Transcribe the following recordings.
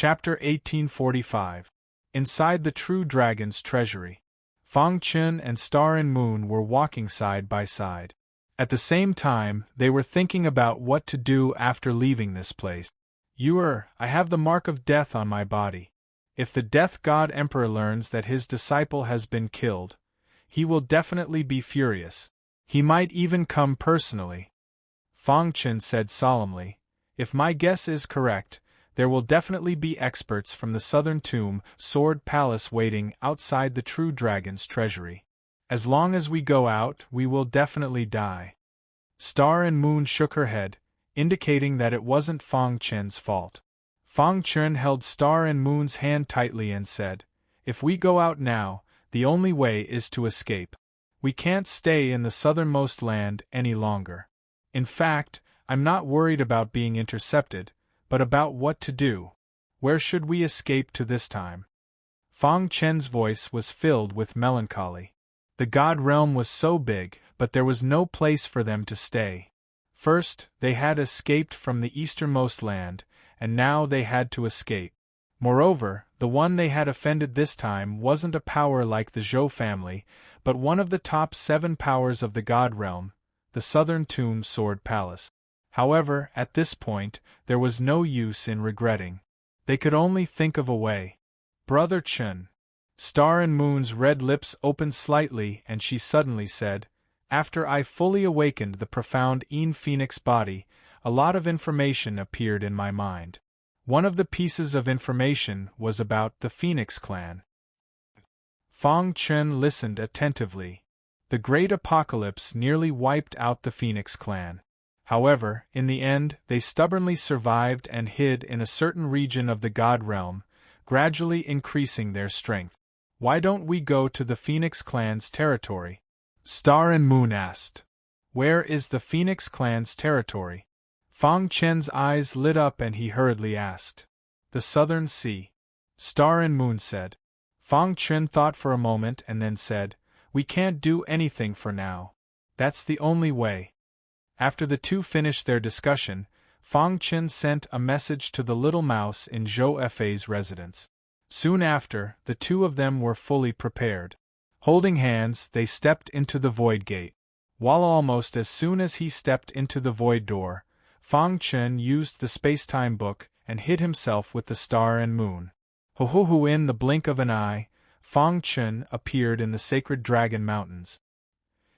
Chapter 1845. Inside the True Dragon's Treasury. Fang Chun and Star and Moon were walking side by side. At the same time, they were thinking about what to do after leaving this place. I have the mark of death on my body. If the Death God Emperor learns that his disciple has been killed, he will definitely be furious. He might even come personally. Fang Chun said solemnly, "If my guess is correct, there will definitely be experts from the Southern Tomb Sword Palace waiting outside the True Dragon's treasury. As long as we go out, we will definitely die." Star and Moon shook her head, indicating that it wasn't Fang Chun's fault. Fang Chun held Star and Moon's hand tightly and said, "If we go out now, the only way is to escape. We can't stay in the southernmost land any longer. In fact, I'm not worried about being intercepted, but about what to do. Where should we escape to this time?" Fang Chun's voice was filled with melancholy. The God Realm was so big, but there was no place for them to stay. First, they had escaped from the easternmost land, and now they had to escape. Moreover, the one they had offended this time wasn't a power like the Zhou family, but one of the top 7 powers of the God Realm, the Southern Tomb Sword Palace. However, at this point, there was no use in regretting. They could only think of a way. "Brother Chun." Star and Moon's red lips opened slightly and she suddenly said, "After I fully awakened the profound Phoenix body, a lot of information appeared in my mind. One of the pieces of information was about the Phoenix clan." Fang Chun listened attentively. The Great Apocalypse nearly wiped out the Phoenix clan. However, in the end, they stubbornly survived and hid in a certain region of the God Realm, gradually increasing their strength. "Why don't we go to the Phoenix clan's territory?" Star and Moon asked. "Where is the Phoenix clan's territory?" Fang Chun's eyes lit up and he hurriedly asked. "The Southern Sea." Star and Moon said. Fang Chun thought for a moment and then said, "We can't do anything for now. That's the only way." After the two finished their discussion, Fang Chun sent a message to the little mouse in Zhou Fei's residence. Soon after, the two of them were fully prepared. Holding hands, they stepped into the Void Gate. While almost as soon as he stepped into the Void Door, Fang Chun used the Space-Time Book and hid himself with the Star and Moon. In the blink of an eye, Fang Chun appeared in the Sacred Dragon Mountains.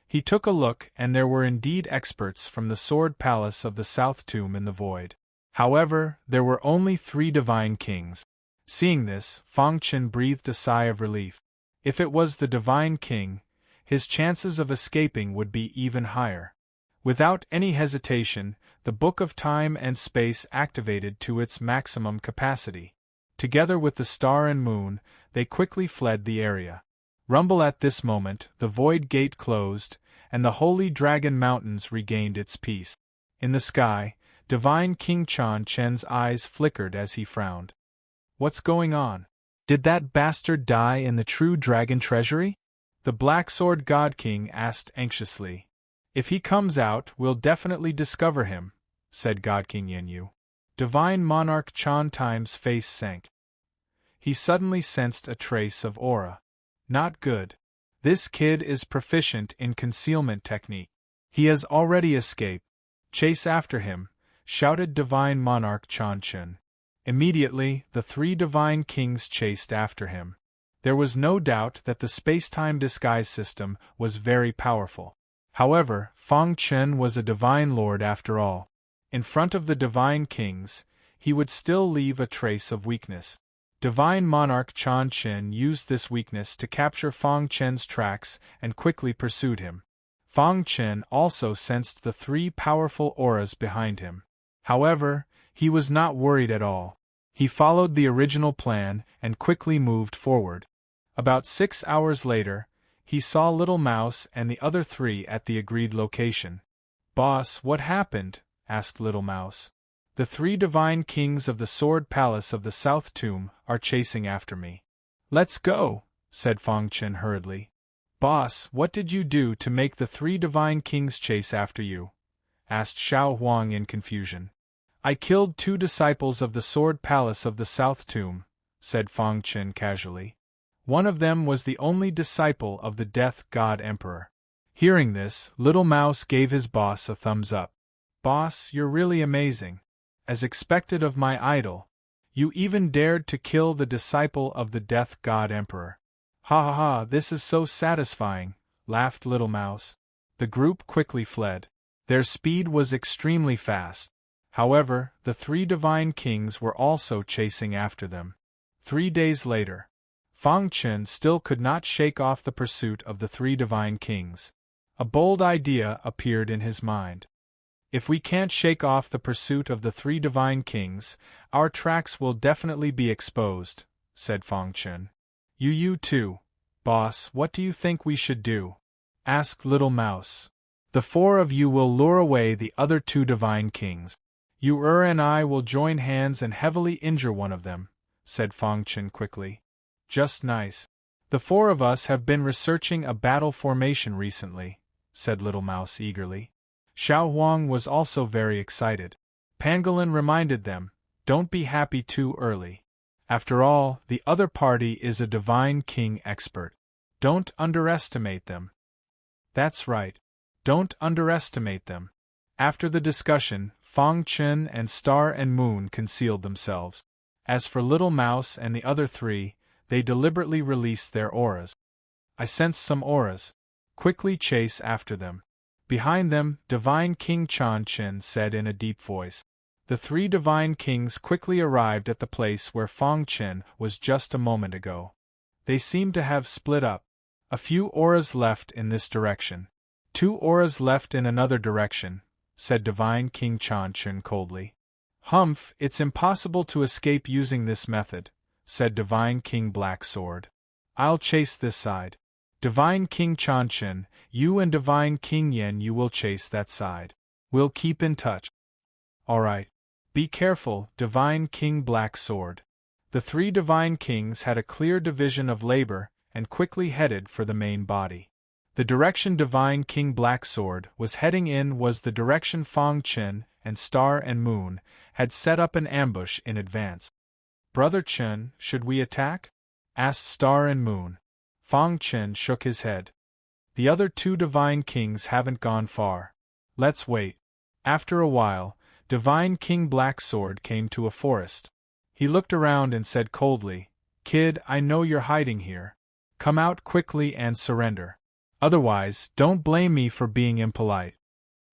He took a look and there were indeed experts from the Sword Palace of the South Tomb in the Void. However, there were only 3 Divine Kings. Seeing this, Fang Chun breathed a sigh of relief. If it was the Divine King, his chances of escaping would be even higher. Without any hesitation, the Book of Time and Space activated to its maximum capacity. Together with the Star and Moon, they quickly fled the area. Rumble at this moment, the Void Gate closed, and the Holy Dragon Mountains regained its peace. In the sky, Divine King Chan Chen's eyes flickered as he frowned. "What's going on? Did that bastard die in the True Dragon Treasury?" The Black Sword God King asked anxiously. "If he comes out, we'll definitely discover him," said God King Yenyu. Divine Monarch Chan Time's face sank. He suddenly sensed a trace of aura. Not good. This kid is proficient in concealment technique. He has already escaped. "Chase after him," shouted Divine Monarch Chan Chun. Immediately, the 3 Divine Kings chased after him. There was no doubt that the space-time disguise system was very powerful. However, Fang Chun was a Divine Lord after all. In front of the Divine Kings, he would still leave a trace of weakness. Divine Monarch Chan Chun used this weakness to capture Fang Chun's tracks and quickly pursued him. Fang Chun also sensed the 3 powerful auras behind him. However, he was not worried at all. He followed the original plan and quickly moved forward. About 6 hours later, he saw Little Mouse and the other 3 at the agreed location. "Boss, what happened?" asked Little Mouse. "The 3 Divine Kings of the Sword Palace of the South Tomb are chasing after me." "Let's go," said Fang Chun hurriedly. "Boss, what did you do to make the 3 Divine Kings chase after you?" asked Xiao Huang in confusion. I killed 2 disciples of the Sword Palace of the South Tomb, said Fang Chen casually. One of them was the only disciple of the Death God Emperor. Hearing this, Little Mouse gave his boss a thumbs up. Boss, you're really amazing. As expected of my idol, you even dared to kill the disciple of the Death God Emperor. Ha ha ha, this is so satisfying, laughed Little Mouse. The group quickly fled. Their speed was extremely fast. However, the 3 divine kings were also chasing after them. 3 days later, Fang Chen still could not shake off the pursuit of the 3 divine kings. A bold idea appeared in his mind. If we can't shake off the pursuit of the 3 divine kings, our tracks will definitely be exposed, said Fang Chen. You too, boss, what do you think we should do? Asked Little Mouse. The 4 of you will lure away the other 2 divine kings. You and I will join hands and heavily injure one of them, said Fang Chen quickly. Just nice. The 4 of us have been researching a battle formation recently, said Little Mouse eagerly. Xiao Huang was also very excited. Pangolin reminded them, don't be happy too early. After all, the other party is a divine king expert. Don't underestimate them. That's right. Don't underestimate them. After the discussion, Fang Chen and Star and Moon concealed themselves. As for Little Mouse and the other 3, they deliberately released their auras. I sense some auras. Quickly chase after them. Behind them, Divine King Chan Chen said in a deep voice. The 3 divine kings quickly arrived at the place where Fang Chen was just a moment ago. They seemed to have split up. A few auras left in this direction. 2 auras left in another direction, said Divine King Chan Chen coldly. Humph, it's impossible to escape using this method, said Divine King Black Sword. I'll chase this side. Divine King Chan Chen, you and Divine King Yen, you will chase that side. We'll keep in touch. All right. Be careful, Divine King Black Sword. The 3 divine kings had a clear division of labor and quickly headed for the main body. The direction Divine King Black Sword was heading in was the direction Fang Chen and Star and Moon had set up an ambush in advance. Brother Chen, should we attack? Asked Star and Moon. Fang Chen shook his head. The other 2 divine kings haven't gone far. Let's wait. After a while, Divine King Black Sword came to a forest. He looked around and said coldly, Kid, I know you're hiding here. Come out quickly and surrender. Otherwise, don't blame me for being impolite.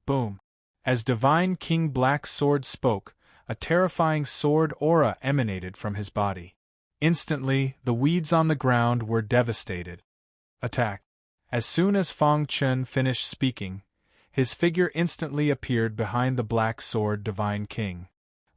Boom. As Divine King Black Sword spoke, a terrifying sword aura emanated from his body. Instantly, the weeds on the ground were devastated. Attack. As soon as Fang Chen finished speaking, his figure instantly appeared behind the Black Sword Divine King.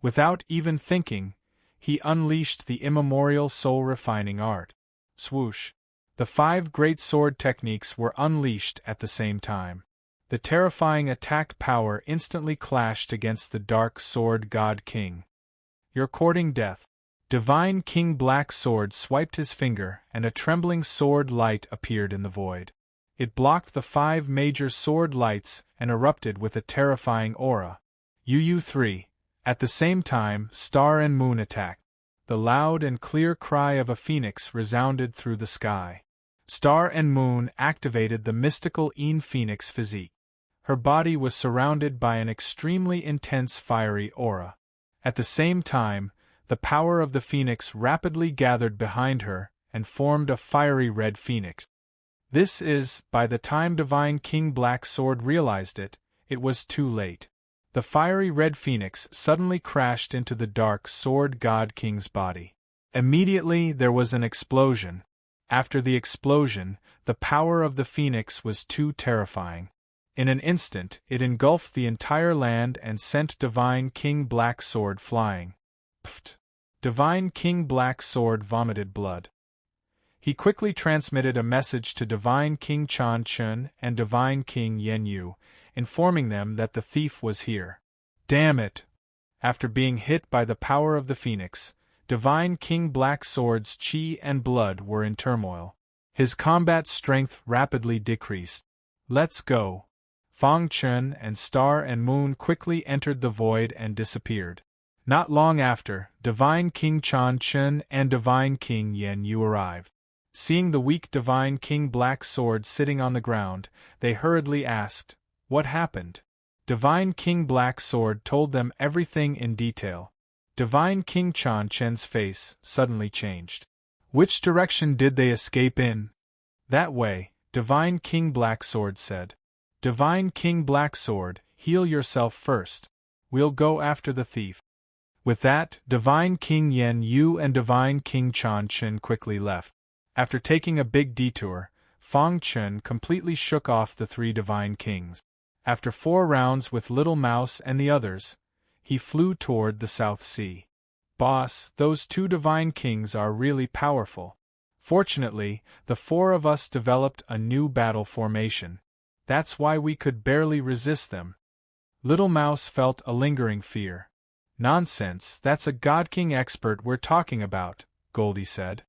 Without even thinking, he unleashed the immemorial soul-refining art. Swoosh. The 5 great sword techniques were unleashed at the same time. The terrifying attack power instantly clashed against the Dark Sword God King. You're courting death. Divine King Black Sword swiped his finger and a trembling sword light appeared in the void. It blocked the 5 major sword lights and erupted with a terrifying aura. UU3. At the same time, Star and Moon attacked. The loud and clear cry of a phoenix resounded through the sky. Star and Moon activated the mystical Een Phoenix physique. Her body was surrounded by an extremely intense fiery aura. At the same time, the power of the phoenix rapidly gathered behind her and formed a fiery red phoenix. This is, by the time Divine King Black Sword realized it, it was too late. The fiery red phoenix suddenly crashed into the Dark Sword God King's body. Immediately there was an explosion. After the explosion, the power of the phoenix was too terrifying. In an instant, it engulfed the entire land and sent Divine King Black Sword flying. Pfft! Divine King Black Sword vomited blood. He quickly transmitted a message to Divine King Chan Chen and Divine King Yen Yu, informing them that the thief was here. Damn it! After being hit by the power of the phoenix, Divine King Black Sword's chi and blood were in turmoil. His combat strength rapidly decreased. Let's go. Fang Chun and Star and Moon quickly entered the void and disappeared. Not long after, Divine King Chan Chun and Divine King Yen Yu arrived. Seeing the weak Divine King Black Sword sitting on the ground, they hurriedly asked, "What happened?" Divine King Black Sword told them everything in detail. Divine King Chan Chen's face suddenly changed. "Which direction did they escape in?" "That way," Divine King Black Sword said. "Divine King Black Sword, heal yourself first. We'll go after the thief." With that, Divine King Yen Yu and Divine King Chan Chen quickly left. After taking a big detour, Fang Chun completely shook off the three Divine Kings. After 4 rounds with Little Mouse and the others, he flew toward the South Sea. "Boss, those 2 Divine Kings are really powerful. Fortunately, the 4 of us developed a new battle formation. That's why we could barely resist them." Little Mouse felt a lingering fear. "Nonsense, that's a God King expert we're talking about," Goldie said.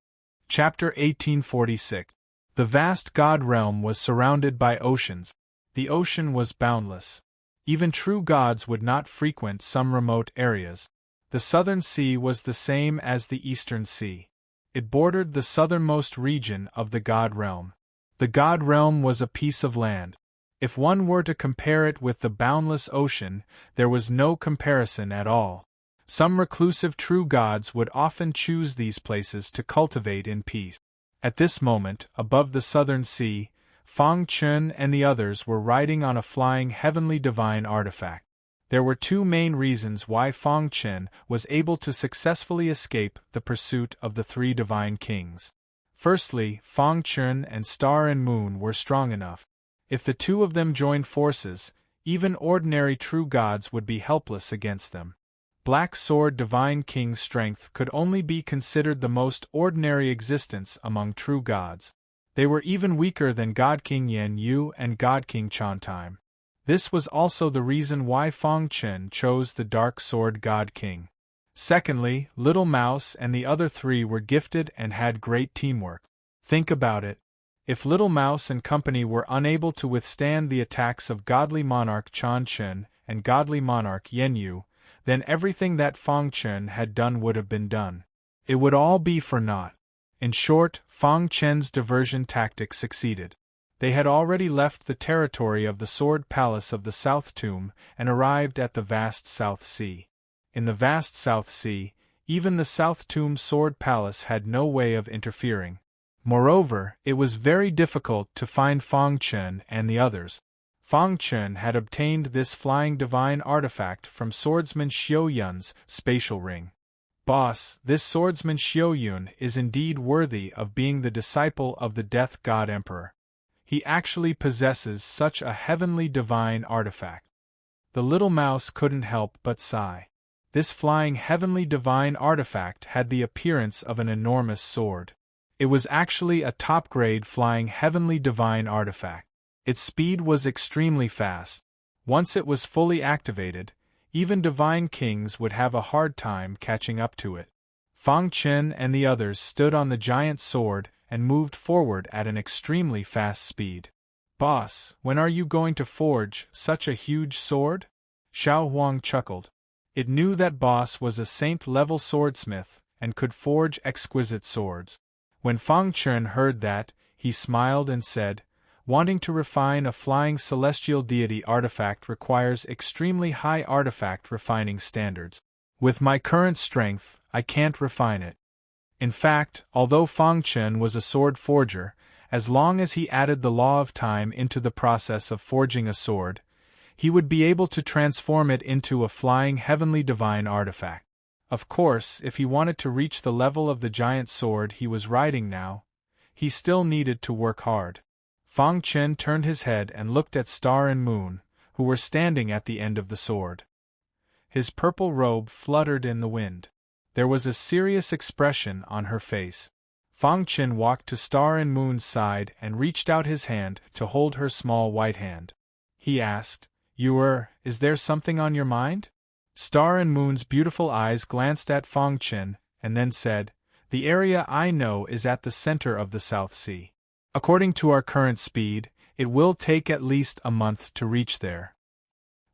Chapter 1846. The vast God realm was surrounded by oceans. The ocean was boundless. Even true gods would not frequent some remote areas. The southern sea was the same as the eastern sea. It bordered the southernmost region of the God realm. The God realm was a piece of land. If one were to compare it with the boundless ocean, there was no comparison at all. Some reclusive true gods would often choose these places to cultivate in peace. At this moment, above the southern sea, Fang Chun and the others were riding on a flying heavenly divine artifact. There were 2 main reasons why Fang Chun was able to successfully escape the pursuit of the 3 divine kings. Firstly, Fang Chun and Star and Moon were strong enough. If the 2 of them joined forces, even ordinary true gods would be helpless against them. Black Sword Divine King's strength could only be considered the most ordinary existence among true gods. They were even weaker than God King Yen Yu and God King Chan Time. This was also the reason why Fang Chun chose the Dark Sword God King. Secondly, Little Mouse and the other 3 were gifted and had great teamwork. Think about it. If Little Mouse and company were unable to withstand the attacks of Godly Monarch Chan Chun and Godly Monarch Yen Yu, then everything that Fang Chun had done would have been done. It would all be for naught. In short, Fang Chun's diversion tactic succeeded. They had already left the territory of the Sword Palace of the South Tomb and arrived at the vast South Sea. In the vast South Sea, even the South Tomb Sword Palace had no way of interfering. Moreover, it was very difficult to find Fang Chun and the others. Fang Chun had obtained this flying divine artifact from swordsman Xiao Yun's spatial ring. "Boss, this swordsman Xiao Yun is indeed worthy of being the disciple of the Death God Emperor. He actually possesses such a heavenly divine artifact." The little mouse couldn't help but sigh. This flying heavenly divine artifact had the appearance of an enormous sword. It was actually a top-grade flying heavenly divine artifact. Its speed was extremely fast. Once it was fully activated, even divine kings would have a hard time catching up to it. Fang Chun and the others stood on the giant sword and moved forward at an extremely fast speed. "Boss, when are you going to forge such a huge sword?" Xiao Huang chuckled. It knew that Boss was a saint-level swordsmith and could forge exquisite swords. When Fang Chun heard that, he smiled and said, "Wanting to refine a flying celestial deity artifact requires extremely high artifact refining standards. With my current strength, I can't refine it." In fact, although Fang Chun was a sword forger, as long as he added the law of time into the process of forging a sword, he would be able to transform it into a flying heavenly divine artifact. Of course, if he wanted to reach the level of the giant sword he was riding now, he still needed to work hard. Fang Chun turned his head and looked at Star and Moon, who were standing at the end of the sword. His purple robe fluttered in the wind. There was a serious expression on her face. Fang Chun walked to Star and Moon's side and reached out his hand to hold her small white hand. He asked, Is there something on your mind?" Star and Moon's beautiful eyes glanced at Fang Chun, and then said, "The area I know is at the center of the South Sea. According to our current speed, It will take at least a month to reach there.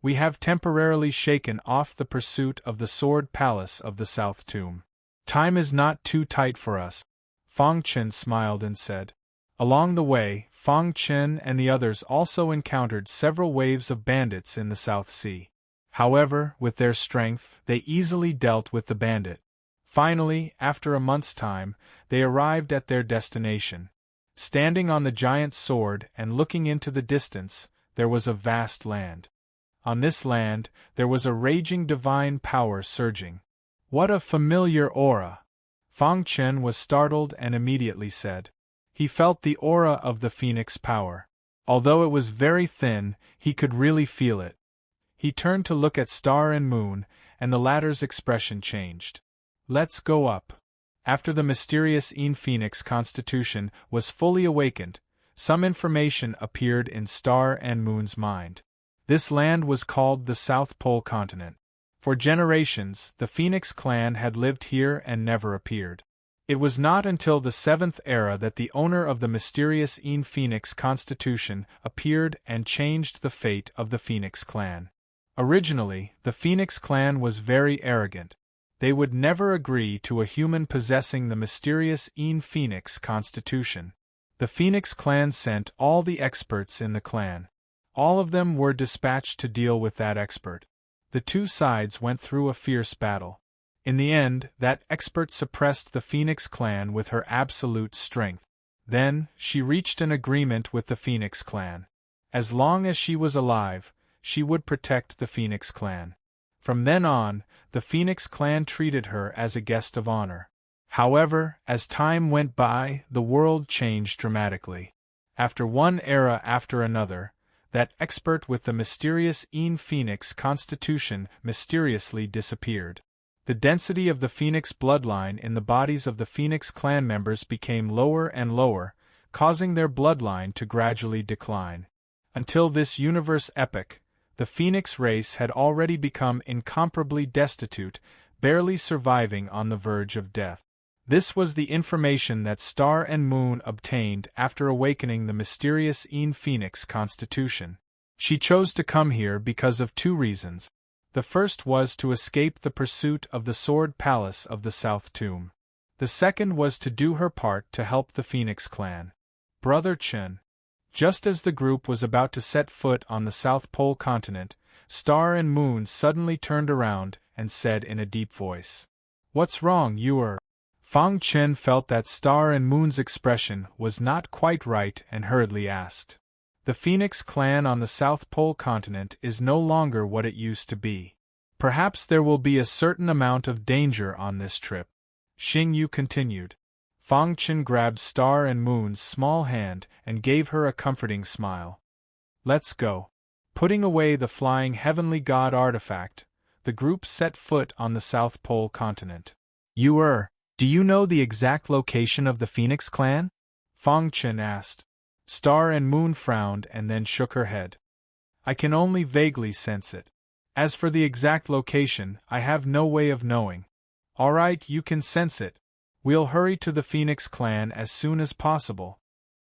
We have temporarily shaken off the pursuit of the Sword Palace of the South Tomb. Time is not too tight for us. Fang Chen smiled and said. Along the way, Fang Chen and the others also encountered several waves of bandits in the South Sea. However, with their strength, they easily dealt with the bandit. Finally, after a month's time, they arrived at their destination. Standing on the giant sword and looking into the distance, there was a vast land. On this land, there was a raging divine power surging. What a familiar aura! Fang Chen was startled and immediately said. He felt the aura of the phoenix power. Although it was very thin, he could really feel it. He turned to look at Star and Moon, and the latter's expression changed. Let's go up. After the mysterious Phoenix constitution was fully awakened, some information appeared in Star and Moon's mind. This land was called the South Pole Continent. For generations, the Phoenix clan had lived here and never appeared. It was not until the 7th era that the owner of the mysterious Phoenix constitution appeared and changed the fate of the Phoenix clan. Originally, the Phoenix clan was very arrogant. They would never agree to a human possessing the mysterious Phoenix constitution. The Phoenix clan sent all the experts in the clan. All of them were dispatched to deal with that expert. The two sides went through a fierce battle. In the end, that expert suppressed the Phoenix clan with her absolute strength. Then, she reached an agreement with the Phoenix clan. As long as she was alive, she would protect the Phoenix clan. From then on, the Phoenix clan treated her as a guest of honor. However, as time went by, the world changed dramatically. After one era after another, that expert with the mysterious Phoenix constitution mysteriously disappeared. The density of the Phoenix bloodline in the bodies of the Phoenix clan members became lower and lower, causing their bloodline to gradually decline. Until this universe epoch, the Phoenix race had already become incomparably destitute, barely surviving on the verge of death. This was the information that Star and Moon obtained after awakening the mysterious Phoenix constitution. She chose to come here because of two reasons. The first was to escape the pursuit of the Sword Palace of the South Tomb. The second was to do her part to help the Phoenix clan. Brother Chen. Just as the group was about to set foot on the South Pole continent, Star and Moon suddenly turned around and said in a deep voice, "What's wrong, you are?" Fang Chen felt that Star and Moon's expression was not quite right and hurriedly asked. The Phoenix clan on the South Pole continent is no longer what it used to be. Perhaps there will be a certain amount of danger on this trip. Xing Yu continued. Fang Chen grabbed Star and Moon's small hand and gave her a comforting smile. Let's go. Putting away the flying heavenly god artifact, the group set foot on the South Pole continent. Do you know the exact location of the Phoenix clan? Fang Chen asked. Star and Moon frowned and then shook her head. I can only vaguely sense it. As for the exact location, I have no way of knowing. All right, you can sense it. We'll hurry to the Phoenix clan as soon as possible.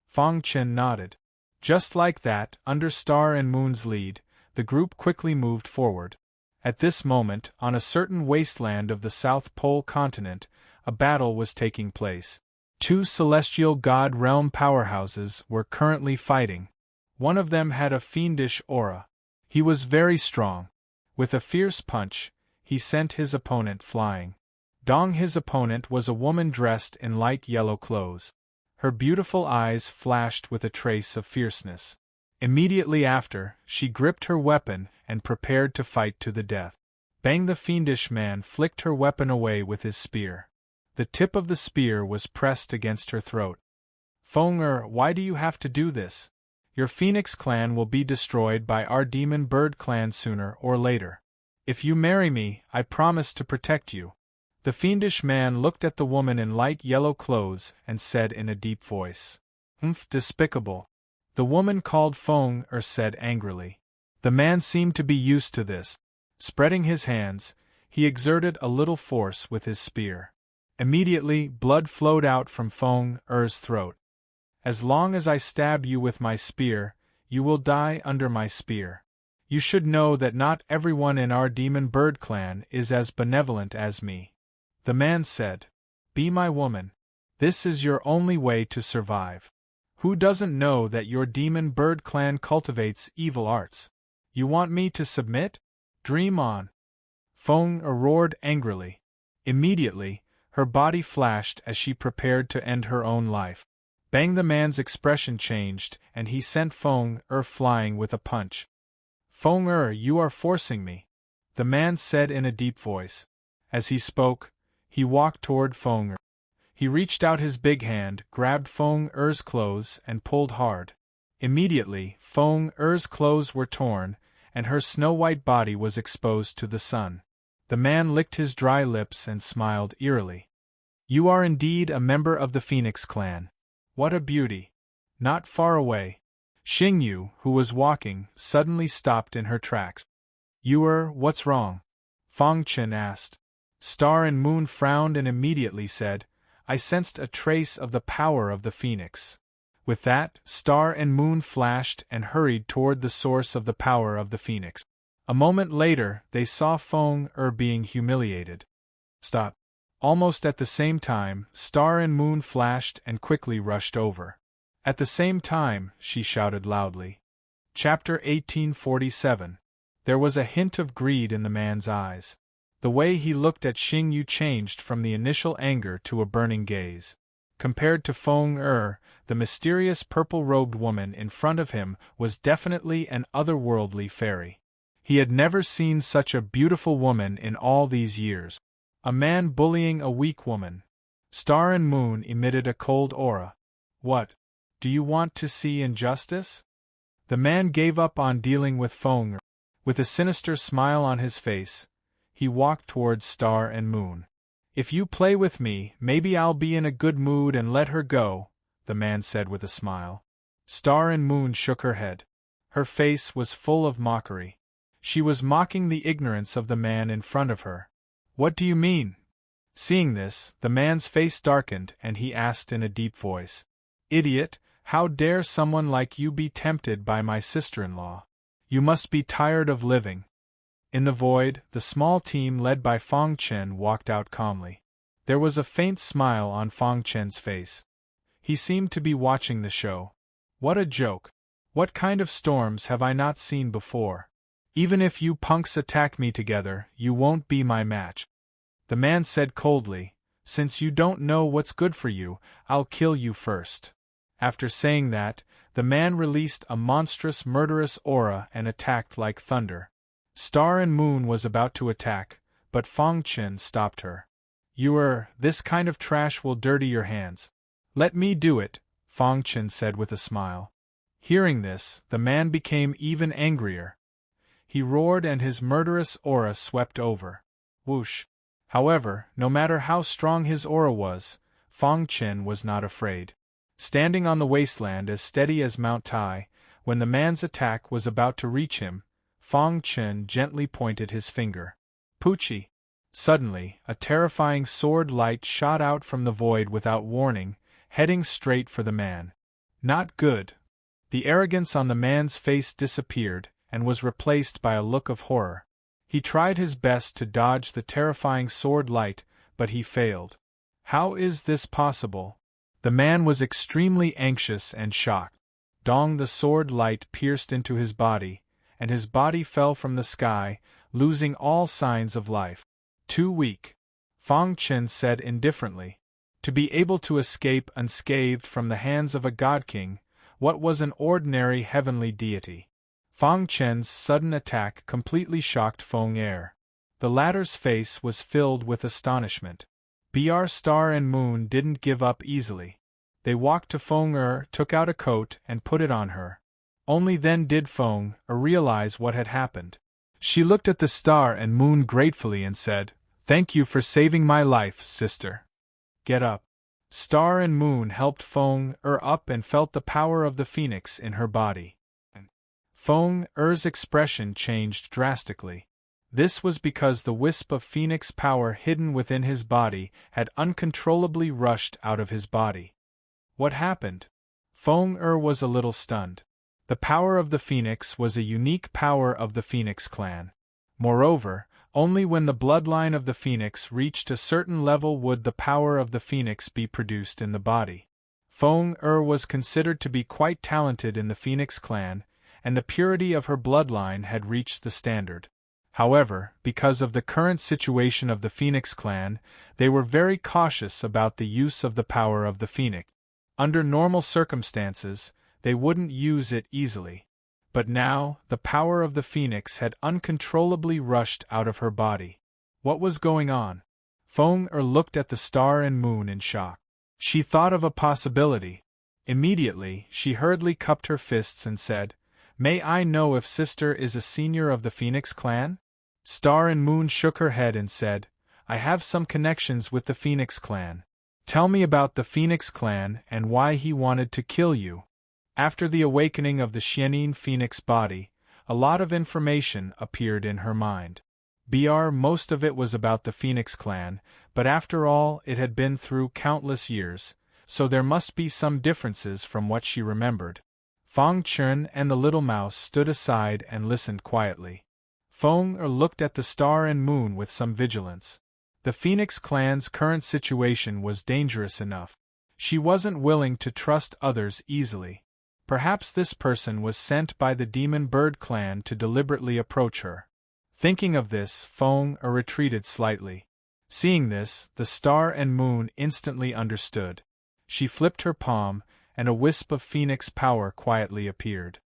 Fang Chen nodded. Just like that, under Star and Moon's lead, the group quickly moved forward. At this moment, on a certain wasteland of the South Pole continent, a battle was taking place. Two celestial god realm powerhouses were currently fighting. One of them had a fiendish aura. He was very strong. With a fierce punch, he sent his opponent flying. His opponent was a woman dressed in light yellow clothes. Her beautiful eyes flashed with a trace of fierceness. Immediately after, she gripped her weapon and prepared to fight to the death. Bang! The fiendish man flicked her weapon away with his spear. The tip of the spear was pressed against her throat. Feng why do you have to do this? Your Phoenix clan will be destroyed by our demon bird clan sooner or later. If you marry me, I promise to protect you. The fiendish man looked at the woman in light yellow clothes and said in a deep voice. Despicable. The woman called Feng said angrily. The man seemed to be used to this. Spreading his hands, he exerted a little force with his spear. Immediately, blood flowed out from Feng throat. As long as I stab you with my spear, you will die under my spear. You should know that not everyone in our demon bird clan is as benevolent as me. The man said, Be my woman. This is your only way to survive. Who doesn't know that your demon bird clan cultivates evil arts? You want me to submit? Dream on. Feng roared angrily. Immediately, her body flashed as she prepared to end her own life. Bang! The man's expression changed, and he sent Feng flying with a punch. Feng you are forcing me, the man said in a deep voice. As he spoke, he walked toward Feng. He reached out his big hand, grabbed Feng clothes, and pulled hard. Immediately, Feng clothes were torn, and her snow-white body was exposed to the sun. The man licked his dry lips and smiled eerily. You are indeed a member of the Phoenix clan. What a beauty! Not far away, Xingyu, who was walking, suddenly stopped in her tracks. What's wrong? Fang Chen asked. Star and Moon frowned and immediately said, I sensed a trace of the power of the Phoenix. With that, Star and Moon flashed and hurried toward the source of the power of the Phoenix. A moment later, they saw Feng being humiliated. Stop. Almost at the same time, Star and Moon flashed and quickly rushed over. At the same time, she shouted loudly. Chapter 1847. There was a hint of greed in the man's eyes. The way he looked at Xingyu changed from the initial anger to a burning gaze. Compared to Feng the mysterious purple-robed woman in front of him was definitely an otherworldly fairy. He had never seen such a beautiful woman in all these years. A man bullying a weak woman. Star and Moon emitted a cold aura. What? Do you want to see injustice? The man gave up on dealing with Feng. With a sinister smile on his face, he walked towards Star and Moon. If you play with me, maybe I'll be in a good mood and let her go, the man said with a smile. Star and Moon shook her head. Her face was full of mockery. She was mocking the ignorance of the man in front of her. What do you mean? Seeing this, the man's face darkened and he asked in a deep voice. Idiot, how dare someone like you be tempted by my sister-in-law? You must be tired of living. In the void, the small team led by Fang Chen walked out calmly. There was a faint smile on Fang Chen's face. He seemed to be watching the show. What a joke! What kind of storms have I not seen before? Even if you punks attack me together, you won't be my match. The man said coldly, Since you don't know what's good for you, I'll kill you first. After saying that, the man released a monstrous murderous aura and attacked like thunder. Star and Moon was about to attack, but Fang Chen stopped her. This kind of trash will dirty your hands. Let me do it, Fang Chen said with a smile. Hearing this, the man became even angrier. He roared and his murderous aura swept over. Whoosh! However, no matter how strong his aura was, Fang Chen was not afraid. Standing on the wasteland as steady as Mount Tai, when the man's attack was about to reach him, Fang Chen gently pointed his finger. Poochie! Suddenly, a terrifying sword light shot out from the void without warning, heading straight for the man. Not good. The arrogance on the man's face disappeared, and was replaced by a look of horror. He tried his best to dodge the terrifying sword light, but he failed. How is this possible? The man was extremely anxious and shocked. Dong! The sword light pierced into his body, and his body fell from the sky, losing all signs of life. Too weak, Fang Chen said indifferently. To be able to escape unscathed from the hands of a god king, what was an ordinary heavenly deity? Fang Chen's sudden attack completely shocked Feng Er. The latter's face was filled with astonishment. Star and Moon didn't give up easily. They walked to Feng Er, took out a coat and put it on her. Only then did Feng Er realize what had happened. She looked at the Star and Moon gratefully and said, Thank you for saving my life, sister. Get up. Star and Moon helped Feng Er up and felt the power of the Phoenix in her body. Feng Er's expression changed drastically. This was because the wisp of Phoenix power hidden within his body had uncontrollably rushed out of his body. What happened? Feng Er was a little stunned. The power of the Phoenix was a unique power of the Phoenix clan. Moreover, only when the bloodline of the Phoenix reached a certain level would the power of the Phoenix be produced in the body. Feng-er was considered to be quite talented in the Phoenix clan, and the purity of her bloodline had reached the standard. However, because of the current situation of the Phoenix clan, they were very cautious about the use of the power of the Phoenix. Under normal circumstances, they wouldn't use it easily. But now, the power of the Phoenix had uncontrollably rushed out of her body. What was going on? Feng-er looked at the star and moon in shock. She thought of a possibility. Immediately, she hurriedly cupped her fists and said, "May I know if sister is a senior of the Phoenix clan?" Star and Moon shook her head and said, "I have some connections with the Phoenix clan. Tell me about the Phoenix clan and why he wanted to kill you." After the awakening of the Xianin Phoenix body, a lot of information appeared in her mind. Most of it was about the Phoenix clan, but after all it had been through countless years, so there must be some differences from what she remembered. Fang Chun and the little mouse stood aside and listened quietly. Feng-er looked at the star and moon with some vigilance. The Phoenix clan's current situation was dangerous enough. She wasn't willing to trust others easily. Perhaps this person was sent by the Demon Bird clan to deliberately approach her. Thinking of this, Feng-er retreated slightly. Seeing this, the star and moon instantly understood. She flipped her palm, and a wisp of Phoenix power quietly appeared.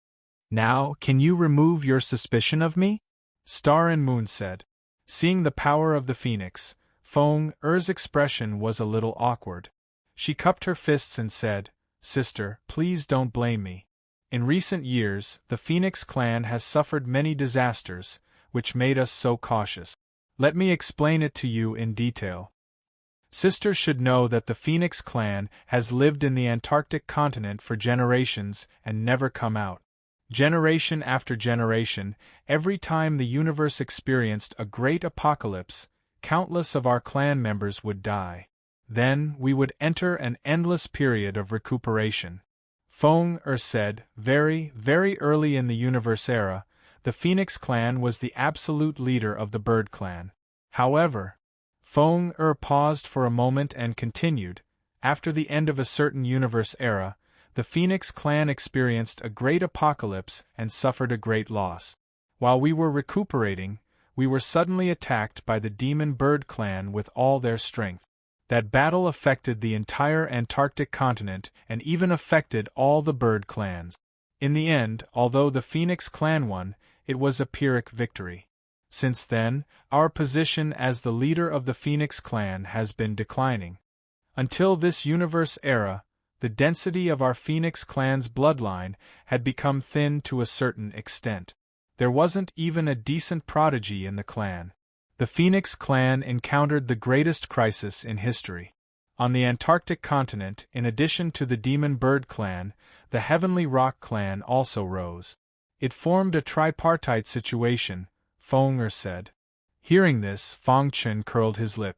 "Now, can you remove your suspicion of me?" Star and Moon said. Seeing the power of the Phoenix, Feng-er's expression was a little awkward. She cupped her fists and said, "Sister, please don't blame me. In recent years, the Phoenix clan has suffered many disasters, which made us so cautious. Let me explain it to you in detail. Sister should know that the Phoenix clan has lived in the Antarctic continent for generations and never come out. Generation after generation, every time the universe experienced a great apocalypse, countless of our clan members would die. Then we would enter an endless period of recuperation." Feng-er said, very early in the universe era, the Phoenix clan was the absolute leader of the Bird clan. However, Feng-er paused for a moment and continued, after the end of a certain universe era, the Phoenix clan experienced a great apocalypse and suffered a great loss. While we were recuperating, we were suddenly attacked by the Demon Bird clan with all their strength. That battle affected the entire Antarctic continent and even affected all the bird clans. In the end, although the Phoenix clan won, it was a Pyrrhic victory. Since then, our position as the leader of the Phoenix clan has been declining. Until this universe era, the density of our Phoenix clan's bloodline had become thin to a certain extent. There wasn't even a decent prodigy in the clan. The Phoenix clan encountered the greatest crisis in history. On the Antarctic continent, in addition to the Demon Bird clan, the Heavenly Rock clan also rose. It formed a tripartite situation, Feng-er said. Hearing this, Fang Chun curled his lip.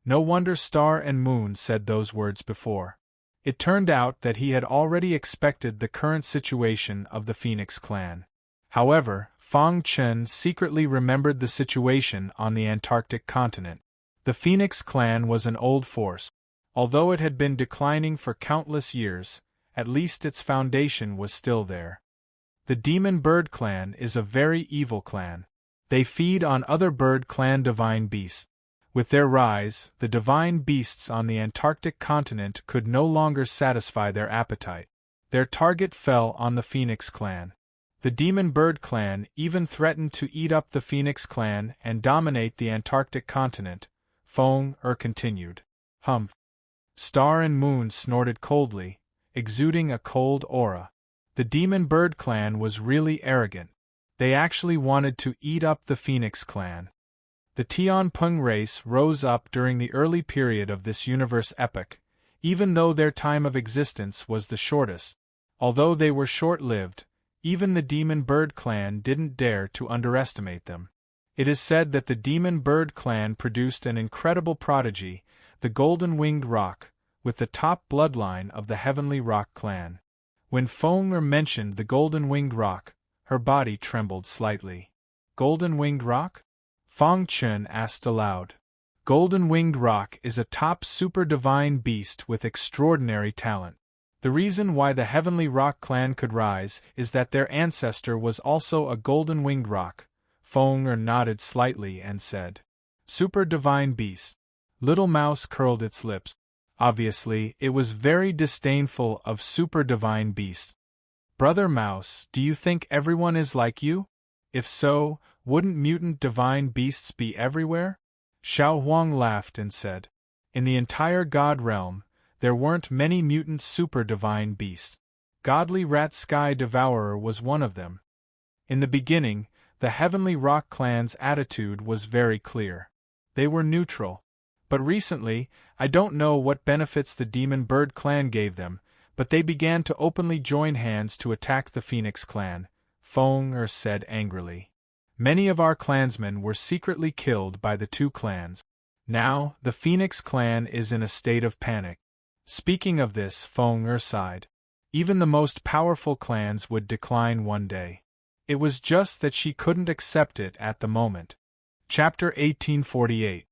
No wonder Star and Moon said those words before. It turned out that he had already expected the current situation of the Phoenix clan. However, Fang Chun secretly remembered the situation on the Antarctic continent. The Phoenix clan was an old force. Although it had been declining for countless years, at least its foundation was still there. The Demon Bird clan is a very evil clan. They feed on other bird clan divine beasts. With their rise, the divine beasts on the Antarctic continent could no longer satisfy their appetite. Their target fell on the Phoenix clan. The Demon Bird clan even threatened to eat up the Phoenix clan and dominate the Antarctic continent, Feng-er continued. Humph. Star and Moon snorted coldly, exuding a cold aura. The Demon Bird clan was really arrogant. They actually wanted to eat up the Phoenix clan. The Tianpeng race rose up during the early period of this universe epoch, even though their time of existence was the shortest. Although they were short-lived, even the Demon Bird clan didn't dare to underestimate them. It is said that the Demon Bird clan produced an incredible prodigy, the Golden Winged Roc, with the top bloodline of the Heavenly Rock clan. When Feng Er mentioned the golden-winged rock, her body trembled slightly. Golden-winged rock? Fang Chun asked aloud. Golden-winged rock is a top super-divine beast with extraordinary talent. The reason why the Heavenly Rock clan could rise is that their ancestor was also a golden-winged rock. Feng Er nodded slightly and said, Super-divine beast. Little Mouse curled its lips. Obviously, it was very disdainful of super-divine beasts. Brother Mouse, do you think everyone is like you? If so, wouldn't mutant divine beasts be everywhere? Xiao Huang laughed and said, In the entire God realm, there weren't many mutant super-divine beasts. Godly Rat Sky Devourer was one of them. In the beginning, the Heavenly Rock clan's attitude was very clear. They were neutral. But recently, I don't know what benefits the Demon Bird clan gave them, but they began to openly join hands to attack the Phoenix clan, Feng Er said angrily. Many of our clansmen were secretly killed by the two clans. Now, the Phoenix clan is in a state of panic. Speaking of this, Feng Er sighed. Even the most powerful clans would decline one day. It was just that she couldn't accept it at the moment. Chapter 1848.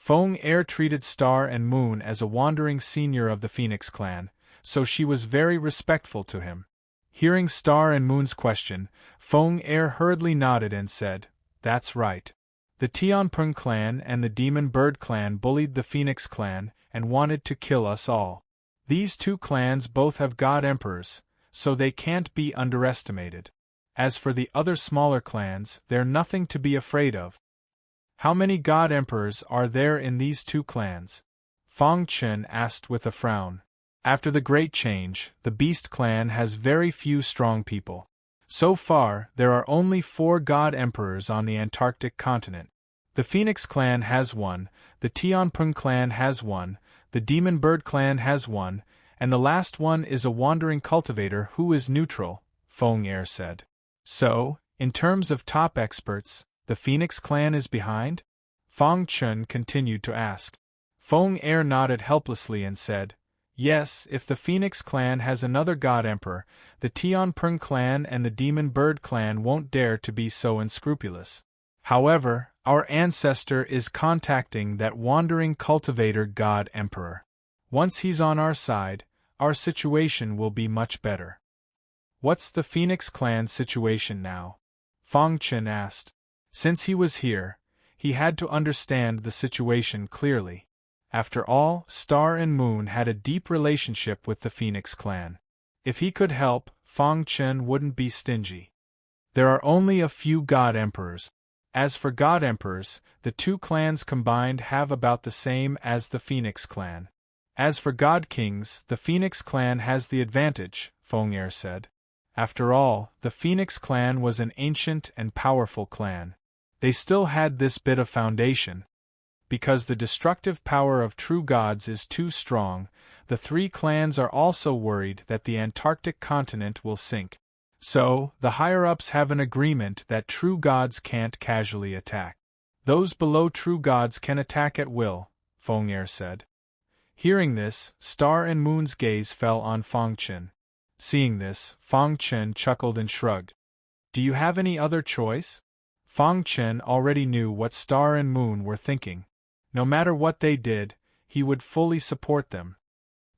Feng Er treated Star and Moon as a wandering senior of the Phoenix clan, so she was very respectful to him. Hearing Star and Moon's question, Feng Er hurriedly nodded and said, That's right. The Tianpeng clan and the Demon Bird clan bullied the Phoenix clan and wanted to kill us all. These two clans both have god emperors, so they can't be underestimated. As for the other smaller clans, they're nothing to be afraid of. How many god emperors are there in these two clans? Fang Chun asked with a frown. After the Great Change, the Beast clan has very few strong people. So far, there are only 4 god emperors on the Antarctic continent. The Phoenix clan has 1, the Tianpeng clan has 1, the Demon Bird clan has 1, and the last one is a wandering cultivator who is neutral, Feng Er said. So, in terms of top experts, the Phoenix clan is behind? Fang Chun continued to ask. Feng Er nodded helplessly and said, Yes, if the Phoenix clan has another god emperor, the Tianpeng clan and the Demon Bird clan won't dare to be so unscrupulous. However, our ancestor is contacting that wandering cultivator god emperor. Once he's on our side, our situation will be much better. What's the Phoenix clan's situation now? Fang Chun asked. Since he was here, he had to understand the situation clearly. After all, Star and Moon had a deep relationship with the Phoenix clan. If he could help, Fang Chun wouldn't be stingy. There are only a few god emperors. As for god emperors, the two clans combined have about the same as the Phoenix clan. As for god kings, the Phoenix clan has the advantage, Feng Er said. After all, the Phoenix clan was an ancient and powerful clan. They still had this bit of foundation. Because the destructive power of true gods is too strong, the 3 clans are also worried that the Antarctic continent will sink. So, the higher-ups have an agreement that true gods can't casually attack. Those below true gods can attack at will, Feng Er said. Hearing this, Star and Moon's gaze fell on Fang Chun. Seeing this, Fang Chun chuckled and shrugged. Do you have any other choice? Fang Chun already knew what Star and Moon were thinking. No matter what they did, he would fully support them.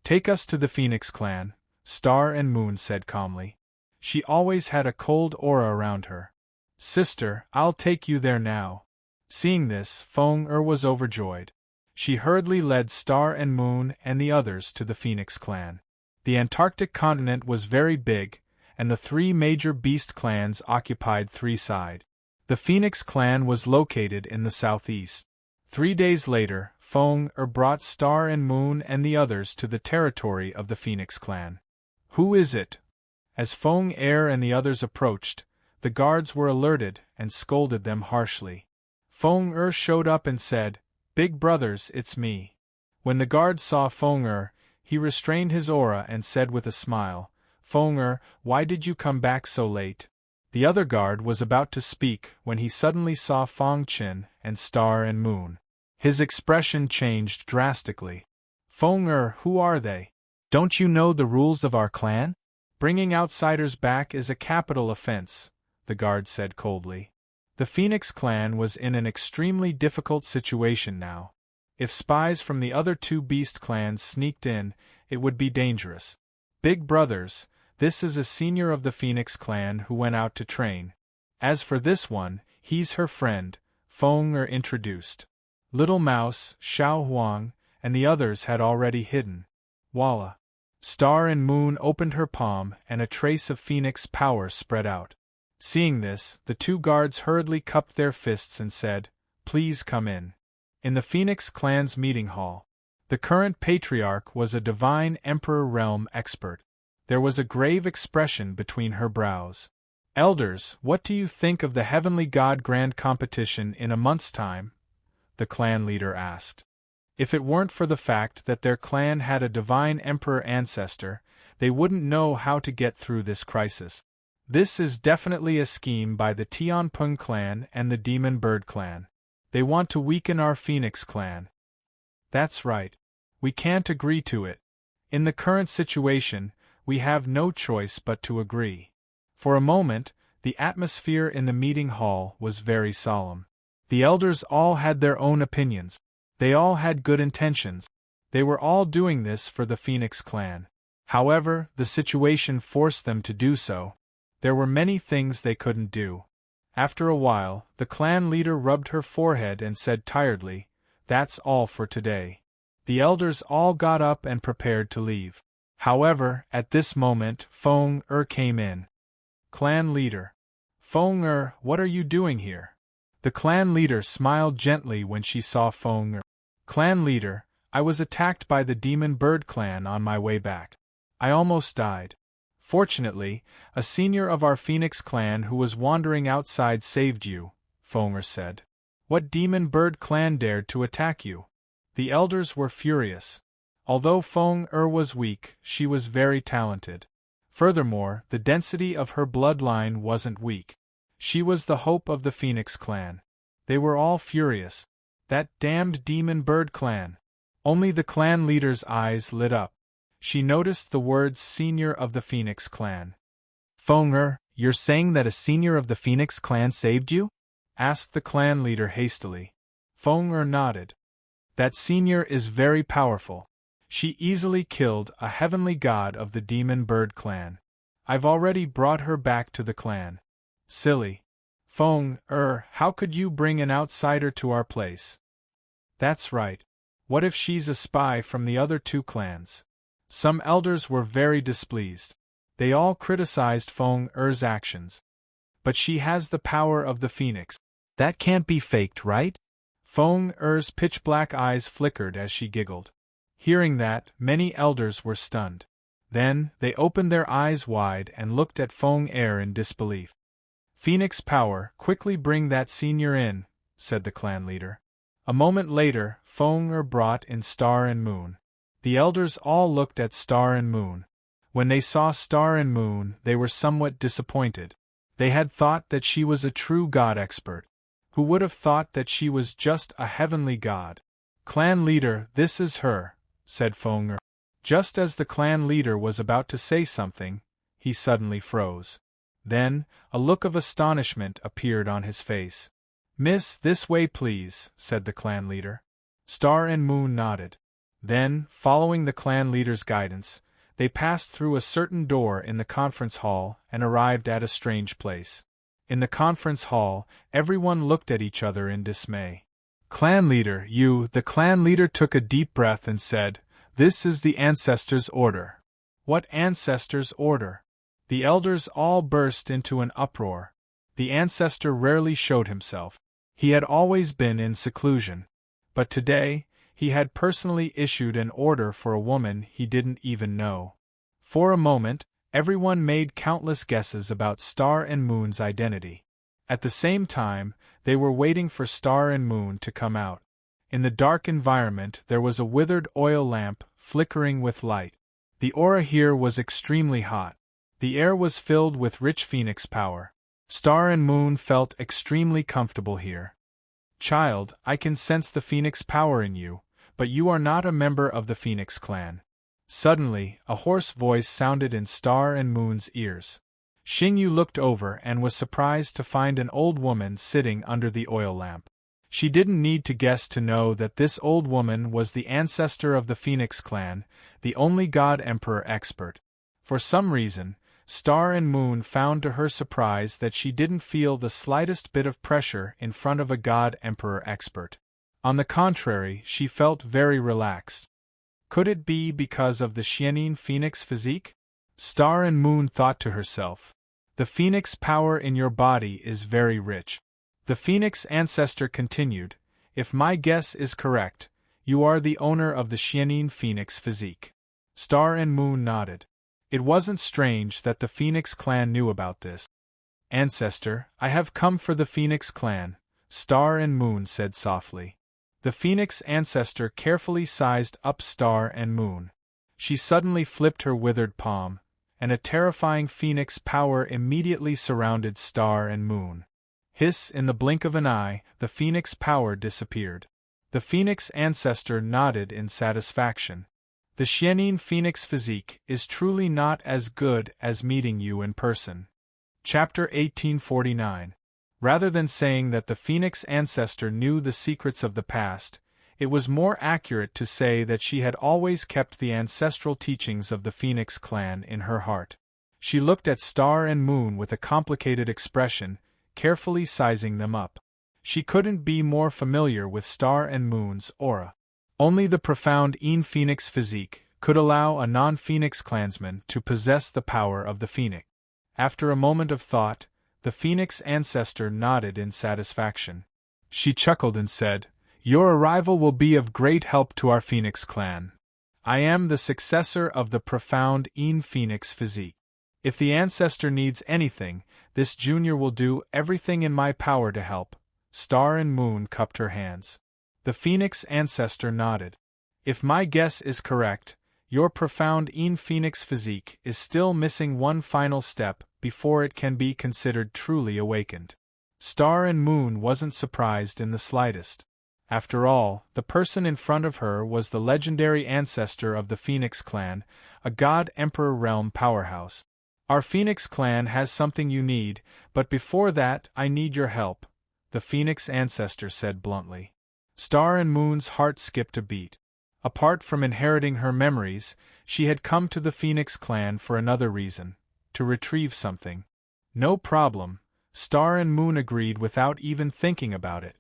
Take us to the Phoenix clan, Star and Moon said calmly. She always had a cold aura around her. Sister, I'll take you there now. Seeing this, Feng Er was overjoyed. She hurriedly led Star and Moon and the others to the Phoenix clan. The Antarctic continent was very big, and the 3 major beast clans occupied 3 sides. The Phoenix clan was located in the southeast. 3 days later, Feng Er brought Star and Moon and the others to the territory of the Phoenix clan. Who is it? As Feng Er and the others approached, the guards were alerted and scolded them harshly. Feng Er showed up and said, Big brothers, it's me. When the guards saw Feng Er, he restrained his aura and said with a smile, Feng Er, why did you come back so late? The other guard was about to speak when he suddenly saw Fang Chun and Star and Moon. His expression changed drastically. Feng Er, who are they? Don't you know the rules of our clan? Bringing outsiders back is a capital offense, the guard said coldly. The Phoenix clan was in an extremely difficult situation now. If spies from the other two beast clans sneaked in, it would be dangerous. Big brothers, this is a senior of the Phoenix clan who went out to train. As for this one, he's her friend, Feng introduced. Little Mouse, Xiao Huang, and the others had already hidden. Voila! Star and Moon opened her palm and a trace of Phoenix power spread out. Seeing this, the two guards hurriedly cupped their fists and said, "Please come in." In the Phoenix clan's meeting hall, the current patriarch was a divine Emperor realm expert. There was a grave expression between her brows. "Elders, what do you think of the Heavenly God Grand Competition in a month's time?" the clan leader asked. If it weren't for the fact that their clan had a divine emperor ancestor, they wouldn't know how to get through this crisis. This is definitely a scheme by the Tianpeng clan and the Demon Bird clan. They want to weaken our Phoenix clan. That's right. We can't agree to it. In the current situation, we have no choice but to agree. For a moment, the atmosphere in the meeting hall was very solemn. The elders all had their own opinions. They all had good intentions. They were all doing this for the Phoenix clan. However, the situation forced them to do so. There were many things they couldn't do. After a while, the clan leader rubbed her forehead and said tiredly, "That's all for today." The elders all got up and prepared to leave. However, at this moment, Feng came in. Clan leader. "Feng what are you doing here?" The clan leader smiled gently when she saw Feng "Clan leader, I was attacked by the Demon Bird clan on my way back. I almost died. Fortunately, a senior of our Phoenix clan who was wandering outside saved you," Feng said. "What Demon Bird clan dared to attack you?" The elders were furious. Although Feng was weak, she was very talented. Furthermore, the density of her bloodline wasn't weak. She was the hope of the Phoenix clan. They were all furious. That damned Demon Bird clan! Only the clan leader's eyes lit up. She noticed the words "senior of the Phoenix clan." "Feng you're saying that a senior of the Phoenix clan saved you?" asked the clan leader hastily. Feng nodded. "That senior is very powerful. She easily killed a heavenly god of the Demon Bird clan. I've already brought her back to the clan." "Silly. Feng how could you bring an outsider to our place?" "That's right. What if she's a spy from the other two clans?" Some elders were very displeased. They all criticized Feng actions. "But she has the power of the Phoenix. That can't be faked, right?" Feng pitch-black eyes flickered as she giggled. Hearing that, many elders were stunned. Then, they opened their eyes wide and looked at Feng in disbelief. "Phoenix power, quickly bring that senior in," said the clan leader. A moment later, Feng brought in Star and Moon. The elders all looked at Star and Moon. When they saw Star and Moon, they were somewhat disappointed. They had thought that she was a true god expert. Who would have thought that she was just a heavenly god? "Clan leader, this is her," said Feng. Just as the clan leader was about to say something, he suddenly froze. Then, a look of astonishment appeared on his face. "Miss, this way please," said the clan leader. Star and Moon nodded. Then, following the clan leader's guidance, they passed through a certain door in the conference hall and arrived at a strange place. In the conference hall, everyone looked at each other in dismay. "Clan leader, the clan leader took a deep breath and said, 'This is the ancestors' order.'" "What ancestors' order?" The elders all burst into an uproar. The ancestor rarely showed himself. He had always been in seclusion. But today, he had personally issued an order for a woman he didn't even know. For a moment, everyone made countless guesses about Star and Moon's identity. At the same time, they were waiting for Star and Moon to come out. In the dark environment there was a withered oil lamp flickering with light. The aura here was extremely hot. The air was filled with rich Phoenix power. Star and Moon felt extremely comfortable here. "Child, I can sense the Phoenix power in you, but you are not a member of the Phoenix clan." Suddenly, a hoarse voice sounded in Star and Moon's ears. Xingyu looked over and was surprised to find an old woman sitting under the oil lamp. She didn't need to guess to know that this old woman was the ancestor of the Phoenix clan, the only God-Emperor expert. For some reason, Star and Moon found to her surprise that she didn't feel the slightest bit of pressure in front of a God-Emperor expert. On the contrary, she felt very relaxed. Could it be because of the serene Phoenix physique? Star and Moon thought to herself. The Phoenix power in your body is very rich. The Phoenix ancestor continued, if my guess is correct, you are the owner of the serene Phoenix physique. Star and Moon nodded. It wasn't strange that the Phoenix clan knew about this. Ancestor, I have come for the Phoenix clan, Star and Moon said softly. The Phoenix ancestor carefully sized up Star and Moon. She suddenly flipped her withered palm, and a terrifying Phoenix power immediately surrounded Star and Moon. Hiss, in the blink of an eye, the Phoenix power disappeared. The Phoenix ancestor nodded in satisfaction. The serene Phoenix physique is truly not as good as meeting you in person. Chapter 1849. Rather than saying that the Phoenix ancestor knew the secrets of the past, it was more accurate to say that she had always kept the ancestral teachings of the Phoenix clan in her heart. She looked at Star and Moon with a complicated expression, carefully sizing them up. She couldn't be more familiar with Star and Moon's aura. Only the profound Phoenix physique could allow a non-Phoenix clansman to possess the power of the Phoenix. After a moment of thought, the Phoenix ancestor nodded in satisfaction. She chuckled and said, your arrival will be of great help to our Phoenix clan. I am the successor of the profound Phoenix physique. If the ancestor needs anything, this junior will do everything in my power to help. Star and Moon cupped her hands. The Phoenix ancestor nodded. If my guess is correct, your profound Phoenix physique is still missing one final step before it can be considered truly awakened. Star and Moon wasn't surprised in the slightest. After all, the person in front of her was the legendary ancestor of the Phoenix clan, a God-Emperor realm powerhouse. Our Phoenix clan has something you need, but before that I need your help, the Phoenix ancestor said bluntly. Star and Moon's heart skipped a beat. Apart from inheriting her memories, she had come to the Phoenix clan for another reason, to retrieve something. No problem, Star and Moon agreed without even thinking about it.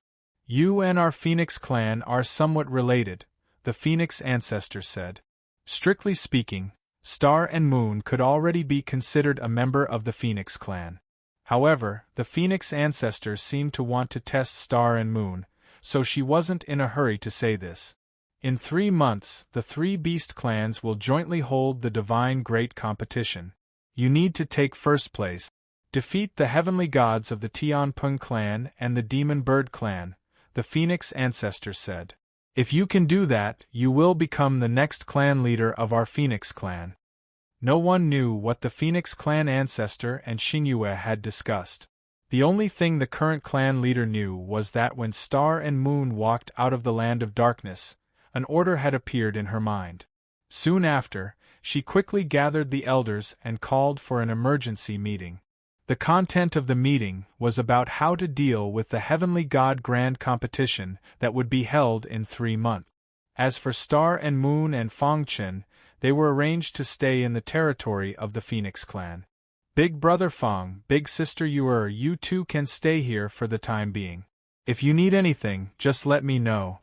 You and our Phoenix clan are somewhat related, the Phoenix ancestor said. Strictly speaking, Star and Moon could already be considered a member of the Phoenix clan. However, the Phoenix ancestor seemed to want to test Star and Moon, so she wasn't in a hurry to say this. In 3 months, the 3 beast clans will jointly hold the Divine Great Competition. You need to take first place. Defeat the heavenly gods of the Tianpeng clan and the Demon Bird clan, the Phoenix ancestor said. If you can do that, you will become the next clan leader of our Phoenix clan. No one knew what the Phoenix clan ancestor and Xingyue had discussed. The only thing the current clan leader knew was that when Star and Moon walked out of the land of darkness, an order had appeared in her mind. Soon after, she quickly gathered the elders and called for an emergency meeting. The content of the meeting was about how to deal with the Heavenly God Grand Competition that would be held in 3 months. As for Star and Moon and Fangchen, they were arranged to stay in the territory of the Phoenix clan. Big brother Fang, big sister Yuer, you two can stay here for the time being. If you need anything, just let me know.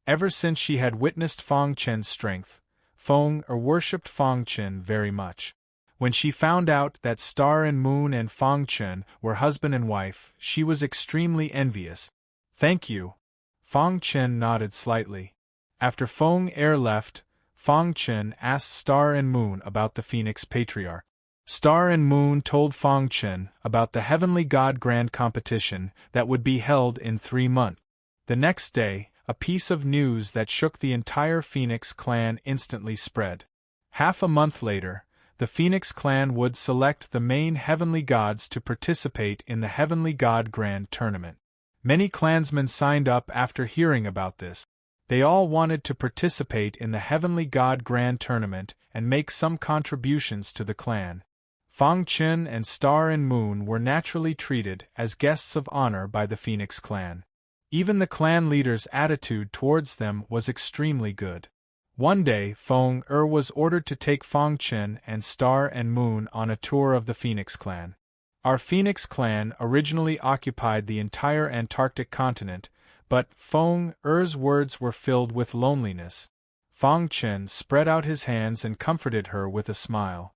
Ever since she had witnessed Fang Chen's strength, Feng worshipped Fang Chen very much. When she found out that Star and Moon and Fang Chen were husband and wife, she was extremely envious. Thank you. Fang Chen nodded slightly. After Feng left, Fang Chen asked Star and Moon about the Phoenix Patriarch. Star and Moon told Fang Chen about the Heavenly God Grand Competition that would be held in 3 months. The next day, a piece of news that shook the entire Phoenix clan instantly spread. Half a month later, the Phoenix clan would select the main heavenly gods to participate in the Heavenly God Grand Tournament. Many clansmen signed up after hearing about this. They all wanted to participate in the Heavenly God Grand Tournament and make some contributions to the clan. Fang Chen and Star and Moon were naturally treated as guests of honor by the Phoenix clan. Even the clan leader's attitude towards them was extremely good. One day, Feng was ordered to take Fang Chen and Star and Moon on a tour of the Phoenix clan. Our Phoenix clan originally occupied the entire Antarctic continent, but Feng's words were filled with loneliness. Fang Chen spread out his hands and comforted her with a smile.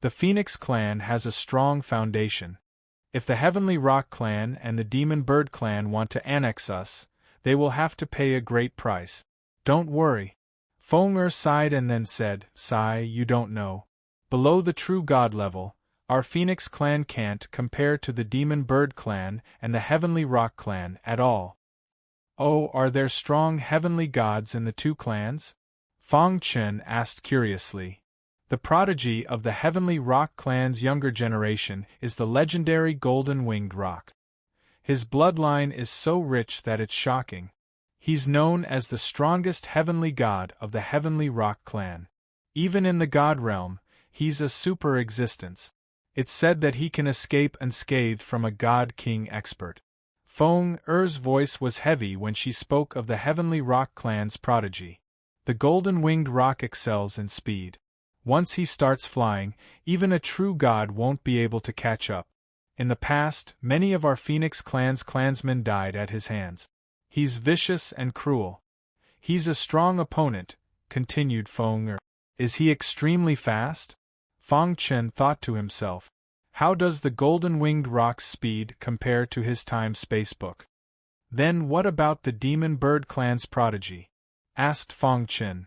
The Phoenix clan has a strong foundation. If the Heavenly Rock clan and the Demon Bird clan want to annex us, they will have to pay a great price. Don't worry. Feng sighed and then said, "Sigh, you don't know. Below the true god level, our Phoenix clan can't compare to the Demon Bird clan and the Heavenly Rock clan at all." "Oh, are there strong heavenly gods in the two clans?" Fang Chen asked curiously. The prodigy of the Heavenly Rock clan's younger generation is the legendary Golden-Winged Rock. His bloodline is so rich that it's shocking. He's known as the strongest heavenly god of the Heavenly Rock clan. Even in the god realm, he's a super existence. It's said that he can escape unscathed from a god-king expert. Feng's voice was heavy when she spoke of the Heavenly Rock clan's prodigy. The Golden-Winged Rock excels in speed. Once he starts flying, even a true god won't be able to catch up. In the past, many of our Phoenix clan's clansmen died at his hands. He's vicious and cruel. He's a strong opponent, continued Feng. Is he extremely fast? Fang Chen thought to himself. How does the Golden-Winged Rock's speed compare to his time spacebook? Then what about the Demon Bird clan's prodigy? Asked Fang Chen.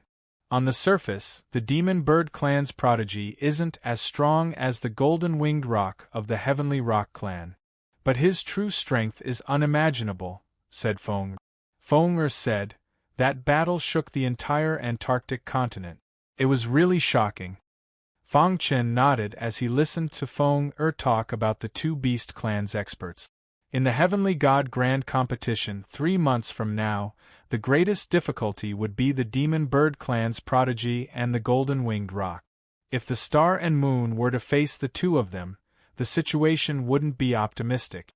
On the surface, the Demon Bird clan's prodigy isn't as strong as the Golden-Winged Rock of the Heavenly Rock clan. But his true strength is unimaginable, said Feng. Feng said, that battle shook the entire Antarctic continent. It was really shocking. Fang Chen nodded as he listened to Feng talk about the two Beast Clan's experts. In the Heavenly God Grand Competition 3 months from now, the greatest difficulty would be the Demon Bird Clan's prodigy and the Golden-Winged Rock. If the Star and Moon were to face the two of them, the situation wouldn't be optimistic.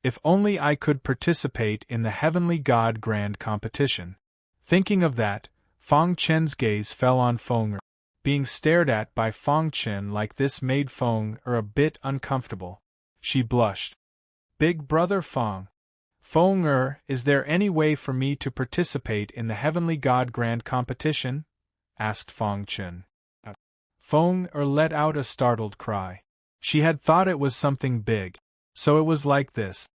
If only I could participate in the Heavenly God Grand Competition. Thinking of that, Fang Chen's gaze fell on Feng. Being stared at by Fang Chen like this made Feng a bit uncomfortable. She blushed. Big brother Feng. Feng is there any way for me to participate in the Heavenly God Grand Competition? Asked Fang Chen. Feng let out a startled cry. She had thought it was something big. So it was like this.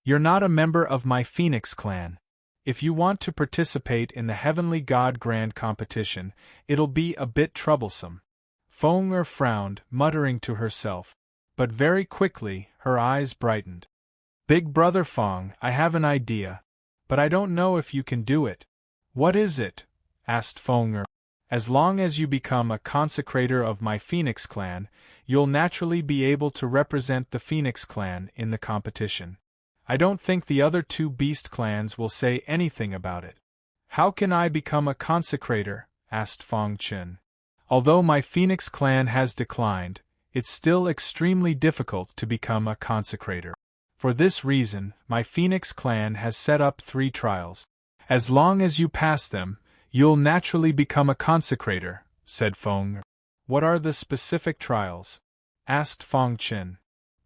You're not a member of my Phoenix clan. If you want to participate in the Heavenly God Grand Competition, it'll be a bit troublesome. Feng frowned, muttering to herself. But very quickly, her eyes brightened. Big brother Feng, I have an idea. But I don't know if you can do it. What is it? Asked Feng. As long as you become a consecrator of my Phoenix clan, you'll naturally be able to represent the Phoenix clan in the competition. I don't think the other two Beast clans will say anything about it. How can I become a consecrator? Asked Fang Chen. Although my Phoenix clan has declined, it's still extremely difficult to become a consecrator. For this reason, my Phoenix clan has set up 3 trials. As long as you pass them, you'll naturally become a consecrator, said Feng. What are the specific trials? Asked Fang Chen.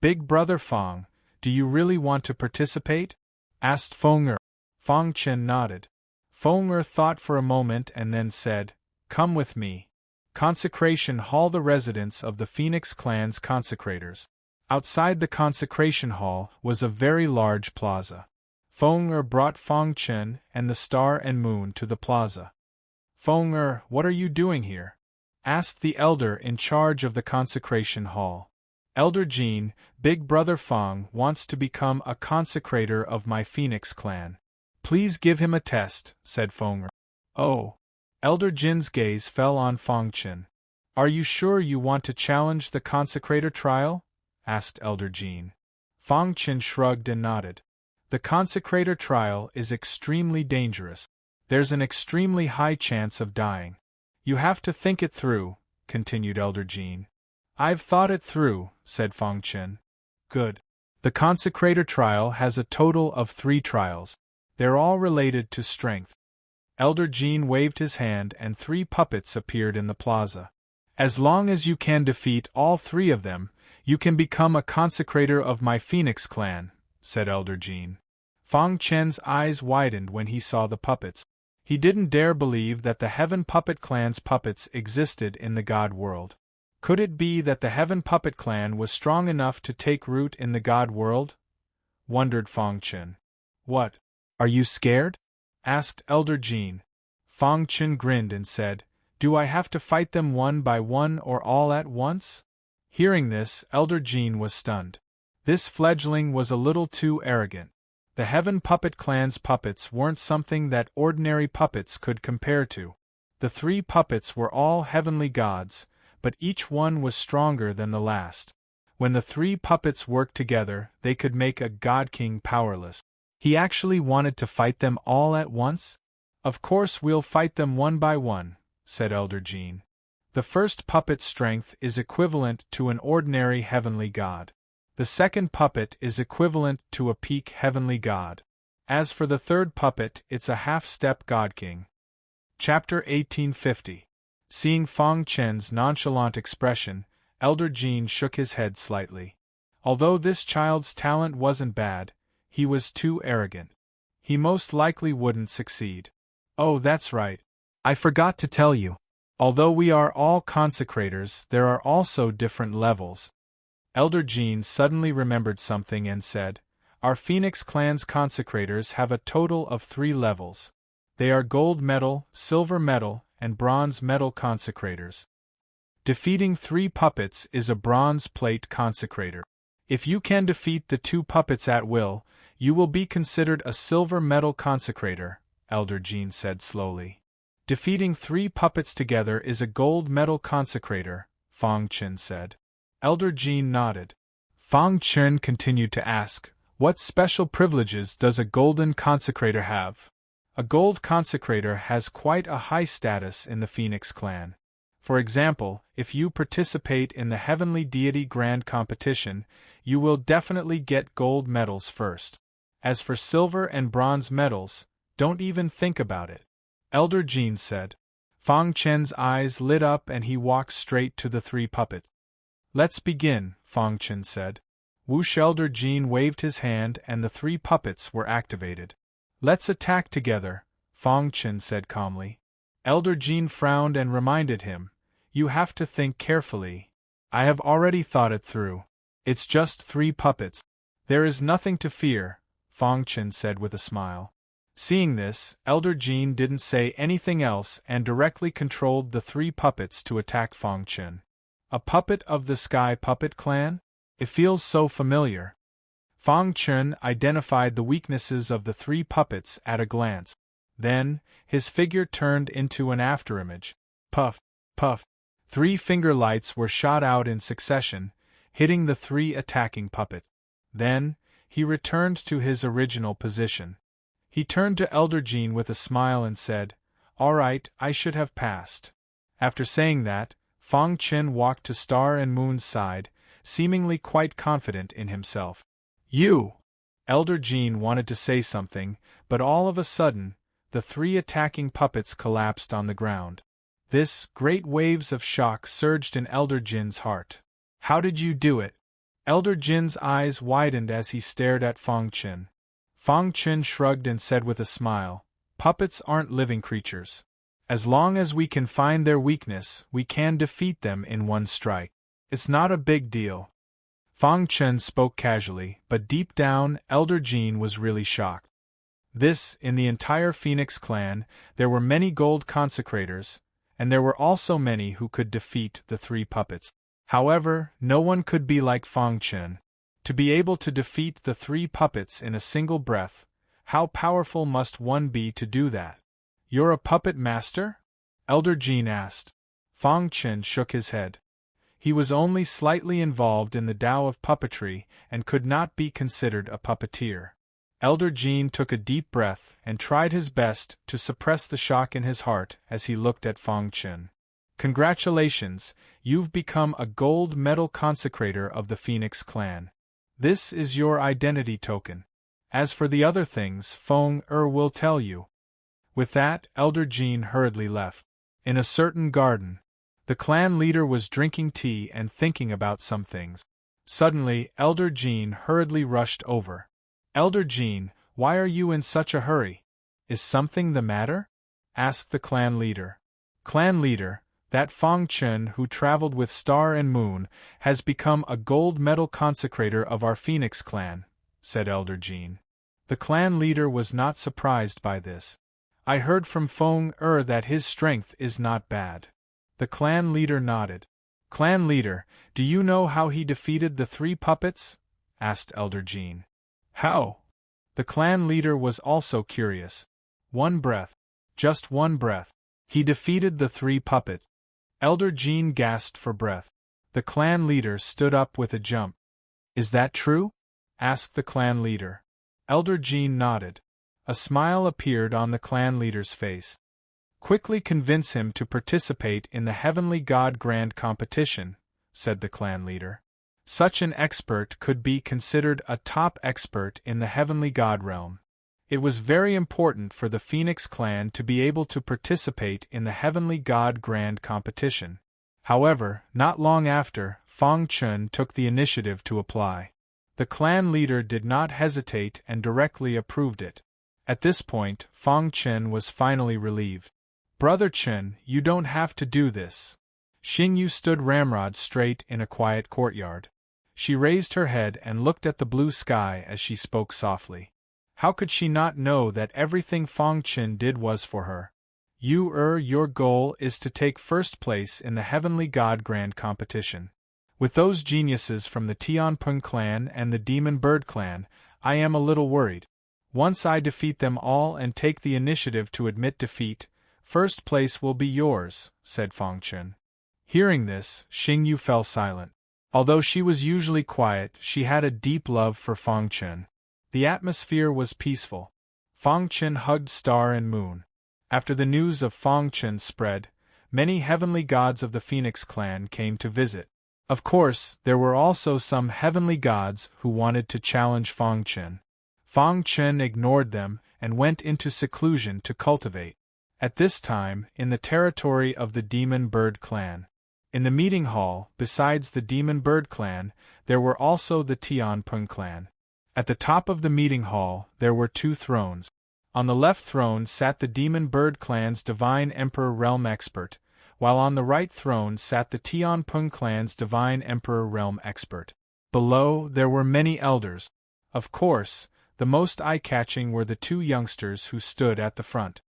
Big brother Feng, do you really want to participate? Asked Feng. Fang Chen nodded. Feng thought for a moment and then said, Come with me. Consecration Hall. The residence of the Phoenix clan's consecrators. Outside the consecration hall was a very large plaza. Feng brought Fang Chen and the Star and Moon to the plaza. Feng, what are you doing here? Asked the elder in charge of the consecration hall. Elder Jean, Big Brother Feng wants to become a consecrator of my Phoenix clan. Please give him a test, said Feng. Oh. Elder Jin's gaze fell on Fang Chen. Are you sure you want to challenge the consecrator trial? Asked Elder Jean. Fang Chen shrugged and nodded. The consecrator trial is extremely dangerous. There's an extremely high chance of dying. You have to think it through, continued Elder Jean. I've thought it through, said Fang Chen. Good. The consecrator trial has a total of 3 trials. They're all related to strength. Elder Jean waved his hand and 3 puppets appeared in the plaza. As long as you can defeat all 3 of them, you can become a consecrator of my Phoenix clan, said Elder Jean. Fang Chen's eyes widened when he saw the puppets. He didn't dare believe that the Heaven Puppet Clan's puppets existed in the God world. Could it be that the Heaven Puppet Clan was strong enough to take root in the God world? Wondered Fang Chen. What? Are you scared? Asked Elder Jean. Fang Chen grinned and said, Do I have to fight them one by one or all at once? Hearing this, Elder Jean was stunned. This fledgling was a little too arrogant. The Heaven Puppet Clan's puppets weren't something that ordinary puppets could compare to. The 3 puppets were all heavenly gods, but each one was stronger than the last. When the 3 puppets worked together, they could make a god king powerless. He actually wanted to fight them all at once? Of course we'll fight them one by one, said Elder Jean. The first puppet's strength is equivalent to an ordinary heavenly god. The second puppet is equivalent to a peak heavenly god. As for the third puppet, it's a half-step god king. Chapter 1850. Seeing Fang Chen's nonchalant expression, Elder Jean shook his head slightly. Although this child's talent wasn't bad, he was too arrogant. He most likely wouldn't succeed. Oh, that's right. I forgot to tell you. Although we are all consecrators, there are also different levels. Elder Jean suddenly remembered something and said, Our Phoenix clan's consecrators have a total of 3 levels. They are gold medal, silver medal, and bronze medal consecrators. Defeating 3 puppets is a bronze plate consecrator. If you can defeat the 2 puppets at will, you will be considered a silver medal consecrator, Elder Jean said slowly. Defeating 3 puppets together is a gold medal consecrator, Fang Chen said. Elder Jean nodded. Fang Chen continued to ask, What special privileges does a golden consecrator have? A gold consecrator has quite a high status in the Phoenix clan. For example, if you participate in the Heavenly Deity Grand Competition, you will definitely get gold medals first. As for silver and bronze medals, don't even think about it. Elder Jean said. Fang Chen's eyes lit up and he walked straight to the 3 puppets. Let's begin, Fang Chen said. Whoosh! Elder Jean waved his hand and the 3 puppets were activated. Let's attack together, Fang Chen said calmly. Elder Jean frowned and reminded him, You have to think carefully. I have already thought it through. It's just 3 puppets. There is nothing to fear, Fang Chen said with a smile. Seeing this, Elder Jean didn't say anything else and directly controlled the 3 puppets to attack Fang Chen. A puppet of the Sky Puppet Clan? It feels so familiar. Fang Chen identified the weaknesses of the 3 puppets at a glance. Then, his figure turned into an afterimage. Puff, puff. 3 finger lights were shot out in succession, hitting the 3 attacking puppets. Then, he returned to his original position. He turned to Elder Jean with a smile and said, All right, I should have passed. After saying that, Fang Chen walked to Star and Moon's side, seemingly quite confident in himself. You! Elder Jean wanted to say something, but all of a sudden, the 3 attacking puppets collapsed on the ground. This, great waves of shock surged in Elder Jin's heart. How did you do it? Elder Jin's eyes widened as he stared at Fang Chen. Fang Chen shrugged and said with a smile, Puppets aren't living creatures. As long as we can find their weakness, we can defeat them in one strike. It's not a big deal. Fang Chen spoke casually, but deep down, Elder Jean was really shocked. In the entire Phoenix clan, there were many gold consecrators, and there were also many who could defeat the 3 puppets. However, no one could be like Fang Chen. To be able to defeat the 3 puppets in a single breath, how powerful must one be to do that? You're a puppet master? Elder Jean asked. Fang Chen shook his head. He was only slightly involved in the Tao of puppetry and could not be considered a puppeteer. Elder Jean took a deep breath and tried his best to suppress the shock in his heart as he looked at Fang Chen. Congratulations, you've become a gold medal consecrator of the Phoenix clan. This is your identity token. As for the other things, Feng will tell you. With that, Elder Jean hurriedly left. In a certain garden, the clan leader was drinking tea and thinking about some things. Suddenly, Elder Jean hurriedly rushed over. Elder Jean, why are you in such a hurry? Is something the matter? Asked the clan leader. Clan leader, that Feng Chen who traveled with Star and Moon has become a gold medal consecrator of our Phoenix clan, said Elder Jean. The clan leader was not surprised by this. I heard from Feng that his strength is not bad. The clan leader nodded. Clan leader, do you know how he defeated the 3 puppets? Asked Elder Jean. How? The clan leader was also curious. One breath. Just one breath. He defeated the 3 puppets. Elder Jean gasped for breath. The clan leader stood up with a jump. Is that true? Asked the clan leader. Elder Jean nodded. A smile appeared on the clan leader's face. Quickly convince him to participate in the Heavenly God Grand Competition, said the clan leader. Such an expert could be considered a top expert in the Heavenly God realm. It was very important for the Phoenix clan to be able to participate in the Heavenly God Grand Competition. However, not long after, Feng Chen took the initiative to apply. The clan leader did not hesitate and directly approved it. At this point, Feng Chen was finally relieved. Brother Chen, you don't have to do this. Xingyu stood ramrod straight in a quiet courtyard. She raised her head and looked at the blue sky as she spoke softly. How could she not know that everything Feng Chen did was for her? Your goal is to take first place in the Heavenly God Grand Competition. With those geniuses from the Tianpeng clan and the Demon Bird clan, I am a little worried. Once I defeat them all and take the initiative to admit defeat, first place will be yours, said Feng Chen. Hearing this, Xingyu fell silent. Although she was usually quiet, she had a deep love for Feng Chen. The atmosphere was peaceful. Feng Chen hugged Star and Moon. After the news of Feng Chen spread, many heavenly gods of the Phoenix clan came to visit. Of course, there were also some heavenly gods who wanted to challenge Feng Chen. Feng Chen ignored them and went into seclusion to cultivate. At this time, in the territory of the Demon Bird clan. In the meeting hall, besides the Demon Bird clan, there were also the Tianpeng clan. At the top of the meeting hall, there were 2 thrones. On the left throne sat the Demon Bird clan's Divine Emperor Realm Expert, while on the right throne sat the Tianpeng clan's Divine Emperor Realm Expert. Below, there were many elders. Of course, the most eye-catching were the 2 youngsters who stood at the front.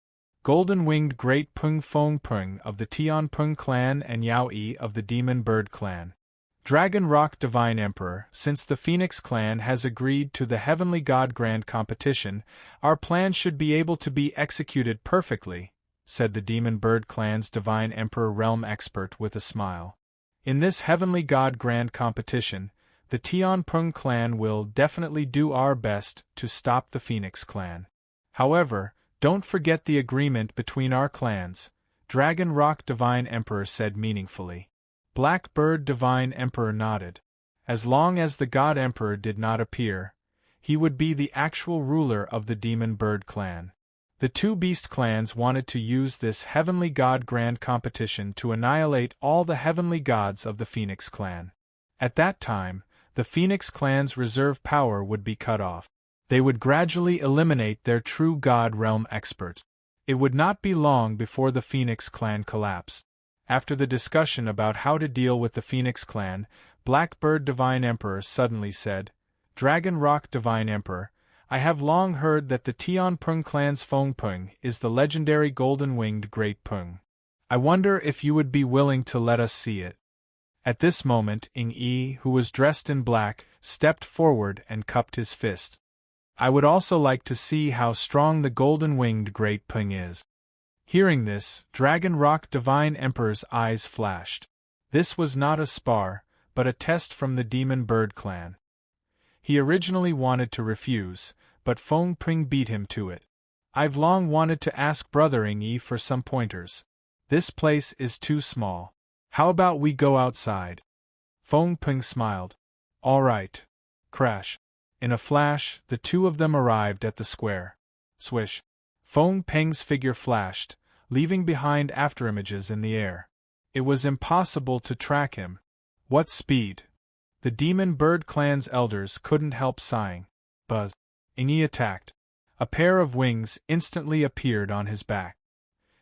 Golden-winged Great Peng Feng Peng of the Tianpeng clan and Yao Yi of the Demon Bird clan. Dragon Rock Divine Emperor, since the Phoenix clan has agreed to the Heavenly God Grand Competition, our plan should be able to be executed perfectly, said the Demon Bird clan's Divine Emperor Realm Expert with a smile. In this Heavenly God Grand Competition, the Tianpeng clan will definitely do our best to stop the Phoenix clan. However, don't forget the agreement between our clans, Dragon Rock Divine Emperor said meaningfully. Blackbird Divine Emperor nodded. As long as the God Emperor did not appear, he would be the actual ruler of the Demon Bird clan. The 2 beast clans wanted to use this Heavenly God Grand Competition to annihilate all the heavenly gods of the Phoenix clan. At that time, the Phoenix clan's reserve power would be cut off. They would gradually eliminate their true God realm experts. It would not be long before the Phoenix clan collapsed. After the discussion about how to deal with the Phoenix clan, Blackbird Divine Emperor suddenly said, Dragon Rock Divine Emperor, I have long heard that the Tianpeng clan's Feng Peng is the legendary golden-winged Great Peng. I wonder if you would be willing to let us see it. At this moment, Ying Yi, who was dressed in black, stepped forward and cupped his fist. I would also like to see how strong the golden-winged Great Peng is. Hearing this, Dragon Rock Divine Emperor's eyes flashed. This was not a spar, but a test from the Demon Bird clan. He originally wanted to refuse, but Feng Peng beat him to it. I've long wanted to ask Brother Ying Yi for some pointers. This place is too small. How about we go outside? Feng Peng smiled. All right. Crash. In a flash, the two of them arrived at the square. Swish. Feng Peng's figure flashed, leaving behind afterimages in the air. It was impossible to track him. What speed! The Demon Bird Clan's elders couldn't help sighing. Buzz. Ingi attacked. A pair of wings instantly appeared on his back.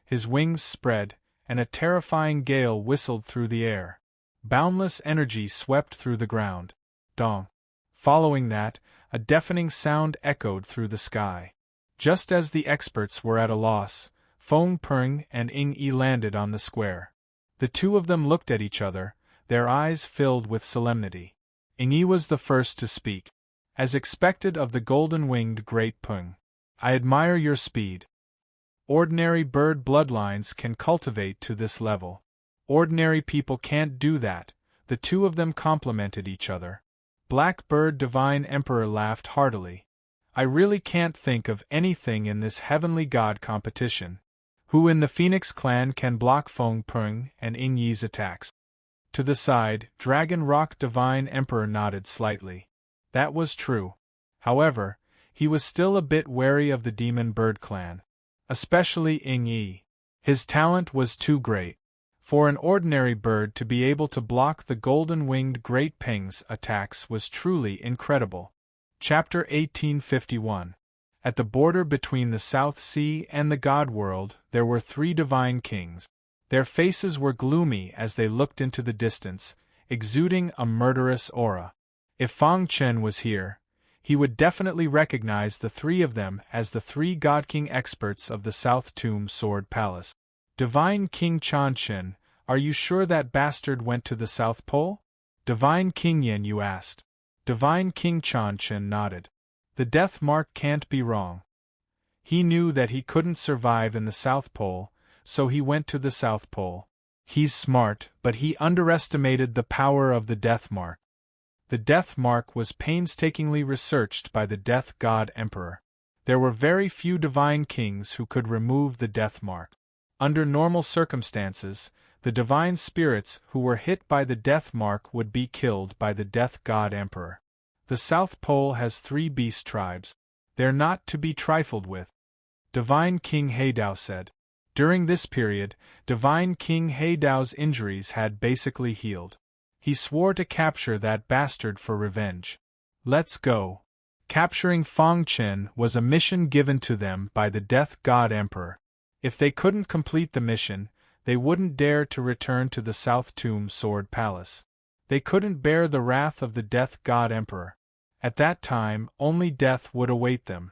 His wings spread, and a terrifying gale whistled through the air. Boundless energy swept through the ground. Dong. Following that, a deafening sound echoed through the sky. Just as the experts were at a loss, Feng Peng and Yi landed on the square. The two of them looked at each other, their eyes filled with solemnity. Yi was the first to speak. As expected of the golden-winged Great Peng, I admire your speed. Ordinary bird bloodlines can cultivate to this level. Ordinary people can't do that. The two of them complimented each other. Blackbird Divine Emperor laughed heartily. I really can't think of anything in this heavenly god competition. Who in the Phoenix clan can block Feng Peng and Yi's attacks? To the side, Dragon Rock Divine Emperor nodded slightly. That was true. However, he was still a bit wary of the Demon Bird clan. Especially Yi. His talent was too great. For an ordinary bird to be able to block the golden-winged Great Peng's attacks was truly incredible. Chapter 1851. At the border between the South Sea and the God World, there were three divine kings. Their faces were gloomy as they looked into the distance, exuding a murderous aura. If Fang Chen was here, he would definitely recognize the three of them as the three God King experts of the South Tomb Sword Palace. Divine King Chanchen, are you sure that bastard went to the South Pole? Divine King Yin, you asked. Divine King Chanchen nodded. The death mark can't be wrong. He knew that he couldn't survive in the South Pole, so he went to the South Pole. He's smart, but he underestimated the power of the death mark. The death mark was painstakingly researched by the Death God Emperor. There were very few divine kings who could remove the death mark. Under normal circumstances, the divine spirits who were hit by the death mark would be killed by the Death God Emperor. The South Pole has 3 beast tribes. They're not to be trifled with. Divine King Heidao said. During this period, Divine King Heidao's injuries had basically healed. He swore to capture that bastard for revenge. Let's go. Capturing Fang Chen was a mission given to them by the Death God Emperor. If they couldn't complete the mission, they wouldn't dare to return to the South Tomb Sword Palace. They couldn't bear the wrath of the Death God Emperor. At that time, only death would await them.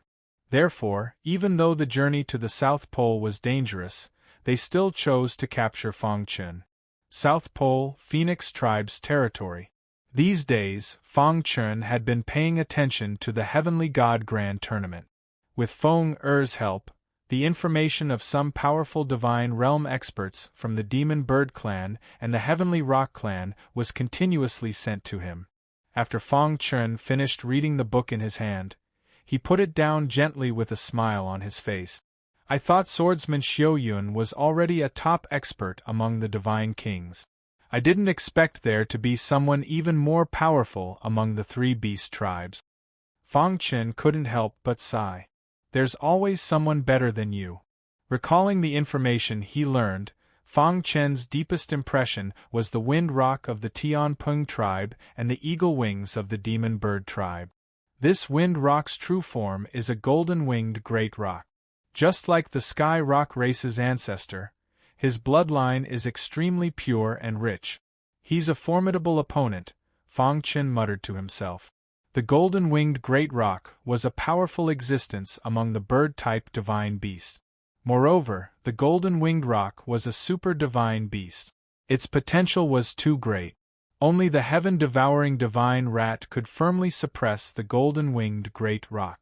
Therefore, even though the journey to the South Pole was dangerous, they still chose to capture Fang Chen. South Pole, Phoenix Tribe's territory. These days, Fang Chen had been paying attention to the Heavenly God Grand Tournament. With Feng Er's help, the information of some powerful divine realm experts from the Demon Bird clan and the Heavenly Rock clan was continuously sent to him. After Fang Chen finished reading the book in his hand, he put it down gently with a smile on his face. I thought swordsman Xiao Yun was already a top expert among the divine kings. I didn't expect there to be someone even more powerful among the 3 beast tribes. Fang Chen couldn't help but sigh. There's always someone better than you. Recalling the information he learned, Fang Chen's deepest impression was the wind rock of the Tianpeng tribe and the eagle wings of the demon bird tribe. This wind rock's true form is a golden-winged great rock. Just like the sky rock race's ancestor, his bloodline is extremely pure and rich. He's a formidable opponent, Fang Chen muttered to himself. The golden-winged great rock was a powerful existence among the bird-type divine beasts. Moreover, the golden-winged rock was a super-divine beast. Its potential was too great. Only the heaven-devouring divine rat could firmly suppress the golden-winged great rock.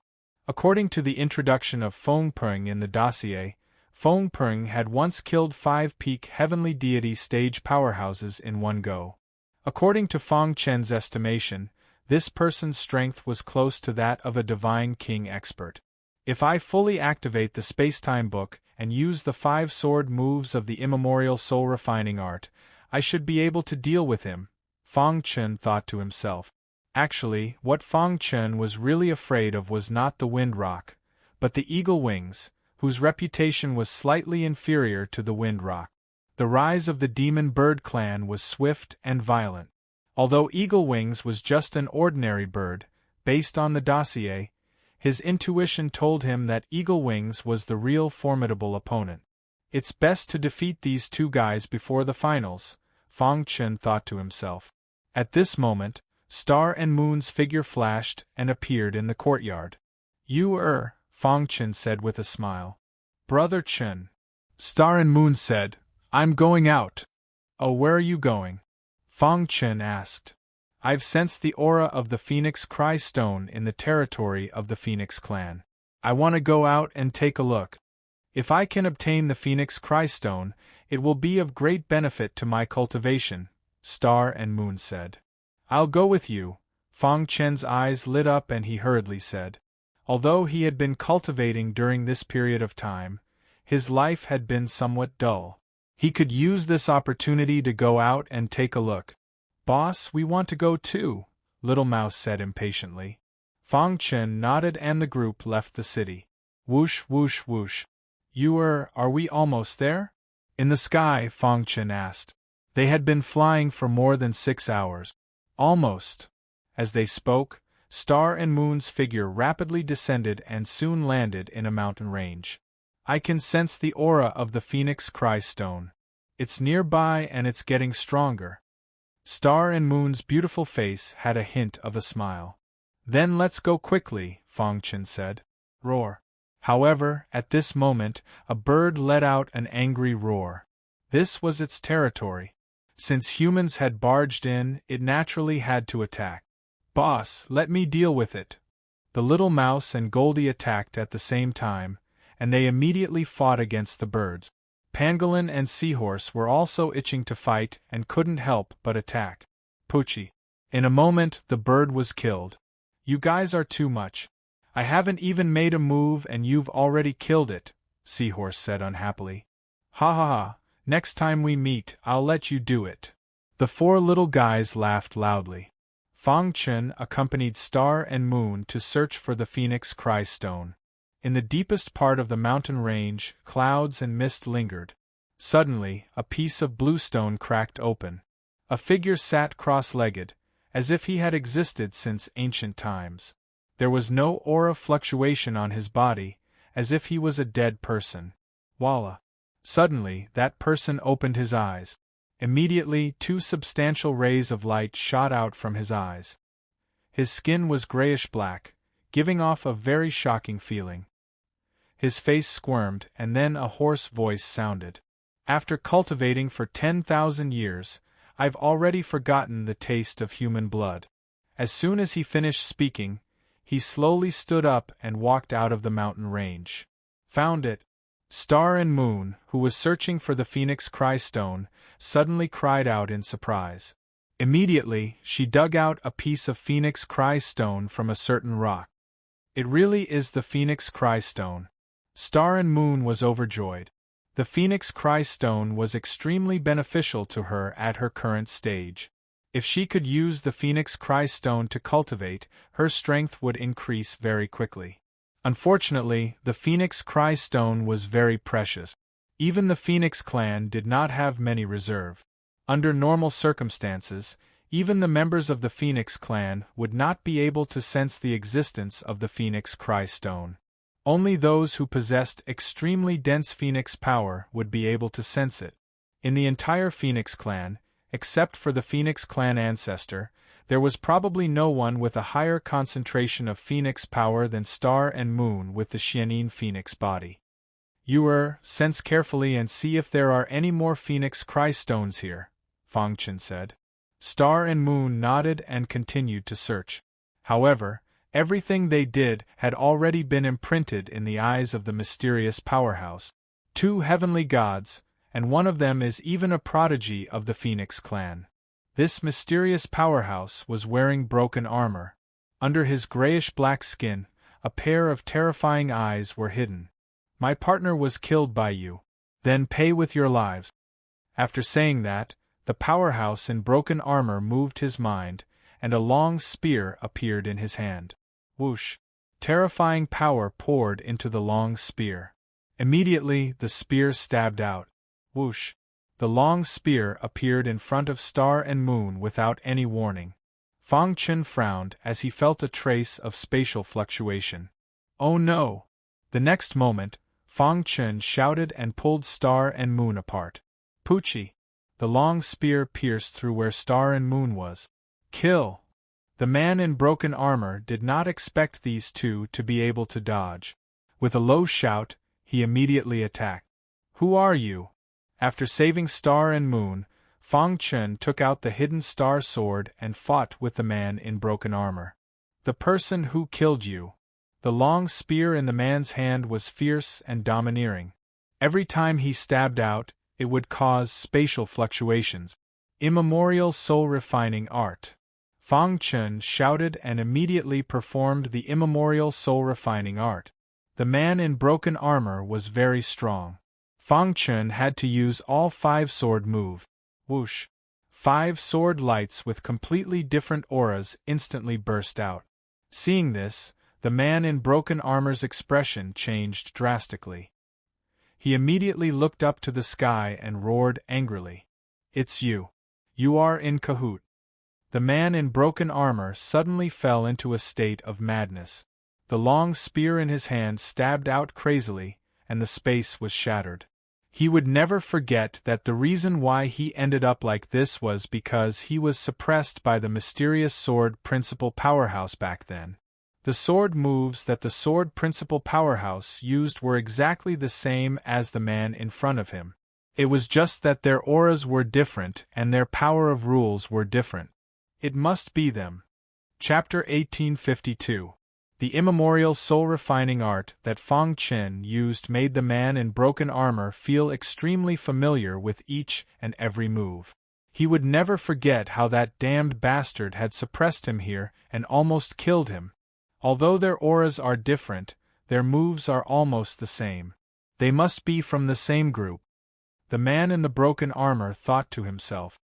According to the introduction of Feng Peng in the dossier, Feng Peng had once killed 5 peak heavenly deity stage powerhouses in one go. According to Fang Chen's estimation, this person's strength was close to that of a divine king expert. If I fully activate the spacetime book and use the 5 sword moves of the immemorial soul-refining art, I should be able to deal with him, Fang Chen thought to himself. Actually, what Fang Chen was really afraid of was not the wind rock, but the eagle wings, whose reputation was slightly inferior to the wind rock. The rise of the demon bird clan was swift and violent. Although Eagle Wings was just an ordinary bird, based on the dossier, his intuition told him that Eagle Wings was the real formidable opponent. It's best to defeat these 2 guys before the finals, Fang Chen thought to himself. At this moment, Star and Moon's figure flashed and appeared in the courtyard. Fang Chen said with a smile. Brother Chen. Star and Moon said, I'm going out. Oh, where are you going? Fang Chen asked. I've sensed the aura of the Phoenix Cry Stone in the territory of the Phoenix clan. I want to go out and take a look. If I can obtain the Phoenix Cry Stone, it will be of great benefit to my cultivation, Star and Moon said. I'll go with you. Fang Chen's eyes lit up and he hurriedly said. Although he had been cultivating during this period of time, his life had been somewhat dull. He could use this opportunity to go out and take a look. Boss, we want to go too, Little Mouse said impatiently. Fang Chen nodded and the group left the city. Whoosh whoosh whoosh. Are we almost there? In the sky, Fang Chen asked. They had been flying for more than 6 hours. Almost. As they spoke, Star and Moon's figure rapidly descended and soon landed in a mountain range. I can sense the aura of the Phoenix Cry Stone. It's nearby and it's getting stronger. Star and Moon's beautiful face had a hint of a smile. Then let's go quickly, Fang Chen said. Roar. However, at this moment, a bird let out an angry roar. This was its territory. Since humans had barged in, it naturally had to attack. Boss, let me deal with it. The little mouse and Goldie attacked at the same time, and they immediately fought against the birds. Pangolin and Seahorse were also itching to fight and couldn't help but attack. Poochie. In a moment, the bird was killed. You guys are too much. I haven't even made a move and you've already killed it, Seahorse said unhappily. Ha ha ha, next time we meet, I'll let you do it. The 4 little guys laughed loudly. Fang Chen accompanied Star and Moon to search for the Phoenix Cry Stone. In the deepest part of the mountain range, clouds and mist lingered. Suddenly, a piece of bluestone cracked open. A figure sat cross-legged, as if he had existed since ancient times. There was no aura fluctuation on his body, as if he was a dead person. Voila! Suddenly, that person opened his eyes. Immediately, 2 substantial rays of light shot out from his eyes. His skin was grayish-black, giving off a very shocking feeling. His face squirmed, and then a hoarse voice sounded. After cultivating for 10,000 years, I've already forgotten the taste of human blood. As soon as he finished speaking, he slowly stood up and walked out of the mountain range. Found it. Star and Moon, who was searching for the Phoenix Cry Stone, suddenly cried out in surprise. Immediately, she dug out a piece of Phoenix Cry Stone from a certain rock. It really is the Phoenix Cry Stone. Star and Moon was overjoyed. The Phoenix Cry Stone was extremely beneficial to her at her current stage. If she could use the Phoenix Cry Stone to cultivate, her strength would increase very quickly. Unfortunately, the Phoenix Cry Stone was very precious. Even the Phoenix clan did not have many reserve. Under normal circumstances, even the members of the Phoenix clan would not be able to sense the existence of the Phoenix Cry Stone. Only those who possessed extremely dense Phoenix power would be able to sense it. In the entire Phoenix clan, except for the Phoenix clan ancestor, there was probably no one with a higher concentration of Phoenix power than Star and Moon with the Xianin Phoenix body. Sense carefully and see if there are any more Phoenix Cry Stones here, Fang Chen said. Star and Moon nodded and continued to search. However, everything they did had already been imprinted in the eyes of the mysterious powerhouse. 2 heavenly gods, and one of them is even a prodigy of the Phoenix clan. This mysterious powerhouse was wearing broken armor. Under his grayish-black skin, a pair of terrifying eyes were hidden. My partner was killed by you. Then pay with your lives. After saying that, the powerhouse in broken armor moved his mind, and a long spear appeared in his hand. Whoosh! Terrifying power poured into the long spear. Immediately, the spear stabbed out. Whoosh! The long spear appeared in front of Star and Moon without any warning. Fang Chen frowned as he felt a trace of spatial fluctuation. Oh no! The next moment, Fang Chen shouted and pulled Star and Moon apart. Poochie! The long spear pierced through where Star and Moon was. Kill! The man in broken armor did not expect these two to be able to dodge. With a low shout, he immediately attacked. Who are you? After saving Star and Moon, Fang Chen took out the hidden star sword and fought with the man in broken armor. The person who killed you. The long spear in the man's hand was fierce and domineering. Every time he stabbed out, it would cause spatial fluctuations. Immemorial soul-refining art. Fang Chen shouted and immediately performed the immemorial soul-refining art. The man in broken armor was very strong. Fang Chen had to use all 5 sword move. Whoosh! 5 sword lights with completely different auras instantly burst out. Seeing this, the man in broken armor's expression changed drastically. He immediately looked up to the sky and roared angrily. It's you. You are in cahoot. The man in broken armor suddenly fell into a state of madness. The long spear in his hand stabbed out crazily, and the space was shattered. He would never forget that the reason why he ended up like this was because he was suppressed by the mysterious sword principal powerhouse back then. The sword moves that the sword principal powerhouse used were exactly the same as the man in front of him. It was just that their auras were different and their power of rules were different. It must be them. Chapter 1852. The immemorial soul-refining art that Fang Chen used made the man in broken armor feel extremely familiar with each and every move. He would never forget how that damned bastard had suppressed him here and almost killed him. Although their auras are different, their moves are almost the same. They must be from the same group. The man in the broken armor thought to himself.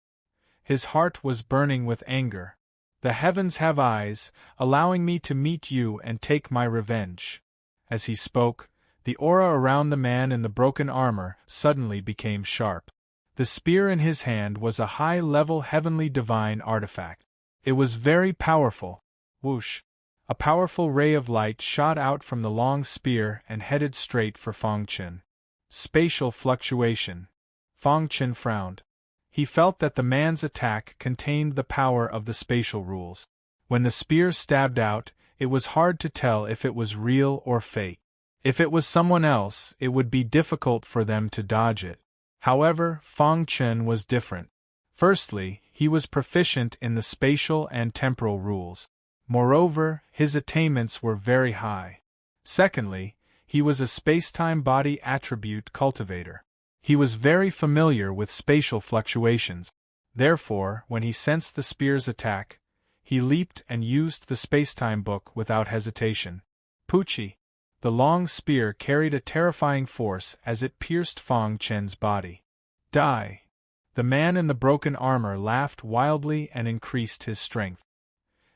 His heart was burning with anger. The heavens have eyes, allowing me to meet you and take my revenge. As he spoke, the aura around the man in the broken armor suddenly became sharp. The spear in his hand was a high-level heavenly divine artifact. It was very powerful. Whoosh! A powerful ray of light shot out from the long spear and headed straight for Fang Chen. Spatial fluctuation. Fang Chen frowned. He felt that the man's attack contained the power of the spatial rules. When the spear stabbed out, it was hard to tell if it was real or fake. If it was someone else, it would be difficult for them to dodge it. However, Fang Chen was different. Firstly, he was proficient in the spatial and temporal rules. Moreover, his attainments were very high. Secondly, he was a space-time body attribute cultivator. He was very familiar with spatial fluctuations. Therefore, when he sensed the spear's attack, he leaped and used the space-time book without hesitation. Poochie! The long spear carried a terrifying force as it pierced Fang Chen's body. Die! The man in the broken armor laughed wildly and increased his strength.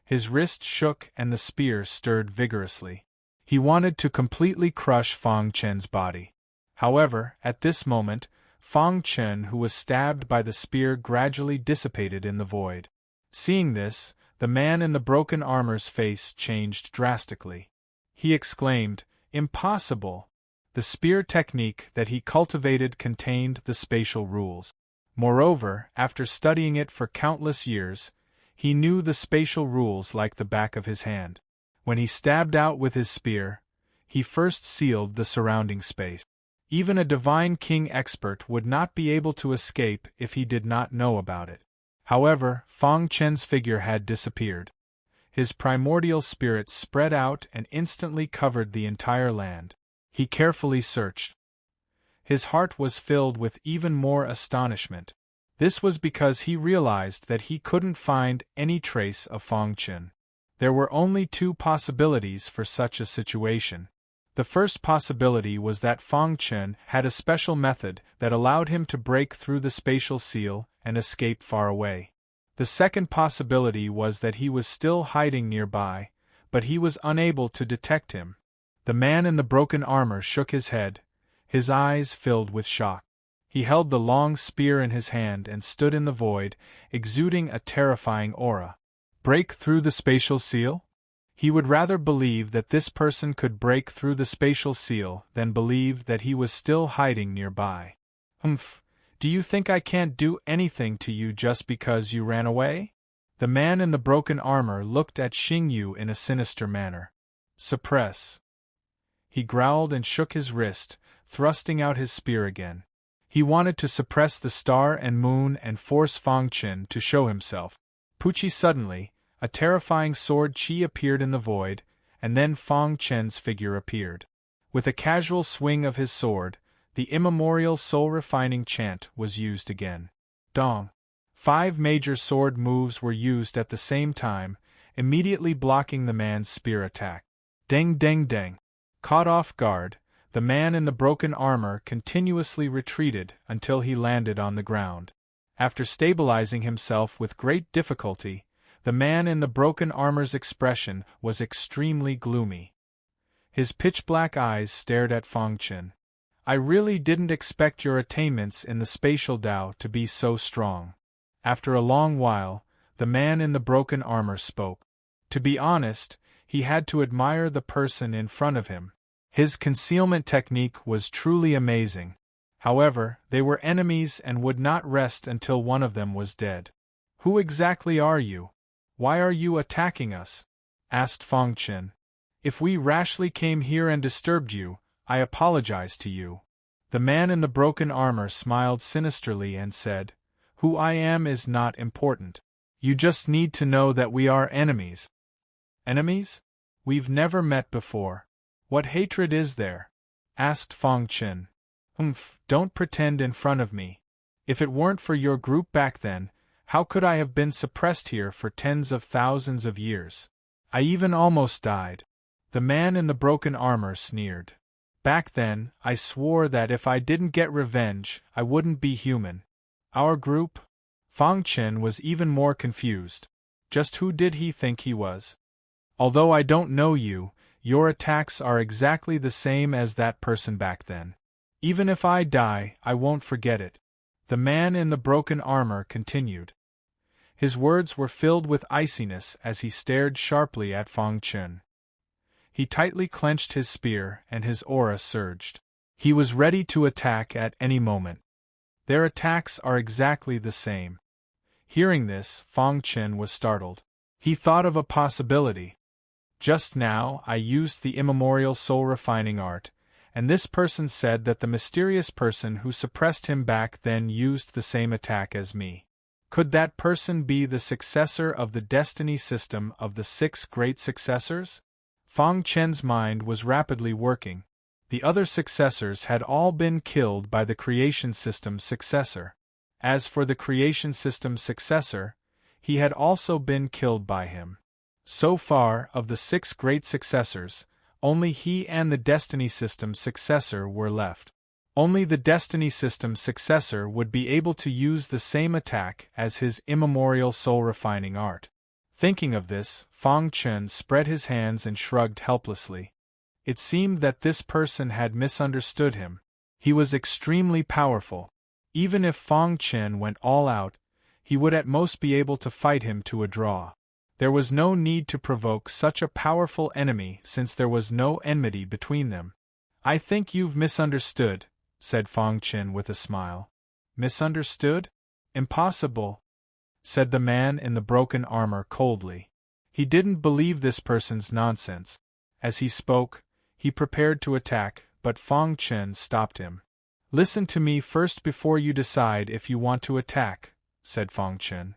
His wrist shook and the spear stirred vigorously. He wanted to completely crush Fang Chen's body. However, at this moment, Fang Chen, who was stabbed by the spear, gradually dissipated in the void. Seeing this, the man in the broken armor's face changed drastically. He exclaimed, "Impossible!" The spear technique that he cultivated contained the spatial rules. Moreover, after studying it for countless years, he knew the spatial rules like the back of his hand. When he stabbed out with his spear, he first sealed the surrounding space. Even a divine king expert would not be able to escape if he did not know about it. However, Fang Chen's figure had disappeared. His primordial spirit spread out and instantly covered the entire land. He carefully searched. His heart was filled with even more astonishment. This was because he realized that he couldn't find any trace of Fang Chen. There were only 2 possibilities for such a situation. The first possibility was that Fang Chen had a special method that allowed him to break through the spatial seal and escape far away. The second possibility was that he was still hiding nearby, but he was unable to detect him. The man in the broken armor shook his head, his eyes filled with shock. He held the long spear in his hand and stood in the void, exuding a terrifying aura. Break through the spatial seal? He would rather believe that this person could break through the spatial seal than believe that he was still hiding nearby. Do you think I can't do anything to you just because you ran away? The man in the broken armor looked at Xing Yu in a sinister manner. Suppress. He growled and shook his wrist, thrusting out his spear again. He wanted to suppress the star and moon and force Fang Chen to show himself. Pucci suddenly, a terrifying sword chi appeared in the void, and then Fang Chen's figure appeared. With a casual swing of his sword, the immemorial soul-refining chant was used again. Dong. 5 major sword moves were used at the same time, immediately blocking the man's spear attack. Deng deng deng. Caught off guard, the man in the broken armor continuously retreated until he landed on the ground. After stabilizing himself with great difficulty, the man in the broken armor's expression was extremely gloomy. His pitch-black eyes stared at Fang Chen. I really didn't expect your attainments in the spatial Tao to be so strong. After a long while, the man in the broken armor spoke. To be honest, he had to admire the person in front of him. His concealment technique was truly amazing. However, they were enemies and would not rest until one of them was dead. Who exactly are you? Why are you attacking us? Asked Fang Chen. If we rashly came here and disturbed you, I apologize to you. The man in the broken armor smiled sinisterly and said, Who I am is not important. You just need to know that we are enemies. Enemies? We've never met before. What hatred is there? Asked Fang Chen. Don't pretend in front of me. If it weren't for your group back then, how could I have been suppressed here for tens of thousands of years? I even almost died. The man in the broken armor sneered. Back then, I swore that if I didn't get revenge, I wouldn't be human. Our group? Fang Chen was even more confused. Just who did he think he was? Although I don't know you, your attacks are exactly the same as that person back then. Even if I die, I won't forget it. The man in the broken armor continued. His words were filled with iciness as he stared sharply at Fang Chen. He tightly clenched his spear and his aura surged. He was ready to attack at any moment. Their attacks are exactly the same. Hearing this, Fang Chen was startled. He thought of a possibility. Just now, I used the immemorial soul-refining art, and this person said that the mysterious person who suppressed him back then used the same attack as me. Could that person be the successor of the destiny system of the 6 great successors? Fang Chen's mind was rapidly working. The other successors had all been killed by the creation system's successor. As for the creation system's successor, he had also been killed by him. So far, of the 6 great successors, only he and the Destiny System's successor were left. Only the Destiny System's successor would be able to use the same attack as his immemorial soul-refining art. Thinking of this, Fang Chen spread his hands and shrugged helplessly. It seemed that this person had misunderstood him. He was extremely powerful. Even if Fang Chen went all out, he would at most be able to fight him to a draw. There was no need to provoke such a powerful enemy since there was no enmity between them. I think you've misunderstood, said Fang Chen with a smile. Misunderstood? Impossible, said the man in the broken armor coldly. He didn't believe this person's nonsense. As he spoke, he prepared to attack, but Fang Chen stopped him. Listen to me first before you decide if you want to attack, said Fang Chen.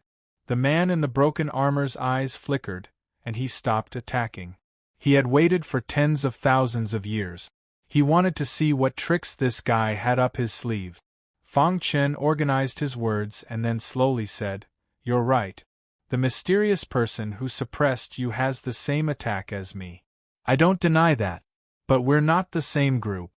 The man in the broken armor's eyes flickered, and he stopped attacking. He had waited for tens of thousands of years. He wanted to see what tricks this guy had up his sleeve. Fang Chen organized his words and then slowly said, You're right. The mysterious person who suppressed you has the same attack as me. I don't deny that. But we're not the same group.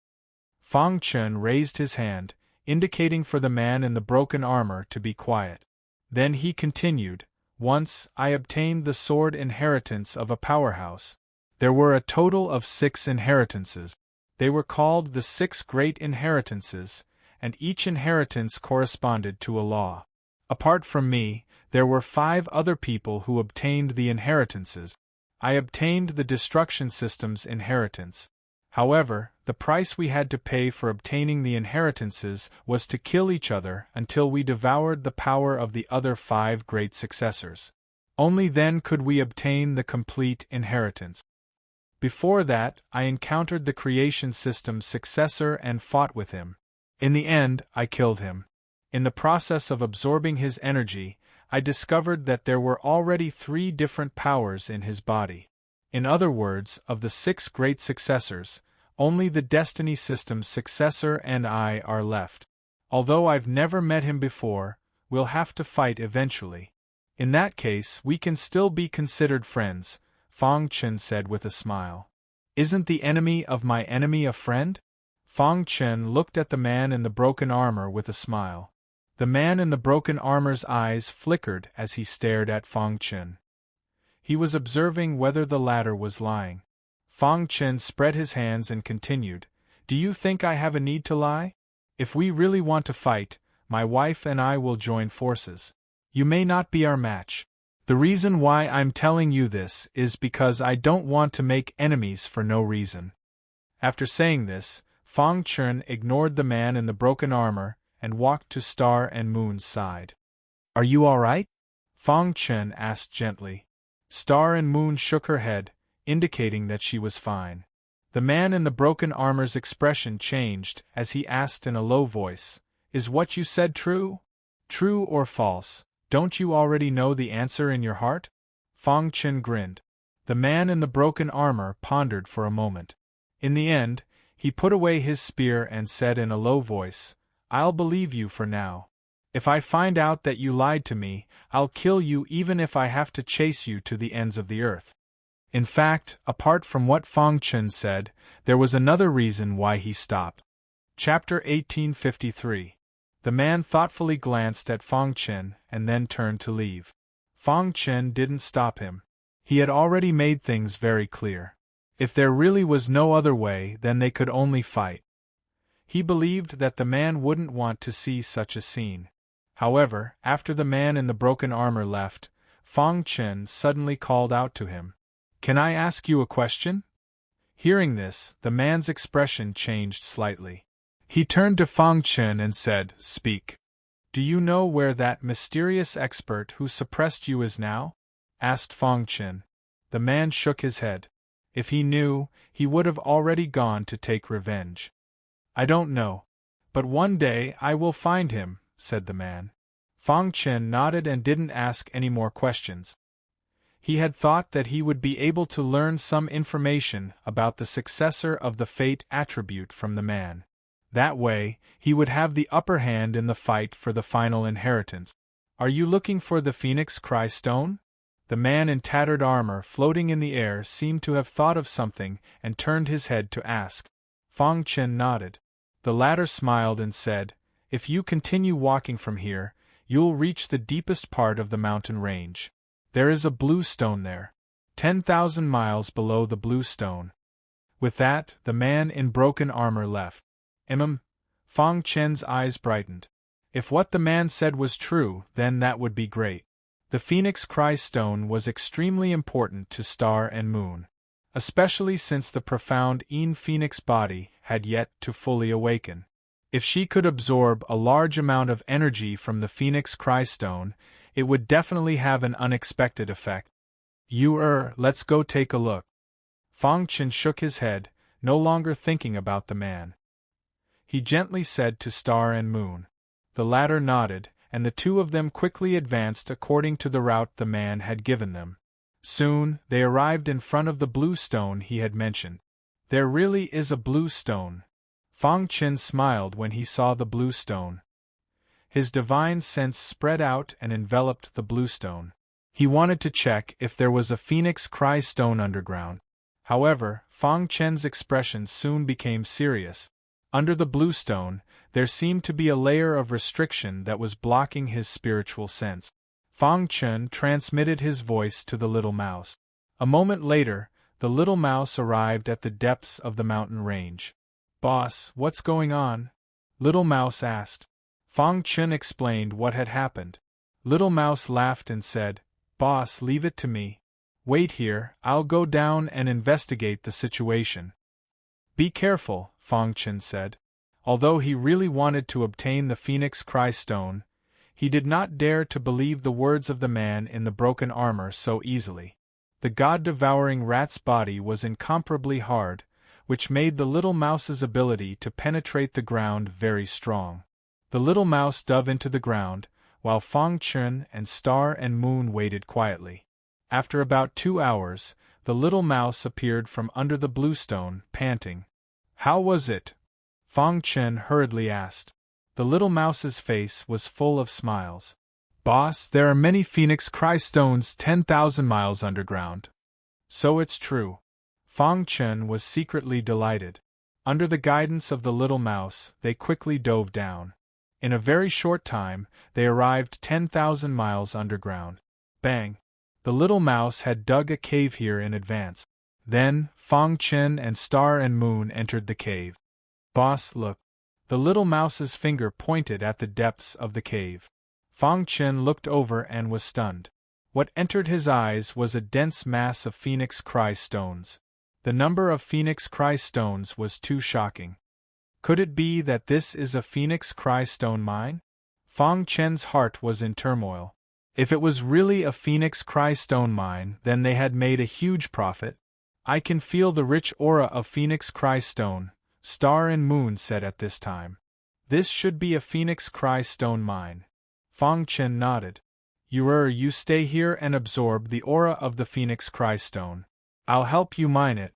Fang Chen raised his hand, indicating for the man in the broken armor to be quiet. Then he continued, once I obtained the sword inheritance of a powerhouse. There were a total of 6 inheritances. They were called the 6 great inheritances, and each inheritance corresponded to a law. Apart from me, there were 5 other people who obtained the inheritances. I obtained the destruction system's inheritance. However, the price we had to pay for obtaining the inheritances was to kill each other until we devoured the power of the other 5 great successors. Only then could we obtain the complete inheritance. Before that, I encountered the creation system's successor and fought with him. In the end, I killed him. In the process of absorbing his energy, I discovered that there were already 3 different powers in his body. In other words, of the 6 great successors, only the Destiny System's successor and I are left. Although I've never met him before, we'll have to fight eventually. In that case, we can still be considered friends, Fang Chen said with a smile. Isn't the enemy of my enemy a friend? Fang Chen looked at the man in the broken armor with a smile. The man in the broken armor's eyes flickered as he stared at Fang Chen. He was observing whether the latter was lying. Fang Chen spread his hands and continued, Do you think I have a need to lie? If we really want to fight, my wife and I will join forces. You may not be our match. The reason why I'm telling you this is because I don't want to make enemies for no reason. After saying this, Fang Chen ignored the man in the broken armor and walked to Star and Moon's side. Are you all right? Fang Chen asked gently. Star and Moon shook her head, indicating that she was fine. The man in the broken armor's expression changed as he asked in a low voice, Is what you said true? True or false? Don't you already know the answer in your heart? Fang Chen grinned. The man in the broken armor pondered for a moment. In the end, he put away his spear and said in a low voice, I'll believe you for now. If I find out that you lied to me, I'll kill you even if I have to chase you to the ends of the earth. In fact, apart from what Fang Chen said, there was another reason why he stopped. Chapter 1853. The man thoughtfully glanced at Fang Chen and then turned to leave. Fang Chen didn't stop him. He had already made things very clear. If there really was no other way, then they could only fight. He believed that the man wouldn't want to see such a scene. However, after the man in the broken armor left, Fang Chen suddenly called out to him. Can I ask you a question? Hearing this, the man's expression changed slightly. He turned to Fang Chen and said, Speak. Do you know where that mysterious expert who suppressed you is now? Asked Fang Chen. The man shook his head. If he knew, he would have already gone to take revenge. I don't know. But one day I will find him, said the man. Fang Chen nodded and didn't ask any more questions. He had thought that he would be able to learn some information about the successor of the fate attribute from the man. That way, he would have the upper hand in the fight for the final inheritance. Are you looking for the Phoenix Cry Stone? The man in tattered armor floating in the air seemed to have thought of something and turned his head to ask. Fang Chen nodded. The latter smiled and said, If you continue walking from here, you'll reach the deepest part of the mountain range. There is a blue stone there. 10,000 miles below the blue stone. With that, the man in broken armor left. Fang Chen's eyes brightened. If what the man said was true, then that would be great. The Phoenix Cry Stone was extremely important to Star and Moon, especially since the profound Phoenix body had yet to fully awaken. If she could absorb a large amount of energy from the Phoenix Cry Stone, it would definitely have an unexpected effect. Let's go take a look. Fang Chen shook his head, no longer thinking about the man. He gently said to Star and Moon. The latter nodded, and the two of them quickly advanced according to the route the man had given them. Soon, they arrived in front of the blue stone he had mentioned. There really is a blue stone. Fang Chen smiled when he saw the blue stone. His divine sense spread out and enveloped the blue stone. He wanted to check if there was a Phoenix Cry Stone underground. However, Fang Chen's expression soon became serious. Under the blue stone, there seemed to be a layer of restriction that was blocking his spiritual sense. Fang Chen transmitted his voice to the little mouse. A moment later, the little mouse arrived at the depths of the mountain range. "Boss, what's going on?" Little Mouse asked. Fang Chen explained what had happened. Little Mouse laughed and said, "Boss, leave it to me. Wait here, I'll go down and investigate the situation." "Be careful," Fang Chen said. Although he really wanted to obtain the Phoenix Cry Stone, he did not dare to believe the words of the man in the broken armor so easily. The god-devouring rat's body was incomparably hard, which made the little mouse's ability to penetrate the ground very strong. The little mouse dove into the ground, while Fang Chen and Star and Moon waited quietly. After about 2 hours, the little mouse appeared from under the blue stone, panting. "How was it?" Fang Chen hurriedly asked. The little mouse's face was full of smiles. "Boss, there are many Phoenix Cry Stones 10,000 miles underground." "So it's true." Fang Chen was secretly delighted. Under the guidance of the little mouse, they quickly dove down. In a very short time, they arrived 10,000 miles underground. Bang! The little mouse had dug a cave here in advance. Then, Fang Chen and Star and Moon entered the cave. "Boss, look." The little mouse's finger pointed at the depths of the cave. Fang Chen looked over and was stunned. What entered his eyes was a dense mass of Phoenix Cry Stones. The number of Phoenix Cry Stones was too shocking. Could it be that this is a Phoenix Cry Stone mine? Fang Chen's heart was in turmoil. If it was really a Phoenix Cry Stone mine, then they had made a huge profit. "I can feel the rich aura of Phoenix Cry Stone," Star and Moon said at this time. "This should be a Phoenix Cry Stone mine." Fang Chen nodded. You stay here and absorb the aura of the Phoenix Cry Stone. I'll help you mine it."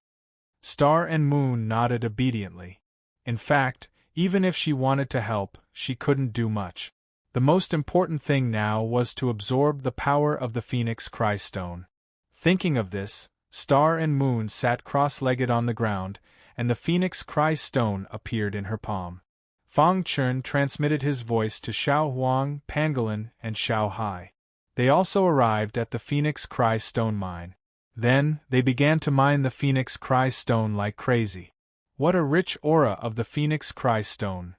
Star and Moon nodded obediently. In fact, even if she wanted to help, she couldn't do much. The most important thing now was to absorb the power of the Phoenix Cry Stone. Thinking of this, Star and Moon sat cross-legged on the ground, and the Phoenix Cry Stone appeared in her palm. Fang Chen transmitted his voice to Xiao Huang, Pangolin, and Xiao Hai. They also arrived at the Phoenix Cry Stone mine. Then, they began to mine the Phoenix Cry Stone like crazy. What a rich aura of the Phoenix Cry Stone!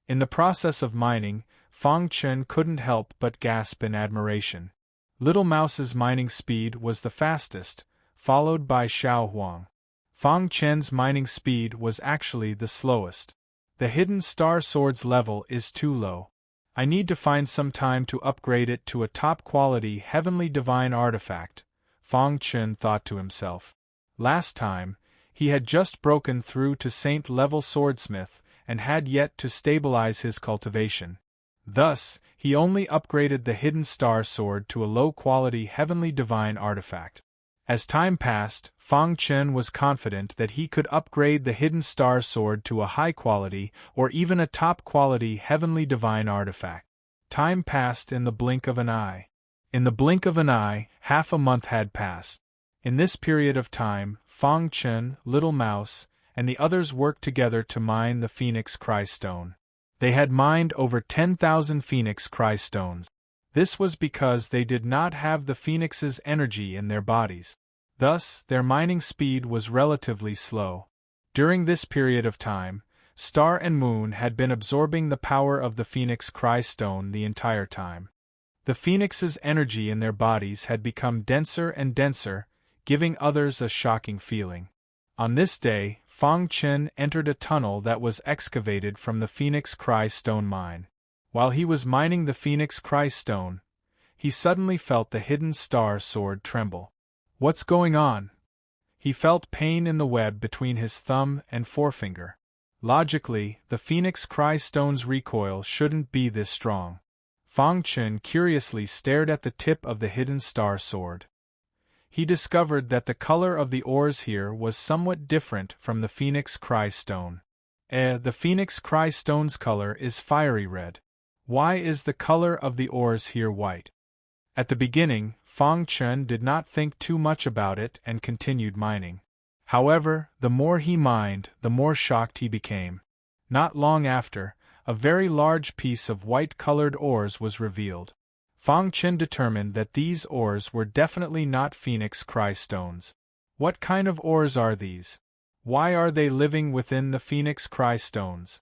In the process of mining, Fang Chen couldn't help but gasp in admiration. Little Mouse's mining speed was the fastest, followed by Xiao Huang. Fang Chen's mining speed was actually the slowest. The hidden star sword's level is too low. I need to find some time to upgrade it to a top-quality heavenly divine artifact, Fang Chen thought to himself. Last time, he had just broken through to Saint-level swordsmith and had yet to stabilize his cultivation. Thus, he only upgraded the hidden star sword to a low-quality heavenly divine artifact. As time passed, Fang Chen was confident that he could upgrade the hidden star sword to a high-quality or even a top-quality heavenly divine artifact. Time passed in the blink of an eye. In the blink of an eye, half a month had passed. In this period of time, Fang Chen, Little Mouse, and the others worked together to mine the Phoenix Cry Stone. They had mined over 10,000 Phoenix Cry Stones. This was because they did not have the Phoenix's energy in their bodies. Thus, their mining speed was relatively slow. During this period of time, Star and Moon had been absorbing the power of the Phoenix Cry Stone the entire time. The Phoenix's energy in their bodies had become denser and denser, giving others a shocking feeling. On this day, Fang Chen entered a tunnel that was excavated from the Phoenix Cry Stone mine. While he was mining the Phoenix Cry Stone, he suddenly felt the hidden star sword tremble. What's going on? He felt pain in the web between his thumb and forefinger. Logically, the Phoenix Cry Stone's recoil shouldn't be this strong. Fang Chen curiously stared at the tip of the hidden star sword. He discovered that the color of the ores here was somewhat different from the Phoenix Cry Stone. The Phoenix Cry Stone's color is fiery red. Why is the color of the ores here white? At the beginning, Fang Chen did not think too much about it and continued mining. However, the more he mined, the more shocked he became. Not long after, a very large piece of white-colored ores was revealed. Fang Chen determined that these ores were definitely not Phoenix Cry stones. What kind of ores are these? Why are they living within the Phoenix Cry stones?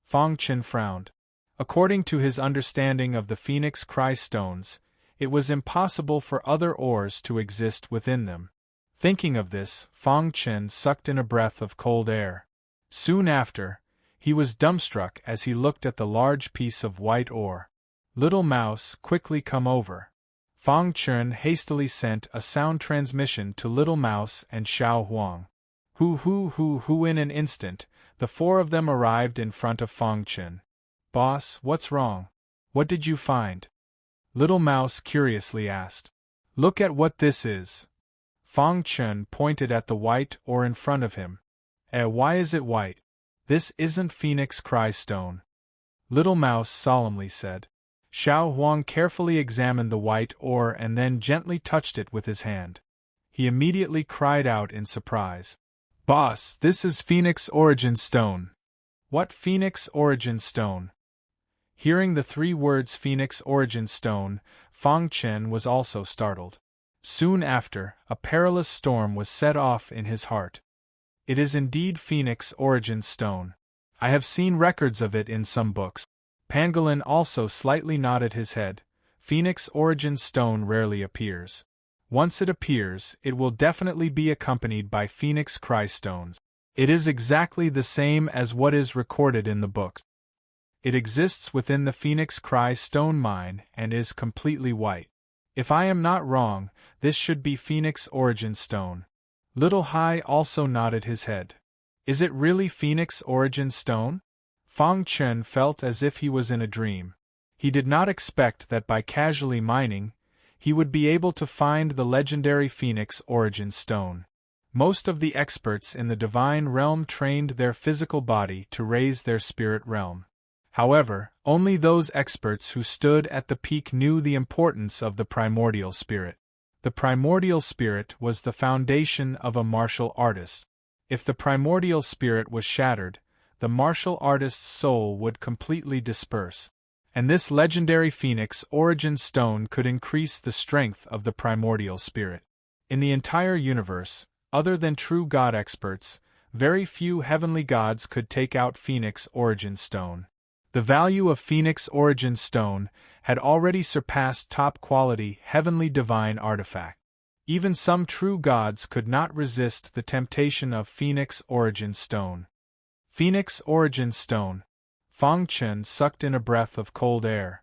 Fang Chen frowned. According to his understanding of the Phoenix Cry stones, it was impossible for other ores to exist within them. Thinking of this, Fang Chen sucked in a breath of cold air. Soon after, he was dumbstruck as he looked at the large piece of white ore. "Little mouse, quickly come over." Fang Chen hastily sent a sound transmission to Little Mouse and Xiao Huang. Who in an instant, the four of them arrived in front of Fang Chen. "Boss, what's wrong? What did you find?" Little Mouse curiously asked. "Look at what this is." Fang Chen pointed at the white ore in front of him. Why is it white? This isn't Phoenix Cry stone." Little Mouse solemnly said. Xiao Huang carefully examined the white ore and then gently touched it with his hand. He immediately cried out in surprise. "Boss, this is Phoenix Origin Stone." "What Phoenix Origin Stone?" Hearing the three words Phoenix Origin Stone, Fang Chen was also startled. Soon after, a perilous storm was set off in his heart. It is indeed Phoenix Origin Stone. I have seen records of it in some books. Pangolin also slightly nodded his head. Phoenix Origin Stone rarely appears. Once it appears, it will definitely be accompanied by Phoenix Cry stones. It is exactly the same as what is recorded in the book. It exists within the Phoenix Cry stone mine and is completely white. If I am not wrong, this should be Phoenix Origin Stone. Little Hai also nodded his head. Is it really Phoenix Origin Stone? Fang Chen felt as if he was in a dream. He did not expect that by casually mining, he would be able to find the legendary Phoenix Origin Stone. Most of the experts in the divine realm trained their physical body to raise their spirit realm. However, only those experts who stood at the peak knew the importance of the primordial spirit. The primordial spirit was the foundation of a martial artist. If the primordial spirit was shattered, the martial artist's soul would completely disperse. And this legendary Phoenix Origin Stone could increase the strength of the primordial spirit. In the entire universe, other than true god experts, very few heavenly gods could take out Phoenix Origin Stone. The value of Phoenix Origin Stone had already surpassed top-quality heavenly divine artifact. Even some true gods could not resist the temptation of Phoenix Origin Stone. Phoenix Origin Stone. Fang Chen sucked in a breath of cold air.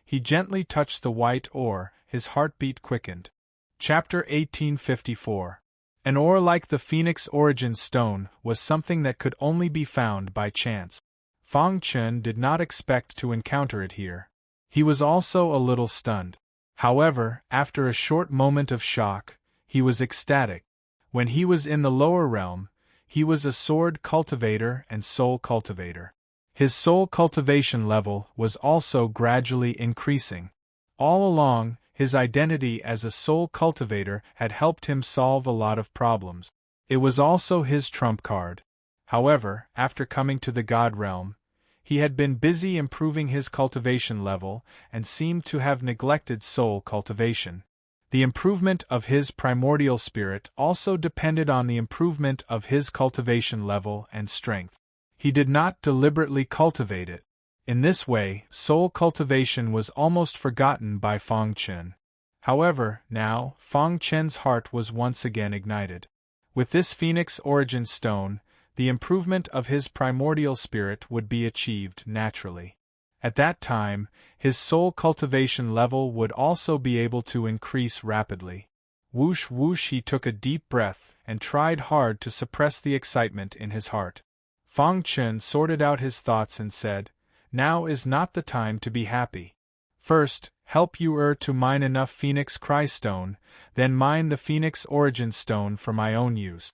He gently touched the white ore, his heartbeat quickened. Chapter 1854. An ore like the Phoenix Origin Stone was something that could only be found by chance. Fang Chen did not expect to encounter it here. He was also a little stunned. However, after a short moment of shock, he was ecstatic. When he was in the lower realm, he was a sword cultivator and soul cultivator. His soul cultivation level was also gradually increasing. All along, his identity as a soul cultivator had helped him solve a lot of problems. It was also his trump card. However, after coming to the God realm, he had been busy improving his cultivation level and seemed to have neglected soul cultivation. The improvement of his primordial spirit also depended on the improvement of his cultivation level and strength. He did not deliberately cultivate it. In this way, soul cultivation was almost forgotten by Fang Chen. However, now, Fang Chen's heart was once again ignited. With this Phoenix Origin Stone, the improvement of his primordial spirit would be achieved naturally. At that time, his soul cultivation level would also be able to increase rapidly. Whoosh whoosh, he took a deep breath and tried hard to suppress the excitement in his heart. Fang Chen sorted out his thoughts and said, "Now is not the time to be happy. First, help you to mine enough Phoenix Cry Stone, then mine the Phoenix Origin Stone for my own use."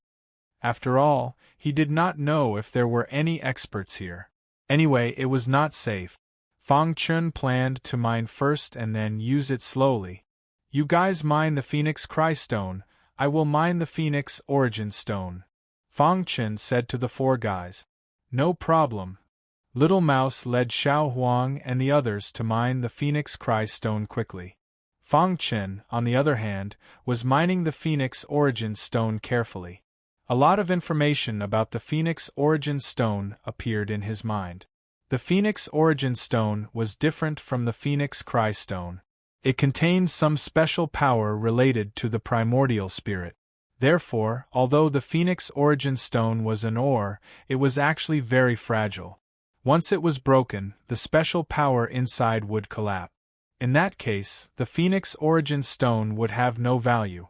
After all, he did not know if there were any experts here. Anyway, it was not safe. Fang Chen planned to mine first and then use it slowly. "You guys mine the Phoenix Cry Stone, I will mine the Phoenix Origin Stone, Fang Chen said to the four guys. No problem. Little Mouse led Xiao Huang and the others to mine the Phoenix Cry Stone quickly. Fang Chen, on the other hand, was mining the Phoenix Origin Stone carefully. A lot of information about the Phoenix Origin Stone appeared in his mind. The Phoenix Origin Stone was different from the Phoenix Cry Stone. It contained some special power related to the primordial spirit. Therefore, although the Phoenix Origin Stone was an ore, it was actually very fragile. Once it was broken, the special power inside would collapse. In that case, the Phoenix Origin Stone would have no value.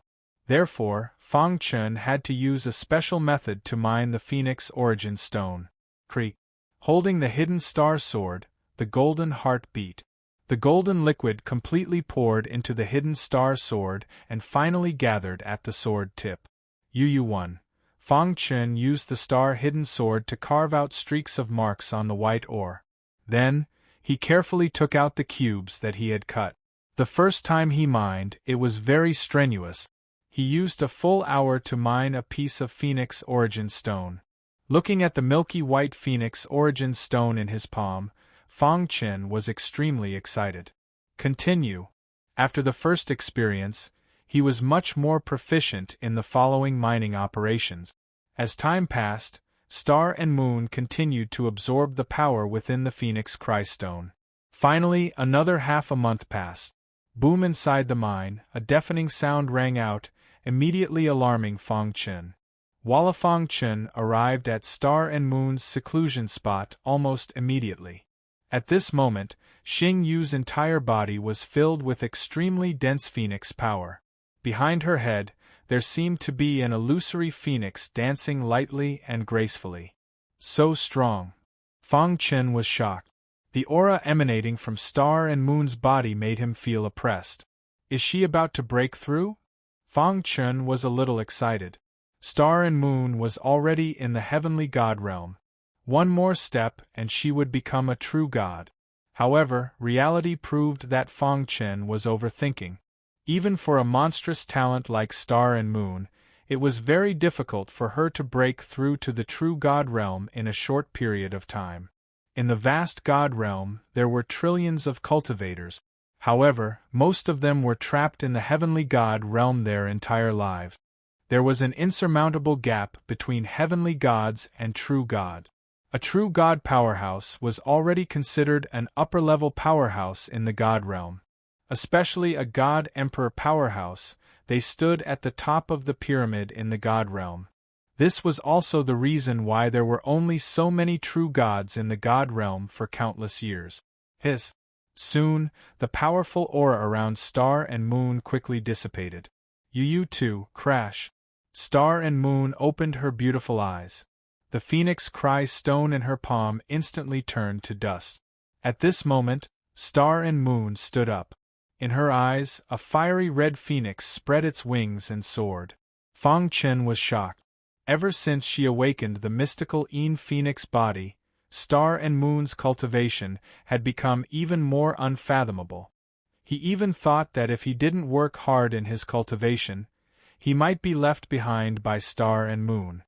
Therefore, Fang Chen had to use a special method to mine the Phoenix Origin Stone. Creak. Holding the hidden star sword, the golden heart beat. The golden liquid completely poured into the hidden star sword and finally gathered at the sword tip. Yu 1. Fang Chen used the star-hidden sword to carve out streaks of marks on the white ore. Then, he carefully took out the cubes that he had cut. The first time he mined, it was very strenuous. He used a full hour to mine a piece of Phoenix Origin Stone. Looking at the milky white Phoenix Origin Stone in his palm, Fang Chen was extremely excited. Continue. After the first experience, he was much more proficient in the following mining operations. As time passed, Star and Moon continued to absorb the power within the Phoenix Cry Stone. Finally, another half a month passed. Boom inside the mine, a deafening sound rang out, immediately alarming Fang Chen. Walla Fang Chen arrived at Star and Moon's seclusion spot almost immediately. At this moment, Xing Yu's entire body was filled with extremely dense phoenix power. Behind her head, there seemed to be an illusory phoenix dancing lightly and gracefully. So strong. Fang Chen was shocked. The aura emanating from Star and Moon's body made him feel oppressed. Is she about to break through? Fang Chen was a little excited. Star and Moon was already in the heavenly god realm. One more step and she would become a true god. However, reality proved that Fang Chen was overthinking. Even for a monstrous talent like Star and Moon, it was very difficult for her to break through to the true god realm in a short period of time. In the vast god realm, there were trillions of cultivators. However, most of them were trapped in the heavenly god realm their entire lives. There was an insurmountable gap between heavenly gods and true god. A true god powerhouse was already considered an upper-level powerhouse in the god realm. Especially a god-emperor powerhouse, they stood at the top of the pyramid in the god realm. This was also the reason why there were only so many true gods in the god realm for countless years. Soon, the powerful aura around Star and Moon quickly dissipated. Yu 2, crash. Star and Moon opened her beautiful eyes. The Phoenix Cry Stone in her palm instantly turned to dust. At this moment, Star and Moon stood up. In her eyes, a fiery red phoenix spread its wings and soared. Fang Chen was shocked. Ever since she awakened the mystical Yin Phoenix body, Star and Moon's cultivation had become even more unfathomable. He even thought that if he didn't work hard in his cultivation, he might be left behind by Star and Moon.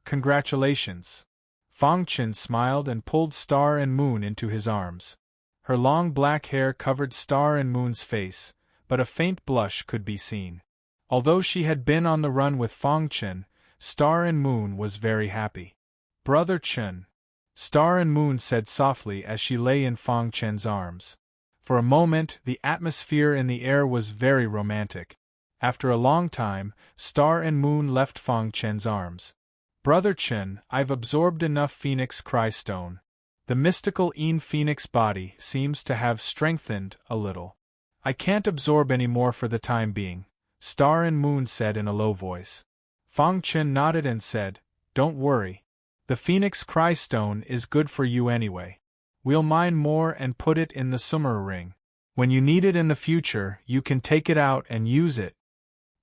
Congratulations. Fang Chen smiled and pulled Star and Moon into his arms. Her long black hair covered Star and Moon's face, but a faint blush could be seen. Although she had been on the run with Fang Chen, Star and Moon was very happy. Brother Chen. Star and Moon said softly as she lay in Fang Chen's arms. For a moment, the atmosphere in the air was very romantic. After a long time, Star and Moon left Fang Chen's arms. Brother Chen, I've absorbed enough Phoenix Cry Stone. The mystical Yin Phoenix body seems to have strengthened a little. I can't absorb any more for the time being, Star and Moon said in a low voice. Fang Chen nodded and said, Don't worry. The Phoenix Cry Stone is good for you anyway. We'll mine more and put it in the Summer Ring. When you need it in the future, you can take it out and use it.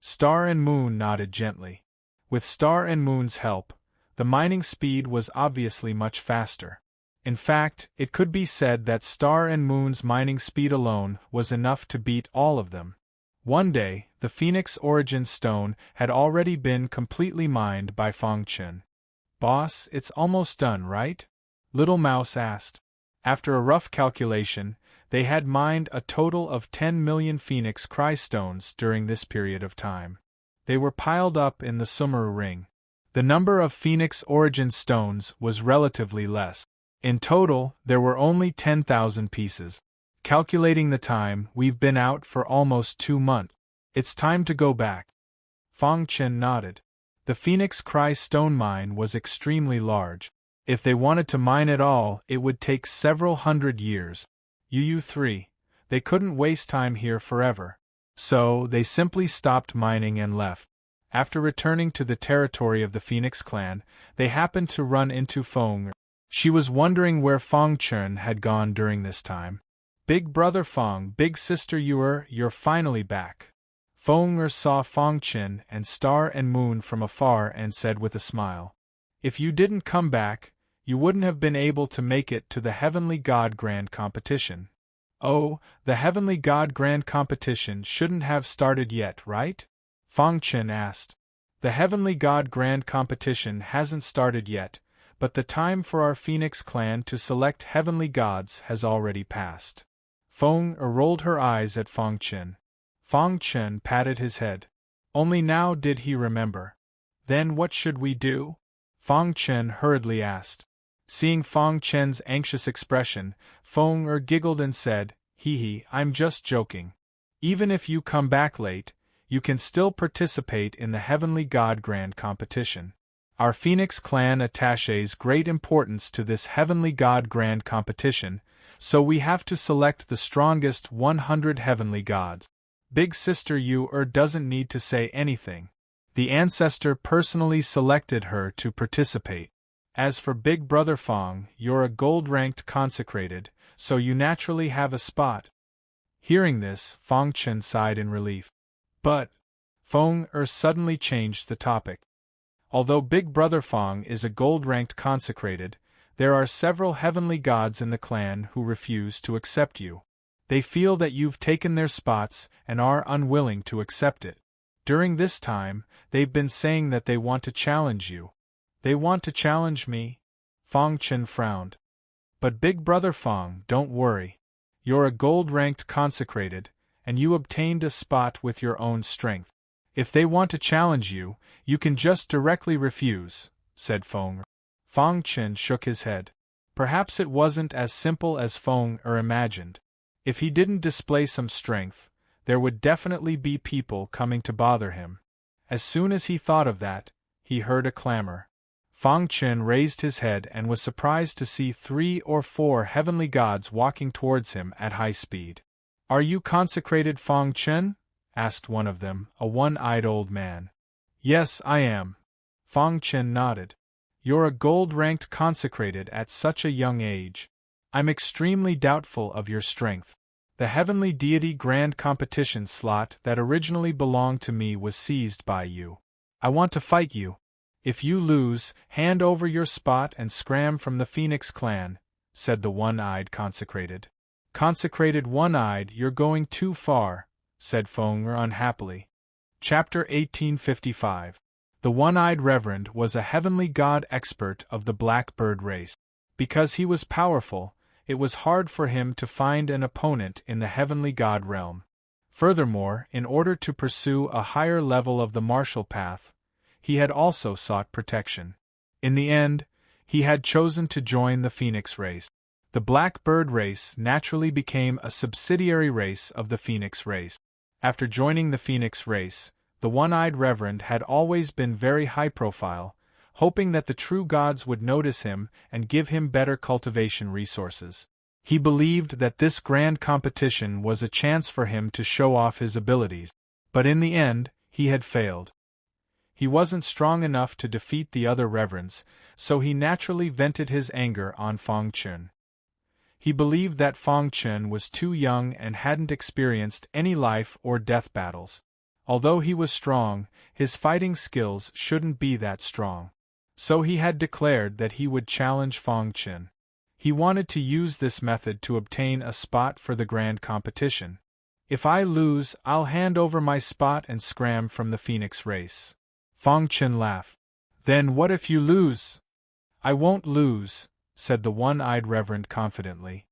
Star and Moon nodded gently. With Star and Moon's help, the mining speed was obviously much faster. In fact, it could be said that Star and Moon's mining speed alone was enough to beat all of them. One day, the Phoenix Origin Stone had already been completely mined by Fang Chen. "Boss, it's almost done, right?" Little Mouse asked. After a rough calculation, they had mined a total of 10 million Phoenix Cry Stones during this period of time. They were piled up in the Sumeru Ring. The number of Phoenix Origin Stones was relatively less. In total, there were only 10,000 pieces. Calculating the time, we've been out for almost 2 months. It's time to go back. Fang Chen nodded. The Phoenix Cry Stone mine was extremely large. If they wanted to mine it all, it would take several hundred years. UU3. They couldn't waste time here forever. So, they simply stopped mining and left. After returning to the territory of the Phoenix clan, they happened to run into Feng. She was wondering where Fang Chen had gone during this time. "Big brother Fang, big sister you're finally back." Feng saw Fang Chen and Star and Moon from afar and said with a smile, "If you didn't come back, you wouldn't have been able to make it to the Heavenly God Grand Competition." "Oh, the Heavenly God Grand Competition shouldn't have started yet, right?" Fang Chen asked. "The Heavenly God Grand Competition hasn't started yet, but the time for our Phoenix clan to select heavenly gods has already passed." Feng rolled her eyes at Fang Chen. Fang Chen patted his head. Only now did he remember. "Then what should we do?" Fang Chen hurriedly asked. Seeing Fang Chen's anxious expression, Feng giggled and said, "Hee, I'm just joking. Even if you come back late, you can still participate in the Heavenly God Grand Competition. Our Phoenix clan attaches great importance to this Heavenly God Grand Competition, so we have to select the strongest 100 heavenly gods. Big sister doesn't need to say anything. The ancestor personally selected her to participate. As for big brother Fang, you're a gold-ranked consecrated, so you naturally have a spot." Hearing this, Fang Chen sighed in relief. "But," Feng suddenly changed the topic. "Although big brother Fang is a gold-ranked consecrated, there are several heavenly gods in the clan who refuse to accept you. They feel that you've taken their spots and are unwilling to accept it. During this time, they've been saying that they want to challenge you." "They want to challenge me?" Fang Chen frowned. "But big brother Fang, don't worry. You're a gold-ranked consecrated, and you obtained a spot with your own strength. If they want to challenge you, you can just directly refuse," said Feng. Fang Chen shook his head. Perhaps it wasn't as simple as Feng imagined. If he didn't display some strength, there would definitely be people coming to bother him. As soon as he thought of that, he heard a clamor. Fang Chen raised his head and was surprised to see 3 or 4 heavenly gods walking towards him at high speed. "Are you consecrated Fang Chen?" asked one of them, a one-eyed old man. "Yes, I am." Fang Chen nodded. "You're a gold-ranked consecrated at such a young age. I'm extremely doubtful of your strength. The Heavenly Deity Grand Competition slot that originally belonged to me was seized by you. I want to fight you. If you lose, hand over your spot and scram from the Phoenix clan," said the one-eyed consecrated. "Consecrated one-eyed, you're going too far," said Feng unhappily. Chapter 1855. The one-eyed Reverend was a heavenly god expert of the Blackbird race. Because he was powerful, it was hard for him to find an opponent in the heavenly god realm. Furthermore, in order to pursue a higher level of the martial path, he had also sought protection. In the end, he had chosen to join the Phoenix race. The Blackbird race naturally became a subsidiary race of the Phoenix race. After joining the Phoenix race, the one-eyed Reverend had always been very high-profile, hoping that the true gods would notice him and give him better cultivation resources. He believed that this grand competition was a chance for him to show off his abilities. But in the end, he had failed. He wasn't strong enough to defeat the other reverends, so he naturally vented his anger on Fang Chen. He believed that Fang Chen was too young and hadn't experienced any life or death battles. Although he was strong, his fighting skills shouldn't be that strong. So he had declared that he would challenge Fang Chen. He wanted to use this method to obtain a spot for the grand competition. If I lose, I'll hand over my spot and scram from the Phoenix race. Fang Chen laughed. Then what if you lose? I won't lose, said the one-eyed reverend confidently.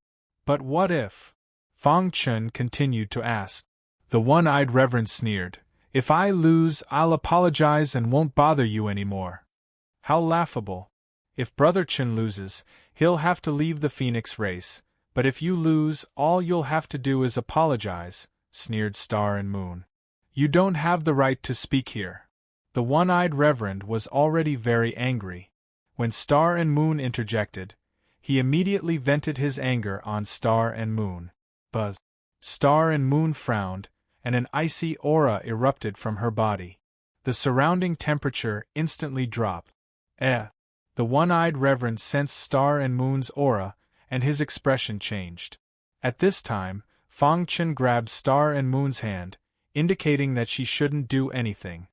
But what if? Fang Chen continued to ask. The one-eyed reverend sneered. If I lose, I'll apologize and won't bother you anymore. How laughable. If Brother Chen loses, he'll have to leave the Phoenix race, but if you lose, all you'll have to do is apologize, sneered Star and Moon. You don't have the right to speak here. The one-eyed reverend was already very angry. When Star and Moon interjected, he immediately vented his anger on Star and Moon. Buzz. Star and Moon frowned, and an icy aura erupted from her body. The surrounding temperature instantly dropped. The one-eyed reverend sensed Star and Moon's aura, and his expression changed. At this time, Fang Chen grabbed Star and Moon's hand, indicating that she shouldn't do anything.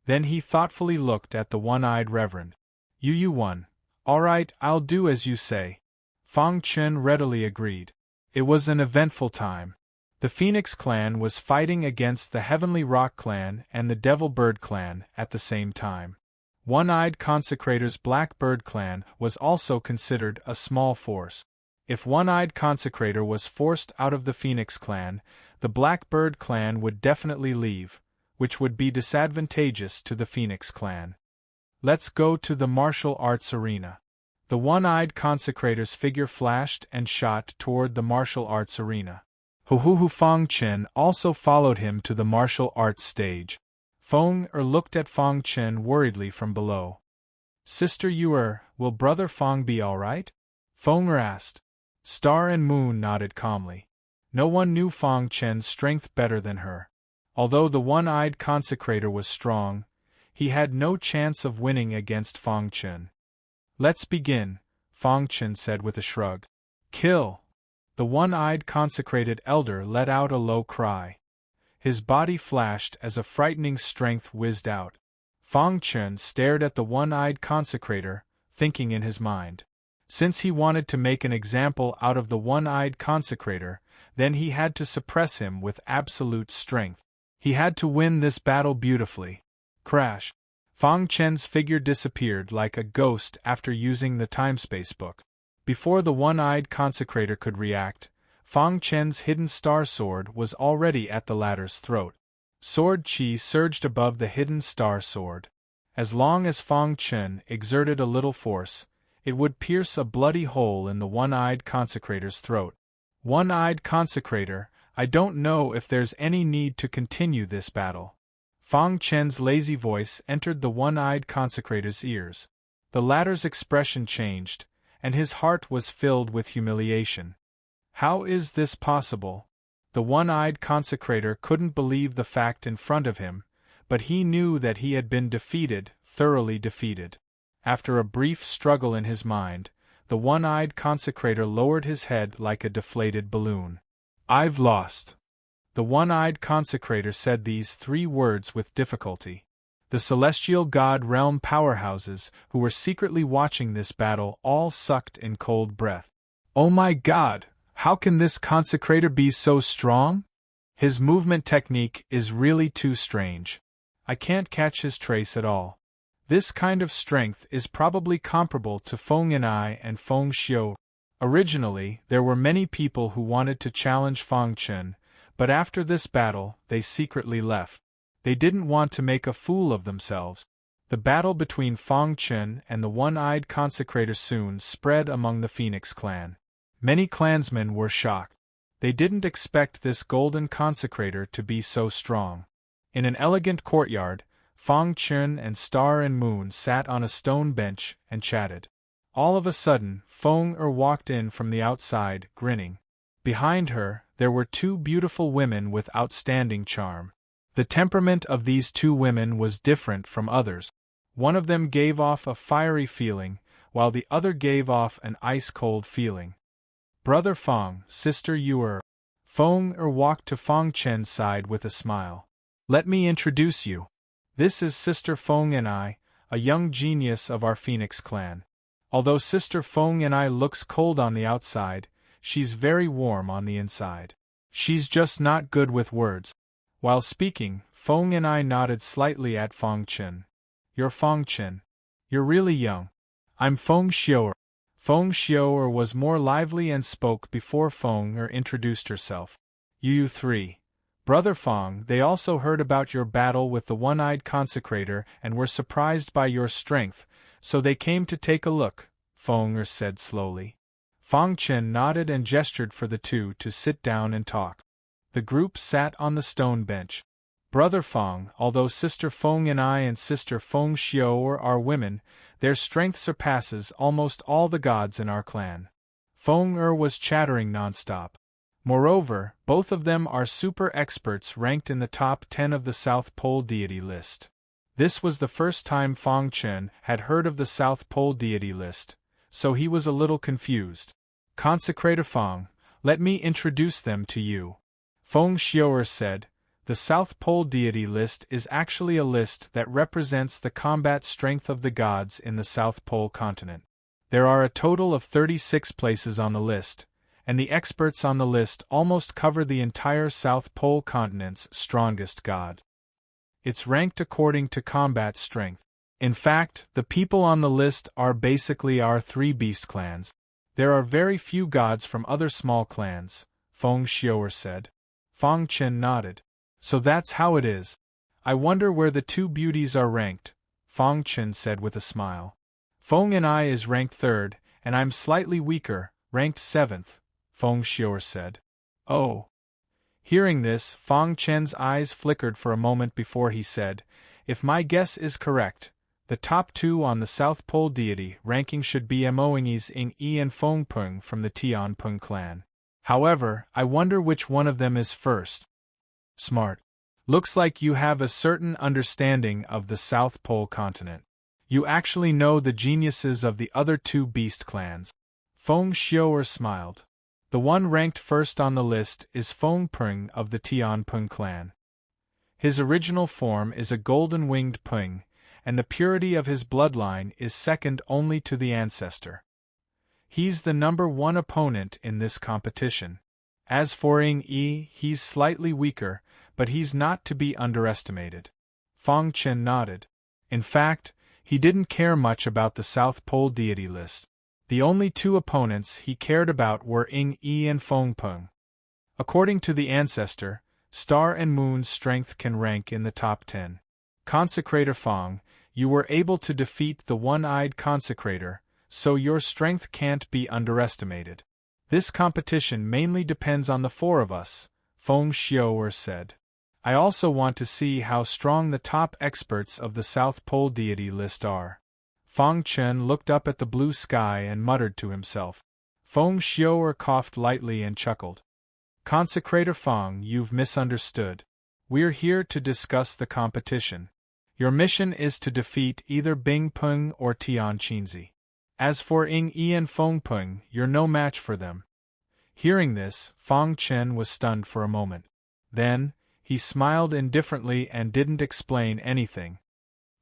Then he thoughtfully looked at the one-eyed reverend. You won. All right, I'll do as you say. Fang Chen readily agreed. It was an eventful time. The Phoenix clan was fighting against the Heavenly Rock clan and the Devil Bird clan at the same time. One-Eyed Consecrator's Black Bird clan was also considered a small force. If One-Eyed Consecrator was forced out of the Phoenix clan, the Black Bird clan would definitely leave, which would be disadvantageous to the Phoenix clan. Let's go to the martial arts arena. The One-Eyed Consecrator's figure flashed and shot toward the martial arts arena. Fang Chen also followed him to the martial arts stage. Feng looked at Fang Chen worriedly from below. Sister Yu will Brother Fang be all right? Feng asked. Star and Moon nodded calmly. No one knew Fang Chen's strength better than her. Although the One-Eyed Consecrator was strong, he had no chance of winning against Fang Chen. Let's begin, Fang Chen said with a shrug. Kill! The One-Eyed Consecrated Elder let out a low cry. His body flashed as a frightening strength whizzed out. Fang Chen stared at the One-Eyed Consecrator, thinking in his mind. Since he wanted to make an example out of the One-Eyed Consecrator, then he had to suppress him with absolute strength. He had to win this battle beautifully. Crash! Fang Chen's figure disappeared like a ghost after using the time-space book. Before the One-Eyed Consecrator could react, Fang Chen's hidden star sword was already at the latter's throat. Sword chi surged above the hidden star sword. As long as Fang Chen exerted a little force, it would pierce a bloody hole in the One-Eyed Consecrator's throat. One-Eyed Consecrator, I don't know if there's any need to continue this battle. Fang Chen's lazy voice entered the One-Eyed Consecrator's ears. The latter's expression changed, and his heart was filled with humiliation. How is this possible? The One-Eyed Consecrator couldn't believe the fact in front of him, but he knew that he had been defeated, thoroughly defeated. After a brief struggle in his mind, the One-Eyed Consecrator lowered his head like a deflated balloon. I've lost. The One-Eyed Consecrator said these 3 words with difficulty. The celestial god realm powerhouses who were secretly watching this battle all sucked in cold breath. Oh my god! How can this consecrator be so strong? His movement technique is really too strange. I can't catch his trace at all. This kind of strength is probably comparable to Feng Yan'ai and Feng Xiu. Originally, there were many people who wanted to challenge Fang Chen, but after this battle, they secretly left. They didn't want to make a fool of themselves. The battle between Fang Chen and the One-Eyed Consecrator soon spread among the Phoenix clan. Many clansmen were shocked. They didn't expect this golden consecrator to be so strong. In an elegant courtyard, Fang Chen and Star and Moon sat on a stone bench and chatted. All of a sudden, Feng walked in from the outside, grinning. Behind her, there were 2 beautiful women with outstanding charm. The temperament of these 2 women was different from others. One of them gave off a fiery feeling, while the other gave off an ice-cold feeling. Brother Fang, Sister Yu. Feng walked to Fang Chen's side with a smile. Let me introduce you. This is Sister Feng Yan'ai, a young genius of our Phoenix clan. Although Sister Feng Yan'ai looks cold on the outside, she's very warm on the inside. She's just not good with words. While speaking, Feng and I nodded slightly at Feng Chen. You're Feng Chen. You're really young. I'm Feng Xiu'er. Feng Xiu'er was more lively and spoke before Feng introduced herself. You three. Brother Feng, they also heard about your battle with the one-eyed consecrator and were surprised by your strength, so they came to take a look, Feng said slowly. Feng Chen nodded and gestured for the two to sit down and talk. The group sat on the stone bench. Brother Feng, although Sister Feng and I and Sister Feng Xiu'er are women, their strength surpasses almost all the gods in our clan. Feng was chattering nonstop. Moreover, both of them are super experts ranked in the top 10 of the South Pole deity list. This was the first time Feng Chen had heard of the South Pole deity list, so he was a little confused. Consecrator Feng, let me introduce them to you. Feng Xiu'er said, the South Pole deity list is actually a list that represents the combat strength of the gods in the South Pole continent. There are a total of 36 places on the list, and the experts on the list almost cover the entire South Pole continent's strongest god. It's ranked according to combat strength. In fact, the people on the list are basically our three beast clans. There are very few gods from other small clans, Feng Xiu'er said. Feng Chen nodded. So that's how it is. I wonder where the two beauties are ranked, Feng Chen said with a smile. Feng and I is ranked 3rd, and I'm slightly weaker, ranked 7th, Feng Xiu'er said. Oh. Hearing this, Feng Chen's eyes flickered for a moment before he said, if my guess is correct, the top 2 on the South Pole deity ranking should be Moing's Ing Yi and Feng Peng from the Tian Peng clan. However, I wonder which one of them is first. Smart. Looks like you have a certain understanding of the South Pole continent. You actually know the geniuses of the other two beast clans. Feng Xiu'er smiled. The one ranked first on the list is Feng Peng of the Tian Peng clan. His original form is a golden-winged Peng, and the purity of his bloodline is second only to the ancestor. He's the number 1 opponent in this competition. As for Ing Yi, he's slightly weaker, but he's not to be underestimated. Feng Chen nodded. In fact, he didn't care much about the South Pole deity list. The only 2 opponents he cared about were Ing Yi and Feng Peng. According to the ancestor, Star and Moon's strength can rank in the top 10. Consecrator Feng, you were able to defeat the one-eyed consecrator, so your strength can't be underestimated. This competition mainly depends on the 4 of us, Feng Xiu'er said. I also want to see how strong the top experts of the South Pole deity list are. Feng Chen looked up at the blue sky and muttered to himself. Feng Xiu'er coughed lightly and chuckled. Consecrator Feng, you've misunderstood. We're here to discuss the competition. Your mission is to defeat either Bing Peng or Tian Qinzi. As for Ing Yi and Feng Peng, you're no match for them. Hearing this, Feng Chen was stunned for a moment. Then, he smiled indifferently and didn't explain anything.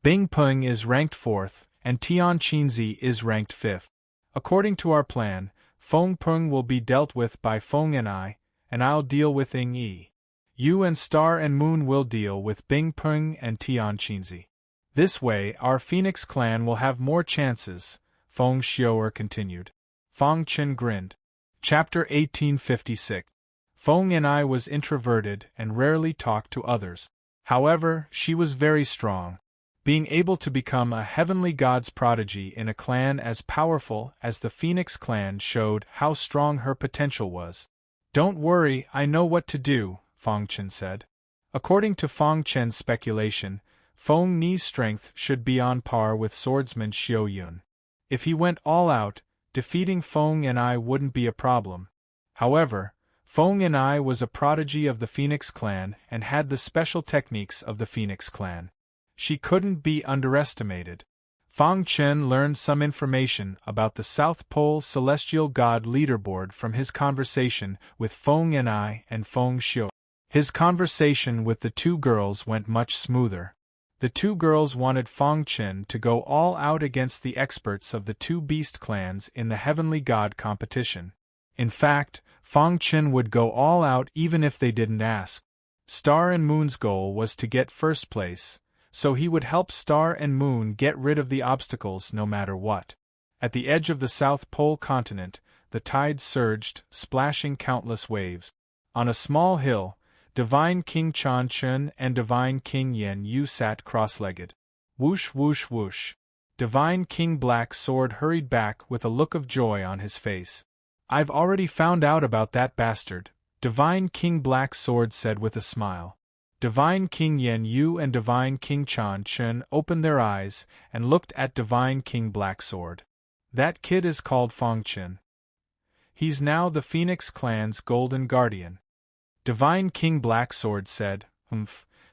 Bing Peng is ranked 4th, and Tian Qinzi is ranked 5th. According to our plan, Feng Peng will be dealt with by Feng and I'll deal with Ing Yi. You and Star and Moon will deal with Bing Peng and Tian Qinzi. This way, our Phoenix clan will have more chances, Feng Xiu'er continued. Feng Chen grinned. Chapter 1856. Feng and I was introverted and rarely talked to others. However, she was very strong. Being able to become a heavenly god's prodigy in a clan as powerful as the Phoenix clan showed how strong her potential was. Don't worry, I know what to do, Feng Chen said. According to Feng Chen's speculation, Feng Ni's strength should be on par with swordsman Xiu Yun. If he went all out, defeating Feng and I wouldn't be a problem. However, Feng and I was a prodigy of the Phoenix clan and had the special techniques of the Phoenix clan. She couldn't be underestimated. Feng Chen learned some information about the South Pole Celestial God leaderboard from his conversation with Feng and Feng Xiu. His conversation with the 2 girls went much smoother. The 2 girls wanted Feng Chen to go all out against the experts of the 2 beast clans in the Heavenly God competition. In fact, Fang Chen would go all out even if they didn't ask. Star and Moon's goal was to get first place, so he would help Star and Moon get rid of the obstacles no matter what. At the edge of the South Pole continent, the tide surged, splashing countless waves. On a small hill, Divine King Chan Chun and Divine King Yen Yu sat cross-legged. Whoosh whoosh whoosh. Divine King Black Sword hurried back with a look of joy on his face. "I've already found out about that bastard," Divine King Black Sword said with a smile. Divine King Yen Yu and Divine King Chan Chun opened their eyes and looked at Divine King Black Sword. "That kid is called Fang Chen. He's now the Phoenix Clan's Golden Guardian." Divine King Black Sword said,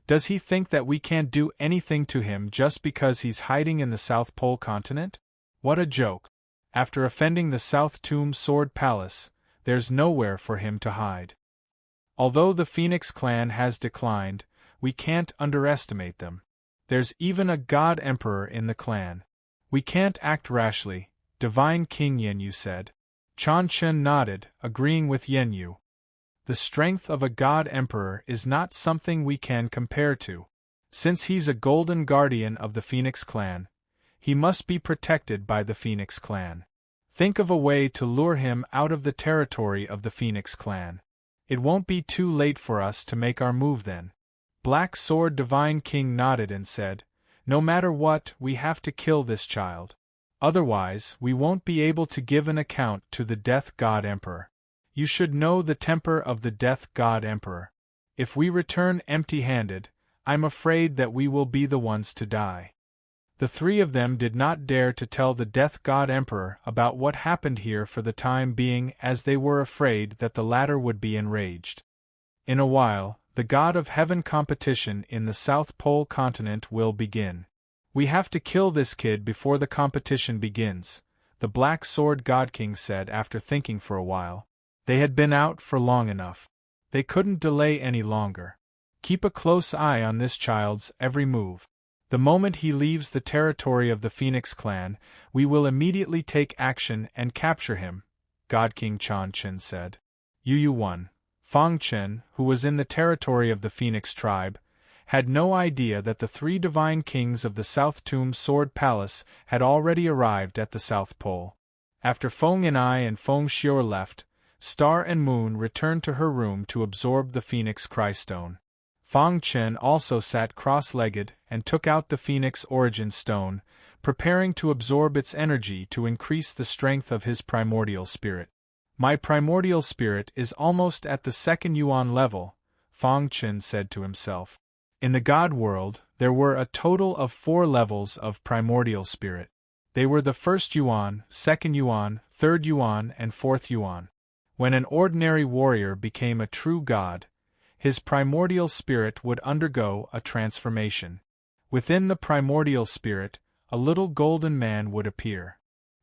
Does he think that we can't do anything to him just because he's hiding in the South Pole continent? What a joke. After offending the South Tomb Sword Palace, there's nowhere for him to hide. Although the Phoenix Clan has declined, we can't underestimate them. There's even a God Emperor in the clan. We can't act rashly, Divine King Yenyu said. Chan Chen nodded, agreeing with Yenyu. The strength of a God Emperor is not something we can compare to. Since he's a golden guardian of the Phoenix Clan, he must be protected by the Phoenix Clan. Think of a way to lure him out of the territory of the Phoenix Clan. It won't be too late for us to make our move then. Black Sword Divine King nodded and said, "No matter what, we have to kill this child. Otherwise, we won't be able to give an account to the Death God Emperor. You should know the temper of the Death God Emperor. If we return empty-handed, I'm afraid that we will be the ones to die." The three of them did not dare to tell the Death God Emperor about what happened here for the time being, as they were afraid that the latter would be enraged. In a while, the God of Heaven competition in the South Pole continent will begin. We have to kill this kid before the competition begins, the Black Sword God King said after thinking for a while. They had been out for long enough. They couldn't delay any longer. Keep a close eye on this child's every move. The moment he leaves the territory of the Phoenix Clan, we will immediately take action and capture him, God King Chan Chen said. Yu 1. Fang Chen, who was in the territory of the Phoenix tribe, had no idea that the three divine kings of the South Tomb Sword Palace had already arrived at the South Pole. After Feng Yinai and Feng Xior left, Star and Moon returned to her room to absorb the Phoenix Crystone. Fang Chen also sat cross-legged and took out the Phoenix Origin Stone, preparing to absorb its energy to increase the strength of his primordial spirit. "My primordial spirit is almost at the second Yuan level," Fang Chen said to himself. In the God world, there were a total of 4 levels of primordial spirit. They were the first Yuan, second Yuan, third Yuan, and fourth Yuan. When an ordinary warrior became a true god, his primordial spirit would undergo a transformation. Within the primordial spirit, a little golden man would appear.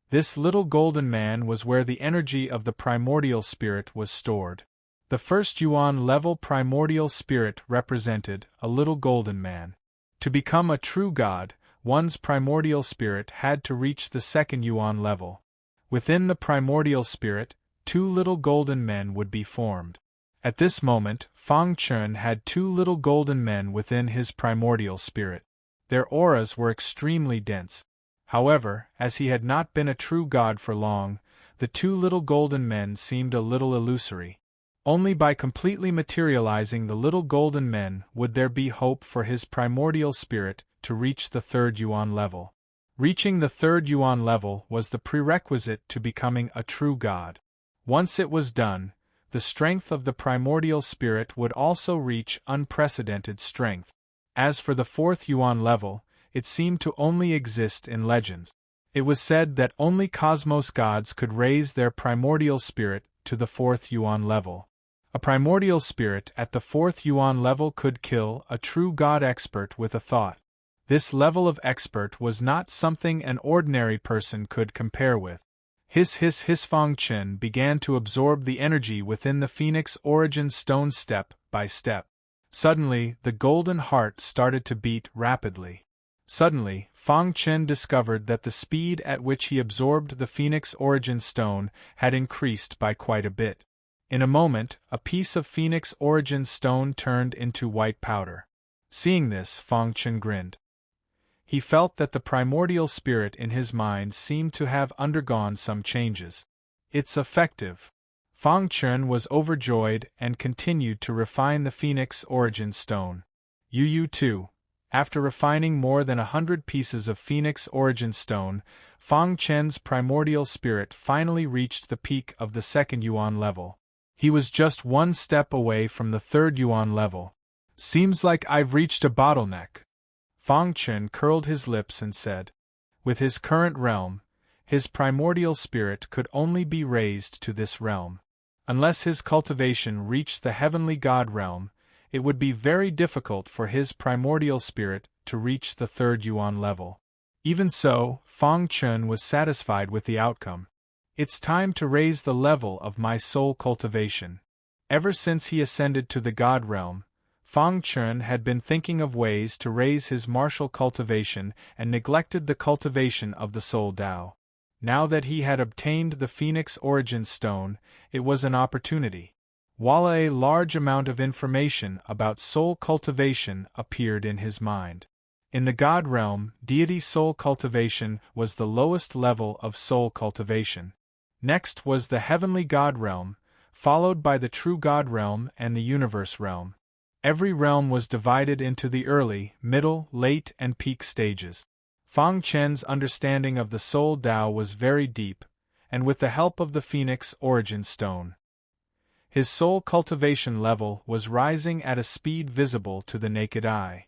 This little golden man was where the energy of the primordial spirit was stored. The first Yuan level primordial spirit represented a little golden man. To become a true god, one's primordial spirit had to reach the second Yuan level. Within the primordial spirit, 2 little golden men would be formed. At this moment, Fang Chen had 2 little golden men within his primordial spirit. Their auras were extremely dense. However, as he had not been a true god for long, the 2 little golden men seemed a little illusory. Only by completely materializing the little golden men would there be hope for his primordial spirit to reach the 3rd Yuan level. Reaching the 3rd Yuan level was the prerequisite to becoming a true god. Once it was done, the strength of the primordial spirit would also reach unprecedented strength. As for the 4th Yuan level, it seemed to only exist in legends. It was said that only cosmos gods could raise their primordial spirit to the 4th Yuan level. A primordial spirit at the 4th Yuan level could kill a true god expert with a thought. This level of expert was not something an ordinary person could compare with. His Fang Chen began to absorb the energy within the Phoenix Origin Stone step by step. Suddenly, the golden heart started to beat rapidly. Suddenly, Fang Chen discovered that the speed at which he absorbed the Phoenix Origin Stone had increased by quite a bit. In a moment, a piece of Phoenix origin stone turned into white powder. Seeing this, Fang Chen grinned. He felt that the primordial spirit in his mind seemed to have undergone some changes. It's effective. Fang Chen was overjoyed and continued to refine the Phoenix origin stone. Yu too. After refining more than 100 pieces of Phoenix origin stone, Fang Chen's primordial spirit finally reached the peak of the 2nd Yuan level. He was just one step away from the 3rd Yuan level. Seems like I've reached a bottleneck. Fang Chen curled his lips and said. With his current realm, his primordial spirit could only be raised to this realm. Unless his cultivation reached the heavenly god realm, it would be very difficult for his primordial spirit to reach the 3rd Yuan level. Even so, Fang Chen was satisfied with the outcome. It's time to raise the level of my soul cultivation. Ever since he ascended to the god realm, Fang Chen had been thinking of ways to raise his martial cultivation and neglected the cultivation of the soul Tao. Now that he had obtained the Phoenix origin stone, it was an opportunity. While a large amount of information about soul cultivation appeared in his mind. In the God realm, deity soul cultivation was the lowest level of soul cultivation. Next was the heavenly God realm, followed by the true God realm and the universe realm. Every realm was divided into the early, middle, late, and peak stages. Fang Chen's understanding of the soul Tao was very deep, and with the help of the Phoenix origin stone, his soul cultivation level was rising at a speed visible to the naked eye.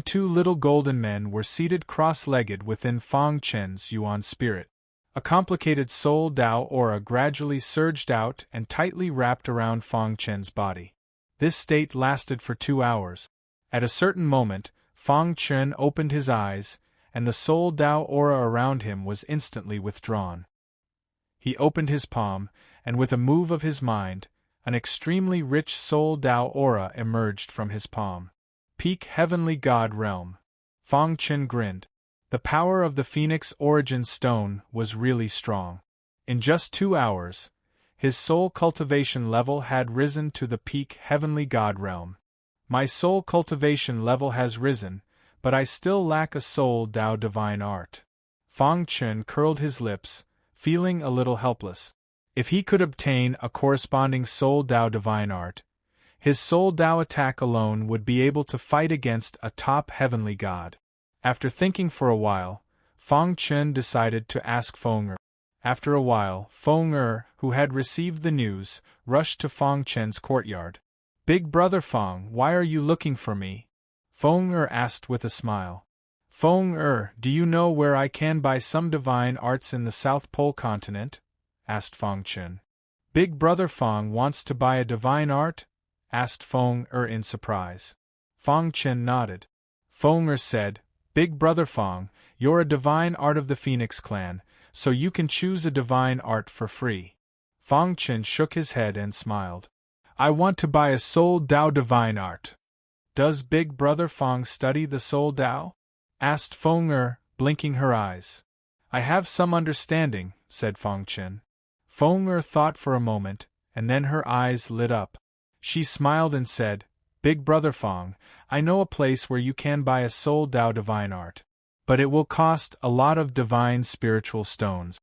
Two little golden men were seated cross-legged within Fang Chen's Yuan spirit. A complicated soul Tao aura gradually surged out and tightly wrapped around Fang Chen's body. This state lasted for 2 hours. At a certain moment, Fang Chen opened his eyes, and the soul Tao aura around him was instantly withdrawn. He opened his palm, and with a move of his mind, an extremely rich soul Tao aura emerged from his palm. Peak Heavenly God Realm. Fang Chen grinned. The power of the Phoenix origin stone was really strong. In just 2 hours, his soul cultivation level had risen to the peak Heavenly God Realm. My soul cultivation level has risen, but I still lack a soul Tao divine art. Fang Chen curled his lips, feeling a little helpless. If he could obtain a corresponding soul Tao divine art, his soul Tao attack alone would be able to fight against a top heavenly god. After thinking for a while, Fang Chen decided to ask Feng Er. After a while, Feng Er, who had received the news, rushed to Fang Chen's courtyard. "Big brother Fang, why are you looking for me?" Feng Er asked with a smile. "Feng Er, do you know where I can buy some divine arts in the South Pole continent?" asked Fang Chen. "Big brother Fang wants to buy a divine art?" asked Feng Er in surprise. Fang Chen nodded. Feng Er said, "Big brother Fang, you're a divine art of the Phoenix clan, so you can choose a divine art for free." Fang Chen shook his head and smiled. "I want to buy a soul Tao divine art." "Does Big brother Fang study the soul Tao?" asked Feng Er, blinking her eyes. "I have some understanding," said Fang Chen. Feng Er thought for a moment, and then her eyes lit up. She smiled and said, "Big brother Fang, I know a place where you can buy a soul Tao divine art. But it will cost a lot of divine spiritual stones."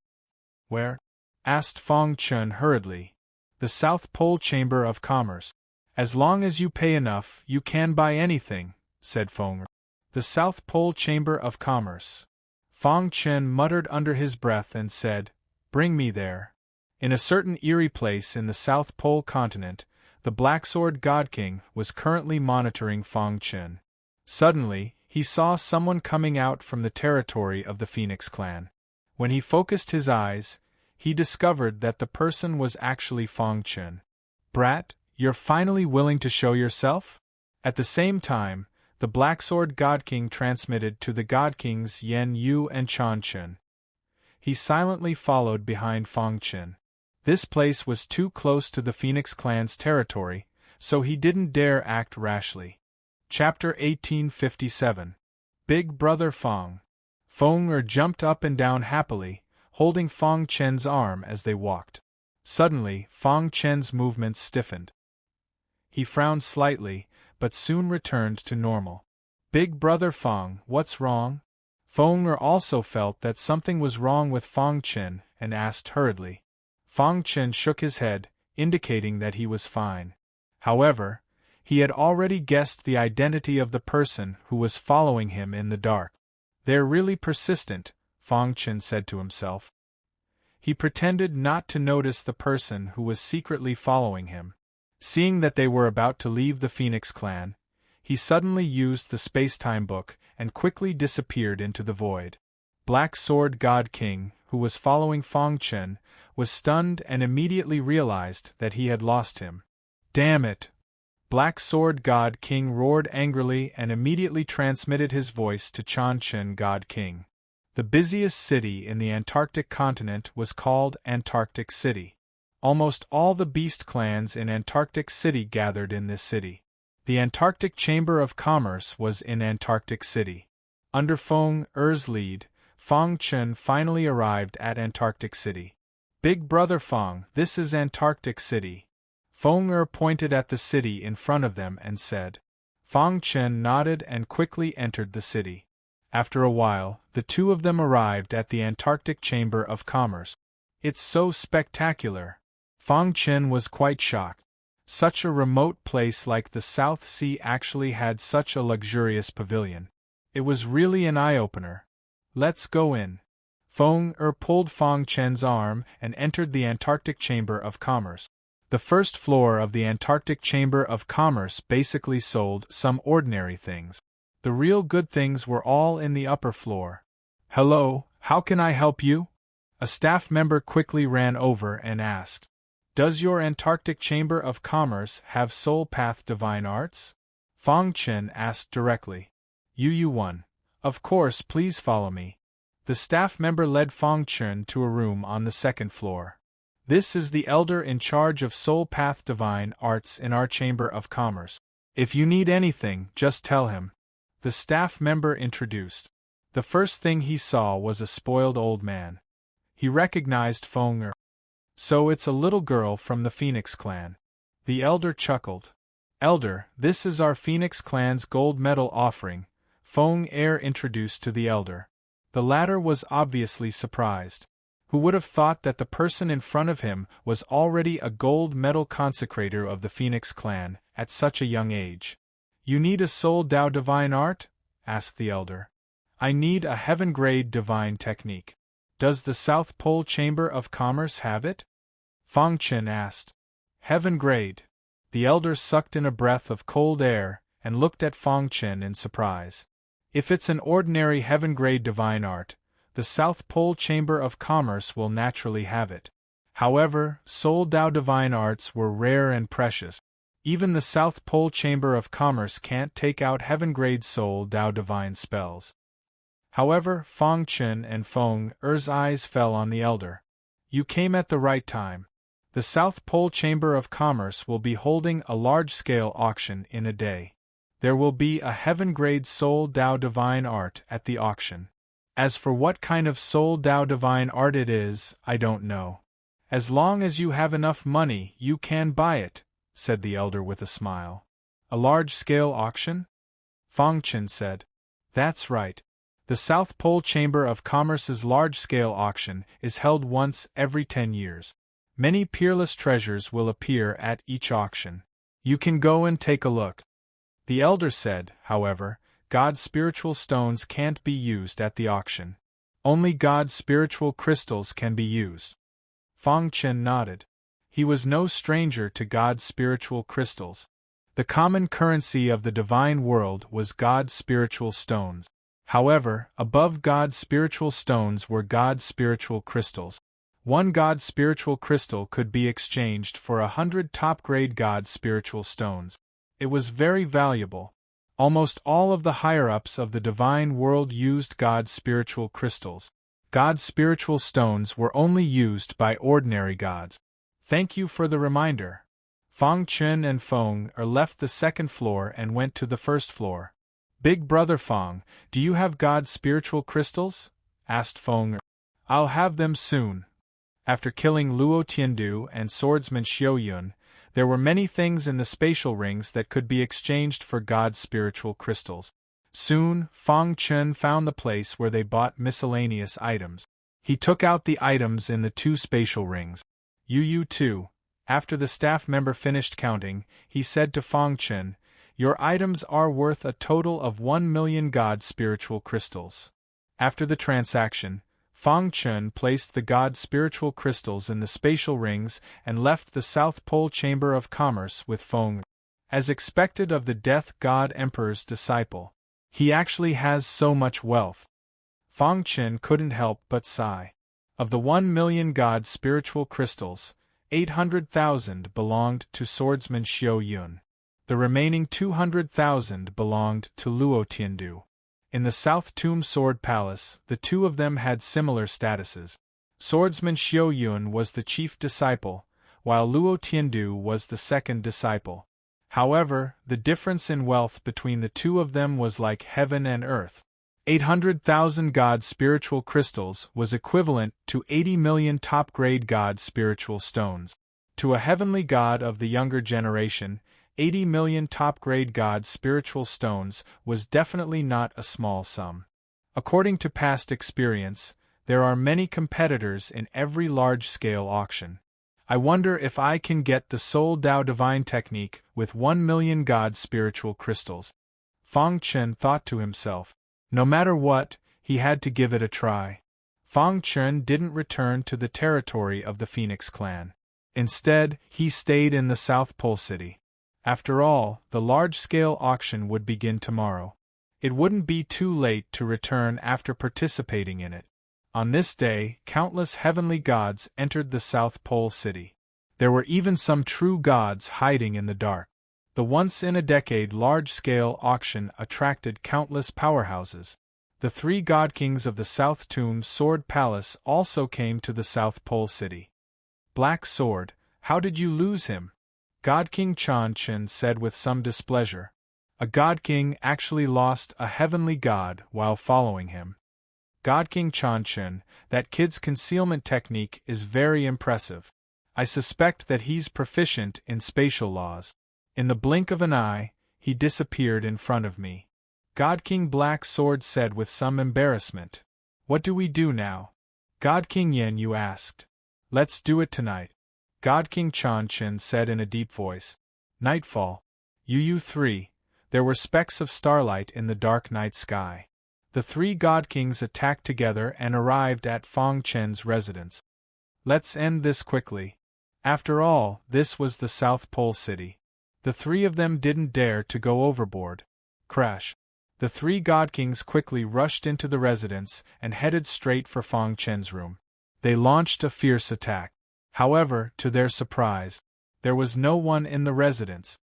"Where?" asked Fang Chen hurriedly. "The South Pole Chamber of Commerce. As long as you pay enough, you can buy anything," said Feng Er. "The South Pole Chamber of Commerce." Fang Chen muttered under his breath and said, "Bring me there." In a certain eerie place in the South Pole continent, the Blacksword God King was currently monitoring Fang Chen. Suddenly, he saw someone coming out from the territory of the Phoenix clan. When he focused his eyes, he discovered that the person was actually Fang Chen. "Brat, you're finally willing to show yourself?" At the same time, the Blacksword God King transmitted to the God Kings Yen Yu and Chan Chen. He silently followed behind Fang Chen. This place was too close to the Phoenix clan's territory, so he didn't dare act rashly. Chapter 1857. Big Brother Fang. Feng Er jumped up and down happily, holding Fang Chen's arm as they walked. Suddenly, Fong Chen's movements stiffened. He frowned slightly, but soon returned to normal. Big brother Fong, what's wrong? Fong Er also felt that something was wrong with Fong Chen and asked hurriedly. Fong Chen shook his head, indicating that he was fine. However, he had already guessed the identity of the person who was following him in the dark. They're really persistent, Fong Chen said to himself. He pretended not to notice the person who was secretly following him. Seeing that they were about to leave the Phoenix clan, he suddenly used the space-time book and quickly disappeared into the void. Black Sword God King, who was following Fong Chen, was stunned and immediately realized that he had lost him. Damn it! Black Sword God King roared angrily and immediately transmitted his voice to Changchen God King. The busiest city in the Antarctic continent was called Antarctic City. Almost all the beast clans in Antarctic City gathered in this city. The Antarctic Chamber of Commerce was in Antarctic City. Under Fong Er's lead, Fong Chen finally arrived at Antarctic City. Big brother Fong, this is Antarctic City. Fong Er pointed at the city in front of them and said. Fong Chen nodded and quickly entered the city. After a while, the two of them arrived at the Antarctic Chamber of Commerce. It's so spectacular. Fong Chen was quite shocked. Such a remote place like the South Sea actually had such a luxurious pavilion. It was really an eye-opener. Let's go in. Fong Er pulled Fong Chen's arm and entered the Antarctic Chamber of Commerce. The first floor of the Antarctic Chamber of Commerce basically sold some ordinary things. The real good things were all in the upper floor. Hello, how can I help you? A staff member quickly ran over and asked. Does your Antarctic Chamber of Commerce have Soul Path Divine Arts? Fong Chen asked directly. Yu-1. Of course, please follow me. The staff member led Fong Chen to a room on the second floor. This is the elder in charge of Soul Path Divine Arts in our Chamber of Commerce. If you need anything, just tell him. The staff member introduced. The first thing he saw was a spoiled old man. He recognized Fong Er. So it's a little girl from the Phoenix clan. The elder chuckled. Elder, this is our Phoenix clan's gold medal offering, Fong Er introduced to the elder. The latter was obviously surprised. Who would have thought that the person in front of him was already a gold medal consecrator of the Phoenix clan, at such a young age? You need a Soul Dao Divine Art? Asked the elder. I need a heaven-grade divine technique. Does the South Pole Chamber of Commerce have it? Fong Chen asked. Heaven-grade. The elder sucked in a breath of cold air and looked at Fong Chen in surprise. If it's an ordinary heaven-grade divine art, the South Pole Chamber of Commerce will naturally have it. However, Soul Dao Divine Arts were rare and precious. Even the South Pole Chamber of Commerce can't take out heaven-grade Soul Dao Divine spells. However, Fong Chen and Fong Er's eyes fell on the elder. You came at the right time. The South Pole Chamber of Commerce will be holding a large-scale auction in a day. There will be a heaven-grade Soul Dao Divine Art at the auction. As for what kind of Soul Dao Divine Art it is, I don't know. As long as you have enough money, you can buy it, said the elder with a smile. A large-scale auction? Fong Chen said. That's right. The South Pole Chamber of Commerce's large-scale auction is held once every 10 years. Many peerless treasures will appear at each auction. You can go and take a look. The elder said, however, God's spiritual stones can't be used at the auction. Only God's spiritual crystals can be used. Fong Chen nodded. He was no stranger to God's spiritual crystals. The common currency of the divine world was God's spiritual stones. However, above God's spiritual stones were God's spiritual crystals. One God's spiritual crystal could be exchanged for 100 top-grade God's spiritual stones. It was very valuable. Almost all of the higher-ups of the divine world used God's spiritual crystals. God's spiritual stones were only used by ordinary gods. Thank you for the reminder. Fong Chen and Fong Er left the second floor and went to the first floor. Big brother Fong, do you have God's spiritual crystals? Asked Fong Er. I'll have them soon. After killing Luo Tiandu and swordsman Xiao Yun, there were many things in the spatial rings that could be exchanged for God's spiritual crystals. Soon, Fang Chen found the place where they bought miscellaneous items. He took out the items in the 2 spatial rings. You too. After the staff member finished counting, he said to Fang Chen, "Your items are worth a total of 1,000,000 God spiritual crystals." After the transaction, Fang Chen placed the God spiritual crystals in the spatial rings and left the South Pole Chamber of Commerce with Feng. As expected of the Death God Emperor's disciple, he actually has so much wealth. Fang Chen couldn't help but sigh. Of the 1,000,000 God spiritual crystals, 800,000 belonged to swordsman Xiao Yun. The remaining 200,000 belonged to Luo Tiandu. In the South Tomb Sword Palace, the 2 of them had similar statuses. Swordsman Xiao Yun was the chief disciple, while Luo Tiandu was the second disciple. However, the difference in wealth between the 2 of them was like heaven and earth. 800,000 God spiritual crystals was equivalent to 80,000,000 top-grade God spiritual stones. To a heavenly god of the younger generation, 80,000,000 top-grade God spiritual stones was definitely not a small sum. According to past experience, there are many competitors in every large-scale auction. I wonder if I can get the Soul Dao Divine technique with 1,000,000 God spiritual crystals. Fang Chen thought to himself. No matter what, he had to give it a try. Fang Chen didn't return to the territory of the Phoenix clan. Instead, he stayed in the South Pole City. After all, the large-scale auction would begin tomorrow. It wouldn't be too late to return after participating in it. On this day, countless heavenly gods entered the South Pole City. There were even some true gods hiding in the dark. The once-in-a-decade large-scale auction attracted countless powerhouses. The 3 god kings of the South Tomb Sword Palace also came to the South Pole City. Black Sword, how did you lose him? God King Chan Chen said with some displeasure. A god king actually lost a heavenly god while following him. God King Chan Chen, that kid's concealment technique is very impressive. I suspect that he's proficient in spatial laws. In the blink of an eye, he disappeared in front of me. God King Black Sword said with some embarrassment. What do we do now? God King Yen Yu asked. Let's do it tonight. God King Chan Chen said in a deep voice. Nightfall. Yu 3. There were specks of starlight in the dark night sky. The 3 god kings attacked together and arrived at Fang Chen's residence. Let's end this quickly. After all, this was the South Pole City. The 3 of them didn't dare to go overboard. Crash. The 3 god kings quickly rushed into the residence and headed straight for Fang Chen's room. They launched a fierce attack. However, to their surprise, there was no one in the residence.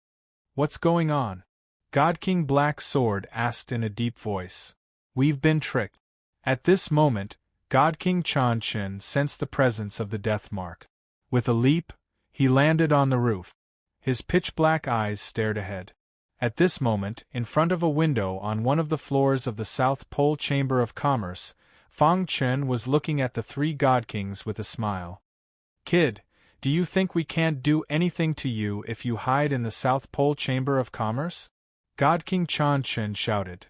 What's going on? God King Black Sword asked in a deep voice. We've been tricked. At this moment, God King Chan Chen sensed the presence of the death mark. With a leap, he landed on the roof. His pitch-black eyes stared ahead. At this moment, in front of a window on one of the floors of the South Pole Chamber of Commerce, Fang Chen was looking at the 3 god kings with a smile. Kid, do you think we can't do anything to you if you hide in the South Pole Chamber of Commerce? God King Chan Chen shouted.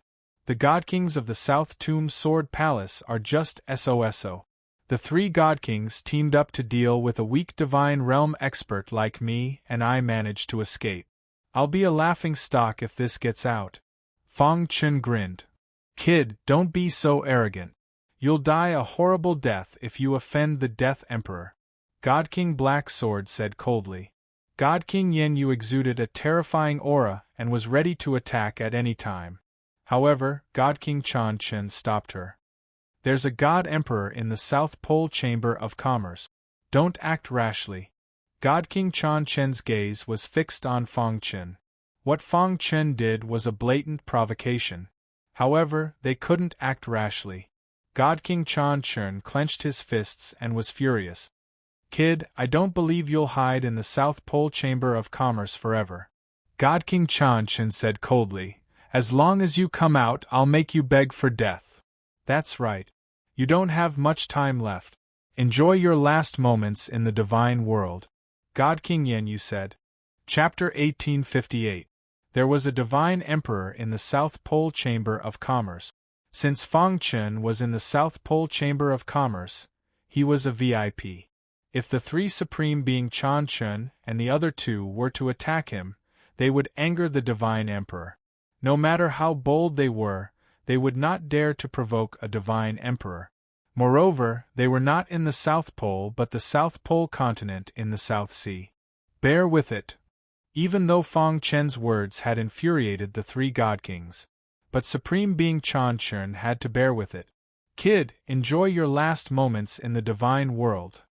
The god kings of the South Tomb Sword Palace are just SOSO. The 3 god kings teamed up to deal with a weak divine realm expert like me, and I managed to escape. I'll be a laughingstock if this gets out. Fang Chen grinned. Kid, don't be so arrogant. You'll die a horrible death if you offend the Death Emperor. God King Black Sword said coldly. God King Yen Yu exuded a terrifying aura and was ready to attack at any time. However, God King Chan Chen stopped her. There's a God Emperor in the South Pole Chamber of Commerce. Don't act rashly. God King Chan Chen's gaze was fixed on Fang Chen. What Fang Chen did was a blatant provocation. However, they couldn't act rashly. God King Chan Chen clenched his fists and was furious. Kid, I don't believe you'll hide in the South Pole Chamber of Commerce forever. God King Chan Chen said coldly. As long as you come out, I'll make you beg for death. That's right. You don't have much time left. Enjoy your last moments in the divine world. God King Yenyu said. Chapter 1858. There was a divine emperor in the South Pole Chamber of Commerce. Since Fang Chen was in the South Pole Chamber of Commerce, he was a VIP. If the three Supreme Being Chan Chen and the other two were to attack him, they would anger the divine emperor. No matter how bold they would not dare to provoke a divine emperor. Moreover, they were not in the South Pole but the South Pole continent in the South Sea. Bear with it. Even though Fang Chen's words had infuriated the three God Kings. But Supreme Being Chan Chen had to bear with it. Kid, enjoy your last moments in the divine world.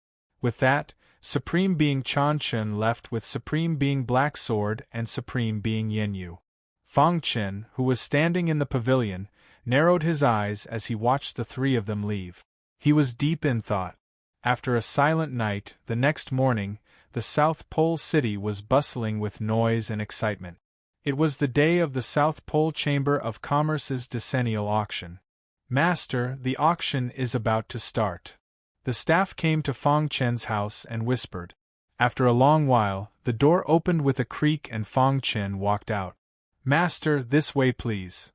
With that, Supreme Being Chan Chen left with Supreme Being Black Sword and Supreme Being Yenyu. Fang Chen, who was standing in the pavilion, narrowed his eyes as he watched the three of them leave. He was deep in thought. After a silent night, the next morning, the South Pole City was bustling with noise and excitement. It was the day of the South Pole Chamber of Commerce's decennial auction. Master, the auction is about to start. The staff came to Fang Chen's house and whispered. After a long while, the door opened with a creak and Fang Chen walked out. Master, this way please.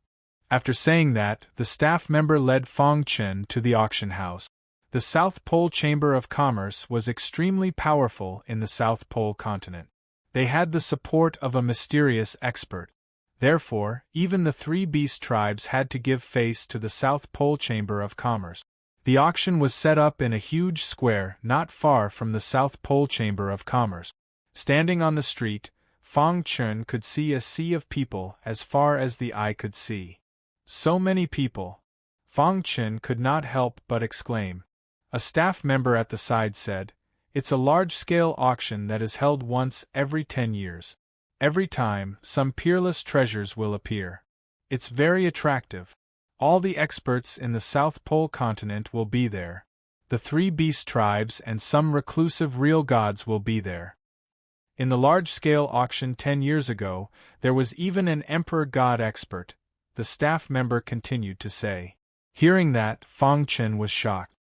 After saying that, the staff member led Fang Chen to the auction house. The South Pole Chamber of Commerce was extremely powerful in the South Pole continent. They had the support of a mysterious expert. Therefore, even the three beast tribes had to give face to the South Pole Chamber of Commerce. The auction was set up in a huge square not far from the South Pole Chamber of Commerce. Standing on the street, Fang Chen could see a sea of people as far as the eye could see. So many people! Fang Chen could not help but exclaim. A staff member at the side said, "It's a large-scale auction that is held once every 10 years. Every time, some peerless treasures will appear. It's very attractive. All the experts in the South Pole continent will be there. The three beast tribes and some reclusive real gods will be there." In the large-scale auction 10 years ago, there was even an emperor god expert, the staff member continued to say. Hearing that, Fang Chen was shocked.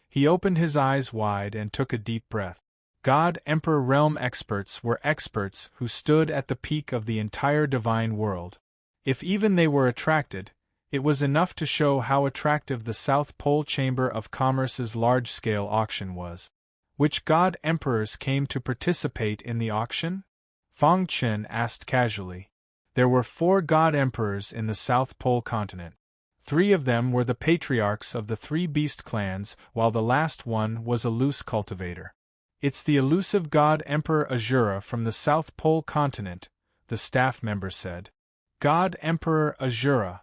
He opened his eyes wide and took a deep breath. God Emperor Realm experts were experts who stood at the peak of the entire divine world. If even they were attracted, it was enough to show how attractive the South Pole Chamber of Commerce's large-scale auction was. Which god emperors came to participate in the auction? Fang Chen asked casually. There were 4 god emperors in the South Pole continent. 3 of them were the patriarchs of the 3 beast clans, while the last one was a loose cultivator. It's the elusive god Emperor Azura from the South Pole continent, the staff member said. God Emperor Azura.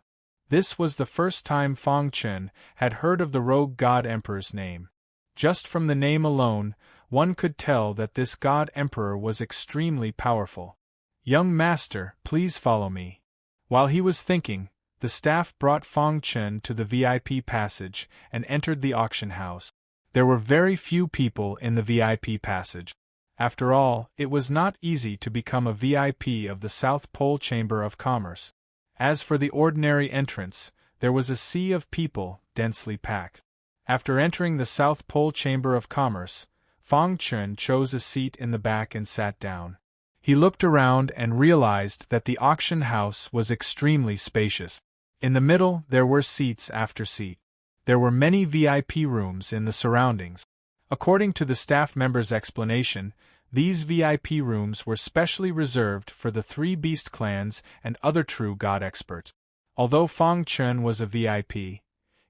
This was the first time Fang Chen had heard of the rogue god emperor's name. Just from the name alone, one could tell that this god emperor was extremely powerful. Young master, please follow me. While he was thinking, the staff brought Fang Chen to the VIP passage and entered the auction house. There were very few people in the VIP passage. After all, it was not easy to become a VIP of the South Pole Chamber of Commerce. As for the ordinary entrance, there was a sea of people, densely packed. After entering the South Pole Chamber of Commerce, Fang Chen chose a seat in the back and sat down. He looked around and realized that the auction house was extremely spacious. In the middle, there were seats after seat. There were many VIP rooms in the surroundings. According to the staff member's explanation, these VIP rooms were specially reserved for the 3 beast clans and other true god experts. Although Fang Chen was a VIP,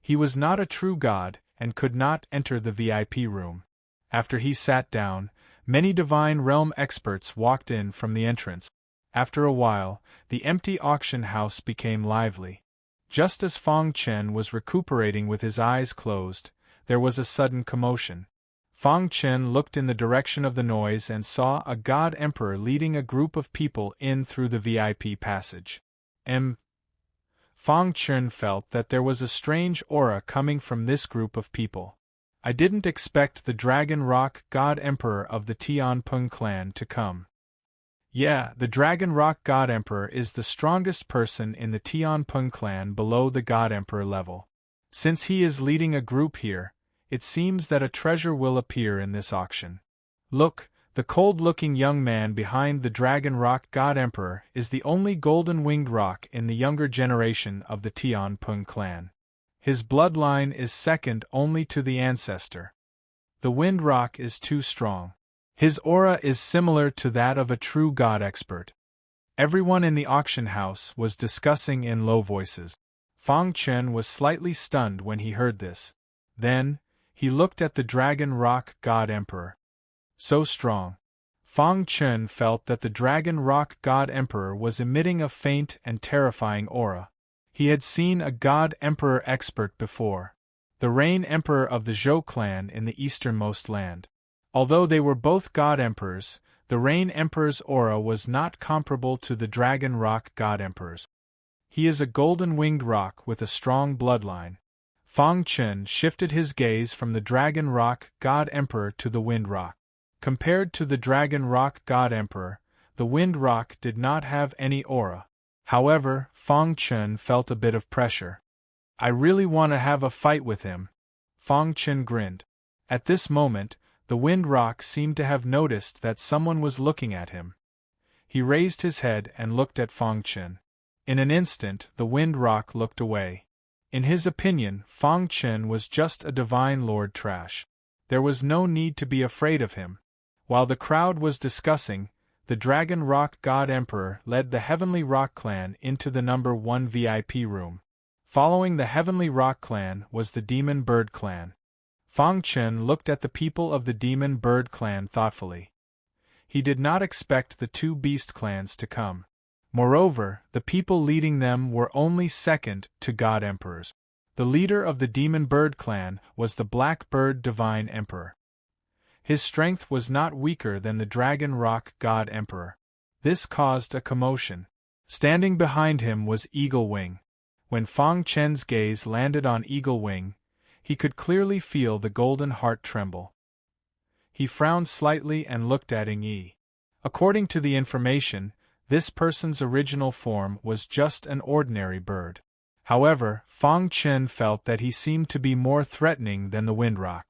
he was not a true god and could not enter the VIP room. After he sat down, many divine realm experts walked in from the entrance. After a while, the empty auction house became lively. Just as Fang Chen was recuperating with his eyes closed, there was a sudden commotion. Fang Chen looked in the direction of the noise and saw a god emperor leading a group of people in through the VIP passage. Fang Chen felt that there was a strange aura coming from this group of people. I didn't expect the Dragon Rock God Emperor of the Tianpeng clan to come. Yeah, the Dragon Rock God Emperor is the strongest person in the Tianpeng clan below the God Emperor level. Since he is leading a group here, It seems that a treasure will appear in this auction. Look, the cold-looking young man behind the Dragon Rock God Emperor is the only golden-winged rock in the younger generation of the Tian Peng clan. His bloodline is second only to the ancestor. The wind rock is too strong. His aura is similar to that of a true god expert. Everyone in the auction house was discussing in low voices. Fang Chen was slightly stunned when he heard this. Then, he looked at the Dragon Rock God Emperor. So strong. Fang Chen felt that the Dragon Rock God Emperor was emitting a faint and terrifying aura. He had seen a God Emperor expert before. The Rain Emperor of the Zhou clan in the easternmost land. Although they were both God Emperors, the Rain Emperor's aura was not comparable to the Dragon Rock God Emperor's. He is a golden-winged rock with a strong bloodline. Fang Chen shifted his gaze from the Dragon Rock God Emperor to the Wind Rock. Compared to the Dragon Rock God Emperor, the Wind Rock did not have any aura. However, Fang Chen felt a bit of pressure. I really want to have a fight with him. Fang Chen grinned. At this moment, the Wind Rock seemed to have noticed that someone was looking at him. He raised his head and looked at Fang Chen. In an instant, the Wind Rock looked away. In his opinion, Fang Chen was just a Divine Lord trash. There was no need to be afraid of him. While the crowd was discussing, the Dragon Rock God Emperor led the Heavenly Rock clan into the number 1 VIP room. Following the Heavenly Rock clan was the Demon Bird clan. Fang Chen looked at the people of the Demon Bird clan thoughtfully. He did not expect the two Beast clans to come. Moreover, the people leading them were only second to God Emperors. The leader of the Demon Bird clan was the Black Bird Divine Emperor. His strength was not weaker than the Dragon Rock God Emperor. This caused a commotion. Standing behind him was Eagle Wing. When Fang Chen's gaze landed on Eagle Wing, he could clearly feel the golden heart tremble. He frowned slightly and looked at Ying Yi. According to the information, this person's original form was just an ordinary bird. However, Fang Chen felt that he seemed to be more threatening than the Wind Rock.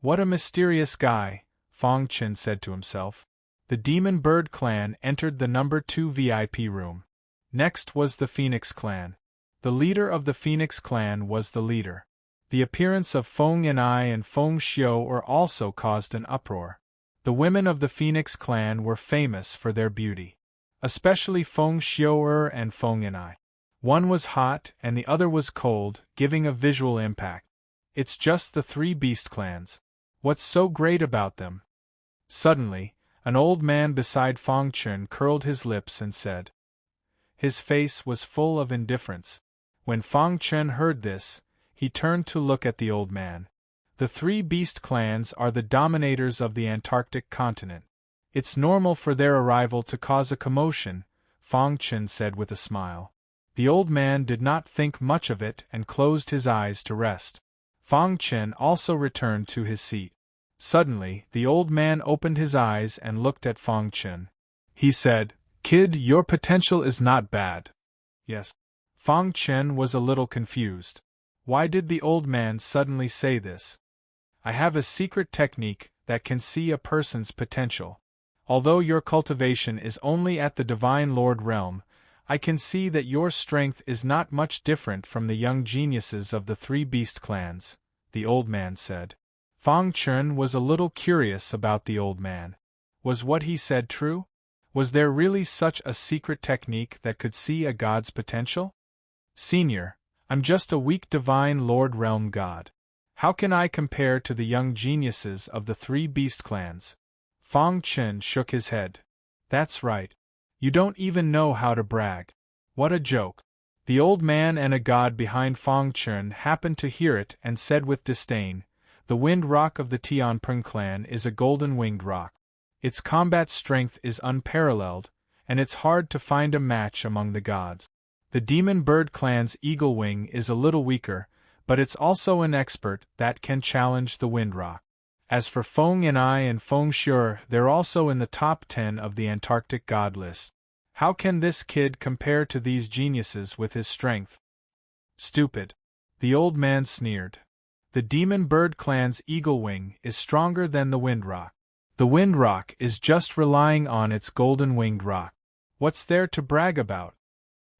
What a mysterious guy, Fang Chen said to himself. The Demon Bird clan entered the number 2 VIP room. Next was the Phoenix clan. The leader of the Phoenix clan was the leader. The appearance of Feng Yanai and Feng Xiu also caused an uproar. The women of the Phoenix clan were famous for their beauty. Especially Feng Xiu and Feng Yanai. One was hot and the other was cold, giving a visual impact. It's just the three beast clans. What's so great about them? Suddenly, an old man beside Fang Chen curled his lips and said. His face was full of indifference. When Fang Chen heard this, he turned to look at the old man. The three beast clans are the dominators of the Antarctic continent. It's normal for their arrival to cause a commotion, Fang Chen said with a smile. The old man did not think much of it and closed his eyes to rest. Fang Chen also returned to his seat. Suddenly, the old man opened his eyes and looked at Fang Chen. He said, "Kid, your potential is not bad." Yes. Fang Chen was a little confused. Why did the old man suddenly say this? I have a secret technique that can see a person's potential. Although your cultivation is only at the Divine Lord realm, I can see that your strength is not much different from the young geniuses of the three beast clans, the old man said. Fang Chen was a little curious about the old man. Was what he said true? Was there really such a secret technique that could see a god's potential? Senior, I'm just a weak Divine Lord realm god. How can I compare to the young geniuses of the three beast clans? Fang Chen shook his head. That's right. You don't even know how to brag. What a joke. The old man and a god behind Fang Chen happened to hear it and said with disdain, the wind rock of the Tianpeng clan is a golden-winged rock. Its combat strength is unparalleled, and it's hard to find a match among the gods. The Demon Bird clan's Eagle Wing is a little weaker, but it's also an expert that can challenge the wind rock. As for Feng Yanai and Feng Xiu, they're also in the top 10 of the Antarctic god list. How can this kid compare to these geniuses with his strength? Stupid. The old man sneered. The demon bird clan's eagle wing is stronger than the wind rock. The wind rock is just relying on its golden winged rock. What's there to brag about?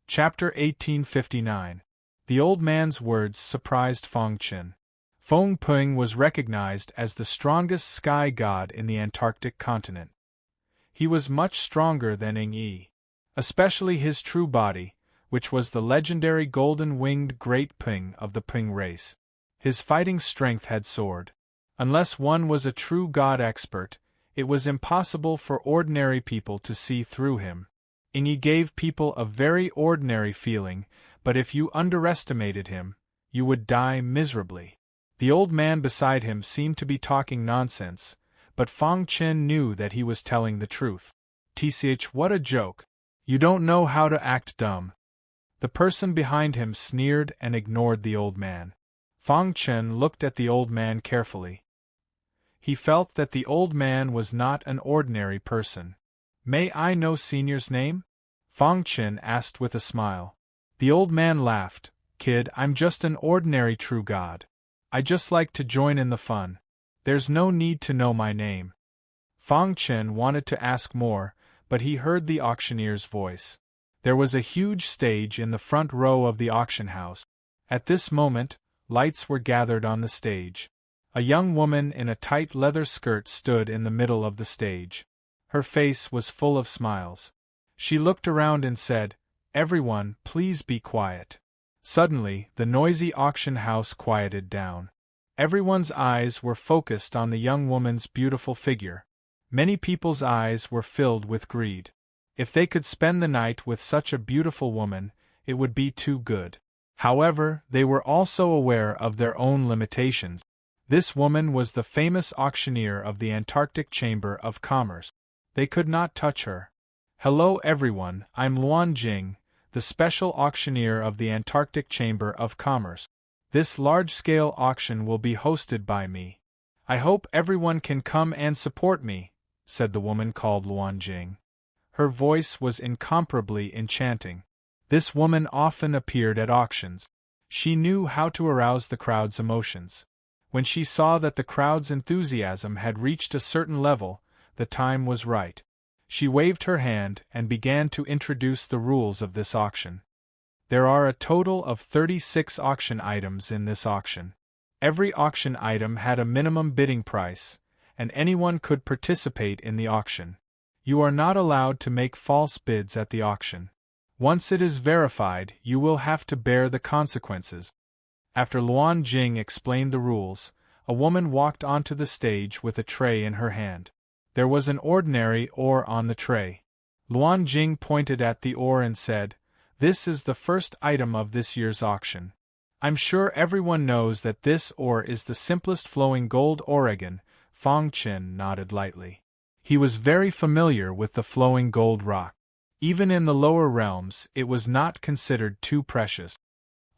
Chapter 1859. The old man's words surprised Fong Chen. Fong Ping was recognized as the strongest sky god in the Antarctic continent. He was much stronger than Ing Yi, especially his true body, which was the legendary golden-winged Great Ping of the Ping race. His fighting strength had soared. Unless one was a true god expert, it was impossible for ordinary people to see through him. Ing Yi gave people a very ordinary feeling, but if you underestimated him, you would die miserably. The old man beside him seemed to be talking nonsense, but Fong Chen knew that he was telling the truth. "Tch, what a joke! You don't know how to act dumb." The person behind him sneered and ignored the old man. Fong Chen looked at the old man carefully. He felt that the old man was not an ordinary person. "May I know Senior's name?" Fong Chen asked with a smile. The old man laughed. "Kid, I'm just an ordinary true god. I just like to join in the fun. There's no need to know my name." Fong Chen wanted to ask more, but he heard the auctioneer's voice. There was a huge stage in the front row of the auction house. At this moment, lights were gathered on the stage. A young woman in a tight leather skirt stood in the middle of the stage. Her face was full of smiles. She looked around and said, "Everyone, please be quiet." Suddenly, the noisy auction house quieted down. Everyone's eyes were focused on the young woman's beautiful figure. Many people's eyes were filled with greed. If they could spend the night with such a beautiful woman, it would be too good. However, they were also aware of their own limitations. This woman was the famous auctioneer of the Antarctic Chamber of Commerce. They could not touch her. "Hello everyone, I'm Luan Jing, the special auctioneer of the Antarctic Chamber of Commerce. This large-scale auction will be hosted by me. I hope everyone can come and support me," said the woman called Luan Jing. Her voice was incomparably enchanting. This woman often appeared at auctions. She knew how to arouse the crowd's emotions. When she saw that the crowd's enthusiasm had reached a certain level, the time was right. She waved her hand and began to introduce the rules of this auction. There are a total of 36 auction items in this auction. Every auction item had a minimum bidding price, and anyone could participate in the auction. You are not allowed to make false bids at the auction. Once it is verified, you will have to bear the consequences. After Luan Jing explained the rules, a woman walked onto the stage with a tray in her hand. There was an ordinary ore on the tray. Luan Jing pointed at the ore and said, "This is the first item of this year's auction. I'm sure everyone knows that this ore is the simplest flowing gold Oregon." Fong Chen nodded lightly. He was very familiar with the flowing gold rock. Even in the lower realms, it was not considered too precious.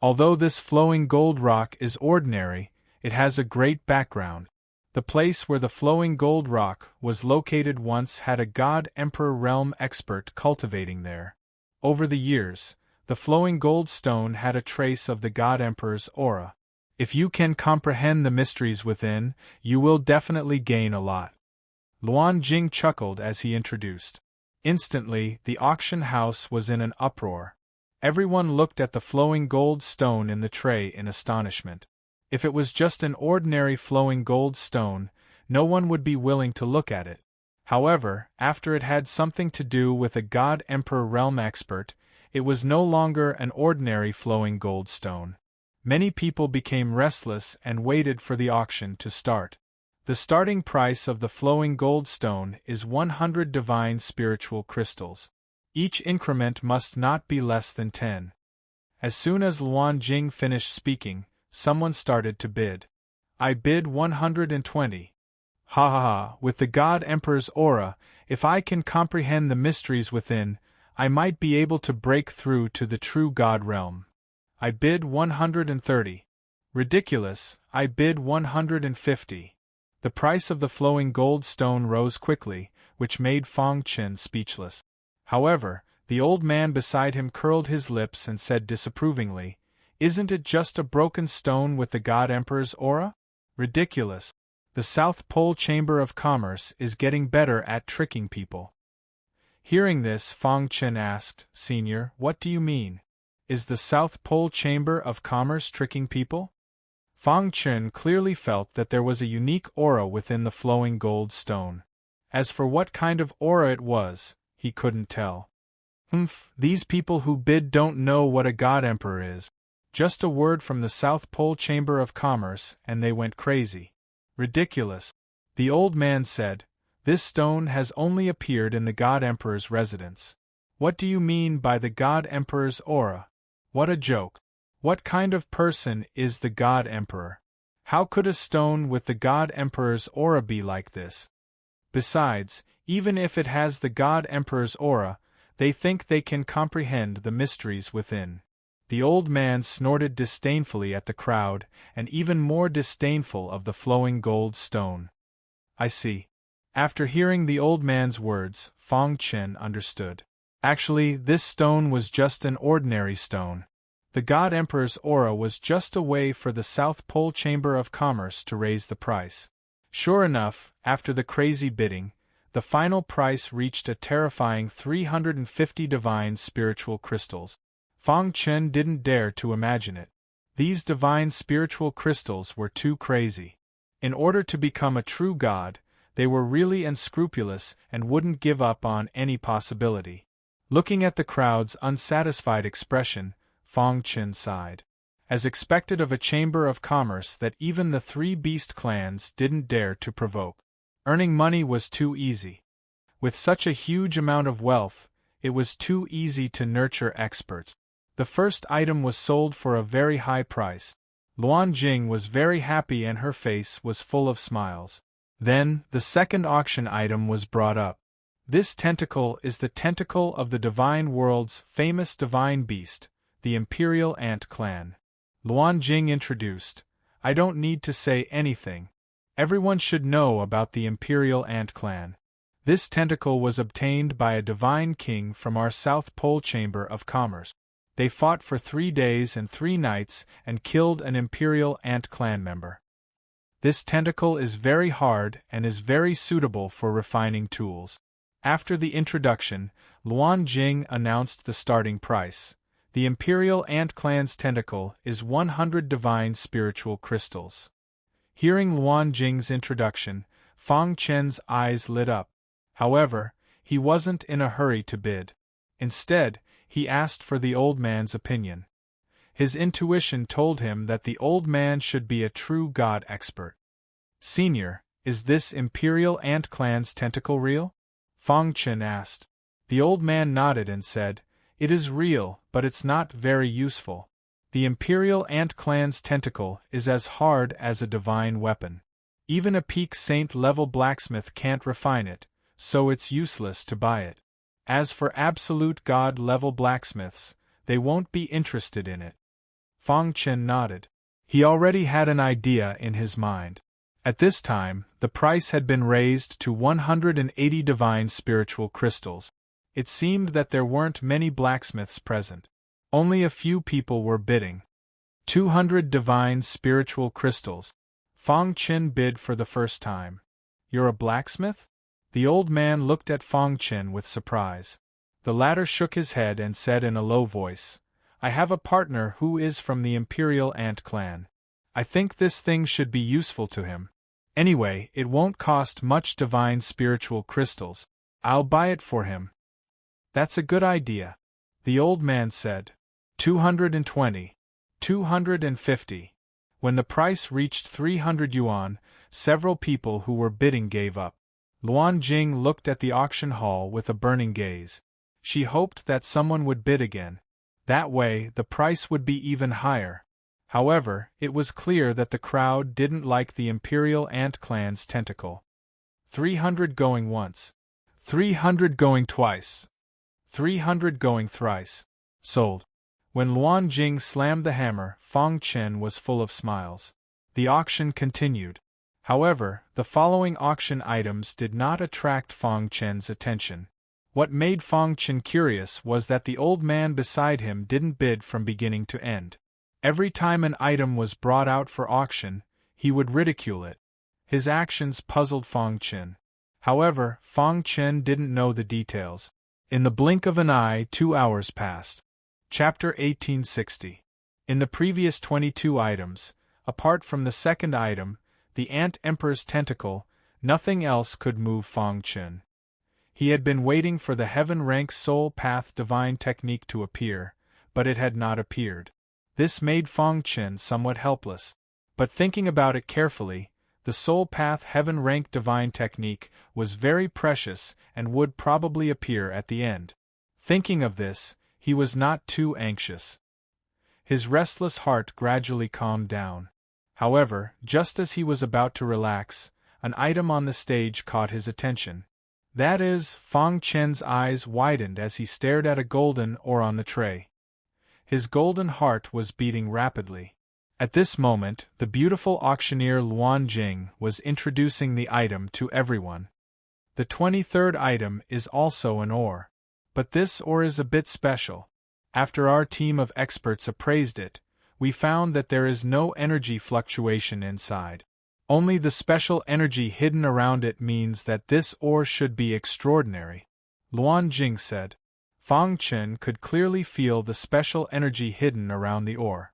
Although this flowing gold rock is ordinary, it has a great background. The place where the flowing gold rock was located once had a god-emperor realm expert cultivating there. Over the years, the flowing gold stone had a trace of the god-emperor's aura. If you can comprehend the mysteries within, you will definitely gain a lot. Luan Jing chuckled as he introduced. Instantly, the auction house was in an uproar. Everyone looked at the flowing gold stone in the tray in astonishment. If it was just an ordinary flowing gold stone, no one would be willing to look at it. However, after it had something to do with a god-emperor realm expert, it was no longer an ordinary flowing gold stone. Many people became restless and waited for the auction to start. The starting price of the flowing gold stone is 100 divine spiritual crystals. Each increment must not be less than 10. As soon as Luan Jing finished speaking, someone started to bid. "I bid 120. Ha ha ha, with the God Emperor's aura, if I can comprehend the mysteries within, I might be able to break through to the true God realm. I bid 130. Ridiculous, I bid 150. The price of the flowing gold stone rose quickly, which made Fong Chen speechless. However, the old man beside him curled his lips and said disapprovingly, Isn't it just a broken stone with the God Emperor's aura? Ridiculous. The South Pole Chamber of Commerce is getting better at tricking people. Hearing this, Fang Chen asked, Senior, what do you mean? Is the South Pole Chamber of Commerce tricking people? Fang Chen clearly felt that there was a unique aura within the flowing gold stone. As for what kind of aura it was, he couldn't tell. These people who bid don't know what a God Emperor is. Just a word from the South Pole Chamber of Commerce and they went crazy. Ridiculous. The old man said, this stone has only appeared in the God Emperor's residence. What do you mean by the God Emperor's aura? What a joke. What kind of person is the God Emperor? How could a stone with the God Emperor's aura be like this? Besides, even if it has the God Emperor's aura, they think they can comprehend the mysteries within. The old man snorted disdainfully at the crowd, and even more disdainful of the flowing gold stone. I see. After hearing the old man's words, Fang Chen understood. Actually, this stone was just an ordinary stone. The God Emperor's aura was just a way for the South Pole Chamber of Commerce to raise the price. Sure enough, after the crazy bidding, the final price reached a terrifying 350 divine spiritual crystals. Fang Chen didn't dare to imagine it. These divine spiritual crystals were too crazy. In order to become a true god, they were really unscrupulous and wouldn't give up on any possibility. Looking at the crowd's unsatisfied expression, Fang Chen sighed. As expected of a chamber of commerce that even the three beast clans didn't dare to provoke. Earning money was too easy. With such a huge amount of wealth, it was too easy to nurture experts. The first item was sold for a very high price. Luan Jing was very happy and her face was full of smiles. Then, the second auction item was brought up. This tentacle is the tentacle of the divine world's famous divine beast, the Imperial Ant Clan. Luan Jing introduced. I don't need to say anything. Everyone should know about the Imperial Ant Clan. This tentacle was obtained by a divine king from our South Pole Chamber of Commerce. They fought for 3 days and 3 nights and killed an Imperial Ant Clan member. This tentacle is very hard and is very suitable for refining tools. After the introduction, Luan Jing announced the starting price. The Imperial Ant Clan's tentacle is 100 divine spiritual crystals. Hearing Luan Jing's introduction, Fang Chen's eyes lit up. However, he wasn't in a hurry to bid. Instead, he asked for the old man's opinion. His intuition told him that the old man should be a true god expert. Senior, is this Imperial Ant Clan's tentacle real? Fang Chen asked. The old man nodded and said, it is real, but it's not very useful. The Imperial Ant Clan's tentacle is as hard as a divine weapon. Even a peak saint level blacksmith can't refine it, so it's useless to buy it. As for absolute god level blacksmiths, they won't be interested in it. Fang Chen nodded. He already had an idea in his mind. At this time, the price had been raised to 180 divine spiritual crystals. It seemed that there weren't many blacksmiths present. Only a few people were bidding. 200 divine spiritual crystals. Fang Chen bid for the first time. You're a blacksmith? The old man looked at Fang Chen with surprise. The latter shook his head and said in a low voice, I have a partner who is from the Imperial Ant Clan. I think this thing should be useful to him. Anyway, it won't cost much divine spiritual crystals. I'll buy it for him. That's a good idea. The old man said. 220. 250. When the price reached 300 yuan, several people who were bidding gave up. Luan Jing looked at the auction hall with a burning gaze. She hoped that someone would bid again. That way, the price would be even higher. However, it was clear that the crowd didn't like the Imperial Ant Clan's tentacle. 300 going once. 300 going twice. 300 going thrice. Sold. When Luan Jing slammed the hammer, Fang Chen was full of smiles. The auction continued. However, the following auction items did not attract Fang Chen's attention. What made Fang Chen curious was that the old man beside him didn't bid from beginning to end. Every time an item was brought out for auction, he would ridicule it. His actions puzzled Fong Qin. However, Fong Qin didn't know the details. In the blink of an eye, 2 hours passed. Chapter 1860. In the previous 22 items, apart from the second item, the Ant Emperor's tentacle, nothing else could move Fong Qin. He had been waiting for the heaven-rank soul path divine technique to appear, but it had not appeared. This made Fong Qin somewhat helpless. But thinking about it carefully, the soul path heaven-rank divine technique was very precious and would probably appear at the end. Thinking of this, he was not too anxious. His restless heart gradually calmed down. However, just as he was about to relax, an item on the stage caught his attention. That is, Fong Qin's eyes widened as he stared at a golden ore on the tray. His golden heart was beating rapidly. At this moment, the beautiful auctioneer Luan Jing was introducing the item to everyone. The 23rd item is also an ore. But this ore is a bit special. After our team of experts appraised it, we found that there is no energy fluctuation inside. Only the special energy hidden around it means that this ore should be extraordinary. Luan Jing said. Fong Qin could clearly feel the special energy hidden around the ore.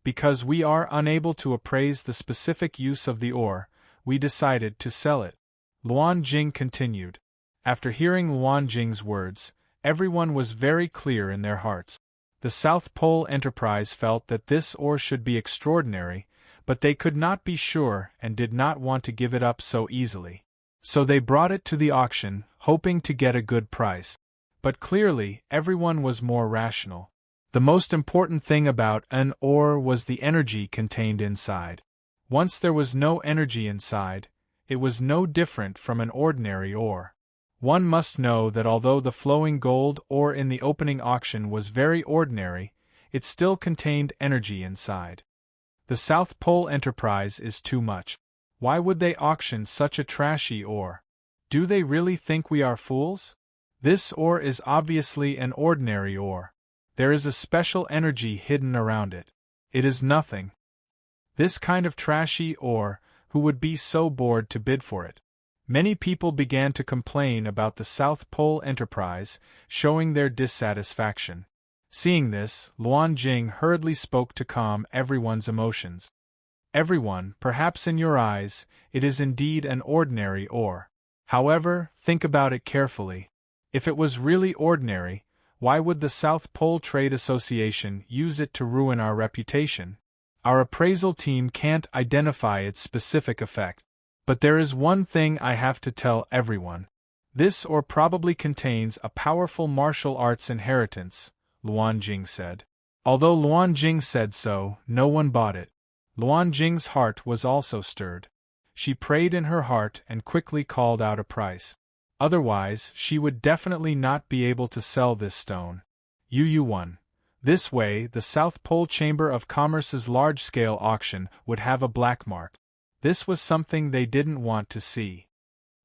Because we are unable to appraise the specific use of the ore, we decided to sell it. Luan Jing continued. After hearing Luan Jing's words, everyone was very clear in their hearts. The South Pole Enterprise felt that this ore should be extraordinary, but they could not be sure and did not want to give it up so easily. So they brought it to the auction, hoping to get a good price. But clearly, everyone was more rational. The most important thing about an ore was the energy contained inside. Once there was no energy inside, it was no different from an ordinary ore. One must know that although the flowing gold ore in the opening auction was very ordinary, it still contained energy inside. The South Pole Enterprise is too much. Why would they auction such a trashy ore? Do they really think we are fools? This ore is obviously an ordinary ore. There is a special energy hidden around it. It is nothing. This kind of trashy ore, who would be so bored to bid for it? Many people began to complain about the South Pole Enterprise, showing their dissatisfaction. Seeing this, Luan Jing hurriedly spoke to calm everyone's emotions. Everyone, perhaps in your eyes, it is indeed an ordinary ore. However, think about it carefully. If it was really ordinary, why would the South Pole Trade Association use it to ruin our reputation? Our appraisal team can't identify its specific effect. But there is one thing I have to tell everyone. This ore probably contains a powerful martial arts inheritance, Luan Jing said. Although Luan Jing said so, no one bought it. Luan Jing's heart was also stirred. She prayed in her heart and quickly called out a price. Otherwise, she would definitely not be able to sell this stone. UU1. This way, the South Pole Chamber of Commerce's large-scale auction would have a black mark. This was something they didn't want to see.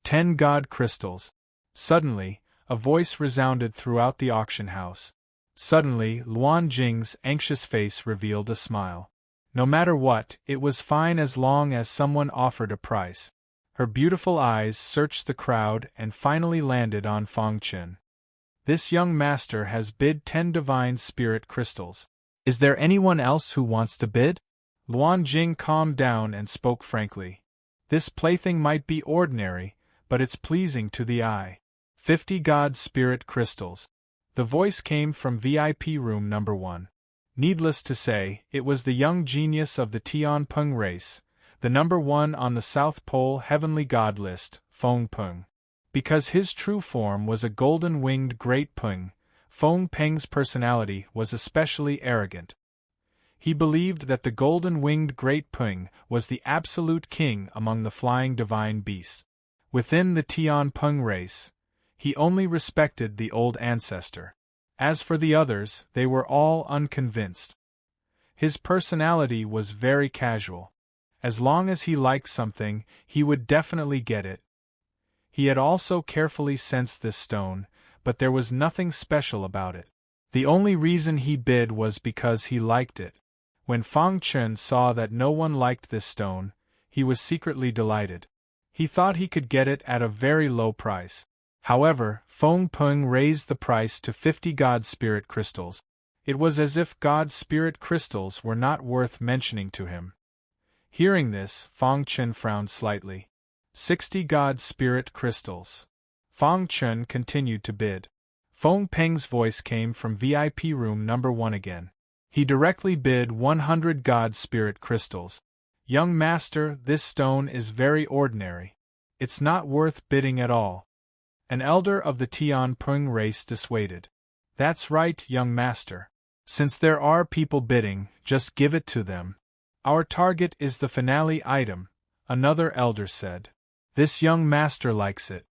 10 God crystals. Suddenly, a voice resounded throughout the auction house. Suddenly, Luan Jing's anxious face revealed a smile. No matter what, it was fine as long as someone offered a price. Her beautiful eyes searched the crowd and finally landed on Fong Qin. This young master has bid 10 divine spirit crystals. Is there anyone else who wants to bid? Luan Jing calmed down and spoke frankly. This plaything might be ordinary, but it's pleasing to the eye. 50 God Spirit Crystals. The voice came from VIP room number 1. Needless to say, it was the young genius of the Tian Peng race, the number 1 on the South Pole Heavenly God list, Fong Peng. Because his true form was a golden-winged Great Peng, Fong Peng's personality was especially arrogant. He believed that the golden-winged Great Peng was the absolute king among the flying divine beasts. Within the Tian Peng race, he only respected the old ancestor. As for the others, they were all unconvinced. His personality was very casual. As long as he liked something, he would definitely get it. He had also carefully sensed this stone, but there was nothing special about it. The only reason he bid was because he liked it. When Fang Chun saw that no one liked this stone, he was secretly delighted. He thought he could get it at a very low price. However, Feng Peng raised the price to 50 God Spirit crystals. It was as if God Spirit crystals were not worth mentioning to him. Hearing this, Fang Chun frowned slightly. 60 God Spirit crystals. Fang Chun continued to bid. Feng Peng's voice came from VIP room number 1 again. He directly bid 100 God Spirit crystals. Young master, this stone is very ordinary. It's not worth bidding at all. An elder of the Tian Peng race dissuaded. That's right, young master. Since there are people bidding, just give it to them. Our target is the finale item, another elder said. This young master likes it.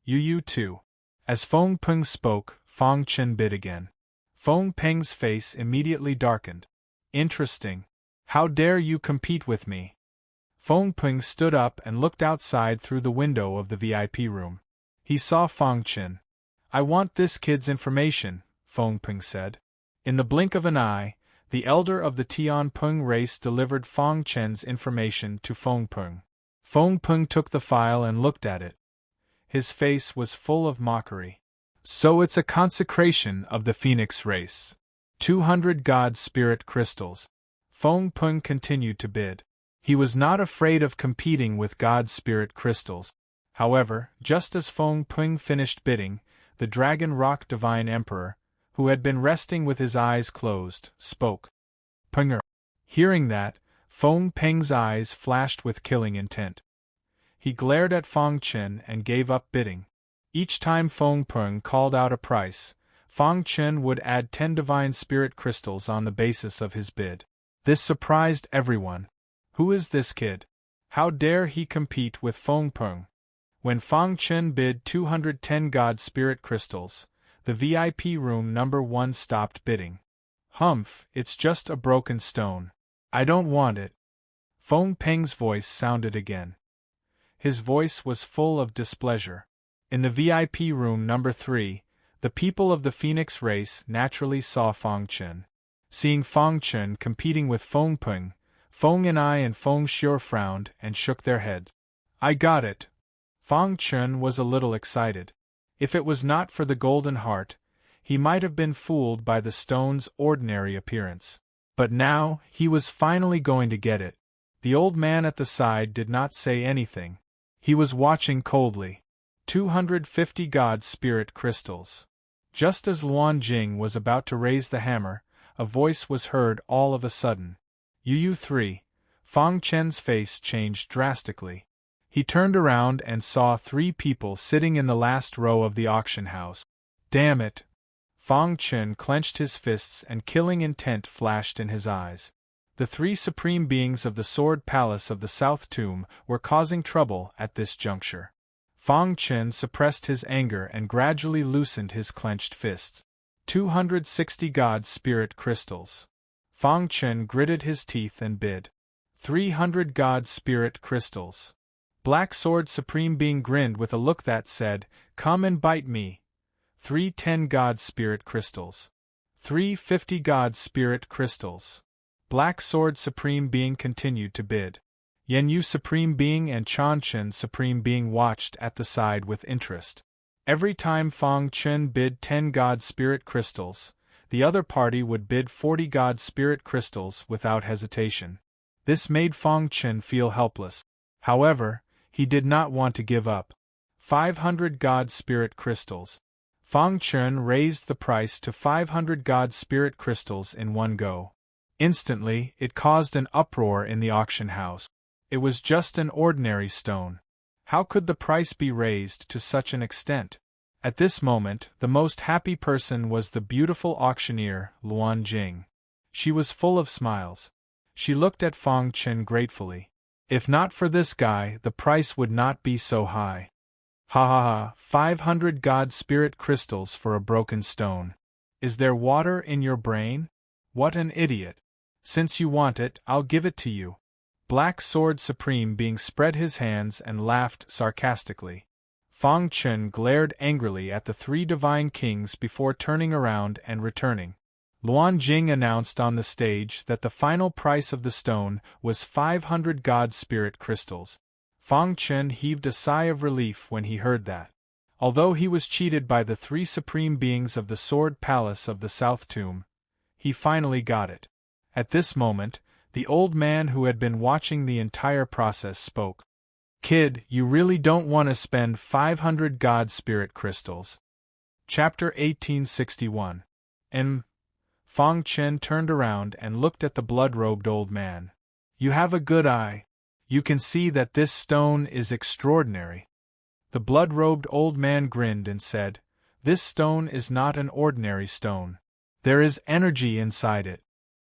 You too. As Feng Peng spoke, Fang Chun bid again. Feng Peng's face immediately darkened. Interesting. How dare you compete with me? Feng Peng stood up and looked outside through the window of the VIP room. He saw Fang Chun. I want this kid's information, Feng Peng said. In the blink of an eye, the elder of the Tian Peng race delivered Fang Chun's information to Feng Peng. Feng Peng took the file and looked at it. His face was full of mockery. So it's a consecration of the Phoenix race. 200 God Spirit crystals. Feng Peng continued to bid. He was not afraid of competing with God Spirit crystals. However, just as Feng Peng finished bidding, the Dragon Rock Divine Emperor, who had been resting with his eyes closed, spoke. Penger. Hearing that, Feng Peng's eyes flashed with killing intent. He glared at Fang Chun and gave up bidding. Each time Feng Peng called out a price, Fang Chun would add 10 Divine Spirit crystals on the basis of his bid. This surprised everyone. Who is this kid? How dare he compete with Feng Peng? When Fang Chun bid 210 God Spirit crystals, the VIP room number 1 stopped bidding. Humph, it's just a broken stone. I don't want it. Feng Peng's voice sounded again. His voice was full of displeasure. In the VIP room number 3, the people of the Phoenix race naturally saw Fang Chun. Seeing Fang Chun competing with Feng Peng, Feng Anai and Feng Xiu frowned and shook their heads. I got it. Fang Chun was a little excited. If it was not for the golden heart, he might have been fooled by the stone's ordinary appearance. But now, he was finally going to get it. The old man at the side did not say anything. He was watching coldly. 250 God Spirit crystals. Just as Luan Jing was about to raise the hammer, a voice was heard all of a sudden. Yu 3. Fang Chen's face changed drastically. He turned around and saw 3 people sitting in the last row of the auction house. Damn it! Fang Chen clenched his fists and killing intent flashed in his eyes. The 3 supreme beings of the Sword Palace of the South Tomb were causing trouble at this juncture. Fang Chen suppressed his anger and gradually loosened his clenched fists. 260 God Spirit crystals. Fang Chen gritted his teeth and bid. 300 God Spirit crystals. Black Sword Supreme Being grinned with a look that said, Come and bite me. 310 God Spirit crystals. 350 God Spirit crystals. Black Sword Supreme Being continued to bid. Yen Yu Supreme Being and Chan Chen Supreme Being watched at the side with interest. Every time Fang Chen bid 10 God Spirit crystals, the other party would bid 40 God Spirit crystals without hesitation. This made Fang Chen feel helpless. However, he did not want to give up. 500 God Spirit crystals. Fang Chen raised the price to 500 God Spirit crystals in one go. Instantly, it caused an uproar in the auction house. It was just an ordinary stone. How could the price be raised to such an extent? At this moment, the most happy person was the beautiful auctioneer, Luan Jing. She was full of smiles. She looked at Fang Chen gratefully. If not for this guy, the price would not be so high. Ha ha ha, 500 God Spirit crystals for a broken stone. Is there water in your brain? What an idiot. Since you want it, I'll give it to you. Black Sword Supreme Being spread his hands and laughed sarcastically. Fang Chen glared angrily at the 3 divine kings before turning around and returning. Luan Jing announced on the stage that the final price of the stone was 500 God Spirit crystals. Fang Chen heaved a sigh of relief when he heard that. Although he was cheated by the three supreme beings of the Sword Palace of the South Tomb, he finally got it. At this moment, the old man who had been watching the entire process spoke. "Kid, you really don't want to spend 500 God Spirit crystals." Chapter 1861. Fang Chen turned around and looked at the blood-robed old man. "You have a good eye. You can see that this stone is extraordinary." The blood-robed old man grinned and said, "This stone is not an ordinary stone. There is energy inside it."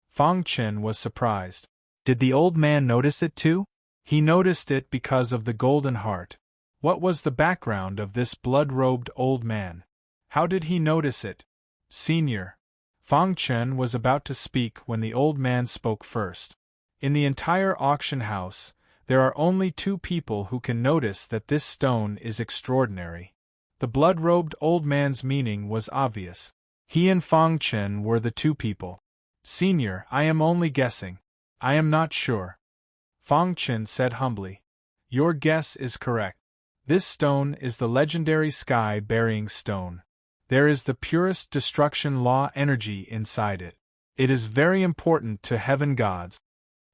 Fang Chen was surprised. Did the old man notice it too? He noticed it because of the golden heart. What was the background of this blood-robed old man? How did he notice it? "Senior." Fang Chen was about to speak when the old man spoke first. "In the entire auction house, there are only two people who can notice that this stone is extraordinary." The blood-robed old man's meaning was obvious. He and Fang Chen were the two people. "Senior, I am only guessing. I am not sure." Fang Chen said humbly. "Your guess is correct. This stone is the legendary sky-burying stone. There is the purest destruction law energy inside it. It is very important to heaven gods."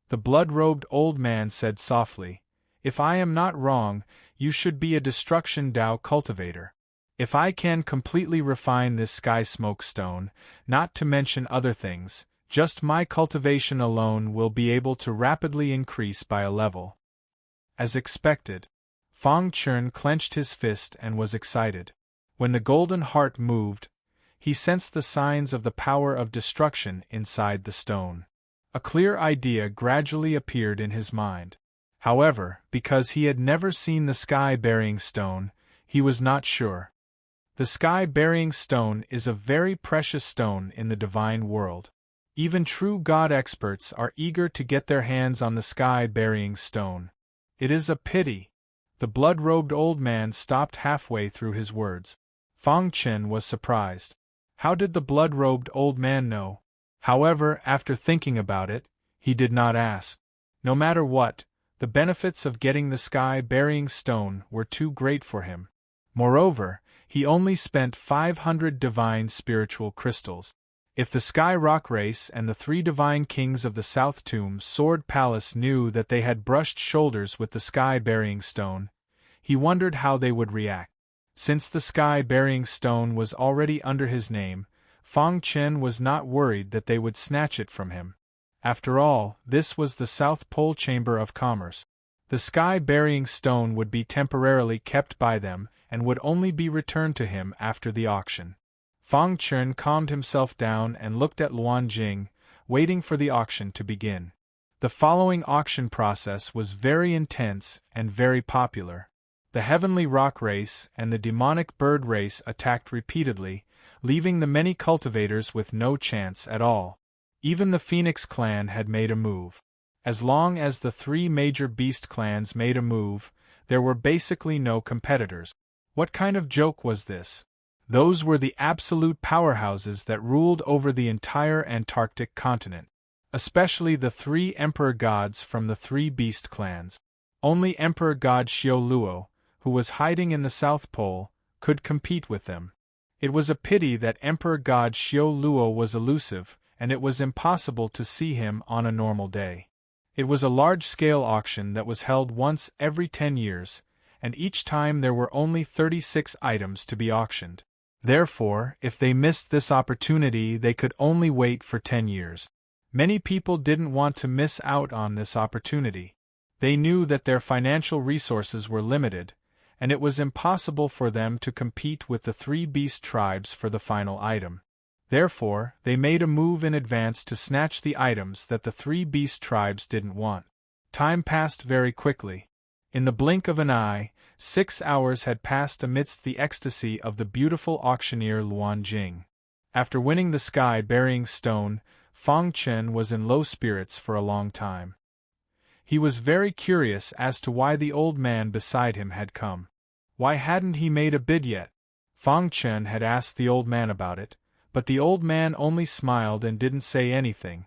The blood-robed old man said softly, "If I am not wrong, you should be a destruction Tao cultivator. If I can completely refine this sky smoke stone, not to mention other things, just my cultivation alone will be able to rapidly increase by a level." As expected, Fang Chen clenched his fist and was excited. When the golden heart moved, he sensed the signs of the power of destruction inside the stone. A clear idea gradually appeared in his mind. However, because he had never seen the sky-burying stone, he was not sure. The sky-burying stone is a very precious stone in the divine world. Even true God experts are eager to get their hands on the sky-burying stone. It is a pity. The blood-robed old man stopped halfway through his words. Fang Chen was surprised. How did the blood-robed old man know? However, after thinking about it, he did not ask. No matter what, the benefits of getting the sky-burying stone were too great for him. Moreover, he only spent 500 divine spiritual crystals. If the Sky Rock race and the three divine kings of the South Tomb Sword Palace knew that they had brushed shoulders with the sky-burying stone, he wondered how they would react. Since the sky-burying stone was already under his name, Fang Chen was not worried that they would snatch it from him. After all, this was the South Pole Chamber of Commerce. The sky-burying stone would be temporarily kept by them and would only be returned to him after the auction. Fang Chen calmed himself down and looked at Luan Jing, waiting for the auction to begin. The following auction process was very intense and very popular. The Heavenly Rock race and the Demonic Bird race attacked repeatedly, leaving the many cultivators with no chance at all. Even the Phoenix clan had made a move. As long as the three major beast clans made a move, there were basically no competitors. What kind of joke was this? Those were the absolute powerhouses that ruled over the entire Antarctic continent. Especially the three emperor gods from the three beast clans. Only Emperor God Xiao Luo, who was hiding in the South Pole, could compete with them. It was a pity that Emperor God Xiao Luo was elusive, and it was impossible to see him on a normal day. It was a large-scale auction that was held once every 10 years, and each time there were only 36 items to be auctioned. Therefore, if they missed this opportunity, they could only wait for 10 years. Many people didn't want to miss out on this opportunity. They knew that their financial resources were limited, and it was impossible for them to compete with the three beast tribes for the final item. Therefore, they made a move in advance to snatch the items that the three beast tribes didn't want. Time passed very quickly. In the blink of an eye, 6 hours had passed amidst the ecstasy of the beautiful auctioneer Luan Jing. After winning the sky-burying stone, Fang Chen was in low spirits for a long time. He was very curious as to why the old man beside him had come. Why hadn't he made a bid yet? Fang Chen had asked the old man about it, but the old man only smiled and didn't say anything.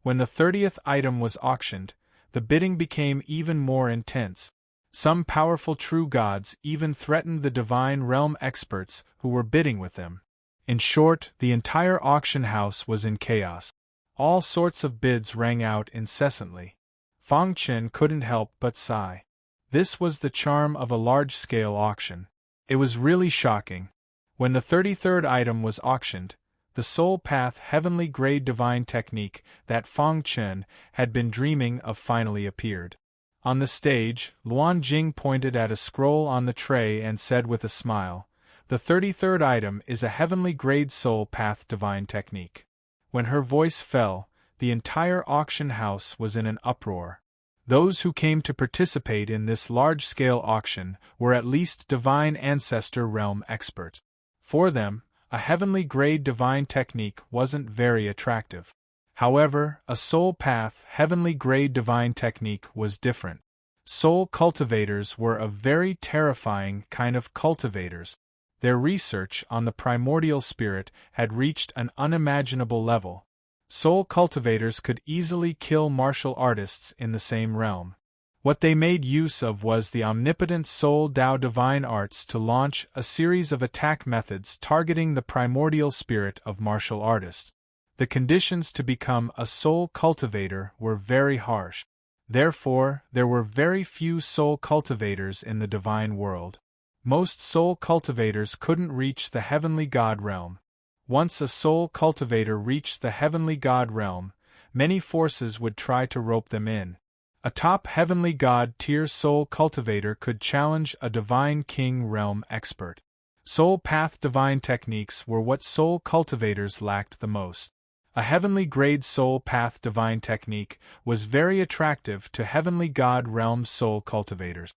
When the 30th item was auctioned, the bidding became even more intense. Some powerful true gods even threatened the divine realm experts who were bidding with them. In short, the entire auction house was in chaos. All sorts of bids rang out incessantly. Fang Chen couldn't help but sigh. This was the charm of a large-scale auction. It was really shocking. When the 33rd item was auctioned, the Soul Path Heavenly Grade Divine Technique that Fang Chen had been dreaming of finally appeared. On the stage, Luan Jing pointed at a scroll on the tray and said with a smile, "The 33rd item is a Heavenly Grade Soul Path Divine Technique." When her voice fell, the entire auction house was in an uproar. Those who came to participate in this large-scale auction were at least Divine Ancestor Realm experts. For them, a Heavenly Grade Divine Technique wasn't very attractive. However, a Soul Path Heavenly Grade Divine Technique was different. Soul cultivators were a very terrifying kind of cultivators. Their research on the primordial spirit had reached an unimaginable level. Soul cultivators could easily kill martial artists in the same realm. What they made use of was the omnipotent Soul Dao Divine Arts to launch a series of attack methods targeting the primordial spirit of martial artists. The conditions to become a soul cultivator were very harsh. Therefore, there were very few soul cultivators in the divine world. Most soul cultivators couldn't reach the heavenly god realm. Once a soul cultivator reached the heavenly god realm, many forces would try to rope them in. A top heavenly god tier soul cultivator could challenge a divine king realm expert. Soul path divine techniques were what soul cultivators lacked the most. A heavenly grade soul path divine technique was very attractive to heavenly god realm soul cultivators.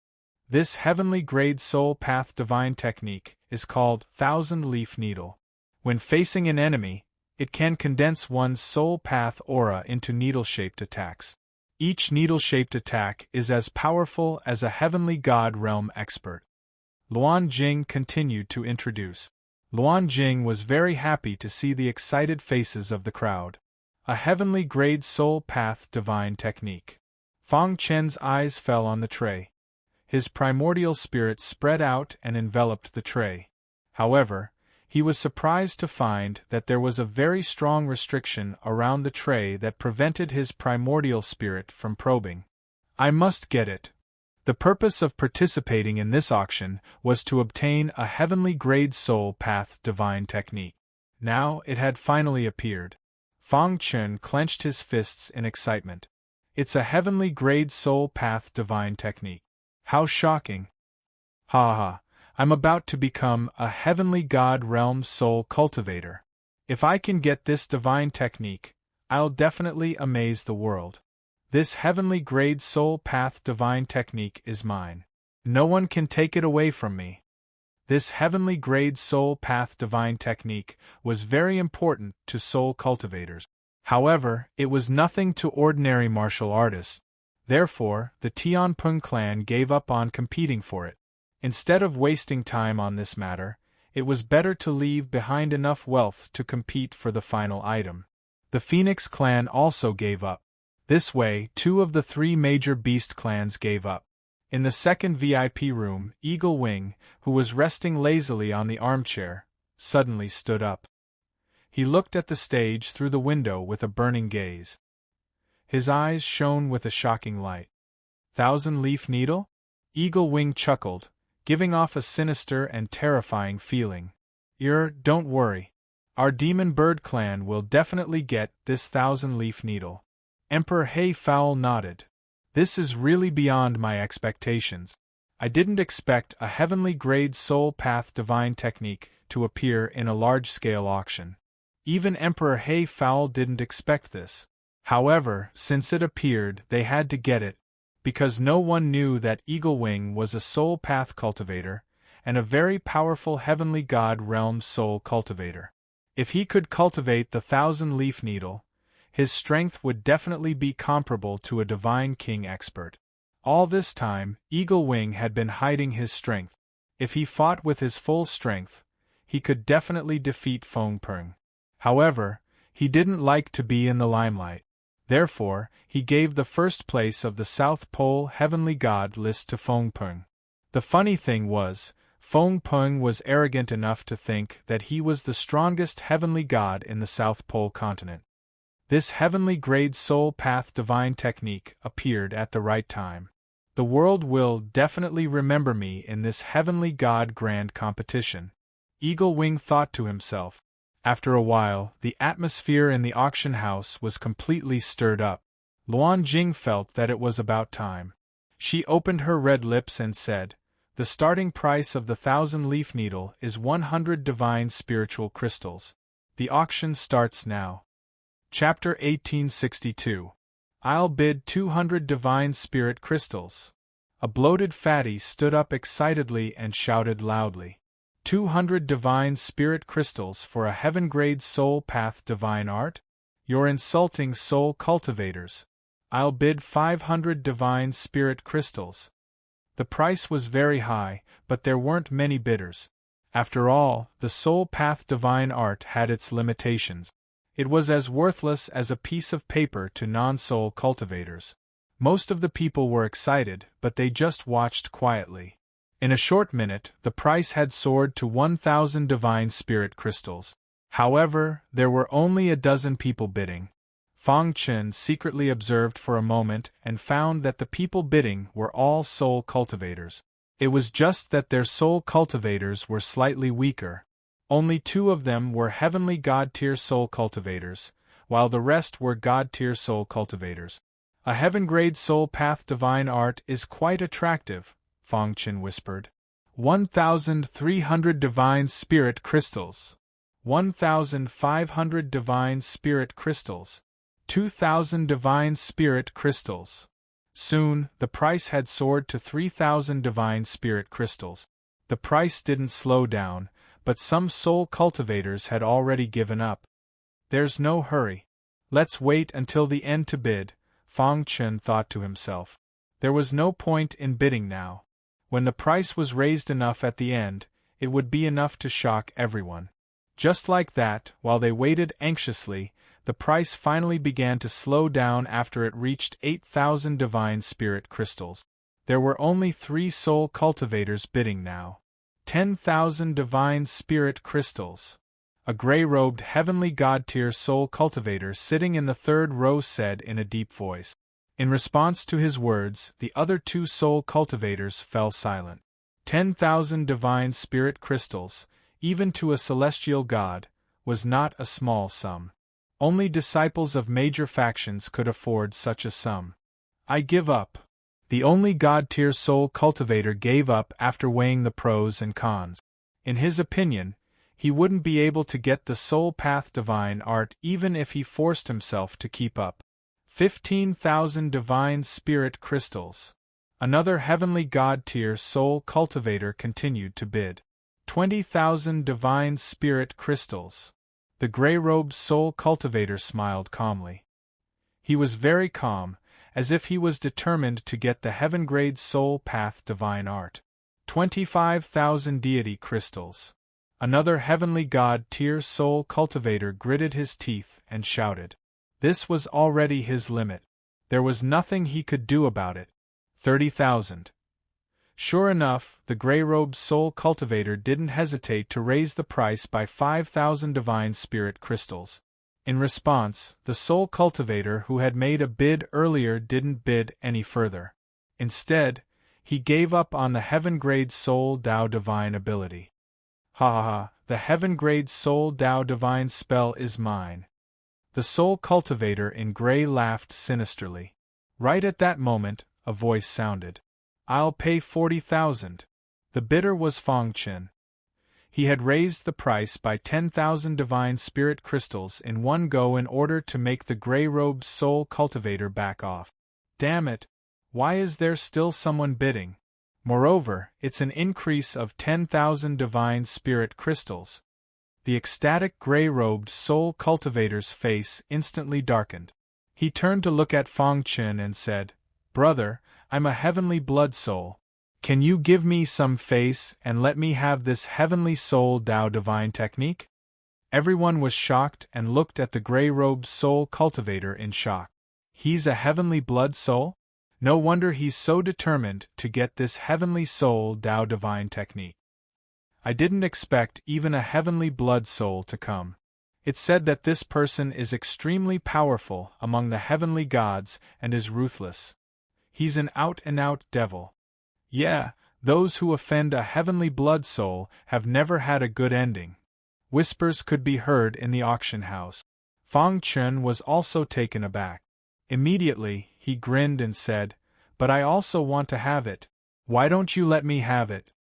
This heavenly grade soul path divine technique is called Thousand Leaf Needle. When facing an enemy, it can condense one's soul path aura into needle-shaped attacks. Each needle-shaped attack is as powerful as a heavenly god realm expert. Luan Jing continued to introduce. Luan Jing was very happy to see the excited faces of the crowd. A heavenly grade soul path divine technique. Fang Chen's eyes fell on the tray. His primordial spirit spread out and enveloped the tray. However, he was surprised to find that there was a very strong restriction around the tray that prevented his primordial spirit from probing. I must get it. The purpose of participating in this auction was to obtain a heavenly grade soul path divine technique. Now it had finally appeared. Fang Chen clenched his fists in excitement. It's a heavenly grade soul path divine technique. How shocking! Ha ha! I'm about to become a heavenly god realm soul cultivator. If I can get this divine technique, I'll definitely amaze the world. This heavenly grade soul path divine technique is mine. No one can take it away from me. This heavenly grade soul path divine technique was very important to soul cultivators. However, it was nothing to ordinary martial artists. Therefore, the Tianping clan gave up on competing for it. Instead of wasting time on this matter, it was better to leave behind enough wealth to compete for the final item. The Phoenix clan also gave up. This way, 2 of the 3 major beast clans gave up. In the second VIP room, Eagle Wing, who was resting lazily on the armchair, suddenly stood up. He looked at the stage through the window with a burning gaze. His eyes shone with a shocking light. Thousand Leaf Needle? Eagle Wing chuckled, giving off a sinister and terrifying feeling. Don't worry. Our Demon Bird clan will definitely get this Thousand Leaf Needle. Emperor He Fowl nodded. This is really beyond my expectations. I didn't expect a heavenly grade soul path divine technique to appear in a large-scale auction. Even Emperor He Fowl didn't expect this. However, since it appeared, they had to get it, because no one knew that Eagle Wing was a soul path cultivator, and a very powerful heavenly god realm soul cultivator. If he could cultivate the Thousand Leaf Needle, his strength would definitely be comparable to a divine king expert. All this time, Eagle Wing had been hiding his strength. If he fought with his full strength, he could definitely defeat Feng Peng. However, he didn't like to be in the limelight. Therefore, he gave the first place of the South Pole Heavenly God list to Feng Peng. The funny thing was, Feng Peng was arrogant enough to think that he was the strongest heavenly god in the South Pole continent. This heavenly grade soul path divine technique appeared at the right time. The world will definitely remember me in this heavenly god grand competition, Eagle Wing thought to himself. After a while, the atmosphere in the auction house was completely stirred up. Luan Jing felt that it was about time. She opened her red lips and said, "The starting price of the 1,000-leaf needle is 100 divine spiritual crystals. The auction starts now." Chapter 1862. I'll bid 200 divine spirit crystals. A bloated fatty stood up excitedly and shouted loudly. 200 divine spirit crystals for a heaven-grade soul path divine art? You're insulting soul cultivators. I'll bid 500 divine spirit crystals. The price was very high, but there weren't many bidders. After all, the soul path divine art had its limitations. It was as worthless as a piece of paper to non-soul cultivators. Most of the people were excited, but they just watched quietly. In a short minute, the price had soared to 1,000 divine spirit crystals. However, there were only a dozen people bidding. Fang Chen secretly observed for a moment and found that the people bidding were all soul cultivators. It was just that their soul cultivators were slightly weaker. Only 2 of them were heavenly god-tier soul cultivators, while the rest were god-tier soul cultivators. A heaven-grade soul path divine art is quite attractive, Fang Chen whispered. 1,300 divine spirit crystals. 1,500 divine spirit crystals. 2,000 divine spirit crystals. Soon, the price had soared to 3,000 divine spirit crystals. The price didn't slow down, but some soul cultivators had already given up. There's no hurry. Let's wait until the end to bid, Fang Chen thought to himself. There was no point in bidding now. When the price was raised enough at the end, it would be enough to shock everyone. Just like that, while they waited anxiously, the price finally began to slow down after it reached 8,000 divine spirit crystals. There were only 3 soul cultivators bidding now. 10,000 divine spirit crystals. A gray-robed heavenly god-tier soul cultivator sitting in the 3rd row said in a deep voice. In response to his words, the other 2 soul cultivators fell silent. 10,000 divine spirit crystals, even to a celestial god, was not a small sum. Only disciples of major factions could afford such a sum. I give up. The only god-tier soul cultivator gave up after weighing the pros and cons. In his opinion, he wouldn't be able to get the soul path divine art even if he forced himself to keep up. 15,000 divine spirit crystals. Another heavenly god-tier soul cultivator continued to bid. 20,000 divine spirit crystals. The gray-robed soul cultivator smiled calmly. He was very calm, as if he was determined to get the heaven-grade soul path divine art. 25,000 deity crystals. Another heavenly god-tier soul cultivator gritted his teeth and shouted. This was already his limit. There was nothing he could do about it. 30,000. Sure enough, the gray-robed soul cultivator didn't hesitate to raise the price by 5,000 divine spirit crystals. In response, the soul cultivator who had made a bid earlier didn't bid any further. Instead, he gave up on the heaven-grade soul Dao divine ability. Ha ha ha, the heaven-grade soul Dao divine spell is mine. The soul cultivator in gray laughed sinisterly. Right at that moment, a voice sounded. I'll pay 40,000. The bidder was Fang Chen. He had raised the price by 10,000 divine spirit crystals in one go in order to make the gray-robed soul cultivator back off. Damn it! Why is there still someone bidding? Moreover, it's an increase of 10,000 divine spirit crystals. The ecstatic gray-robed soul cultivator's face instantly darkened. He turned to look at Fang Chen and said, Brother, I'm a heavenly blood soul. Can you give me some face and let me have this heavenly soul Dao divine technique? Everyone was shocked and looked at the gray-robed soul cultivator in shock. He's a heavenly blood soul? No wonder he's so determined to get this heavenly soul Tao divine technique. I didn't expect even a heavenly blood soul to come. It's said that this person is extremely powerful among the heavenly gods and is ruthless. He's an out-and-out devil. Yeah, those who offend a heavenly blood soul have never had a good ending. Whispers could be heard in the auction house. Fang Chen was also taken aback. Immediately, he grinned and said, "But I also want to have it. Why don't you let me have it?"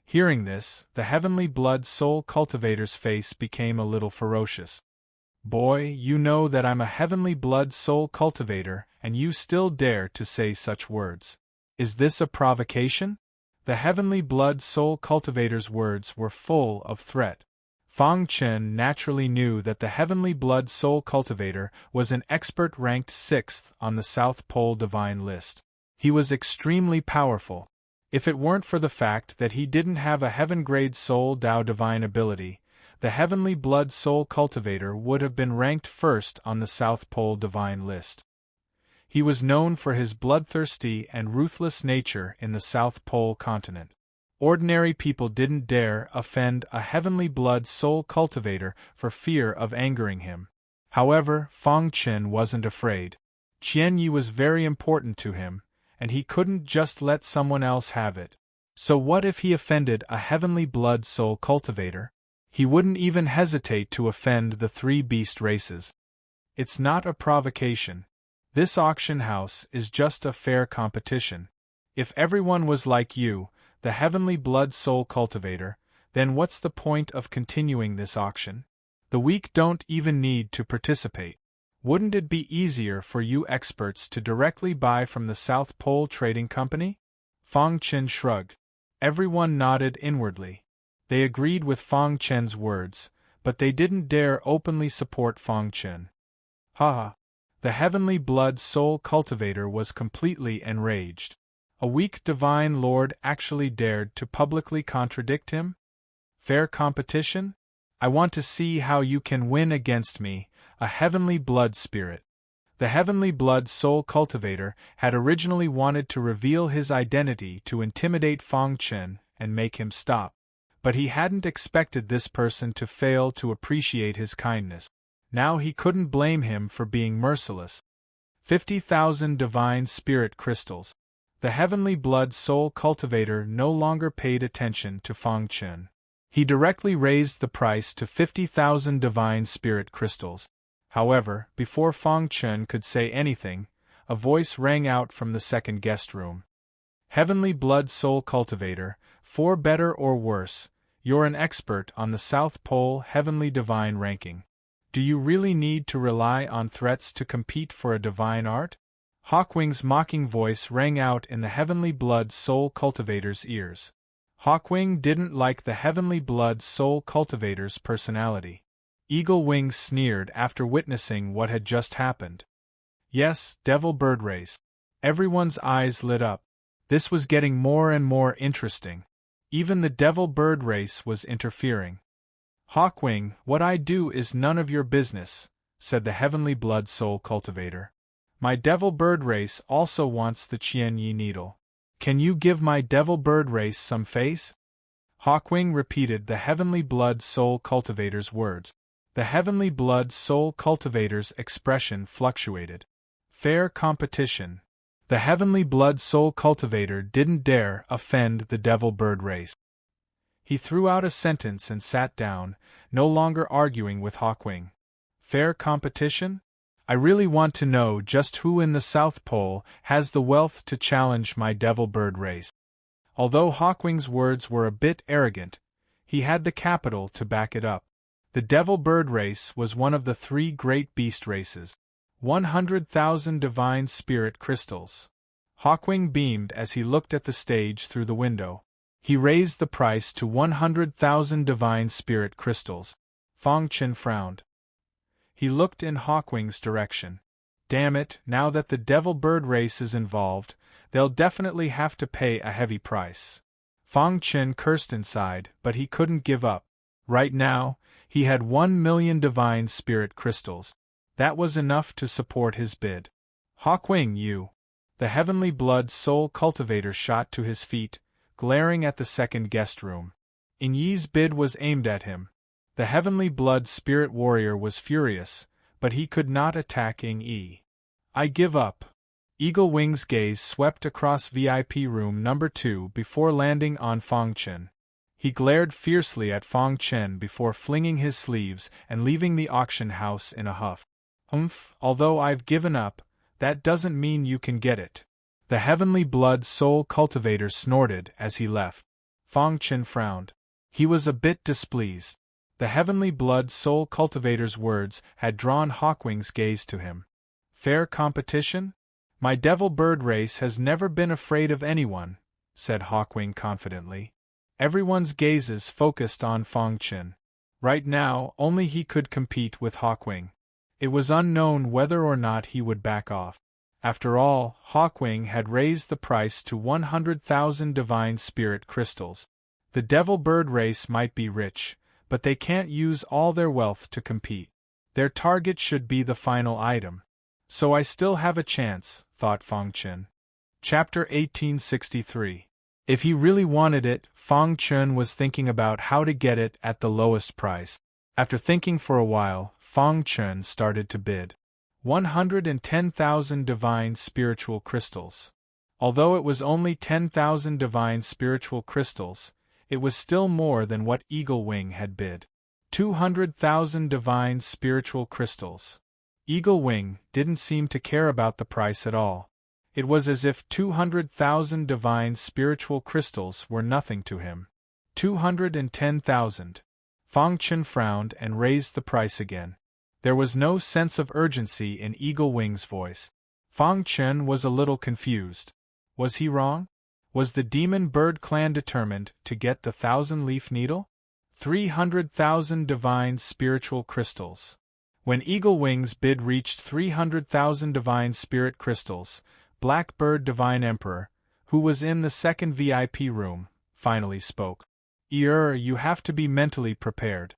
Hearing this, the heavenly blood soul cultivator's face became a little ferocious. "Boy, you know that I'm a heavenly blood soul cultivator, and you still dare to say such words. Is this a provocation?" The heavenly blood soul cultivator's words were full of threat. Fang Chen naturally knew that the heavenly blood soul cultivator was an expert ranked 6th on the South Pole divine list. He was extremely powerful. If it weren't for the fact that he didn't have a heaven-grade soul Tao divine ability, the heavenly blood soul cultivator would have been ranked 1st on the South Pole divine list. He was known for his bloodthirsty and ruthless nature in the South Pole continent. Ordinary people didn't dare offend a heavenly blood soul cultivator for fear of angering him. However, Fang Chen wasn't afraid. Qianyi was very important to him, and he couldn't just let someone else have it. So what if he offended a heavenly blood soul cultivator? He wouldn't even hesitate to offend the 3 beast races. It's not a provocation. This auction house is just a fair competition. If everyone was like you, the heavenly blood soul cultivator, then what's the point of continuing this auction? The weak don't even need to participate. Wouldn't it be easier for you experts to directly buy from the South Pole Trading Company? Fang Chen shrugged. Everyone nodded inwardly. They agreed with Fang Chen's words, but they didn't dare openly support Fang Chen. Ha! The heavenly blood soul cultivator was completely enraged. A weak divine lord actually dared to publicly contradict him? Fair competition? I want to see how you can win against me, a heavenly blood spirit. The heavenly blood soul cultivator had originally wanted to reveal his identity to intimidate Fang Chen and make him stop. But he hadn't expected this person to fail to appreciate his kindness. Now he couldn't blame him for being merciless. 50,000 divine spirit crystals. The heavenly blood soul cultivator no longer paid attention to Fang Chen. He directly raised the price to 50,000 divine spirit crystals. However, before Fang Chen could say anything, a voice rang out from the second guest room. "Heavenly blood soul cultivator, for better or worse, you're an expert on the South Pole heavenly divine ranking. Do you really need to rely on threats to compete for a divine art?" Hawkwing's mocking voice rang out in the heavenly blood soul cultivator's ears. Hawkwing didn't like the heavenly blood soul cultivator's personality. Eagle Wing sneered after witnessing what had just happened. "Yes, devil bird race." Everyone's eyes lit up. This was getting more and more interesting. Even the devil bird race was interfering. "Hawkwing, what I do is none of your business," said the heavenly blood soul cultivator. "My devil bird race also wants the Qianyi needle. Can you give my devil bird race some face?" Hawkwing repeated the heavenly blood soul cultivator's words. The heavenly blood soul cultivator's expression fluctuated. Fair competition. The heavenly blood soul cultivator didn't dare offend the devil bird race. He threw out a sentence and sat down, no longer arguing with Hawkwing. Fair competition? I really want to know just who in the South Pole has the wealth to challenge my devil bird race. Although Hawkwing's words were a bit arrogant, he had the capital to back it up. The devil bird race was one of the 3 great beast races. 100,000 divine spirit crystals. Hawkwing beamed as he looked at the stage through the window. He raised the price to 100,000 divine spirit crystals. Fang Chen frowned. He looked in Hawkwing's direction. Damn it, now that the devil bird race is involved, they'll definitely have to pay a heavy price. Fang Chen cursed inside, but he couldn't give up. Right now, he had 1,000,000 divine spirit crystals. That was enough to support his bid. Hawkwing, you! The heavenly blood soul cultivator shot to his feet, glaring at the second guest room. Yi's bid was aimed at him. The heavenly blood spirit warrior was furious, but he could not attack Yi. I give up. Eagle Wing's gaze swept across VIP room number 2 before landing on Fong Chen. He glared fiercely at Fong Chen before flinging his sleeves and leaving the auction house in a huff. Although I've given up, that doesn't mean you can get it. The heavenly blood soul cultivator snorted as he left. Fong Chen frowned. He was a bit displeased. The heavenly blood soul cultivator's words had drawn Hawkwing's gaze to him. Fair competition? My devil bird race has never been afraid of anyone, said Hawkwing confidently. Everyone's gazes focused on Fong Chen. Right now, only he could compete with Hawkwing. It was unknown whether or not he would back off. After all, Hawkwing had raised the price to 100,000 divine spirit crystals. The devil bird race might be rich, but they can't use all their wealth to compete. Their target should be the final item. So I still have a chance, thought Fong Chen. Chapter 1863. If he really wanted it, Fong Chen was thinking about how to get it at the lowest price. After thinking for a while, Fong Chen started to bid. 110,000 divine spiritual crystals. Although it was only 10,000 divine spiritual crystals, it was still more than what Eagle Wing had bid. 200,000 divine spiritual crystals. Eagle Wing didn't seem to care about the price at all. It was as if 200,000 divine spiritual crystals were nothing to him. 210,000. Fong Chen frowned and raised the price again. There was no sense of urgency in Eagle Wing's voice. Fong Chen was a little confused. Was he wrong? Was the Demon Bird clan determined to get the 1,000-leaf needle? 300,000 divine spiritual crystals. When Eagle Wing's bid reached 300,000 divine spirit crystals, Blackbird Divine Emperor, who was in the second VIP room, finally spoke. You have to be mentally prepared.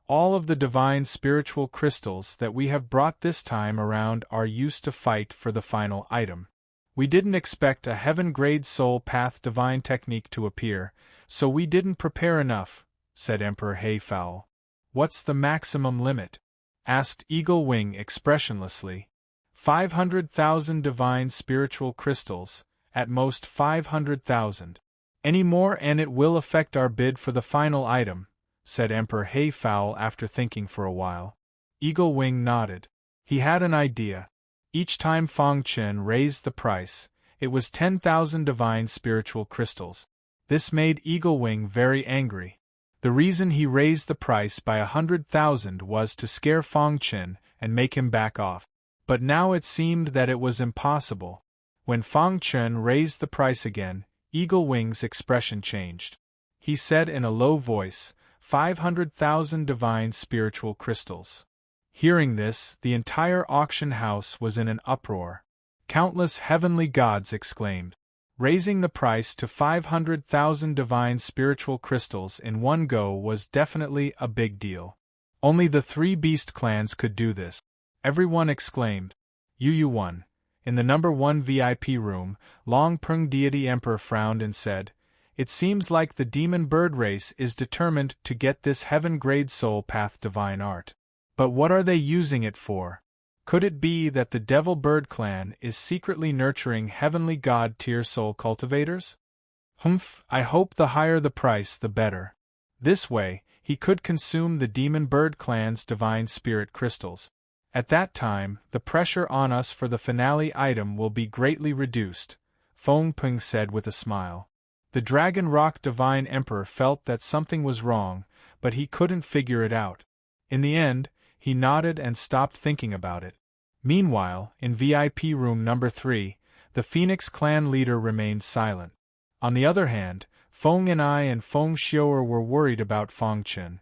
All of the divine spiritual crystals that we have brought this time around are used to fight for the final item. We didn't expect a heaven-grade soul path divine technique to appear, so we didn't prepare enough, said Emperor Hayfowl. What's the maximum limit? Asked Eagle Wing expressionlessly. 500,000 divine spiritual crystals, at most 500,000. Any more and it will affect our bid for the final item, said Emperor Hayfowl after thinking for a while. Eagle Wing nodded. He had an idea. Each time Fong Chen raised the price, it was 10,000 divine spiritual crystals. This made Eagle Wing very angry. The reason he raised the price by 100,000 was to scare Fong Chen and make him back off. But now it seemed that it was impossible. When Fong Chen raised the price again, Eagle Wing's expression changed. He said in a low voice, 500,000 divine spiritual crystals. Hearing this, the entire auction house was in an uproar. Countless heavenly gods exclaimed. Raising the price to 500,000 divine spiritual crystals in one go was definitely a big deal. Only the 3 beast clans could do this. Everyone exclaimed. Yu won. In the number 1 VIP room, Long Peng Deity Emperor frowned and said, It seems like the demon bird race is determined to get this heaven-grade soul path divine art. But what are they using it for? Could it be that the Devil Bird clan is secretly nurturing heavenly god tier soul cultivators? I hope the higher the price the better. This way, he could consume the Demon Bird clan's divine spirit crystals. At that time, the pressure on us for the finale item will be greatly reduced, Fong Peng said with a smile. The Dragon Rock Divine Emperor felt that something was wrong, but he couldn't figure it out. In the end, he nodded and stopped thinking about it. Meanwhile, in VIP room number 3, the Phoenix clan leader remained silent. On the other hand, Fong Anai and Fong Xiuer were worried about Fong Chen.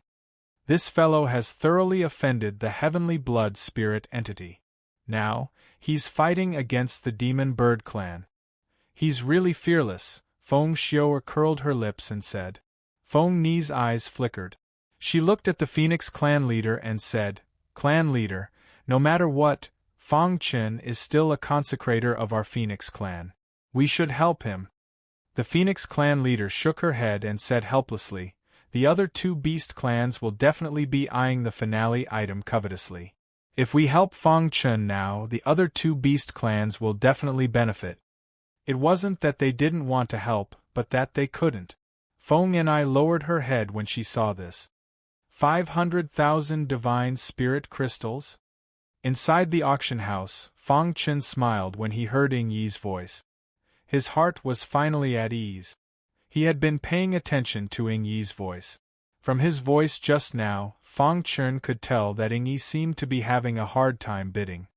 This fellow has thoroughly offended the heavenly blood spirit entity. Now, he's fighting against the Demon Bird clan. He's really fearless, Fong Xiuer curled her lips and said. Fong Ni's eyes flickered. She looked at the Phoenix clan leader and said, "Clan leader, no matter what, Fang Chen is still a consecrator of our Phoenix clan. We should help him." The Phoenix clan leader shook her head and said helplessly, "The other two beast clans will definitely be eyeing the finale item covetously. If we help Fang Chen now, the other two beast clans will definitely benefit." It wasn't that they didn't want to help, but that they couldn't. Feng Yanai lowered her head when she saw this. 500,000 divine spirit crystals? Inside the auction house, Fang Chen smiled when he heard Ying Yi's voice. His heart was finally at ease. He had been paying attention to Ying Yi's voice. From his voice just now, Fang Chen could tell that Ying Yi seemed to be having a hard time bidding.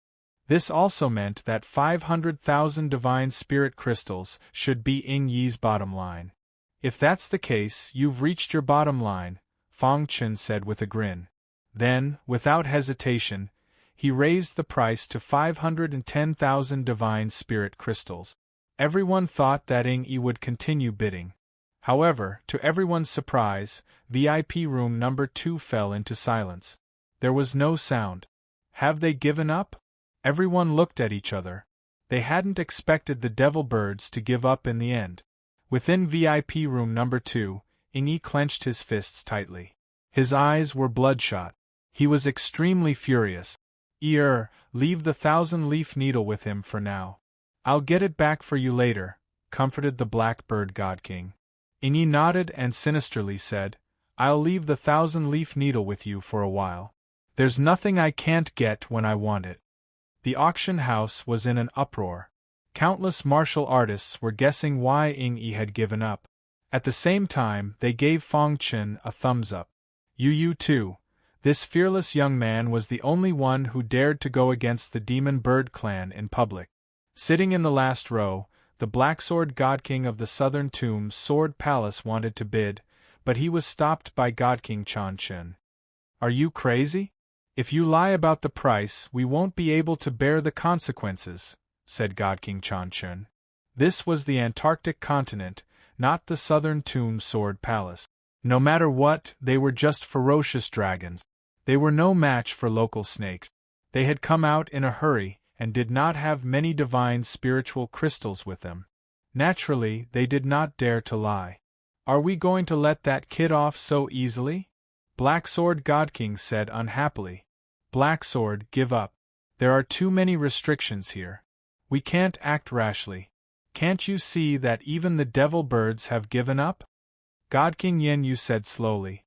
This also meant that 500,000 divine spirit crystals should be Ying Yi's bottom line. "If that's the case, you've reached your bottom line," Fang Chen said with a grin. Then, without hesitation, he raised the price to 510,000 divine spirit crystals. Everyone thought that Ying Yi would continue bidding. However, to everyone's surprise, VIP room number 2 fell into silence. There was no sound. Have they given up? Everyone looked at each other. They hadn't expected the devil birds to give up in the end. Within VIP room number 2, Ying Yi clenched his fists tightly. His eyes were bloodshot. He was extremely furious. Leave the 1,000-leaf needle with him for now. I'll get it back for you later," comforted the Blackbird God King. Ying Yi nodded and sinisterly said, "I'll leave the 1,000-leaf needle with you for a while. There's nothing I can't get when I want it." The auction house was in an uproar. Countless martial artists were guessing why Ying Yi had given up. At the same time, they gave Fang Chen a thumbs up. You too. This fearless young man was the only one who dared to go against the Demon Bird clan in public. Sitting in the last row, the Blacksword God King of the Southern Tomb Sword Palace wanted to bid, but he was stopped by God King Chan Chen. "Are you crazy? If you lie about the price, we won't be able to bear the consequences," said God King Chan Chen. This was the Antarctic continent, not the Southern Tomb Sword Palace. No matter what, they were just ferocious dragons. They were no match for local snakes. They had come out in a hurry, and did not have many divine spiritual crystals with them. Naturally, they did not dare to lie. "Are we going to let that kid off so easily?" Blacksword God King said unhappily. "Blacksword, give up. There are too many restrictions here. We can't act rashly. Can't you see that even the devil birds have given up?" God King Yen Yu said slowly.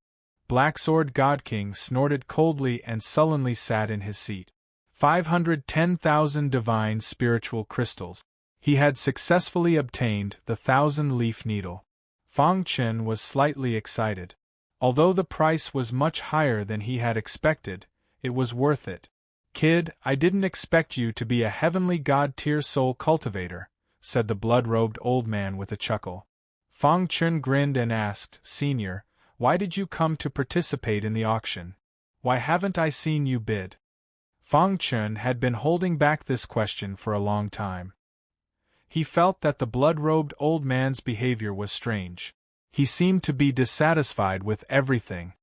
Blacksword God King snorted coldly and sullenly sat in his seat. 510,000 divine spiritual crystals. He had successfully obtained the 1,000-leaf needle. Fang Chen was slightly excited. Although the price was much higher than he had expected, it was worth it. "Kid, I didn't expect you to be a heavenly god-tier soul cultivator," said the blood-robed old man with a chuckle. Fang Chen grinned and asked, "Senior, why did you come to participate in the auction? Why haven't I seen you bid?" Fang Chen had been holding back this question for a long time. He felt that the blood-robed old man's behavior was strange. He seemed to be dissatisfied with everything.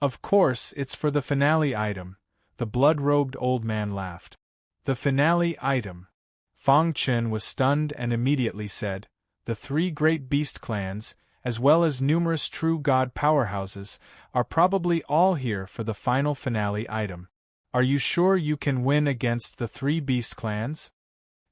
"Of course, it's for the finale item," the blood-robed old man laughed. "The finale item?" Fang Chen was stunned and immediately said, "The 3 great beast clans, as well as numerous true god powerhouses, are probably all here for the final finale item. Are you sure you can win against the 3 beast clans?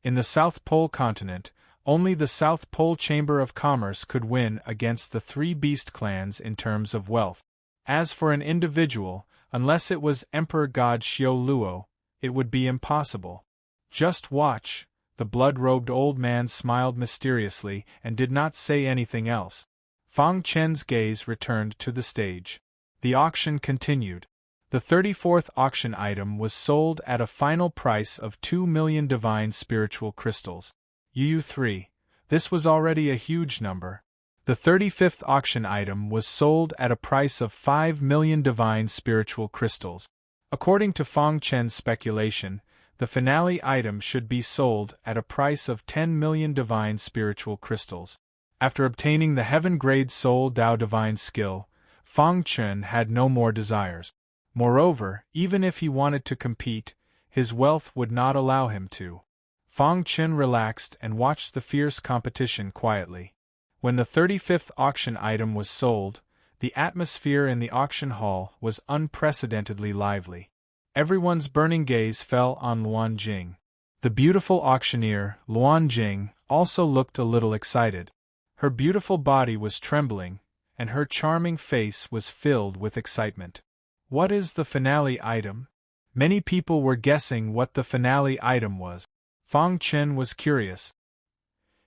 In the South Pole continent, only the South Pole Chamber of Commerce could win against the 3 beast clans in terms of wealth. As for an individual, unless it was Emperor God Xiao Luo, it would be impossible. Just watch." The blood-robed old man smiled mysteriously and did not say anything else. Fang Chen's gaze returned to the stage. The auction continued. The 34th auction item was sold at a final price of 2 million divine spiritual crystals. UU3. This was already a huge number. The 35th auction item was sold at a price of 5 million divine spiritual crystals. According to Fang Chen's speculation, the finale item should be sold at a price of 10 million divine spiritual crystals. After obtaining the heaven-grade Soul Dao Divine Skill, Fang Chen had no more desires. Moreover, even if he wanted to compete, his wealth would not allow him to. Fang Chen relaxed and watched the fierce competition quietly. When the 35th auction item was sold, the atmosphere in the auction hall was unprecedentedly lively. Everyone's burning gaze fell on Luan Jing. The beautiful auctioneer, Luan Jing, also looked a little excited. Her beautiful body was trembling, and her charming face was filled with excitement. What is the finale item? Many people were guessing what the finale item was. Fang Chen was curious.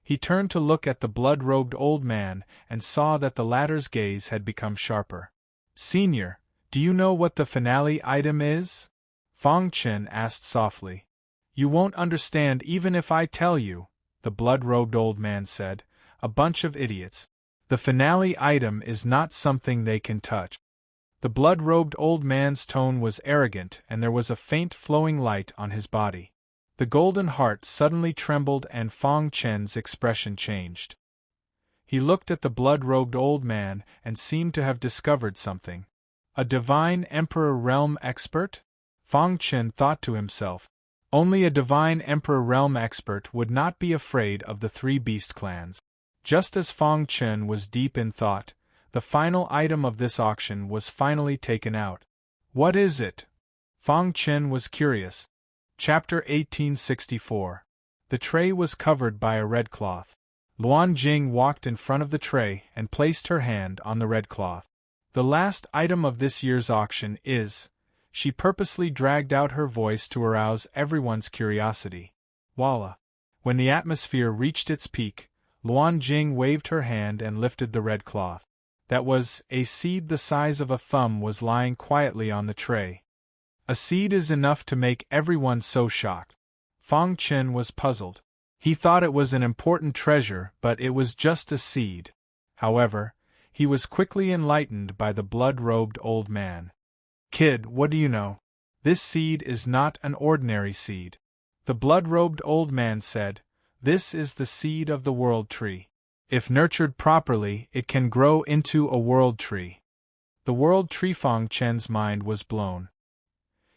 He turned to look at the blood-robed old man and saw that the latter's gaze had become sharper. "Senior, do you know what the finale item is?" Fang Chen asked softly. "You won't understand even if I tell you," the blood-robed old man said. "A bunch of idiots. The finale item is not something they can touch." The blood-robed old man's tone was arrogant and there was a faint flowing light on his body. The golden heart suddenly trembled and Fang Chen's expression changed. He looked at the blood-robed old man and seemed to have discovered something. A divine Emperor Realm expert? Fang Chen thought to himself. Only a divine Emperor Realm expert would not be afraid of the three beast clans. Just as Fang Chen was deep in thought, the final item of this auction was finally taken out. What is it? Fang Chen was curious. Chapter 1864. The tray was covered by a red cloth. Luan Jing walked in front of the tray and placed her hand on the red cloth. The last item of this year's auction is... She purposely dragged out her voice to arouse everyone's curiosity. Voila! When the atmosphere reached its peak, Luan Jing waved her hand and lifted the red cloth. That was, a seed the size of a thumb was lying quietly on the tray. A seed is enough to make everyone so shocked. Fang Chen was puzzled. He thought it was an important treasure, but it was just a seed. However, he was quickly enlightened by the blood-robed old man. "Kid, what do you know? This seed is not an ordinary seed," the blood-robed old man said. "This is the seed of the world tree. If nurtured properly, it can grow into a world tree." The world tree. Fang Chen's mind was blown.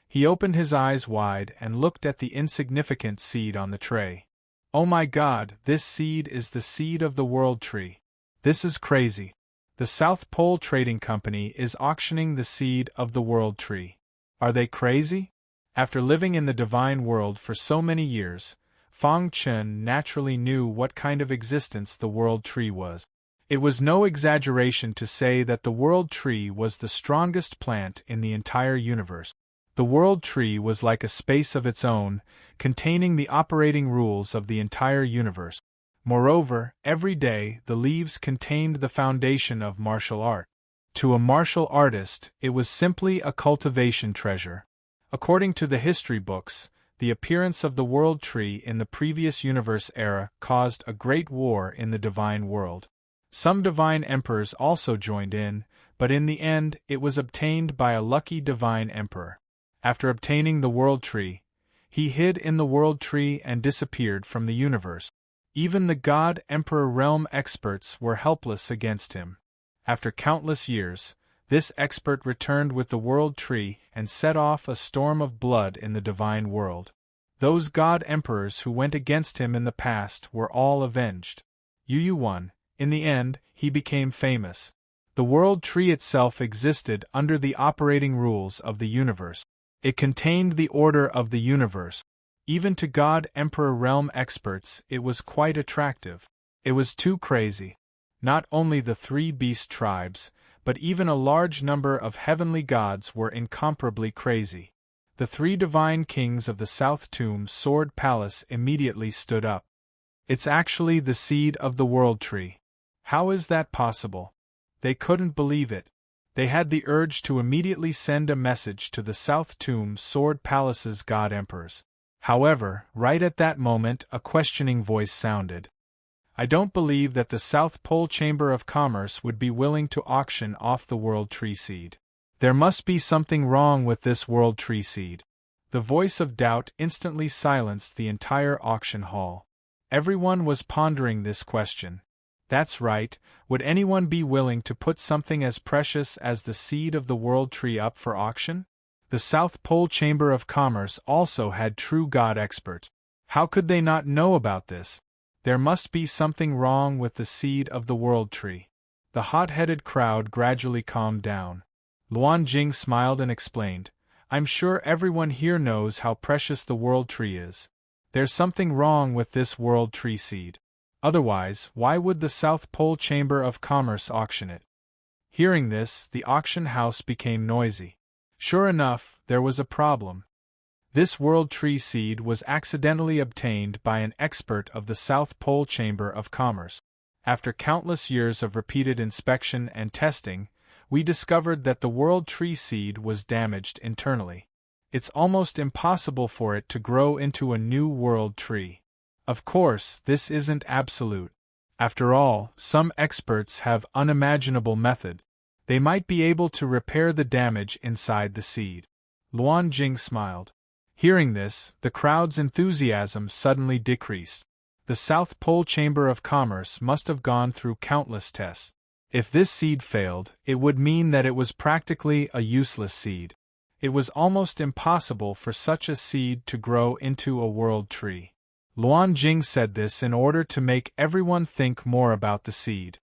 He opened his eyes wide and looked at the insignificant seed on the tray. "Oh my God, this seed is the seed of the world tree. This is crazy. The South Pole Trading Company is auctioning the seed of the world tree. Are they crazy?" After living in the divine world for so many years, Fang Chen naturally knew what kind of existence the world tree was. It was no exaggeration to say that the world tree was the strongest plant in the entire universe. The world tree was like a space of its own, containing the operating rules of the entire universe. Moreover, every day the leaves contained the foundation of martial art. To a martial artist, it was simply a cultivation treasure. According to the history books, the appearance of the world tree in the previous universe era caused a great war in the divine world. Some divine emperors also joined in, but in the end it was obtained by a lucky divine emperor. After obtaining the world tree, he hid in the world tree and disappeared from the universe. Even the God Emperor Realm experts were helpless against him. After countless years, this expert returned with the world tree and set off a storm of blood in the divine world. Those God Emperors who went against him in the past were all avenged. Yu won. In the end, he became famous. The world tree itself existed under the operating rules of the universe. It contained the order of the universe. Even to God Emperor Realm experts, it was quite attractive. It was too crazy. Not only the three beast tribes, but even a large number of heavenly gods were incomparably crazy. The three divine kings of the South Tomb Sword Palace immediately stood up. "It's actually the seed of the world tree. How is that possible?" They couldn't believe it. They had the urge to immediately send a message to the South Tomb Sword Palace's God Emperors. However, right at that moment a questioning voice sounded. "I don't believe that the South Pole Chamber of Commerce would be willing to auction off the world tree seed. There must be something wrong with this world tree seed." The voice of doubt instantly silenced the entire auction hall. Everyone was pondering this question. That's right, would anyone be willing to put something as precious as the seed of the World Tree up for auction? The South Pole Chamber of Commerce also had true God experts. How could they not know about this? There must be something wrong with the seed of the World Tree. The hot-headed crowd gradually calmed down. Luan Jing smiled and explained, I'm sure everyone here knows how precious the World Tree is. There's something wrong with this World Tree seed. Otherwise, why would the South Pole Chamber of Commerce auction it? Hearing this, the auction house became noisy. Sure enough, there was a problem. This World Tree seed was accidentally obtained by an expert of the South Pole Chamber of Commerce. After countless years of repeated inspection and testing, we discovered that the World Tree seed was damaged internally. It's almost impossible for it to grow into a new World Tree. Of course, this isn't absolute. After all, some experts have unimaginable method. They might be able to repair the damage inside the seed. Luan Jing smiled. Hearing this, the crowd's enthusiasm suddenly decreased. The South Pole Chamber of Commerce must have gone through countless tests. If this seed failed, it would mean that it was practically a useless seed. It was almost impossible for such a seed to grow into a World Tree. Luan Jing said this in order to make everyone think more about the seed.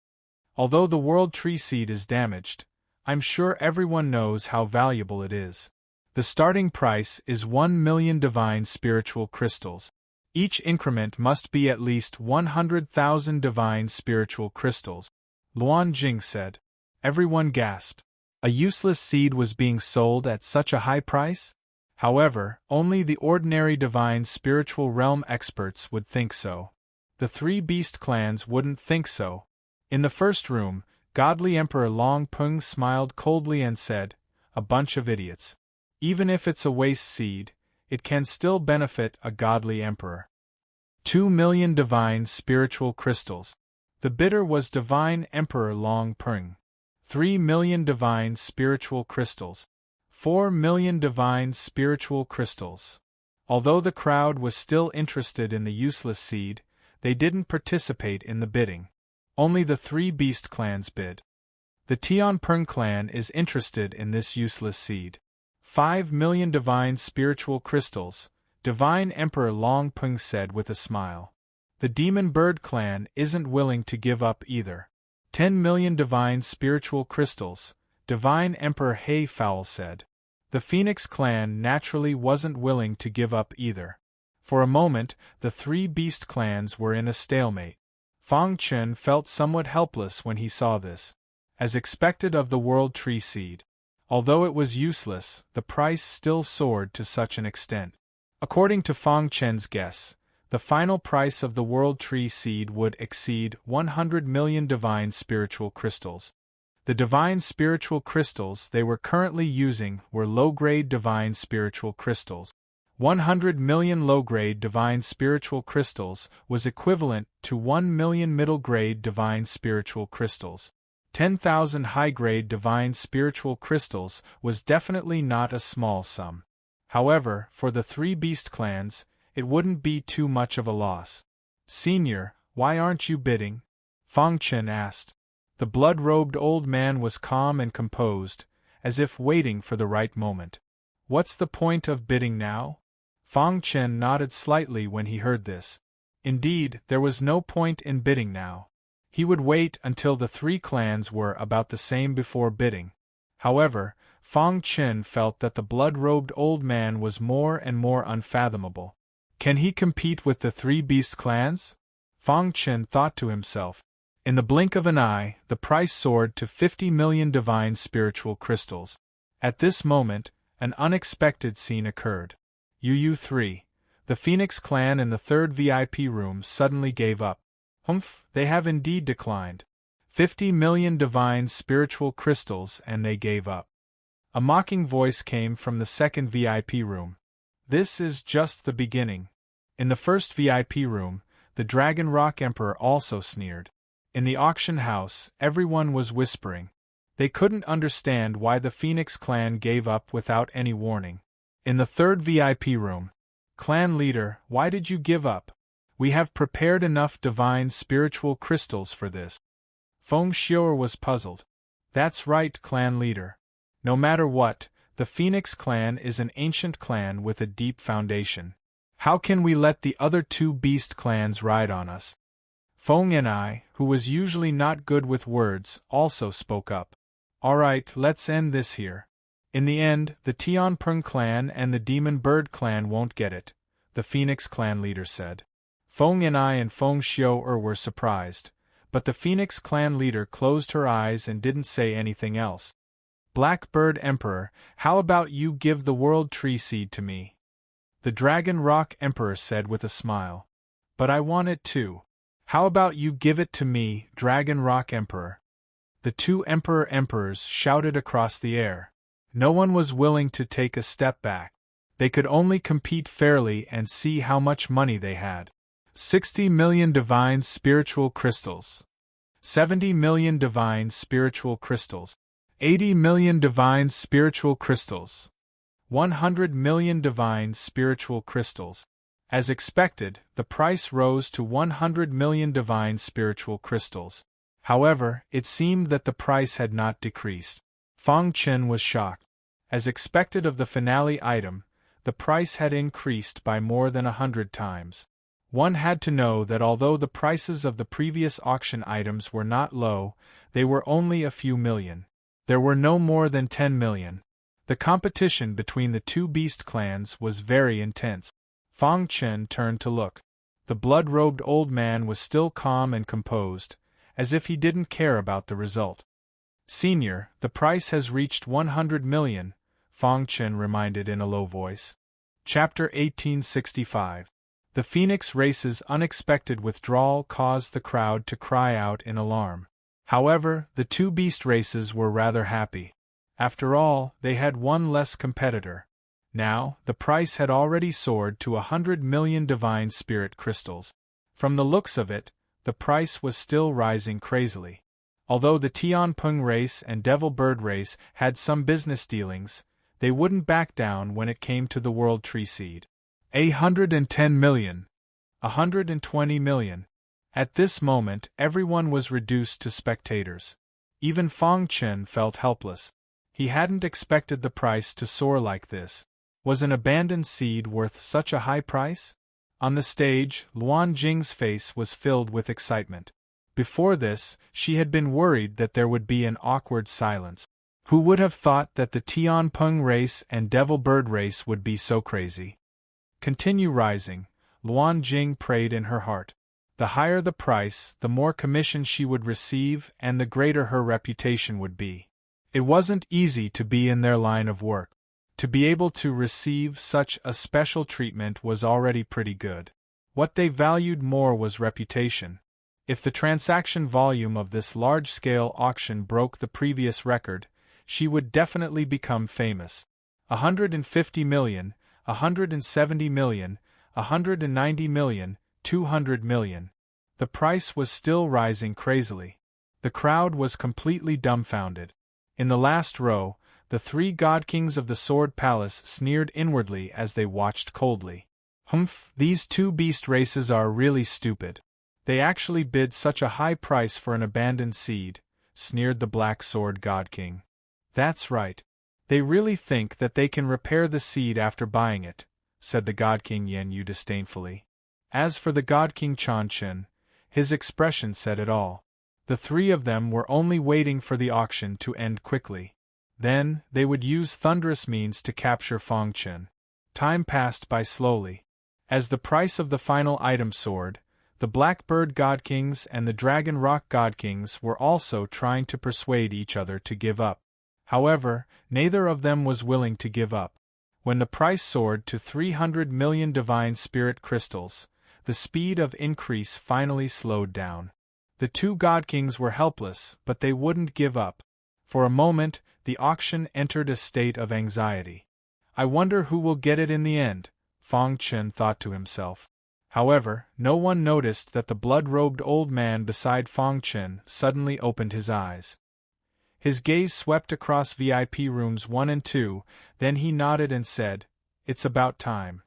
Although the World Tree seed is damaged, I'm sure everyone knows how valuable it is. The starting price is 1 million divine spiritual crystals. Each increment must be at least 100,000 divine spiritual crystals. Luan Jing said. Everyone gasped. A useless seed was being sold at such a high price? However, only the ordinary divine spiritual realm experts would think so. The three beast clans wouldn't think so. In the first room, godly Emperor Long Peng smiled coldly and said, a bunch of idiots. Even if it's a waste seed, it can still benefit a godly emperor. 2 million divine spiritual crystals. The bidder was Divine Emperor Long Peng. 3 million divine spiritual crystals. 4 million divine spiritual crystals. Although the crowd was still interested in the useless seed, they didn't participate in the bidding. Only the three beast clans bid. The Tian Peng clan is interested in this useless seed. 5 million divine spiritual crystals, Divine Emperor Long Peng said with a smile. The Demon Bird clan isn't willing to give up either. 10 million divine spiritual crystals, Divine Emperor He Fowl said. The Phoenix clan naturally wasn't willing to give up either. For a moment, the three beast clans were in a stalemate. Fang Chen felt somewhat helpless when he saw this. As expected of the World Tree seed. Although it was useless, the price still soared to such an extent. According to Fang Chen's guess, the final price of the World Tree seed would exceed 100 million divine spiritual crystals. The divine spiritual crystals they were currently using were low-grade divine spiritual crystals. 100 million low-grade divine spiritual crystals was equivalent to 1 million middle-grade divine spiritual crystals. 10,000 high-grade divine spiritual crystals was definitely not a small sum. However, for the three beast clans, it wouldn't be too much of a loss. Senior, why aren't you bidding? Fang Chen asked. The blood-robed old man was calm and composed, as if waiting for the right moment. What's the point of bidding now? Fang Chen nodded slightly when he heard this. Indeed, there was no point in bidding now. He would wait until the three clans were about the same before bidding. However, Fang Chen felt that the blood-robed old man was more and more unfathomable. Can he compete with the three beast clans? Fang Chen thought to himself. In the blink of an eye, the price soared to 50 million divine spiritual crystals. At this moment, an unexpected scene occurred. UU3, the Phoenix clan in the third VIP room suddenly gave up. Humph, they have indeed declined. 50 million divine spiritual crystals and they gave up. A mocking voice came from the second VIP room. This is just the beginning. In the first VIP room, the Dragon Rock Emperor also sneered. In the auction house, everyone was whispering. They couldn't understand why the Phoenix clan gave up without any warning. In the third VIP room, Clan leader, why did you give up? We have prepared enough divine spiritual crystals for this. Feng Xiu'er was puzzled. That's right, clan leader. No matter what, the Phoenix clan is an ancient clan with a deep foundation. How can we let the other two beast clans ride on us? Feng Yanai, who was usually not good with words, also spoke up. Alright, let's end this here. In the end, the Tianpeng clan and the Demon Bird clan won't get it, the Phoenix clan leader said. Feng Yanai and Feng Xiu'er were surprised, but the Phoenix clan leader closed her eyes and didn't say anything else. Blackbird Emperor, how about you give the World Tree Seed to me? The Dragon Rock Emperor said with a smile. But I want it too. How about you give it to me, Dragon Rock Emperor? The two Emperors shouted across the air. No one was willing to take a step back. They could only compete fairly and see how much money they had. 60 million divine spiritual crystals. 70 million divine spiritual crystals. 80 million divine spiritual crystals. 100 million divine spiritual crystals. As expected, the price rose to 100 million divine spiritual crystals. However, it seemed that the price had not decreased. Fang Chen was shocked. As expected of the finale item, the price had increased by more than 100 times. One had to know that although the prices of the previous auction items were not low, they were only a few million. There were no more than 10 million. The competition between the two beast clans was very intense. Fang Chen turned to look. The blood-robed old man was still calm and composed, as if he didn't care about the result. Senior, the price has reached 100 million, Fang Chen reminded in a low voice. Chapter 1865. The Phoenix Race's unexpected withdrawal caused the crowd to cry out in alarm. However, the two beast races were rather happy. After all, they had one less competitor. Now, the price had already soared to 100 million divine spirit crystals. From the looks of it, the price was still rising crazily. Although the Tianpeng race and Devil Bird race had some business dealings, they wouldn't back down when it came to the World Tree Seed. 110 million. 120 million. At this moment, everyone was reduced to spectators. Even Fang Chen felt helpless. He hadn't expected the price to soar like this. Was an abandoned seed worth such a high price? On the stage, Luan Jing's face was filled with excitement. Before this, she had been worried that there would be an awkward silence. Who would have thought that the Tianpeng race and Devil Bird race would be so crazy? Continue rising, Luan Jing prayed in her heart. The higher the price, the more commission she would receive and the greater her reputation would be. It wasn't easy to be in their line of work. To be able to receive such a special treatment was already pretty good. What they valued more was reputation. If the transaction volume of this large-scale auction broke the previous record, she would definitely become famous. 150 million, 170 million, 190 million, 200 million. The price was still rising crazily. The crowd was completely dumbfounded. In the last row, the three god kings of the Sword Palace sneered inwardly as they watched coldly. Humph, these two beast races are really stupid. They actually bid such a high price for an abandoned seed, sneered the Black Sword God King. That's right. They really think that they can repair the seed after buying it, said the God King Yen Yu disdainfully. As for the God King Chan Chen, his expression said it all. The three of them were only waiting for the auction to end quickly. Then, they would use thunderous means to capture Fang Chen. Time passed by slowly. As the price of the final item soared, the Blackbird God Kings and the Dragon Rock God Kings were also trying to persuade each other to give up. However, neither of them was willing to give up. When the price soared to 300 million divine spirit crystals, the speed of increase finally slowed down. The two God Kings were helpless, but they wouldn't give up. For a moment, the auction entered a state of anxiety. I wonder who will get it in the end, Fang Chen thought to himself. However, no one noticed that the blood-robed old man beside Fang Chen suddenly opened his eyes. His gaze swept across VIP rooms 1 and 2, then he nodded and said, "It's about time."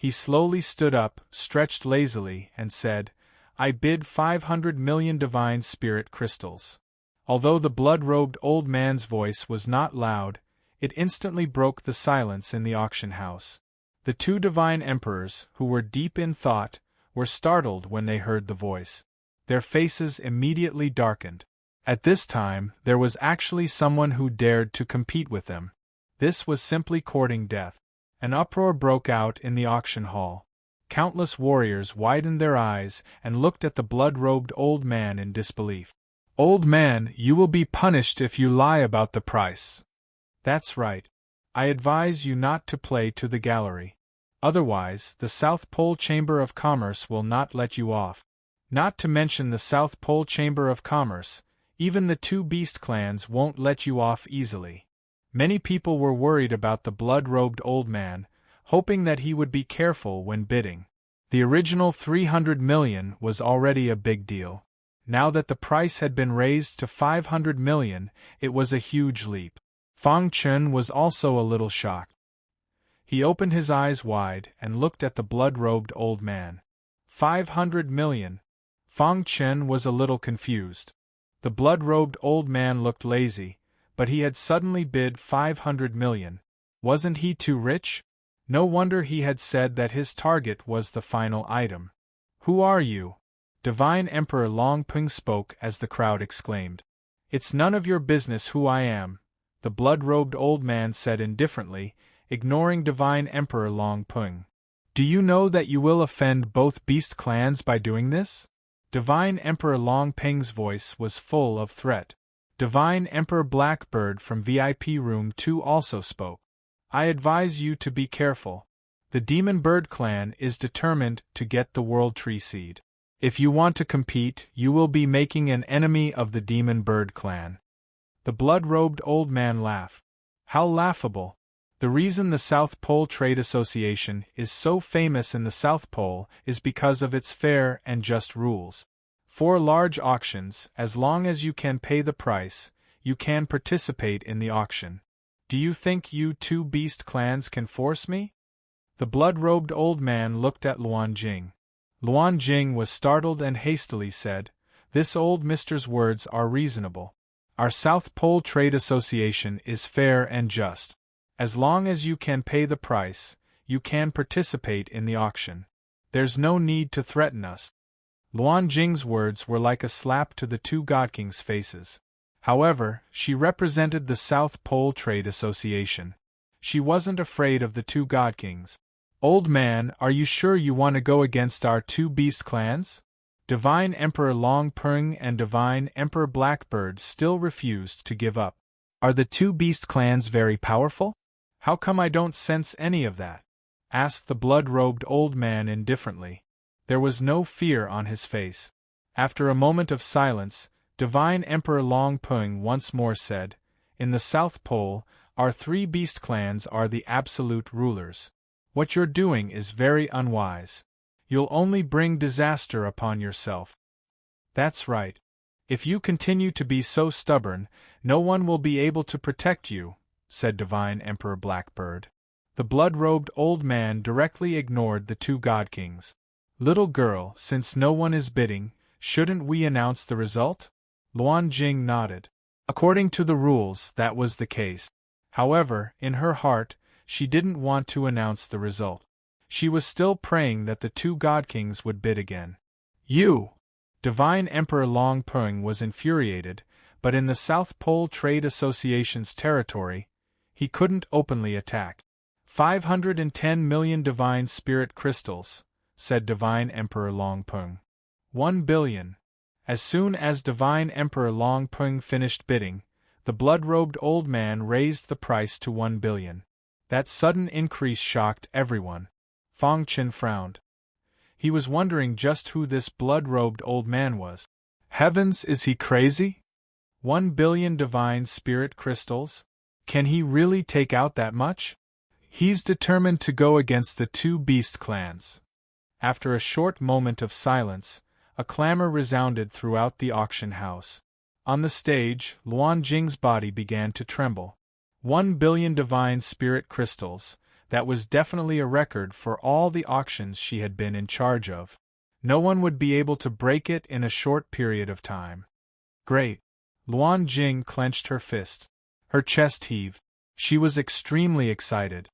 He slowly stood up, stretched lazily, and said, "I bid 500 million divine spirit crystals." Although the blood-robed old man's voice was not loud, it instantly broke the silence in the auction house. The two divine emperors, who were deep in thought, were startled when they heard the voice. Their faces immediately darkened. At this time, there was actually someone who dared to compete with them. This was simply courting death. An uproar broke out in the auction hall. Countless warriors widened their eyes and looked at the blood-robed old man in disbelief. "Old man, you will be punished if you lie about the price." "That's right. I advise you not to play to the gallery. Otherwise, the South Pole Chamber of Commerce will not let you off. Not to mention the South Pole Chamber of Commerce, even the two beast clans won't let you off easily." Many people were worried about the blood-robed old man, hoping that he would be careful when bidding. The original 300 million was already a big deal. Now that the price had been raised to 500 million, it was a huge leap. Fang Chun was also a little shocked. He opened his eyes wide and looked at the blood-robed old man. 500 million. Fang Chun was a little confused. The blood-robed old man looked lazy, but he had suddenly bid 500 million. Wasn't he too rich? No wonder he had said that his target was the final item. "Who are you?" Divine Emperor Long Ping spoke as the crowd exclaimed. "It's none of your business who I am," the blood-robed old man said indifferently, ignoring Divine Emperor Long Ping. "Do you know that you will offend both beast clans by doing this?" Divine Emperor Long Ping's voice was full of threat. Divine Emperor Blackbird from VIP Room 2 also spoke. "I advise you to be careful. The Demon Bird clan is determined to get the World Tree Seed. If you want to compete, you will be making an enemy of the Demon Bird clan." The blood-robed old man laughed. "How laughable! The reason the South Pole Trade Association is so famous in the South Pole is because of its fair and just rules. 4 large auctions, as long as you can pay the price, you can participate in the auction. Do you think you two beast clans can force me?" The blood-robed old man looked at Luan Jing. Luan Jing was startled and hastily said, "This old mister's words are reasonable. Our South Pole Trade Association is fair and just. As long as you can pay the price, you can participate in the auction. There's no need to threaten us." Luan Jing's words were like a slap to the two God Kings' faces. However, she represented the South Pole Trade Association. She wasn't afraid of the two God Kings. "Old man, are you sure you want to go against our two beast clans?" Divine Emperor Long Ping and Divine Emperor Blackbird still refused to give up. "Are the two beast clans very powerful?" "How come I don't sense any of that?" asked the blood-robed old man indifferently. There was no fear on his face. After a moment of silence, Divine Emperor Long Ping once more said, "In the South Pole, our 3 beast clans are the absolute rulers. What you're doing is very unwise. You'll only bring disaster upon yourself." "That's right. If you continue to be so stubborn, no one will be able to protect you," said Divine Emperor Blackbird. The blood-robed old man directly ignored the two God Kings. "Little girl, since no one is bidding, shouldn't we announce the result?" Luan Jing nodded. According to the rules, that was the case. However, in her heart, she didn't want to announce the result. She was still praying that the two God Kings would bid again. "You!" Divine Emperor Long Ping was infuriated, but in the South Pole Trade Association's territory, he couldn't openly attack. 510 million divine spirit crystals, said Divine Emperor Long Ping. 1 billion. As soon as Divine Emperor Long Ping finished bidding, the blood-robed old man raised the price to 1 billion. That sudden increase shocked everyone. Fang Qin frowned. He was wondering just who this blood-robed old man was. Heavens, is he crazy? 1 billion divine spirit crystals? Can he really take out that much? He's determined to go against the two beast clans. After a short moment of silence, a clamor resounded throughout the auction house. On the stage, Luan Jing's body began to tremble. 1 billion divine spirit crystals. that was definitely a record for all the auctions she had been in charge of. No one would be able to break it in a short period of time. Great! Luan Jing clenched her fist. Her chest heaved. She was extremely excited.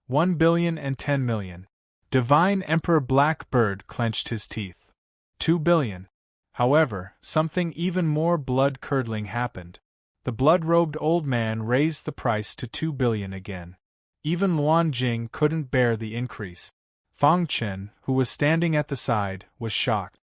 1,010,000,000. Divine Emperor Blackbird clenched his teeth. 2 billion. However, something even more blood-curdling happened. The blood-robed old man raised the price to 2 billion again. Even Luan Jing couldn't bear the increase. Fang Chen, who was standing at the side, was shocked.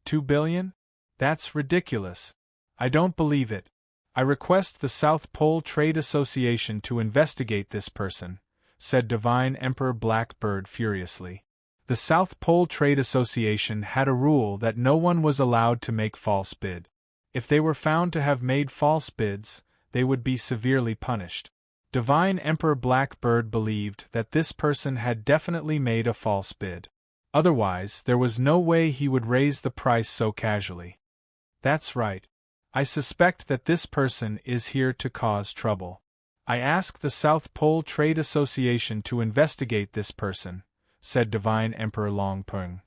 2 billion? That's ridiculous. I don't believe it. I request the South Pole Trade Association to investigate this person, said Divine Emperor Blackbird furiously. The South Pole Trade Association had a rule that no one was allowed to make false bid. If they were found to have made false bids, they would be severely punished. Divine Emperor Blackbird believed that this person had definitely made a false bid. Otherwise, there was no way he would raise the price so casually. That's right. I suspect that this person is here to cause trouble. I ask the South Pole Trade Association to investigate this person, said Divine Emperor Longpeng.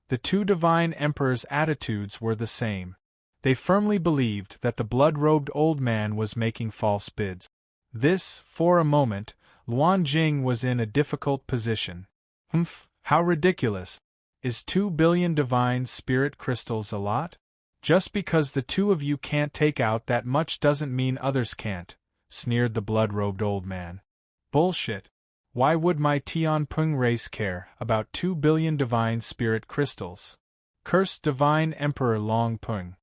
The two Divine Emperors' attitudes were the same. They firmly believed that the blood-robed old man was making false bids. This, for a moment, Luan Jing was in a difficult position. How ridiculous. Is 2 billion divine spirit crystals a lot? Just because the two of you can't take out that much doesn't mean others can't, sneered the blood-robed old man. Bullshit. Why would my Tianping race care about 2 billion divine spirit crystals? Cursed Divine Emperor Longpeng.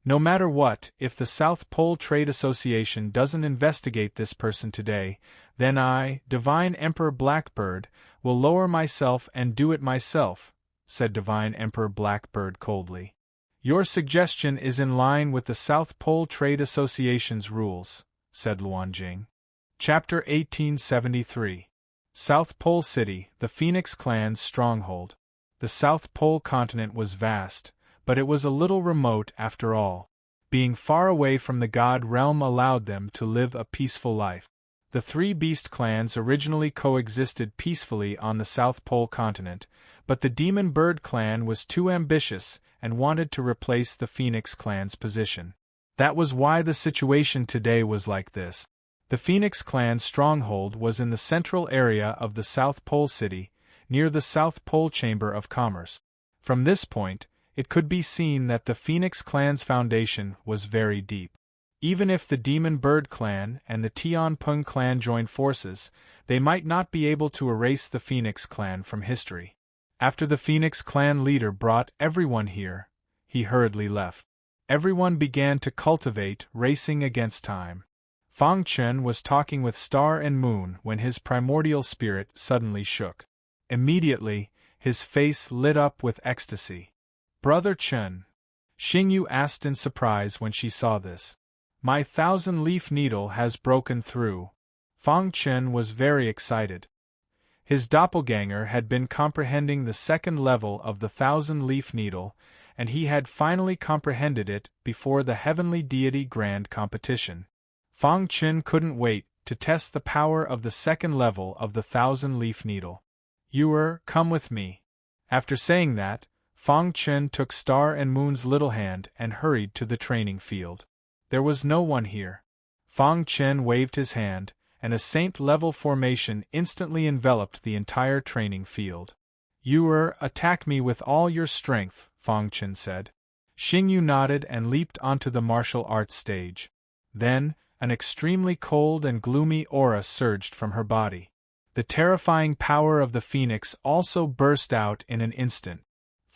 No matter what, if the South Pole Trade Association doesn't investigate this person today, then I, Divine Emperor Blackbird, will lower myself and do it myself, said Divine Emperor Blackbird coldly. Your suggestion is in line with the South Pole Trade Association's rules, said Luan Jing. Chapter 1873. South Pole City, the Phoenix Clan's stronghold. The South Pole continent was vast, but it was a little remote after all. Being far away from the god realm allowed them to live a peaceful life. The three beast clans originally coexisted peacefully on the South Pole continent, but the Demon Bird clan was too ambitious and wanted to replace the Phoenix clan's position. That was why the situation today was like this. The Phoenix clan's stronghold was in the central area of the South Pole City, near the South Pole Chamber of Commerce. From this point, it could be seen that the Phoenix clan's foundation was very deep. Even if the Demon Bird clan and the Tianping clan joined forces, they might not be able to erase the Phoenix clan from history. After the Phoenix clan leader brought everyone here, he hurriedly left. Everyone began to cultivate racing against time. Fang Chen was talking with Star and Moon when his primordial spirit suddenly shook. Immediately, his face lit up with ecstasy. Brother Chen, Xingyu asked in surprise when she saw this. My 1,000-leaf needle has broken through. Fang Chen was very excited. His doppelganger had been comprehending the second level of the 1,000-leaf needle, and he had finally comprehended it before the Heavenly Deity Grand Competition. Fang Chen couldn't wait to test the power of the second level of the 1,000-leaf needle. Come with me. After saying that, Fang Chen took Star and Moon's little hand and hurried to the training field. There was no one here. Fang Chen waved his hand, and a saint-level formation instantly enveloped the entire training field. Attack me with all your strength, Fang Chen said. Xingyu nodded and leaped onto the martial arts stage. Then, an extremely cold and gloomy aura surged from her body. The terrifying power of the phoenix also burst out in an instant.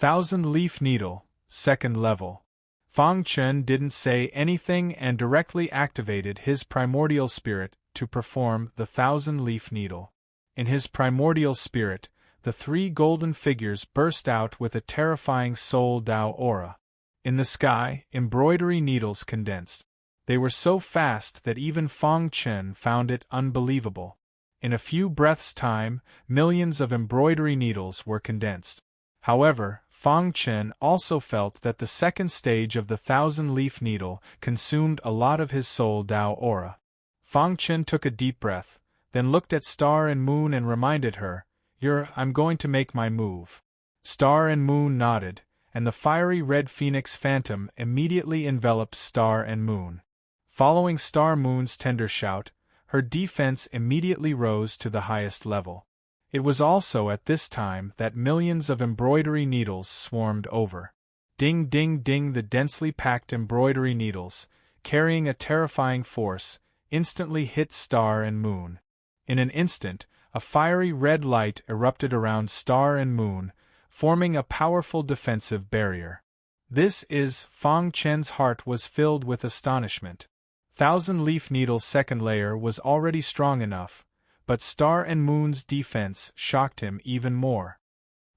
1,000-leaf needle, second level. Fang Chen didn't say anything and directly activated his primordial spirit to perform the 1,000-leaf needle. In his primordial spirit, the three golden figures burst out with a terrifying Soul Dao aura. In the sky, embroidery needles condensed. They were so fast that even Fang Chen found it unbelievable. In a few breaths' time, millions of embroidery needles were condensed. However, Fang Chen also felt that the second stage of the 1,000-leaf needle consumed a lot of his Soul Dao aura. Fang Chen took a deep breath, then looked at Star and Moon and reminded her, I'm going to make my move. Star and Moon nodded, and the fiery red phoenix phantom immediately enveloped Star and Moon. Following Star Moon's tender shout, her defense immediately rose to the highest level. It was also at this time that millions of embroidery needles swarmed over. Ding ding ding, the densely packed embroidery needles, carrying a terrifying force, instantly hit Star and Moon. In an instant, a fiery red light erupted around Star and Moon, forming a powerful defensive barrier. Fang Chen's heart was filled with astonishment. Thousand Leaf Needle's second layer was already strong enough, but Star and Moon's defense shocked him even more.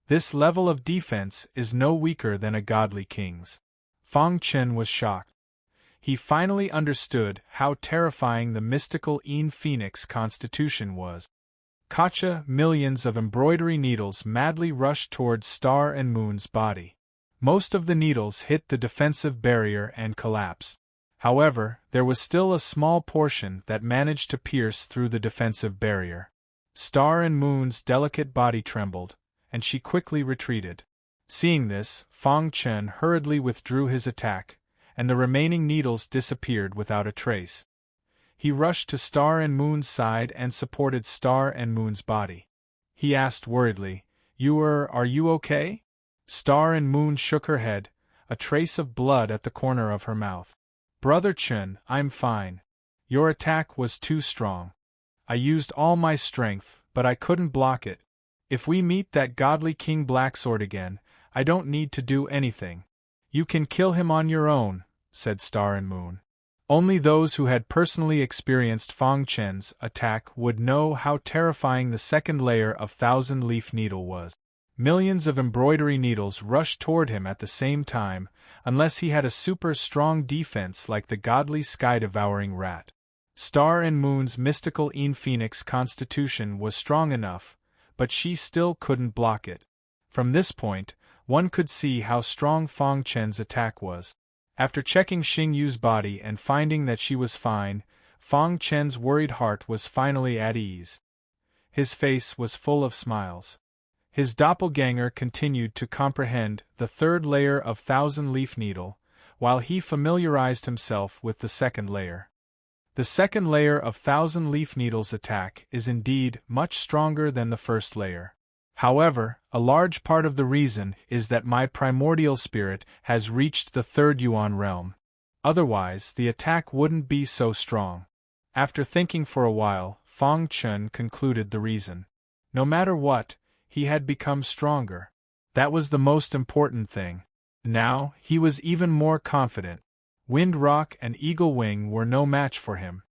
This level of defense is no weaker than a godly king's. Fang Chen was shocked. He finally understood how terrifying the mystical Yin Phoenix constitution was. Gotcha! Millions of embroidery needles madly rushed towards Star and Moon's body. Most of the needles hit the defensive barrier and collapsed. However, there was still a small portion that managed to pierce through the defensive barrier. Star and Moon's delicate body trembled, and she quickly retreated. Seeing this, Fang Chen hurriedly withdrew his attack, and the remaining needles disappeared without a trace. He rushed to Star and Moon's side and supported Star and Moon's body. He asked worriedly, Are you okay? Star and Moon shook her head, a trace of blood at the corner of her mouth. Brother Chen, I'm fine. Your attack was too strong. I used all my strength, but I couldn't block it. If we meet that godly King Blacksword again, I don't need to do anything. You can kill him on your own, said Star and Moon. Only those who had personally experienced Fang Chen's attack would know how terrifying the second layer of Thousand Leaf Needle was. Millions of embroidery needles rushed toward him at the same time, unless he had a super strong defense like the godly sky-devouring rat. Star and Moon's mystical Yin Phoenix constitution was strong enough, but she still couldn't block it. From this point, one could see how strong Fang Chen's attack was. After checking Xing Yu's body and finding that she was fine, Fang Chen's worried heart was finally at ease. His face was full of smiles. His doppelganger continued to comprehend the third layer of Thousand Leaf Needle, while he familiarized himself with the second layer. The second layer of Thousand Leaf Needle's attack is indeed much stronger than the first layer. However, a large part of the reason is that my primordial spirit has reached the third Yuan realm. Otherwise, the attack wouldn't be so strong. After thinking for a while, Fang Chen concluded the reason. No matter what, he had become stronger. That was the most important thing. Now, he was even more confident. Wind Rock and Eagle Wing were no match for him.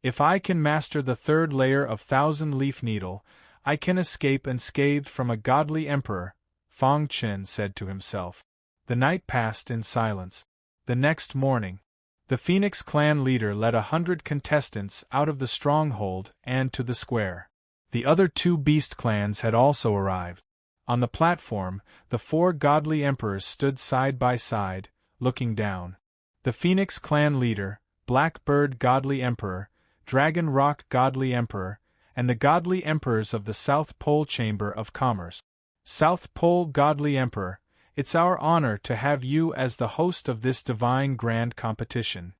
If I can master the third layer of Thousand Leaf Needle, I can escape unscathed from a godly emperor, Fang Chen said to himself. The night passed in silence. The next morning, the Phoenix clan leader led 100 contestants out of the stronghold and to the square. The other 2 beast clans had also arrived. On the platform, the 4 godly emperors stood side by side, looking down. The Phoenix clan leader, Blackbird Godly Emperor, Dragon Rock Godly Emperor, and the godly emperors of the South Pole Chamber of Commerce. South Pole Godly Emperor, it's our honor to have you as the host of this divine grand competition.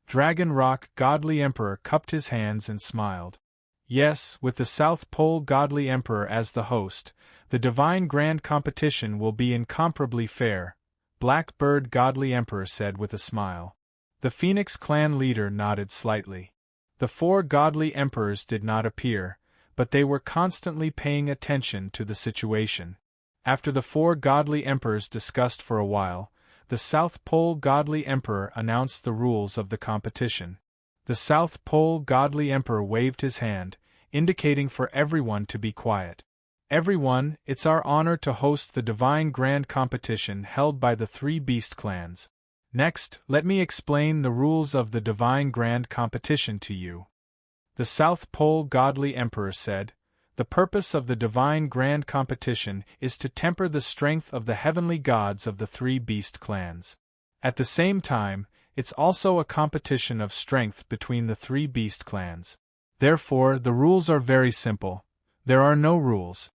Dragon Rock Godly Emperor cupped his hands and smiled. Yes, with the South Pole Godly Emperor as the host, the divine grand competition will be incomparably fair, Blackbird Godly Emperor said with a smile. The Phoenix clan leader nodded slightly. The 4 godly emperors did not appear, but they were constantly paying attention to the situation. After the 4 godly emperors discussed for a while, the South Pole Godly Emperor announced the rules of the competition. The South Pole Godly Emperor waved his hand, indicating for everyone to be quiet. Everyone, it's our honor to host the divine grand competition held by the 3 beast clans. Next, let me explain the rules of the divine grand competition to you. The South Pole Godly Emperor said, the purpose of the divine grand competition is to temper the strength of the heavenly gods of the 3 beast clans. At the same time, it's also a competition of strength between the 3 beast clans. Therefore, the rules are very simple. There are no rules.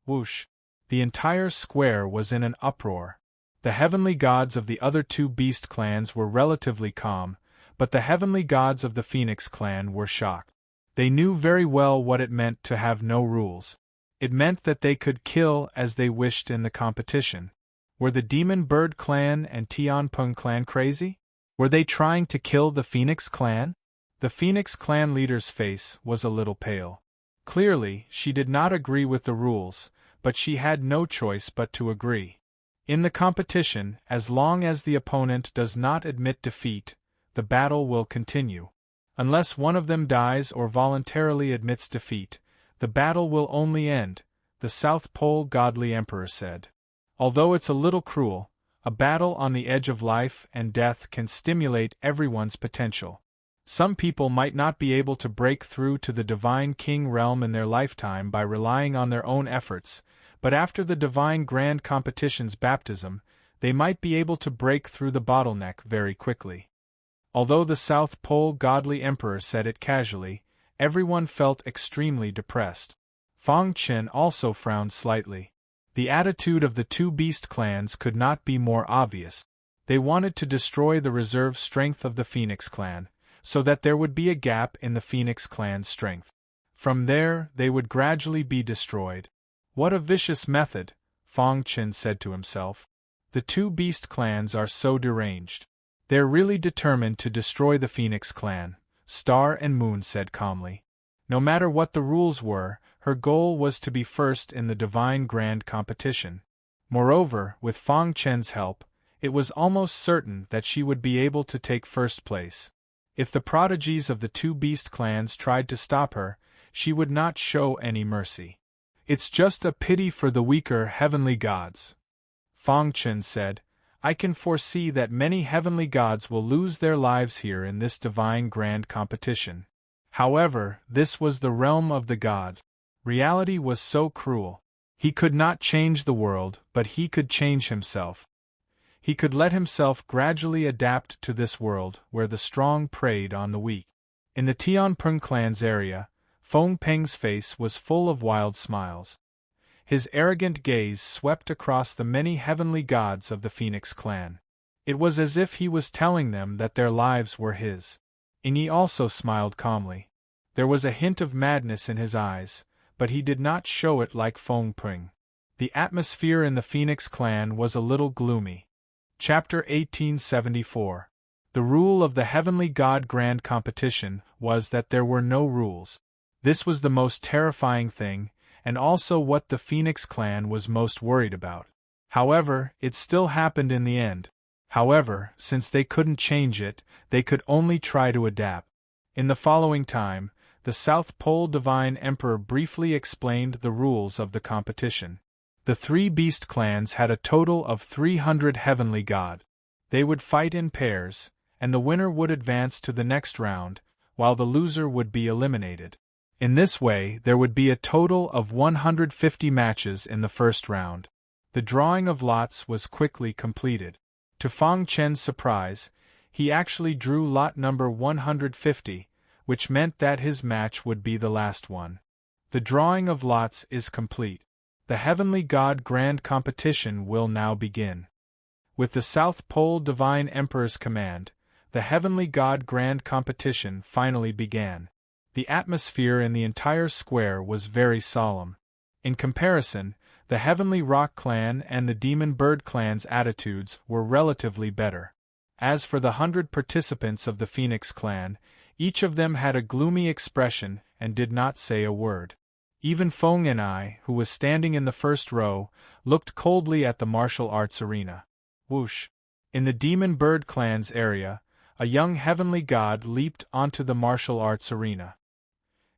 Whoosh! The entire square was in an uproar. The heavenly gods of the other two beast clans were relatively calm, but the heavenly gods of the Phoenix clan were shocked. They knew very well what it meant to have no rules. It meant that they could kill as they wished in the competition. Were the Demon Bird clan and Tianpeng clan crazy? Were they trying to kill the Phoenix clan? The Phoenix clan leader's face was a little pale. Clearly, she did not agree with the rules, but she had no choice but to agree. In the competition, as long as the opponent does not admit defeat, the battle will continue. Unless one of them dies or voluntarily admits defeat, the battle will only end, the South Pole Godly Emperor said. Although it's a little cruel, a battle on the edge of life and death can stimulate everyone's potential. Some people might not be able to break through to the Divine King realm in their lifetime by relying on their own efforts, but after the Divine Grand Competition's baptism, they might be able to break through the bottleneck very quickly. Although the South Pole Godly Emperor said it casually, everyone felt extremely depressed. Fang Chen also frowned slightly. The attitude of the two beast clans could not be more obvious. They wanted to destroy the reserve strength of the Phoenix clan, so that there would be a gap in the Phoenix clan's strength. From there, they would gradually be destroyed. What a vicious method, Fang Chen said to himself. The two beast clans are so deranged. They're really determined to destroy the Phoenix clan, Star and Moon said calmly. No matter what the rules were, her goal was to be first in the Divine Grand Competition. Moreover, with Fang Chen's help, it was almost certain that she would be able to take first place. If the prodigies of the two beast clans tried to stop her, she would not show any mercy. It's just a pity for the weaker heavenly gods. Fang Chen said, I can foresee that many heavenly gods will lose their lives here in this Divine Grand Competition. However, this was the realm of the gods. Reality was so cruel. He could not change the world, but he could change himself. He could let himself gradually adapt to this world where the strong preyed on the weak. In the Tianpeng clan's area, Feng Peng's face was full of wild smiles. His arrogant gaze swept across the many heavenly gods of the Phoenix clan. It was as if he was telling them that their lives were his. Yi also smiled calmly. There was a hint of madness in his eyes, but he did not show it like Feng Peng. The atmosphere in the Phoenix clan was a little gloomy. Chapter 1874. The rule of the Heavenly God Grand Competition was that there were no rules. This was the most terrifying thing, and also what the Phoenix clan was most worried about. However, it still happened in the end. However, since they couldn't change it, they could only try to adapt. In the following time, the South Pole Divine Emperor briefly explained the rules of the competition. The three beast clans had a total of 300 heavenly gods. They would fight in pairs, and the winner would advance to the next round, while the loser would be eliminated. In this way, there would be a total of 150 matches in the first round. The drawing of lots was quickly completed. To Fang Chen's surprise, he actually drew lot number 150, which meant that his match would be the last one. The drawing of lots is complete. The Heavenly God Grand Competition will now begin. With the South Pole Divine Emperor's command, the Heavenly God Grand Competition finally began. The atmosphere in the entire square was very solemn. In comparison, the Heavenly Rock clan and the Demon Bird clan's attitudes were relatively better. As for the 100 participants of the Phoenix clan, each of them had a gloomy expression and did not say a word. Even Feng and I, who was standing in the first row, looked coldly at the martial arts arena. Whoosh! In the Demon Bird clan's area, a young heavenly god leaped onto the martial arts arena.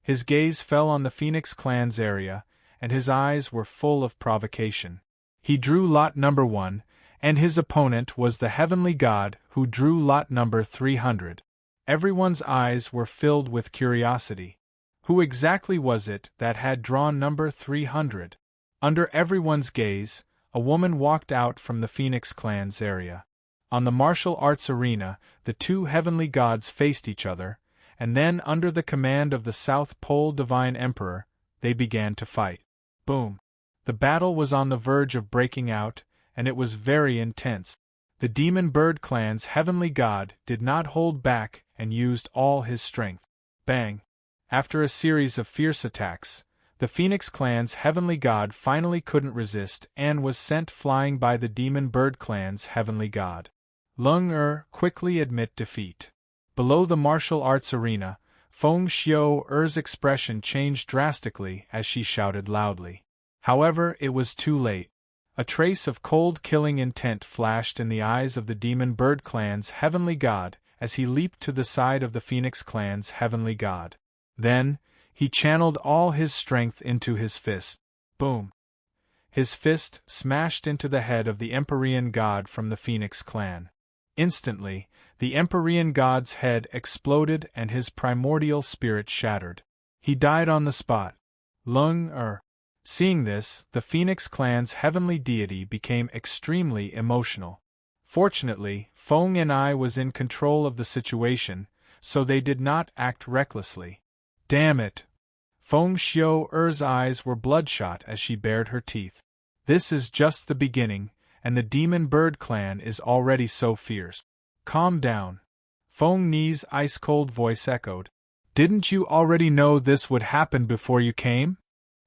His gaze fell on the Phoenix clan's area, and his eyes were full of provocation. He drew lot number 1, and his opponent was the heavenly god who drew lot number 300. Everyone's eyes were filled with curiosity. Who exactly was it that had drawn number 300? Under everyone's gaze, a woman walked out from the Phoenix clan's area. On the martial arts arena, the two heavenly gods faced each other, and then under the command of the South Pole Divine Emperor, they began to fight. Boom! The battle was on the verge of breaking out, and it was very intense. The Demon Bird Clan's heavenly god did not hold back and used all his strength. Bang! After a series of fierce attacks, the Phoenix Clan's heavenly god finally couldn't resist and was sent flying by the Demon Bird Clan's heavenly god. Lung quickly admit defeat. Below the martial arts arena, Feng Xiu's expression changed drastically as she shouted loudly. However, it was too late. A trace of cold killing intent flashed in the eyes of the Demon Bird Clan's heavenly god as he leaped to the side of the Phoenix Clan's heavenly god. Then, he channeled all his strength into his fist. Boom! His fist smashed into the head of the Empyrean god from the Phoenix Clan. Instantly, the Empyrean god's head exploded and his primordial spirit shattered. He died on the spot. Lung Seeing this, the Phoenix Clan's heavenly deity became extremely emotional. Fortunately, Feng and I was in control of the situation, so they did not act recklessly. Damn it! Feng Xiu's eyes were bloodshot as she bared her teeth. This is just the beginning, and the Demon Bird Clan is already so fierce. Calm down. Feng Ni's ice-cold voice echoed. Didn't you already know this would happen before you came?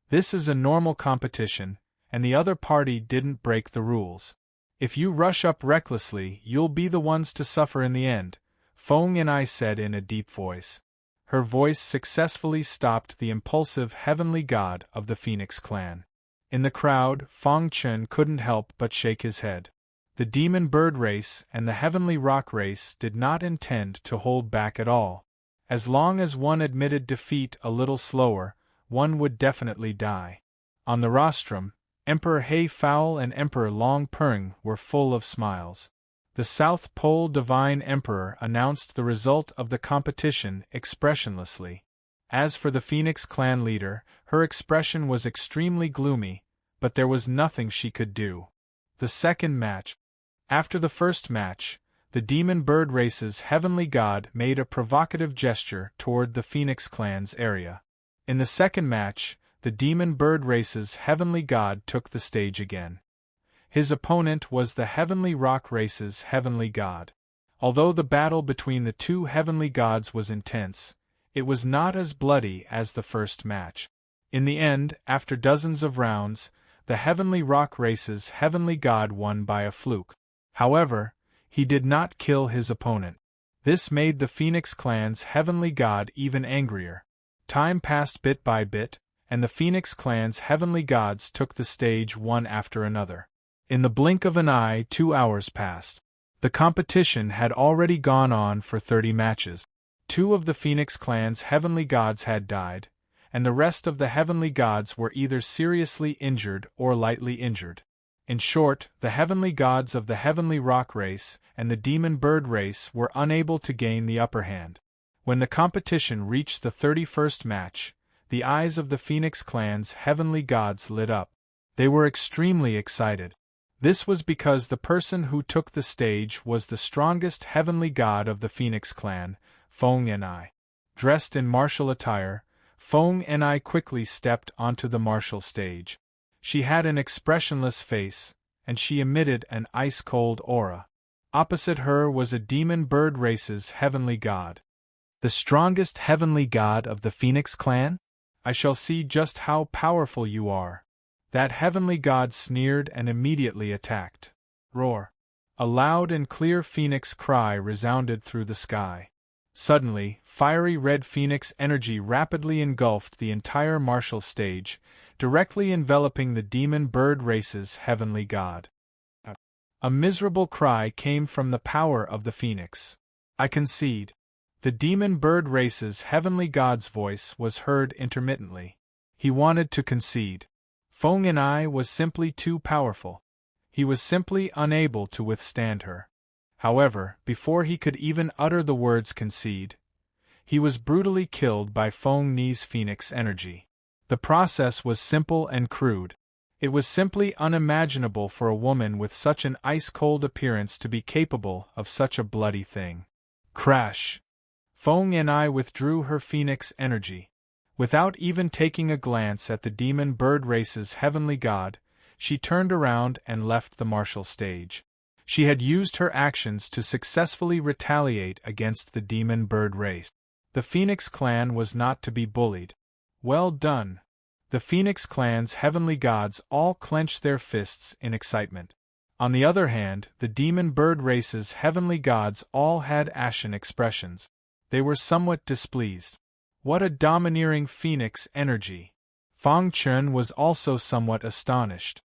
This is a normal competition, and the other party didn't break the rules. If you rush up recklessly, you'll be the ones to suffer in the end, Feng and I said in a deep voice. Her voice successfully stopped the impulsive heavenly god of the Phoenix Clan. In the crowd, Feng Chen couldn't help but shake his head. The Demon Bird race and the Heavenly Rock race did not intend to hold back at all. As long as one admitted defeat a little slower, one would definitely die. On the rostrum, Emperor He Fowl and Emperor Long Peng were full of smiles. The South Pole Divine Emperor announced the result of the competition expressionlessly. As for the Phoenix Clan leader, her expression was extremely gloomy, but there was nothing she could do. The second match. After the first match, the Demon Bird race's heavenly god made a provocative gesture toward the Phoenix Clan's area. In the second match, the Demon Bird race's heavenly god took the stage again. His opponent was the Heavenly Rock race's heavenly god. Although the battle between the two heavenly gods was intense, it was not as bloody as the first match. In the end, after dozens of rounds, the Heavenly Rock race's heavenly god won by a fluke. However, he did not kill his opponent. This made the Phoenix Clan's heavenly god even angrier. Time passed bit by bit, and the Phoenix Clan's heavenly gods took the stage one after another. In the blink of an eye, 2 hours passed. The competition had already gone on for 30 matches. 2 of the Phoenix Clan's heavenly gods had died, and the rest of the heavenly gods were either seriously injured or lightly injured. In short, the heavenly gods of the Heavenly Rock race and the Demon Bird race were unable to gain the upper hand. When the competition reached the 31st match, the eyes of the Phoenix Clan's heavenly gods lit up. They were extremely excited. This was because the person who took the stage was the strongest heavenly god of the Phoenix Clan, Feng and I. Dressed in martial attire, Feng and I quickly stepped onto the martial stage. She had an expressionless face, and she emitted an ice-cold aura. Opposite her was a Demon Bird race's heavenly god. The strongest heavenly god of the Phoenix Clan? I shall see just how powerful you are. That heavenly god sneered and immediately attacked. Roar! A loud and clear phoenix cry resounded through the sky. Suddenly, fiery red phoenix energy rapidly engulfed the entire martial stage, directly enveloping the Demon Bird race's heavenly god. A miserable cry came from the power of the phoenix. I concede. The Demon Bird race's heavenly god's voice was heard intermittently. He wanted to concede. Feng and I was simply too powerful. He was simply unable to withstand her. However, before he could even utter the words concede, he was brutally killed by Feng Ni's phoenix energy. The process was simple and crude. It was simply unimaginable for a woman with such an ice-cold appearance to be capable of such a bloody thing. Crash! Feng and I withdrew her phoenix energy. Without even taking a glance at the demon bird race's heavenly god, she turned around and left the martial stage. She had used her actions to successfully retaliate against the demon bird race. The Phoenix clan was not to be bullied. Well done! The Phoenix clan's heavenly gods all clenched their fists in excitement. On the other hand, the demon bird race's heavenly gods all had ashen expressions. They were somewhat displeased. What a domineering Phoenix energy! Fang Chun was also somewhat astonished.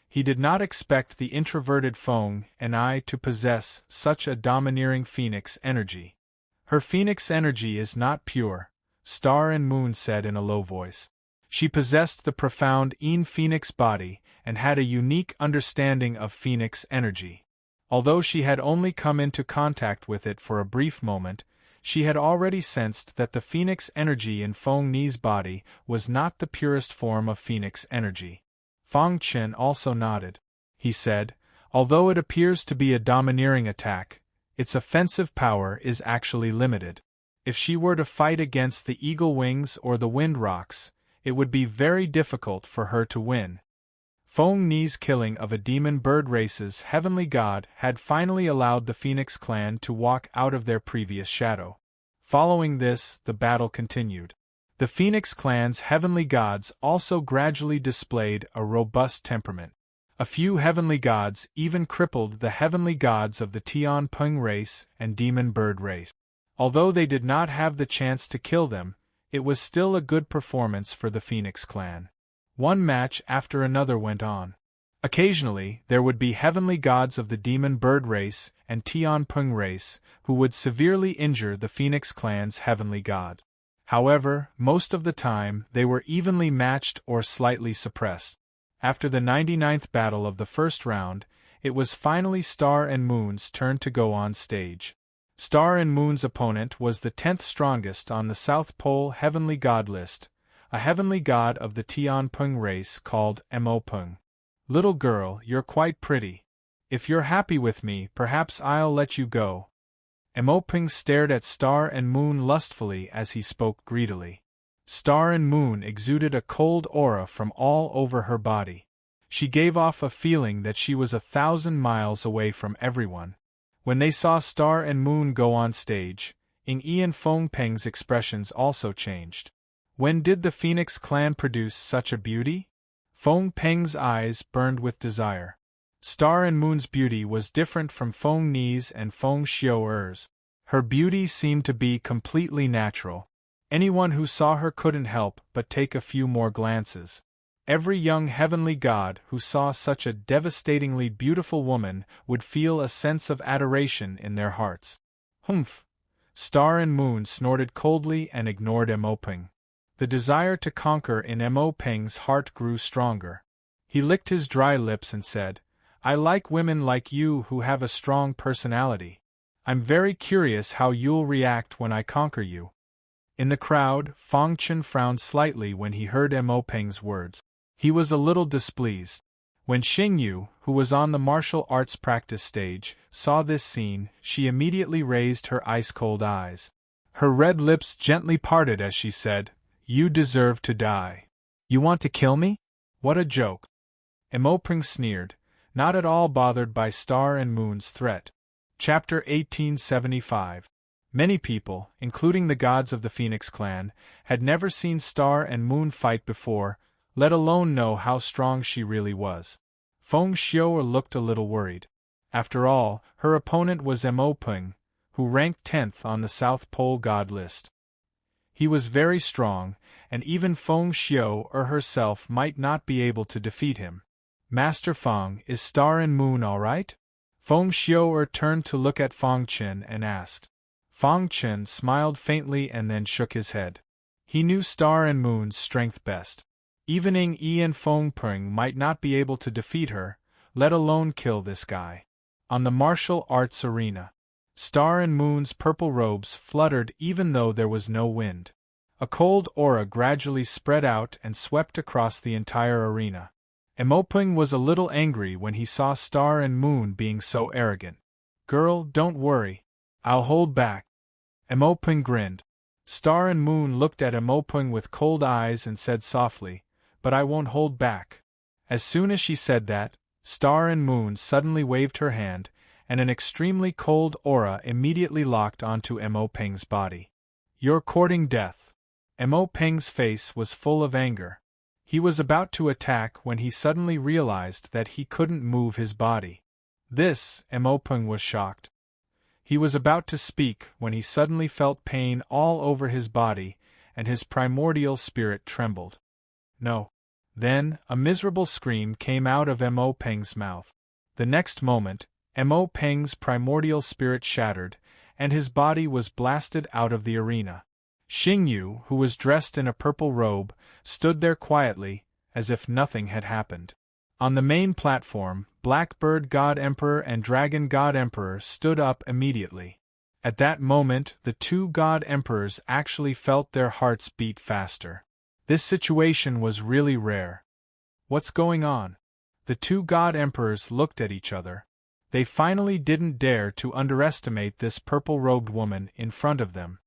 He did not expect the introverted Feng and I to possess such a domineering Phoenix energy. Her Phoenix energy is not pure, Star and Moon said in a low voice. She possessed the profound Yin Phoenix body and had a unique understanding of Phoenix energy. Although she had only come into contact with it for a brief moment, she had already sensed that the Phoenix energy in Feng Ni's body was not the purest form of Phoenix energy. Fang Chen also nodded. He said, although it appears to be a domineering attack, its offensive power is actually limited. If she were to fight against the Eagle Wings or the Wind Rocks, it would be very difficult for her to win. Feng Ni's killing of a demon bird race's heavenly god had finally allowed the Phoenix clan to walk out of their previous shadow. Following this, the battle continued. The Phoenix clan's heavenly gods also gradually displayed a robust temperament. A few heavenly gods even crippled the heavenly gods of the Tian Peng race and demon bird race. Although they did not have the chance to kill them, it was still a good performance for the Phoenix clan. One match after another went on. Occasionally, there would be heavenly gods of the demon bird race and Tian Peng race who would severely injure the Phoenix clan's heavenly god. However, most of the time they were evenly matched or slightly suppressed. After the 99th battle of the first round, it was finally Star and Moon's turn to go on stage. Star and Moon's opponent was the 10th strongest on the South Pole heavenly god list, a heavenly god of the Tian Peng race called Immortal. Little girl, you're quite pretty. If you're happy with me, perhaps I'll let you go. Immortal stared at Star and Moon lustfully as he spoke greedily. Star and Moon exuded a cold aura from all over her body. She gave off a feeling that she was 1,000 miles away from everyone. When they saw Star and Moon go on stage, Ying Yi and Feng Peng's expressions also changed. When did the Phoenix clan produce such a beauty? Feng Peng's eyes burned with desire. Star and Moon's beauty was different from Feng Ni's and Feng Xiuer's. Her beauty seemed to be completely natural. Anyone who saw her couldn't help but take a few more glances. Every young heavenly god who saw such a devastatingly beautiful woman would feel a sense of adoration in their hearts. Humph! Star and Moon snorted coldly and ignored Immortal. The desire to conquer in Immortal's heart grew stronger. He licked his dry lips and said, I like women like you who have a strong personality. I'm very curious how you'll react when I conquer you. In the crowd, Fang Chen frowned slightly when he heard Immortal's words. He was a little displeased. When Xingyu, who was on the martial arts practice stage, saw this scene, she immediately raised her ice-cold eyes. Her red lips gently parted as she said, You deserve to die. You want to kill me? What a joke. Immortal sneered, not at all bothered by Star and Moon's threat. Chapter 1875. Many people, including the gods of the Phoenix clan, had never seen Star and Moon fight before, let alone know how strong she really was. Feng Xiuer looked a little worried. After all, her opponent was Immortal, who ranked 10th on the South Pole god list. He was very strong, and even Feng Xiuer herself might not be able to defeat him. Master Feng, is Star and Moon all right? Feng Xiuer turned to look at Fang Chen and asked. Fang Chen smiled faintly and then shook his head. He knew Star and Moon's strength best. Even Ying Yi and Feng Peng might not be able to defeat her, let alone kill this guy. On the martial arts arena, Star and Moon's purple robes fluttered even though there was no wind. A cold aura gradually spread out and swept across the entire arena. Immortal was a little angry when he saw Star and Moon being so arrogant. Girl, don't worry. I'll hold back. Emopeng grinned. Star and Moon looked at Emopeng with cold eyes and said softly, "But I won't hold back." As soon as she said that, Star and Moon suddenly waved her hand, and an extremely cold aura immediately locked onto Emopeng's body. "You're courting death." Emopeng's face was full of anger. He was about to attack when he suddenly realized that he couldn't move his body. This, Emopeng was shocked. He was about to speak when he suddenly felt pain all over his body, and his primordial spirit trembled. No. Then, a miserable scream came out of Emopeng's mouth. The next moment, Emopeng's primordial spirit shattered, and his body was blasted out of the arena. Xingyu, who was dressed in a purple robe, stood there quietly, as if nothing had happened. On the main platform, Blackbird God Emperor and Dragon God Emperor stood up immediately. At that moment, the two God Emperors actually felt their hearts beat faster. This situation was really rare. What's going on? The two God Emperors looked at each other. They finally didn't dare to underestimate this purple-robed woman in front of them.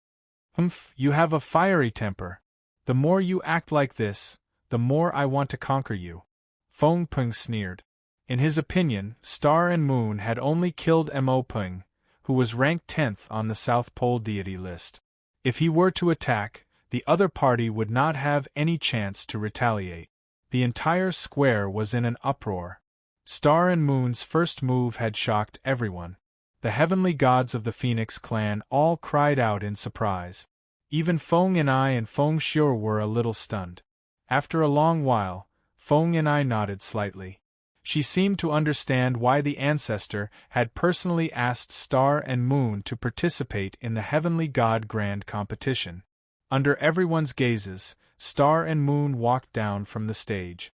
"Humph, you have a fiery temper. The more you act like this, the more I want to conquer you," Fengpeng sneered. In his opinion, Star and Moon had only killed Emopeng, who was ranked 10th on the South Pole deity list. If he were to attack, the other party would not have any chance to retaliate. The entire square was in an uproar. Star and Moon's first move had shocked everyone. The heavenly gods of the Phoenix clan all cried out in surprise. Even Feng Yanai and Feng Xiu were a little stunned. After a long while, Feng Yanai nodded slightly. She seemed to understand why the ancestor had personally asked Star and Moon to participate in the Heavenly God Grand competition. Under everyone's gazes, Star and Moon walked down from the stage.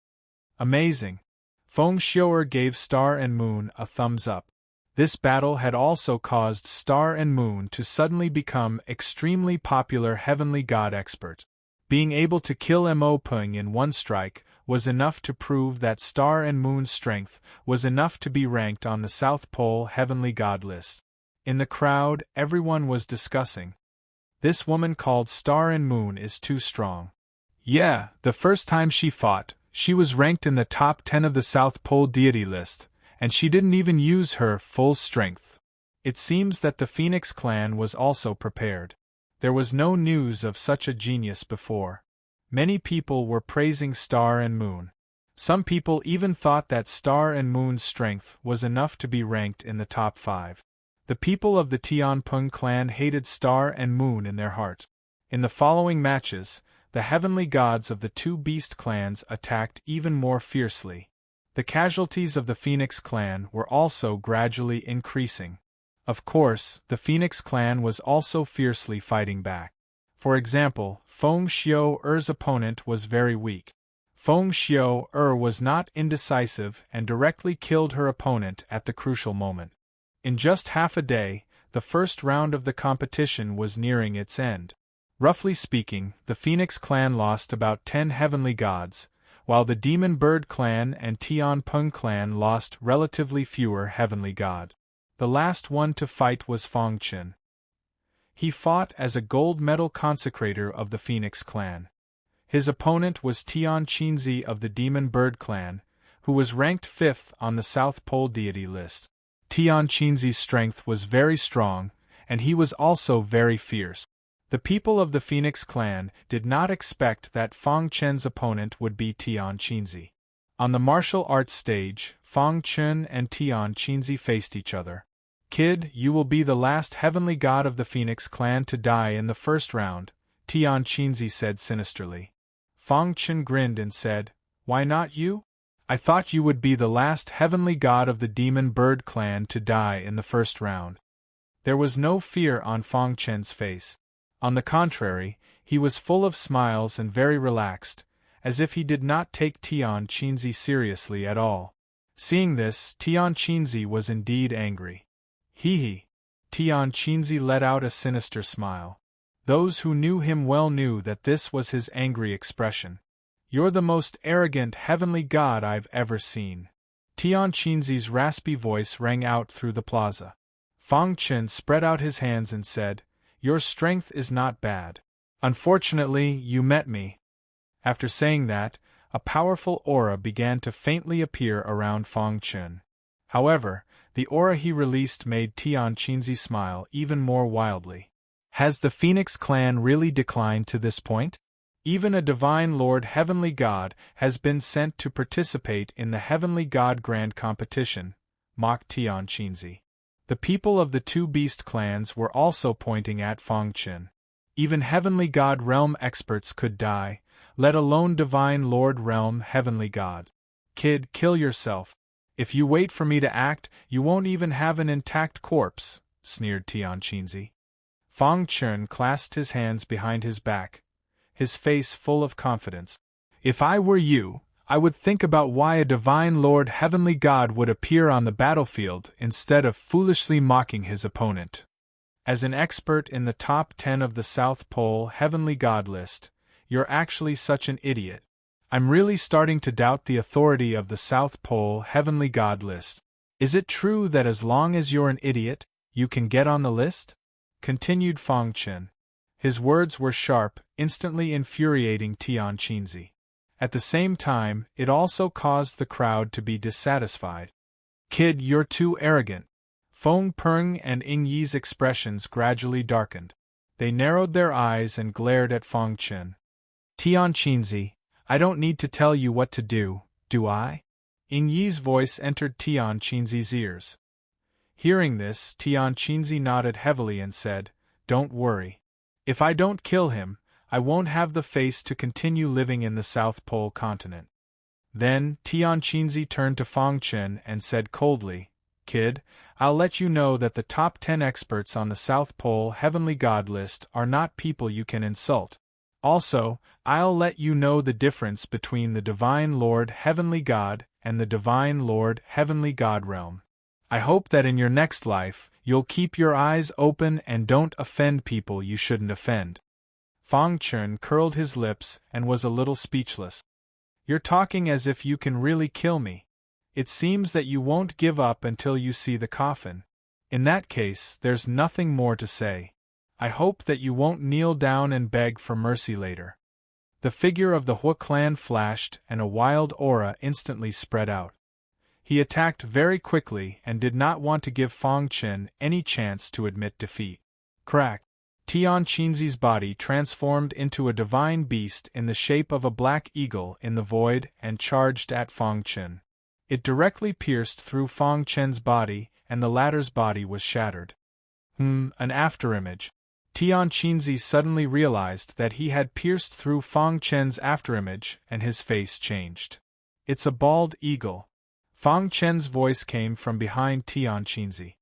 Amazing! Feng Xiu gave Star and Moon a thumbs up. This battle had also caused Star and Moon to suddenly become extremely popular heavenly god experts. Being able to kill Emopeng in one strike was enough to prove that Star and Moon's strength was enough to be ranked on the South Pole heavenly god list. In the crowd, everyone was discussing. "This woman called Star and Moon is too strong." Yeah, the first time she fought, she was ranked in the top 10 of the South Pole deity list, and she didn't even use her full strength. It seems that the Phoenix clan was also prepared. There was no news of such a genius before. Many people were praising Star and Moon. Some people even thought that Star and Moon's strength was enough to be ranked in the top 5. The people of the Tianpeng clan hated Star and Moon in their hearts. In the following matches, the heavenly gods of the two beast clans attacked even more fiercely. The casualties of the Phoenix clan were also gradually increasing. Of course, the Phoenix clan was also fiercely fighting back. For example, Feng Xiu's opponent was very weak. Feng Xiu was not indecisive and directly killed her opponent at the crucial moment. In just half a day, the first round of the competition was nearing its end. Roughly speaking, the Phoenix clan lost about 10 heavenly gods, while the Demon Bird clan and Tianpeng clan lost relatively fewer heavenly gods. The last one to fight was Fang Qin. He fought as a gold medal consecrator of the Phoenix clan. His opponent was Tian Qinzi of the Demon Bird clan, who was ranked 5th on the South Pole deity list. Tian Qinzi's strength was very strong, and he was also very fierce. The people of the Phoenix clan did not expect that Fang Chen's opponent would be Tian Qinzi. On the martial arts stage, Fang Chen and Tian Qinzi faced each other. "Kid, you will be the last heavenly god of the Phoenix clan to die in the first round," Tian Qinzi said sinisterly. Fang Chen grinned and said, "Why not you? I thought you would be the last heavenly god of the Demon Bird clan to die in the first round." There was no fear on Fang Chen's face. On the contrary, he was full of smiles and very relaxed, as if he did not take Tian Qinzi seriously at all. Seeing this, Tian Qinzi was indeed angry. Hee. Tian Qinzi let out a sinister smile. Those who knew him well knew that this was his angry expression. "You're the most arrogant heavenly god I've ever seen." Tian Qinzi's raspy voice rang out through the plaza. Fang Chen spread out his hands and said, Your strength is not bad. Unfortunately, you met me. After saying that, a powerful aura began to faintly appear around Fang Chun. However, the aura he released made Tian Qinzi smile even more wildly. Has the Phoenix clan really declined to this point? Even a divine Lord Heavenly God has been sent to participate in the Heavenly God Grand Competition, mocked Tian Qinzi. The people of the two beast clans were also pointing at Fang Chun. Even Heavenly God Realm experts could die, let alone Divine Lord Realm Heavenly God. Kid, kill yourself. If you wait for me to act, you won't even have an intact corpse, sneered Tian Qinzi. Fang Chun clasped his hands behind his back, his face full of confidence. If I were you, I would think about why a Divine Lord Heavenly God would appear on the battlefield instead of foolishly mocking his opponent. As an expert in the top 10 of the South Pole Heavenly God list, you're actually such an idiot. I'm really starting to doubt the authority of the South Pole Heavenly God list. Is it true that as long as you're an idiot, you can get on the list? Continued Fang Chun. His words were sharp, instantly infuriating Tian Qinzi. At the same time, it also caused the crowd to be dissatisfied. Kid, you're too arrogant. Feng Peng and Ying Yi's expressions gradually darkened. They narrowed their eyes and glared at Fang Chun. Tian Qinzi, I don't need to tell you what to do I? Ying Yi's voice entered Tian Qinzi's ears. Hearing this, Tian Qinzi nodded heavily and said, Don't worry. If I don't kill him, I won't have the face to continue living in the South Pole continent. Then, Tian Qinzi turned to Fang Chun and said coldly, Kid, I'll let you know that the top 10 experts on the South Pole Heavenly God list are not people you can insult. Also, I'll let you know the difference between the Divine Lord Heavenly God and the Divine Lord Heavenly God realm. I hope that in your next life, you'll keep your eyes open and don't offend people you shouldn't offend. Fang Chun curled his lips and was a little speechless. You're talking as if you can really kill me. It seems that you won't give up until you see the coffin. In that case, there's nothing more to say. I hope that you won't kneel down and beg for mercy later. The figure of the Hua clan flashed and a wild aura instantly spread out. He attacked very quickly and did not want to give Fang Chun any chance to admit defeat. Crack! Tian Qinzi's body transformed into a divine beast in the shape of a black eagle in the void and charged at Fang Chun. It directly pierced through Fang Chun's body, and the latter's body was shattered. An afterimage. Tian Qinzi suddenly realized that he had pierced through Fang Chun's afterimage, and his face changed. It's a bald eagle. Fang Chun's voice came from behind Tian Qinzi.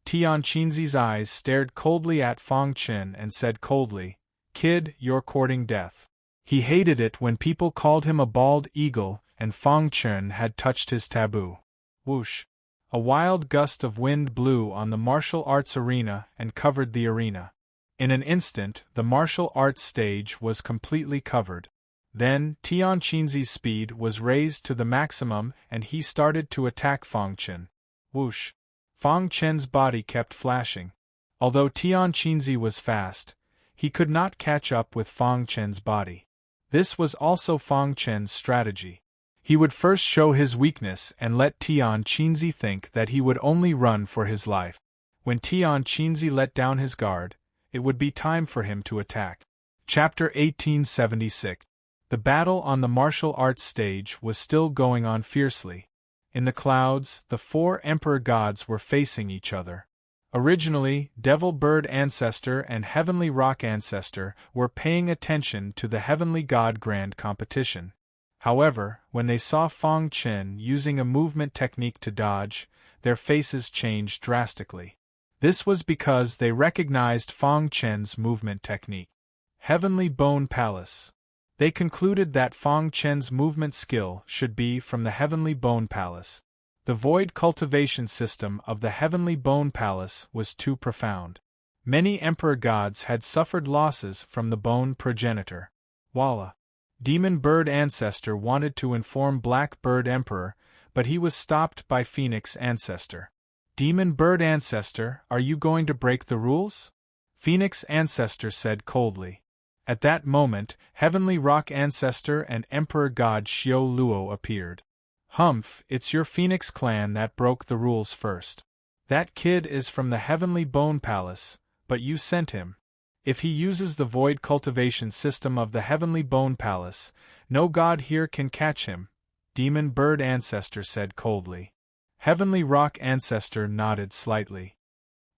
Tian Qinzi's eyes stared coldly at Fang Chun and said coldly, Kid, you're courting death. He hated it when people called him a bald eagle, and Fang Chun had touched his taboo. Whoosh! A wild gust of wind blew on the martial arts arena and covered the arena. In an instant, the martial arts stage was completely covered. Then, Tian Qinzi's speed was raised to the maximum and he started to attack Fang Chun. Whoosh! Fang Chun's body kept flashing. Although Tian Qinzi was fast, he could not catch up with Fang Chun's body. This was also Fang Chun's strategy. He would first show his weakness and let Tian Qinzi think that he would only run for his life. When Tian Qinzi let down his guard, it would be time for him to attack. Chapter 1876. The battle on the martial arts stage was still going on fiercely. In the clouds, the four emperor gods were facing each other. Originally, Devil Bird Ancestor and Heavenly Rock Ancestor were paying attention to the Heavenly God Grand Competition. However, when they saw Fang Chun using a movement technique to dodge, their faces changed drastically. This was because they recognized Fang Chun's movement technique. Heavenly Bone Palace. They concluded that Fang Chun's movement skill should be from the Heavenly Bone Palace. The void cultivation system of the Heavenly Bone Palace was too profound. Many emperor gods had suffered losses from the bone progenitor. Walla. Demon Bird Ancestor wanted to inform Black Bird Emperor, but he was stopped by Phoenix Ancestor. Demon Bird Ancestor, are you going to break the rules? Phoenix Ancestor said coldly. At that moment, Heavenly Rock Ancestor and Emperor God Xiao Luo appeared. Humph, it's your Phoenix clan that broke the rules first. That kid is from the Heavenly Bone Palace, but you sent him. If he uses the void cultivation system of the Heavenly Bone Palace, no god here can catch him, Demon Bird Ancestor said coldly. Heavenly Rock Ancestor nodded slightly.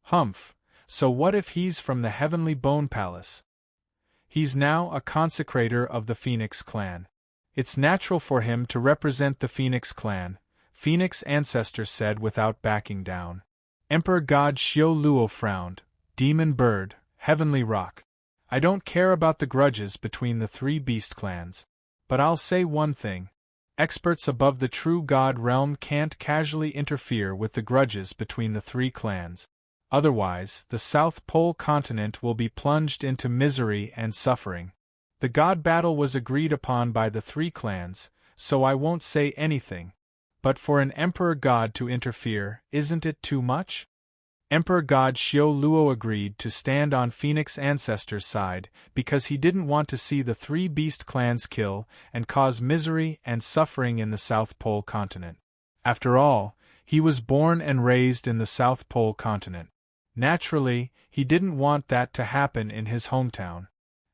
Humph, so what if he's from the Heavenly Bone Palace? He's now a consecrator of the Phoenix clan. It's natural for him to represent the Phoenix clan, Phoenix Ancestor said without backing down. Emperor God Xiao Luo frowned. Demon Bird, Heavenly Rock. I don't care about the grudges between the three beast clans. But I'll say one thing. Experts above the true god realm can't casually interfere with the grudges between the three clans. Otherwise, the South Pole continent will be plunged into misery and suffering. The god battle was agreed upon by the three clans, so I won't say anything. But for an emperor god to interfere, isn't it too much? Emperor God Xiao Luo agreed to stand on Phoenix Ancestor's side because he didn't want to see the three beast clans kill and cause misery and suffering in the South Pole continent. After all, he was born and raised in the South Pole continent. Naturally, he didn't want that to happen in his hometown.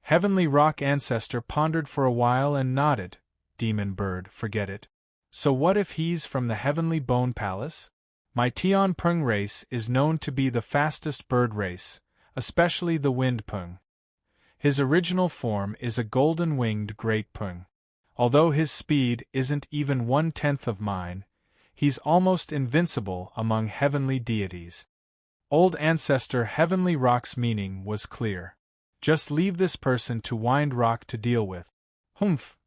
Heavenly Rock Ancestor pondered for a while and nodded. Demon Bird, forget it. So what if he's from the Heavenly Bone Palace? My Tian Peng race is known to be the fastest bird race, especially the Wind Peng. His original form is a golden-winged Great Peng. Although his speed isn't even 1/10 of mine, he's almost invincible among heavenly deities. Old Ancestor Heavenly Rock's meaning was clear. Just leave this person to Wind Rock to deal with. Humph!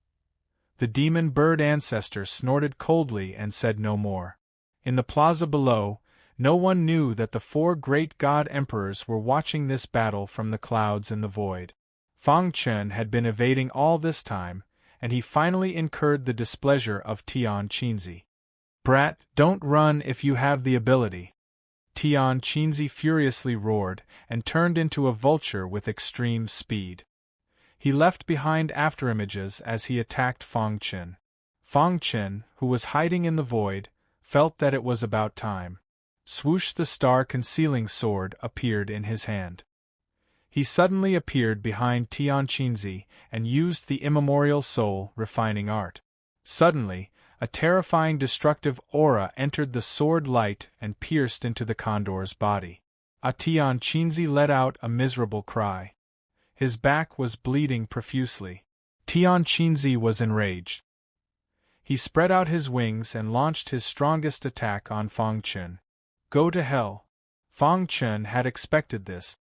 The Demon Bird Ancestor snorted coldly and said no more. In the plaza below, no one knew that the four great god emperors were watching this battle from the clouds in the void. Fang Chen had been evading all this time, and he finally incurred the displeasure of Tian Qinzi. Brat, don't run if you have the ability. Tian Qinzi furiously roared and turned into a vulture with extreme speed. He left behind afterimages as he attacked Fang Chen. Fang Chen, who was hiding in the void, felt that it was about time. Swoosh, the star-concealing sword appeared in his hand. He suddenly appeared behind Tian Qinzi and used the immemorial soul refining art. Suddenly, a terrifying destructive aura entered the sword light and pierced into the condor's body. Tian Qinzi let out a miserable cry. His back was bleeding profusely. Tian Qinzi was enraged. He spread out his wings and launched his strongest attack on Fang Chen. Go to hell. Fang Chen had expected this.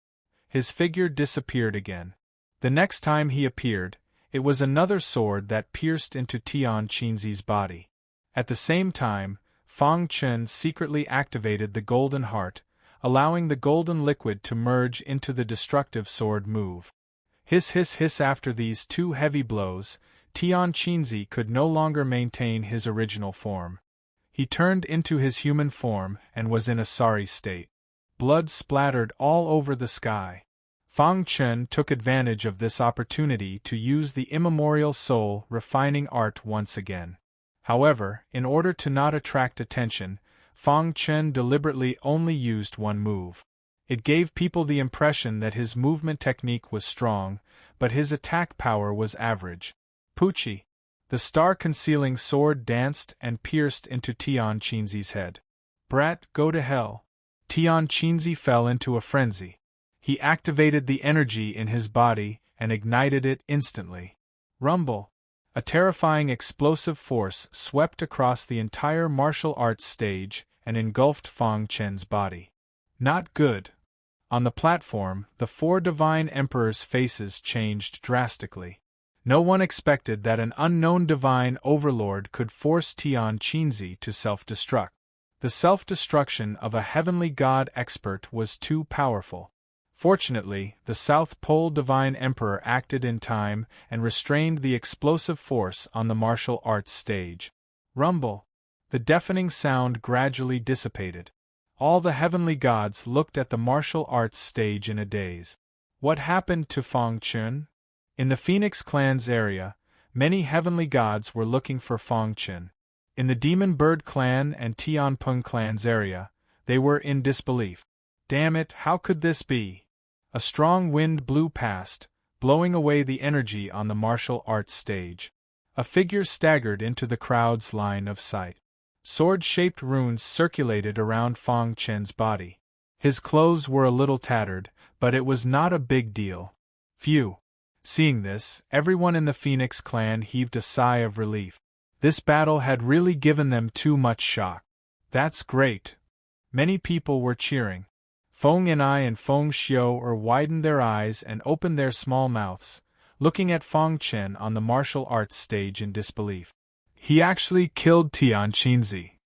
His figure disappeared again. The next time he appeared, it was another sword that pierced into Tian Qinzi's body. At the same time, Fang Chen secretly activated the Golden Heart, allowing the golden liquid to merge into the destructive sword move. Hiss hiss hiss. After these two heavy blows, Tian Qinzi could no longer maintain his original form. He turned into his human form and was in a sorry state. Blood splattered all over the sky. Fang Chen took advantage of this opportunity to use the immemorial soul refining art once again. However, in order to not attract attention, Fang Chen deliberately only used one move. It gave people the impression that his movement technique was strong, but his attack power was average. Poochie! The star-concealing sword danced and pierced into Tian Qinzi's head. Brat, go to hell! Tian Qinzi fell into a frenzy. He activated the energy in his body and ignited it instantly. Rumble! A terrifying explosive force swept across the entire martial arts stage and engulfed Fang Chen's body. Not good. On the platform, the four divine emperors' faces changed drastically. No one expected that an unknown divine overlord could force Tian Qinzi to self-destruct. The self-destruction of a heavenly god expert was too powerful. Fortunately, the South Pole Divine Emperor acted in time and restrained the explosive force on the martial arts stage. Rumble! The deafening sound gradually dissipated. All the heavenly gods looked at the martial arts stage in a daze. What happened to Fang Chun? In the Phoenix Clan's area, many heavenly gods were looking for Fang Chun. In the Demon Bird Clan and Tianpeng Clan's area, they were in disbelief. Damn it, how could this be? A strong wind blew past, blowing away the energy on the martial arts stage. A figure staggered into the crowd's line of sight. Sword-shaped runes circulated around Fang Chen's body. His clothes were a little tattered, but it was not a big deal. Phew! Seeing this, everyone in the Phoenix Clan heaved a sigh of relief. This battle had really given them too much shock. That's great. Many people were cheering. Feng Yan'ai and Feng Xiu widened their eyes and opened their small mouths, looking at Fang Chen on the martial arts stage in disbelief. He actually killed Tian Qinzi.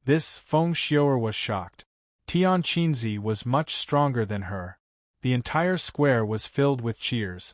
This Feng Xiu was shocked. Tian Qinzi was much stronger than her. The entire square was filled with cheers.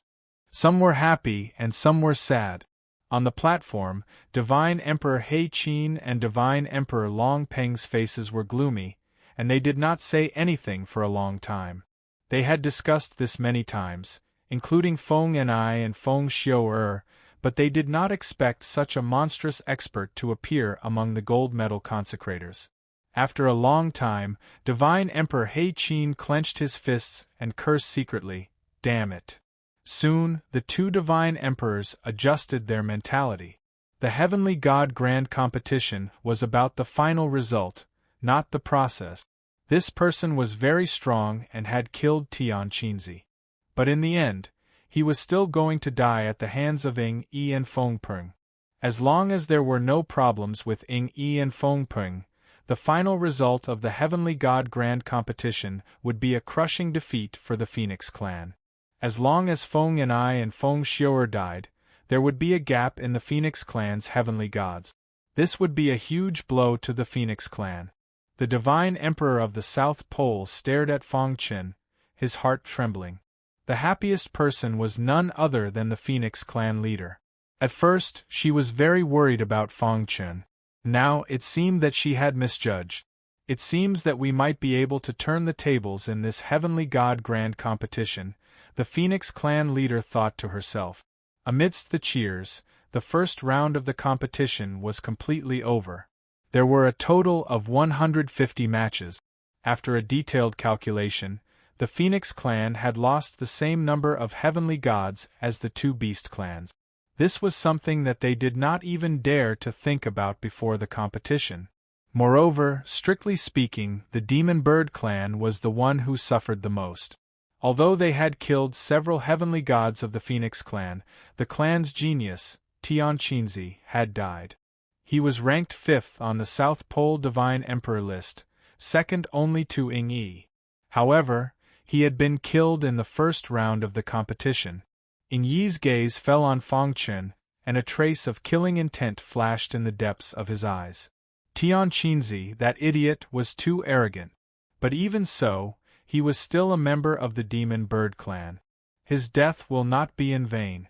Some were happy and some were sad. On the platform, Divine Emperor He Qin and Divine Emperor Long Peng's faces were gloomy, and they did not say anything for a long time. They had discussed this many times, including Feng Yan'ai and Feng Xiu, but they did not expect such a monstrous expert to appear among the gold medal consecrators. After a long time, Divine Emperor He Qin clenched his fists and cursed secretly, "Damn it." Soon, the two Divine Emperors adjusted their mentality. The Heavenly God Grand Competition was about the final result, not the process. This person was very strong and had killed Tian Qinzi. But in the end, he was still going to die at the hands of Ying Yi and Feng Peng. As long as there were no problems with Ying Yi and Feng Peng, the final result of the Heavenly God Grand Competition would be a crushing defeat for the Phoenix Clan. As long as Feng Yan'ai and Feng Xiu died, there would be a gap in the Phoenix Clan's heavenly gods. This would be a huge blow to the Phoenix Clan. The Divine Emperor of the South Pole stared at Fang Chen, his heart trembling. The happiest person was none other than the Phoenix Clan leader. At first, she was very worried about Fang Chen. Now, it seemed that she had misjudged. It seems that we might be able to turn the tables in this Heavenly God Grand Competition, the Phoenix Clan leader thought to herself. Amidst the cheers, the first round of the competition was completely over. There were a total of 150 matches. After a detailed calculation, the Phoenix Clan had lost the same number of heavenly gods as the two Beast Clans. This was something that they did not even dare to think about before the competition. Moreover, strictly speaking, the Demon Bird Clan was the one who suffered the most. Although they had killed several heavenly gods of the Phoenix Clan, the clan's genius, Tian Qinzi, had died. He was ranked 5th on the South Pole Divine Emperor list, second only to Ying Yi. However, he had been killed in the first round of the competition. Ying Yi's gaze fell on Fang Chen, and a trace of killing intent flashed in the depths of his eyes. Tian Qinzi, that idiot, was too arrogant. But even so, he was still a member of the Demon Bird Clan. His death will not be in vain.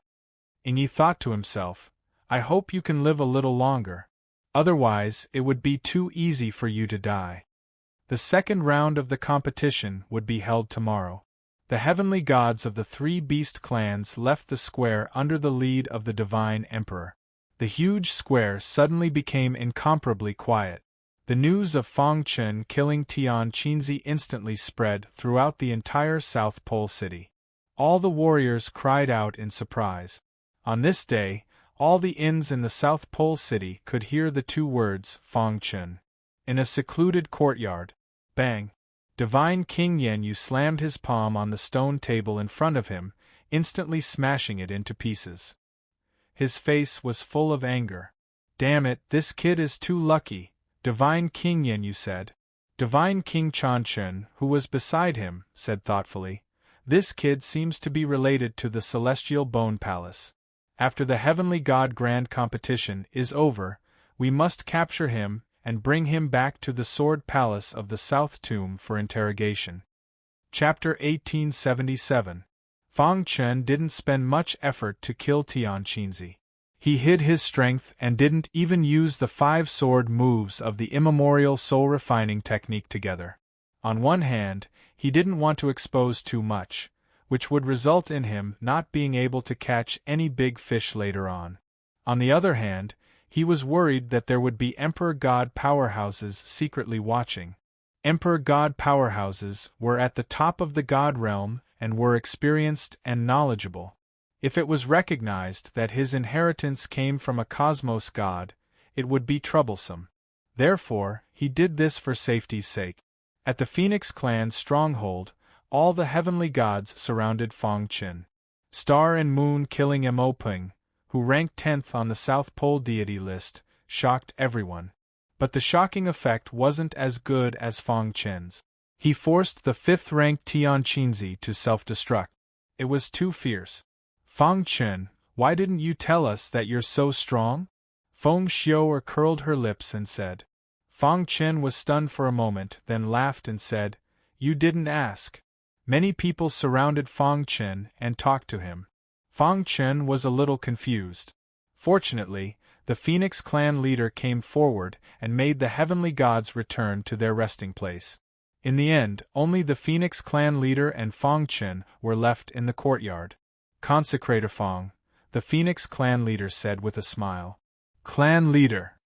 Ying Yi thought to himself, I hope you can live a little longer. Otherwise, it would be too easy for you to die. The second round of the competition would be held tomorrow. The heavenly gods of the three beast clans left the square under the lead of the Divine Emperor. The huge square suddenly became incomparably quiet. The news of Fang Chen killing Tian Qinzi instantly spread throughout the entire South Pole city. All the warriors cried out in surprise. On this day, all the inns in the South Pole city could hear the two words, Fang Chen. In a secluded courtyard, bang! Divine King Yanyu slammed his palm on the stone table in front of him, instantly smashing it into pieces. His face was full of anger. Damn it, this kid is too lucky, Divine King Yanyu said. Divine King Changchun, who was beside him, said thoughtfully, this kid seems to be related to the Celestial Bone Palace. After the Heavenly God Grand Competition is over, we must capture him and bring him back to the Sword Palace of the South Tomb for interrogation. Chapter 1877. Fang Chen didn't spend much effort to kill Tian Qinzi. He hid his strength and didn't even use the 5 sword moves of the immemorial soul-refining technique together. On one hand, he didn't want to expose too much, which would result in him not being able to catch any big fish later on. On the other hand, he was worried that there would be Emperor God powerhouses secretly watching. Emperor God powerhouses were at the top of the God realm and were experienced and knowledgeable. If it was recognized that his inheritance came from a cosmos god, it would be troublesome. Therefore, he did this for safety's sake. At the Phoenix Clan's stronghold, all the heavenly gods surrounded Fong Qin. Star and Moon killing Emopeng, who ranked 10th on the South Pole deity list, shocked everyone. But the shocking effect wasn't as good as Fong Qin's. He forced the 5th-ranked Tian Qinzi to self-destruct. It was too fierce. Fong Qin, why didn't you tell us that you're so strong? Feng Xiu'er curled her lips and said. Fong Qin was stunned for a moment, then laughed and said, You didn't ask. Many people surrounded Fong Qin and talked to him. Fong Qin was a little confused. Fortunately, the Phoenix Clan leader came forward and made the heavenly gods return to their resting place. In the end, only the Phoenix Clan leader and Fong Qin were left in the courtyard. Consecrator Fong, the Phoenix Clan leader said with a smile. Clan leader.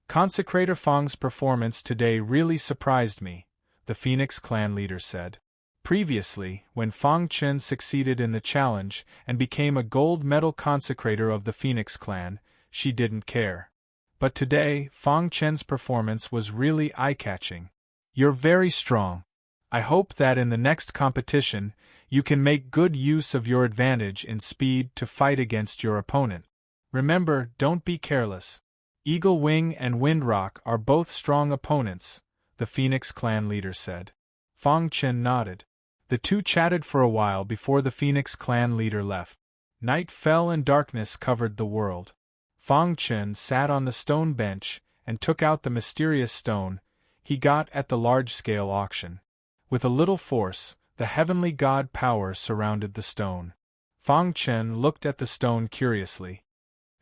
Consecrator Fong's performance today really surprised me, the Phoenix Clan leader said. Previously, when Fong Qin succeeded in the challenge and became a gold medal consecrator of the Phoenix Clan, she didn't care. But today, Fong Qin's performance was really eye-catching. You're very strong. I hope that in the next competition, you can make good use of your advantage in speed to fight against your opponent. Remember, don't be careless. Eagle Wing and Windrock are both strong opponents, the Phoenix Clan leader said. Fong Qin nodded. The two chatted for a while before the Phoenix Clan leader left. Night fell and darkness covered the world. Fong Qin sat on the stone bench and took out the mysterious stone he got at the large-scale auction. With a little force, the heavenly god power surrounded the stone. Fong Qin looked at the stone curiously.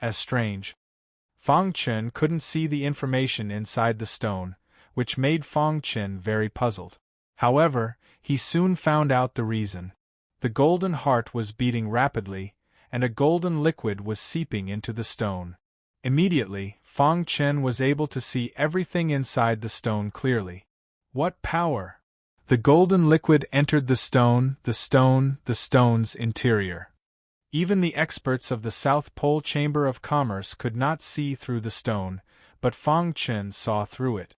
As strange. Fong Qin couldn't see the information inside the stone, which made Fong Qin very puzzled. However, he soon found out the reason. The golden heart was beating rapidly, and a golden liquid was seeping into the stone. Immediately, Fong Qin was able to see everything inside the stone clearly. What power! The golden liquid entered the stone's interior. Even the experts of the South Pole Chamber of Commerce could not see through the stone, but Fong Qin saw through it.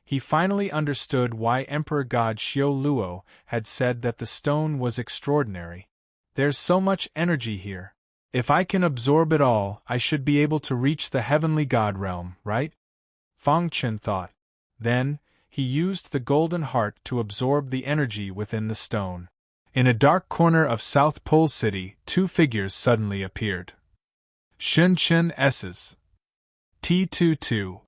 He finally understood why Emperor God Xiu Luo had said that the stone was extraordinary. There's so much energy here. If I can absorb it all, I should be able to reach the heavenly god realm, right? Fong Qin thought. Then, he used the golden heart to absorb the energy within the stone. In a dark corner of South Pole City, two figures suddenly appeared. Shun S's. T22.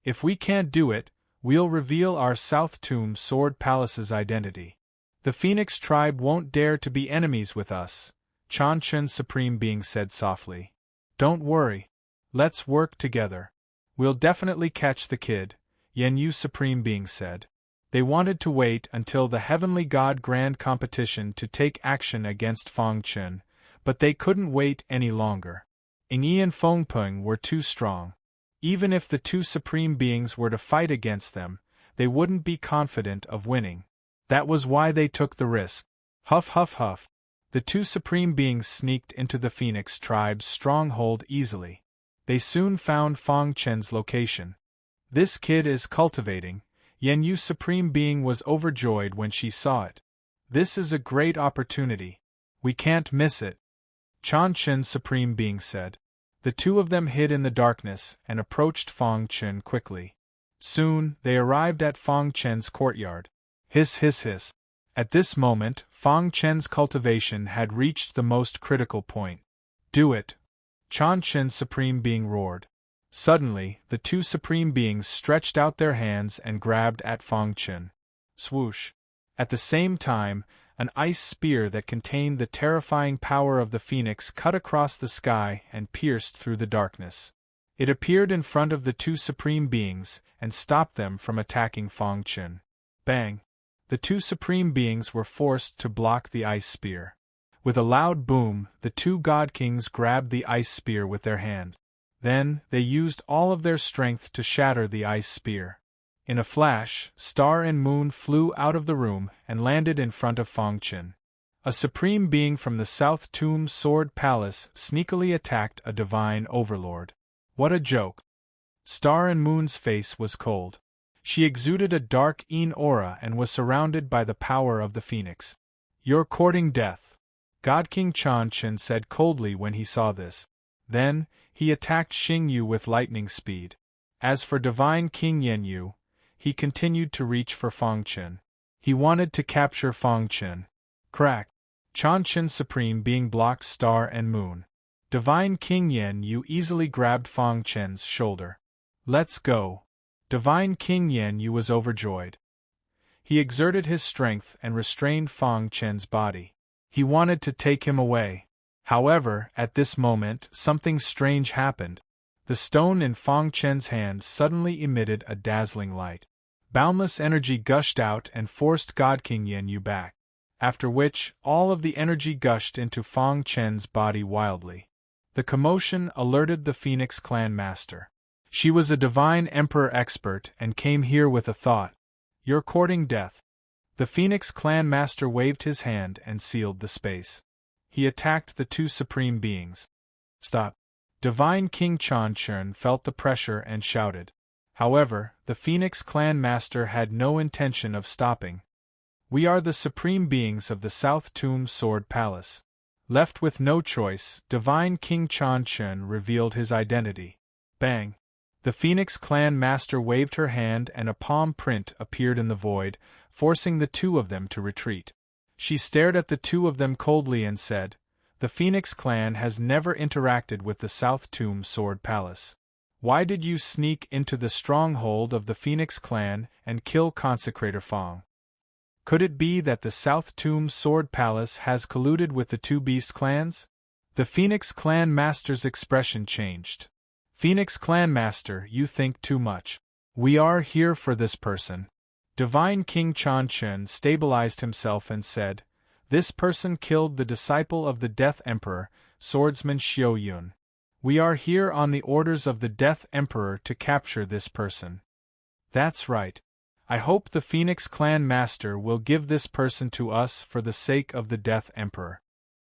If we can't do it, we'll reveal our South Tomb Sword Palace's identity. The Phoenix tribe won't dare to be enemies with us, Chen Supreme Being said softly. Don't worry. Let's work together. We'll definitely catch the kid, Yu Supreme Being said. They wanted to wait until the Heavenly God Grand Competition to take action against Fong Qin, but they couldn't wait any longer. Yi and Fengpeng were too strong. Even if the two Supreme Beings were to fight against them, they wouldn't be confident of winning. That was why they took the risk. Huff huff huff. The two Supreme Beings sneaked into the Phoenix tribe's stronghold easily. They soon found Fong Qin's location. This kid is cultivating. Yu Supreme Being was overjoyed when she saw it. This is a great opportunity. We can't miss it. Chen Supreme Being said. The two of them hid in the darkness and approached Fong Qin quickly. Soon, they arrived at Fong Qin's courtyard. Hiss hiss hiss. At this moment, Fong Qin's cultivation had reached the most critical point. Do it! Chen Supreme Being roared. Suddenly, the two Supreme Beings stretched out their hands and grabbed at Fong Qin. Swoosh! At the same time, an ice spear that contained the terrifying power of the Phoenix cut across the sky and pierced through the darkness. It appeared in front of the two Supreme Beings and stopped them from attacking Fong Qin. Bang! The two Supreme Beings were forced to block the ice spear. With a loud boom, the two god kings grabbed the ice spear with their hands. Then, they used all of their strength to shatter the ice spear. In a flash, Star and Moon flew out of the room and landed in front of Fangchen. A supreme being from the South Tomb Sword Palace sneakily attacked a divine overlord. What a joke! Star and Moon's face was cold. She exuded a dark aura and was surrounded by the power of the phoenix. "You're courting death," God King Changchen said coldly when he saw this. Then, he attacked Xingyu with lightning speed. As for Divine King Yenyu, he continued to reach for Fangchen. He wanted to capture Fangchen. Crack! Changchen Supreme Being blocked Star and Moon. Divine King Yenyu easily grabbed Fangchen's shoulder. "Let's go." Divine King Yenyu was overjoyed. He exerted his strength and restrained Fangchen's body. He wanted to take him away. However, at this moment, something strange happened. The stone in Fangchen's hand suddenly emitted a dazzling light. Boundless energy gushed out and forced God King Yenyu back. After which, all of the energy gushed into Fangchen's body wildly. The commotion alerted the Phoenix Clan Master. She was a divine emperor expert and came here with a thought. "You're courting death." The Phoenix Clan Master waved his hand and sealed the space. He attacked the two supreme beings. "Stop." Divine King Changchen felt the pressure and shouted. However, the Phoenix Clan Master had no intention of stopping. "We are the supreme beings of the South Tomb Sword Palace." Left with no choice, Divine King Changchen revealed his identity. Bang! The Phoenix Clan Master waved her hand and a palm print appeared in the void, forcing the two of them to retreat. She stared at the two of them coldly and said, "The Phoenix Clan has never interacted with the South Tomb Sword Palace. Why did you sneak into the stronghold of the Phoenix Clan and kill Consecrator Fang? Could it be that the South Tomb Sword Palace has colluded with the two beast clans?" The Phoenix Clan Master's expression changed. "Phoenix Clan Master, you think too much. We are here for this person." Divine King Changchen stabilized himself and said, "This person killed the disciple of the Death Emperor, Swordsman Xiao Yun. We are here on the orders of the Death Emperor to capture this person." "That's right. I hope the Phoenix Clan Master will give this person to us for the sake of the Death Emperor."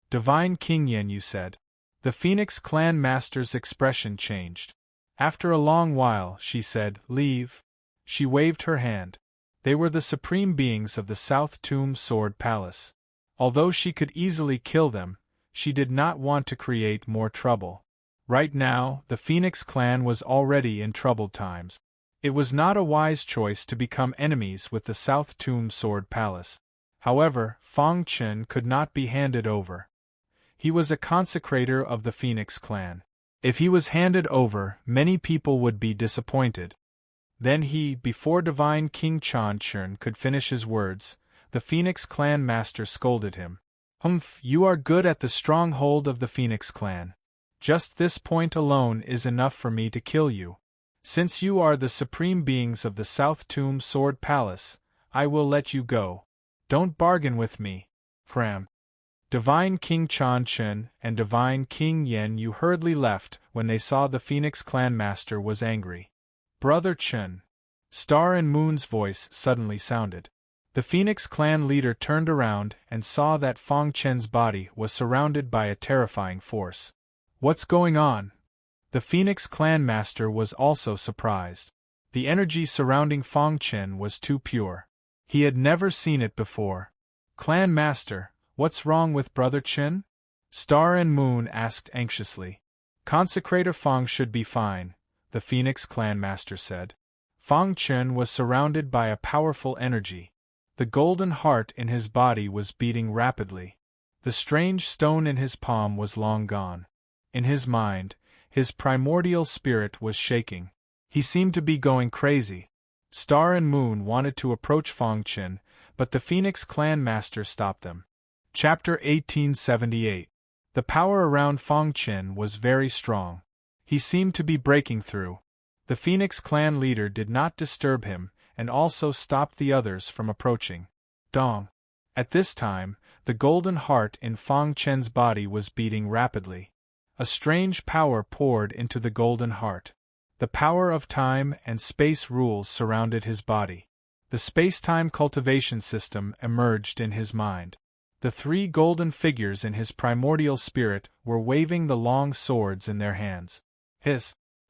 Divine King Yenyu said. The Phoenix Clan Master's expression changed. After a long while, she said, "Leave." She waved her hand. They were the supreme beings of the South Tomb Sword Palace. Although she could easily kill them, she did not want to create more trouble. Right now, the Phoenix Clan was already in troubled times. It was not a wise choice to become enemies with the South Tomb Sword Palace. However, Fangchen could not be handed over. He was a consecrator of the Phoenix Clan. If he was handed over, many people would be disappointed. Then before Divine King Changchen could finish his words, the Phoenix Clan Master scolded him. "Humph, you are good at the stronghold of the Phoenix Clan. Just this point alone is enough for me to kill you. Since you are the supreme beings of the South Tomb Sword Palace, I will let you go. Don't bargain with me." Cram. Divine King Changchen and Divine King Yenyu hurriedly left when they saw the Phoenix Clan Master was angry. "Brother Chen." Star and Moon's voice suddenly sounded. The Phoenix Clan leader turned around and saw that Fangchen's body was surrounded by a terrifying force. "What's going on?" The Phoenix Clan Master was also surprised. The energy surrounding Fangchen was too pure. He had never seen it before. "Clan Master, what's wrong with Brother Chen?" Star and Moon asked anxiously. "Consecrator Fang should be fine," the Phoenix Clan Master said. Fangchen was surrounded by a powerful energy. The golden heart in his body was beating rapidly. The strange stone in his palm was long gone. In his mind, his primordial spirit was shaking. He seemed to be going crazy. Star and Moon wanted to approach Fangchen, but the Phoenix Clan Master stopped them. Chapter 1878. The power around Fangchen was very strong. He seemed to be breaking through. The Phoenix Clan leader did not disturb him, and also stopped the others from approaching. Dong! At this time, the golden heart in Fang Chen's body was beating rapidly. A strange power poured into the golden heart. The power of time and space rules surrounded his body. The space-time cultivation system emerged in his mind. The three golden figures in his primordial spirit were waving the long swords in their hands.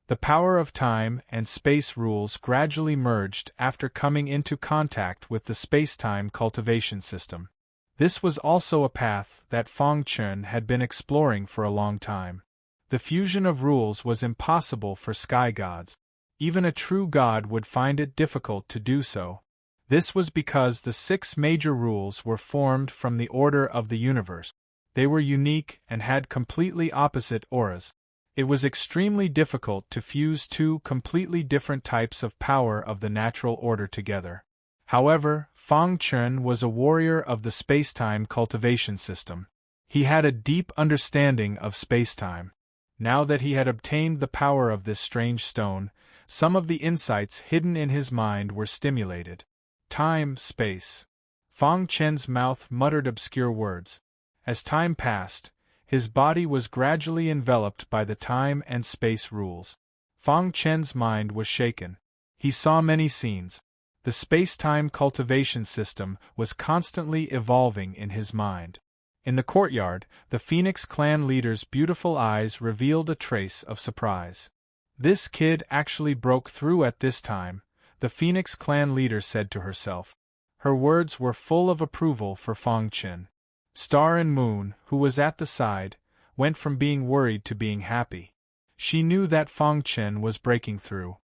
The power of time and space rules gradually merged after coming into contact with the space-time cultivation system. This was also a path that Fang Chen had been exploring for a long time. The fusion of rules was impossible for sky gods. Even a true god would find it difficult to do so. This was because the 6 major rules were formed from the order of the universe. They were unique and had completely opposite auras. It was extremely difficult to fuse 2 completely different types of power of the natural order together. However, Fang Chen was a warrior of the space-time cultivation system. He had a deep understanding of space-time. Now that he had obtained the power of this strange stone, some of the insights hidden in his mind were stimulated. Time, space. Fang Chen's mouth muttered obscure words. As time passed, his body was gradually enveloped by the time and space rules. Fang Chen's mind was shaken. He saw many scenes. The space-time cultivation system was constantly evolving in his mind. In the courtyard, the Phoenix clan leader's beautiful eyes revealed a trace of surprise. This kid actually broke through at this time, the Phoenix clan leader said to herself. Her words were full of approval for Fang Chen. Star and Moon, who was at the side, went from being worried to being happy. She knew that Fang Chen was breaking through.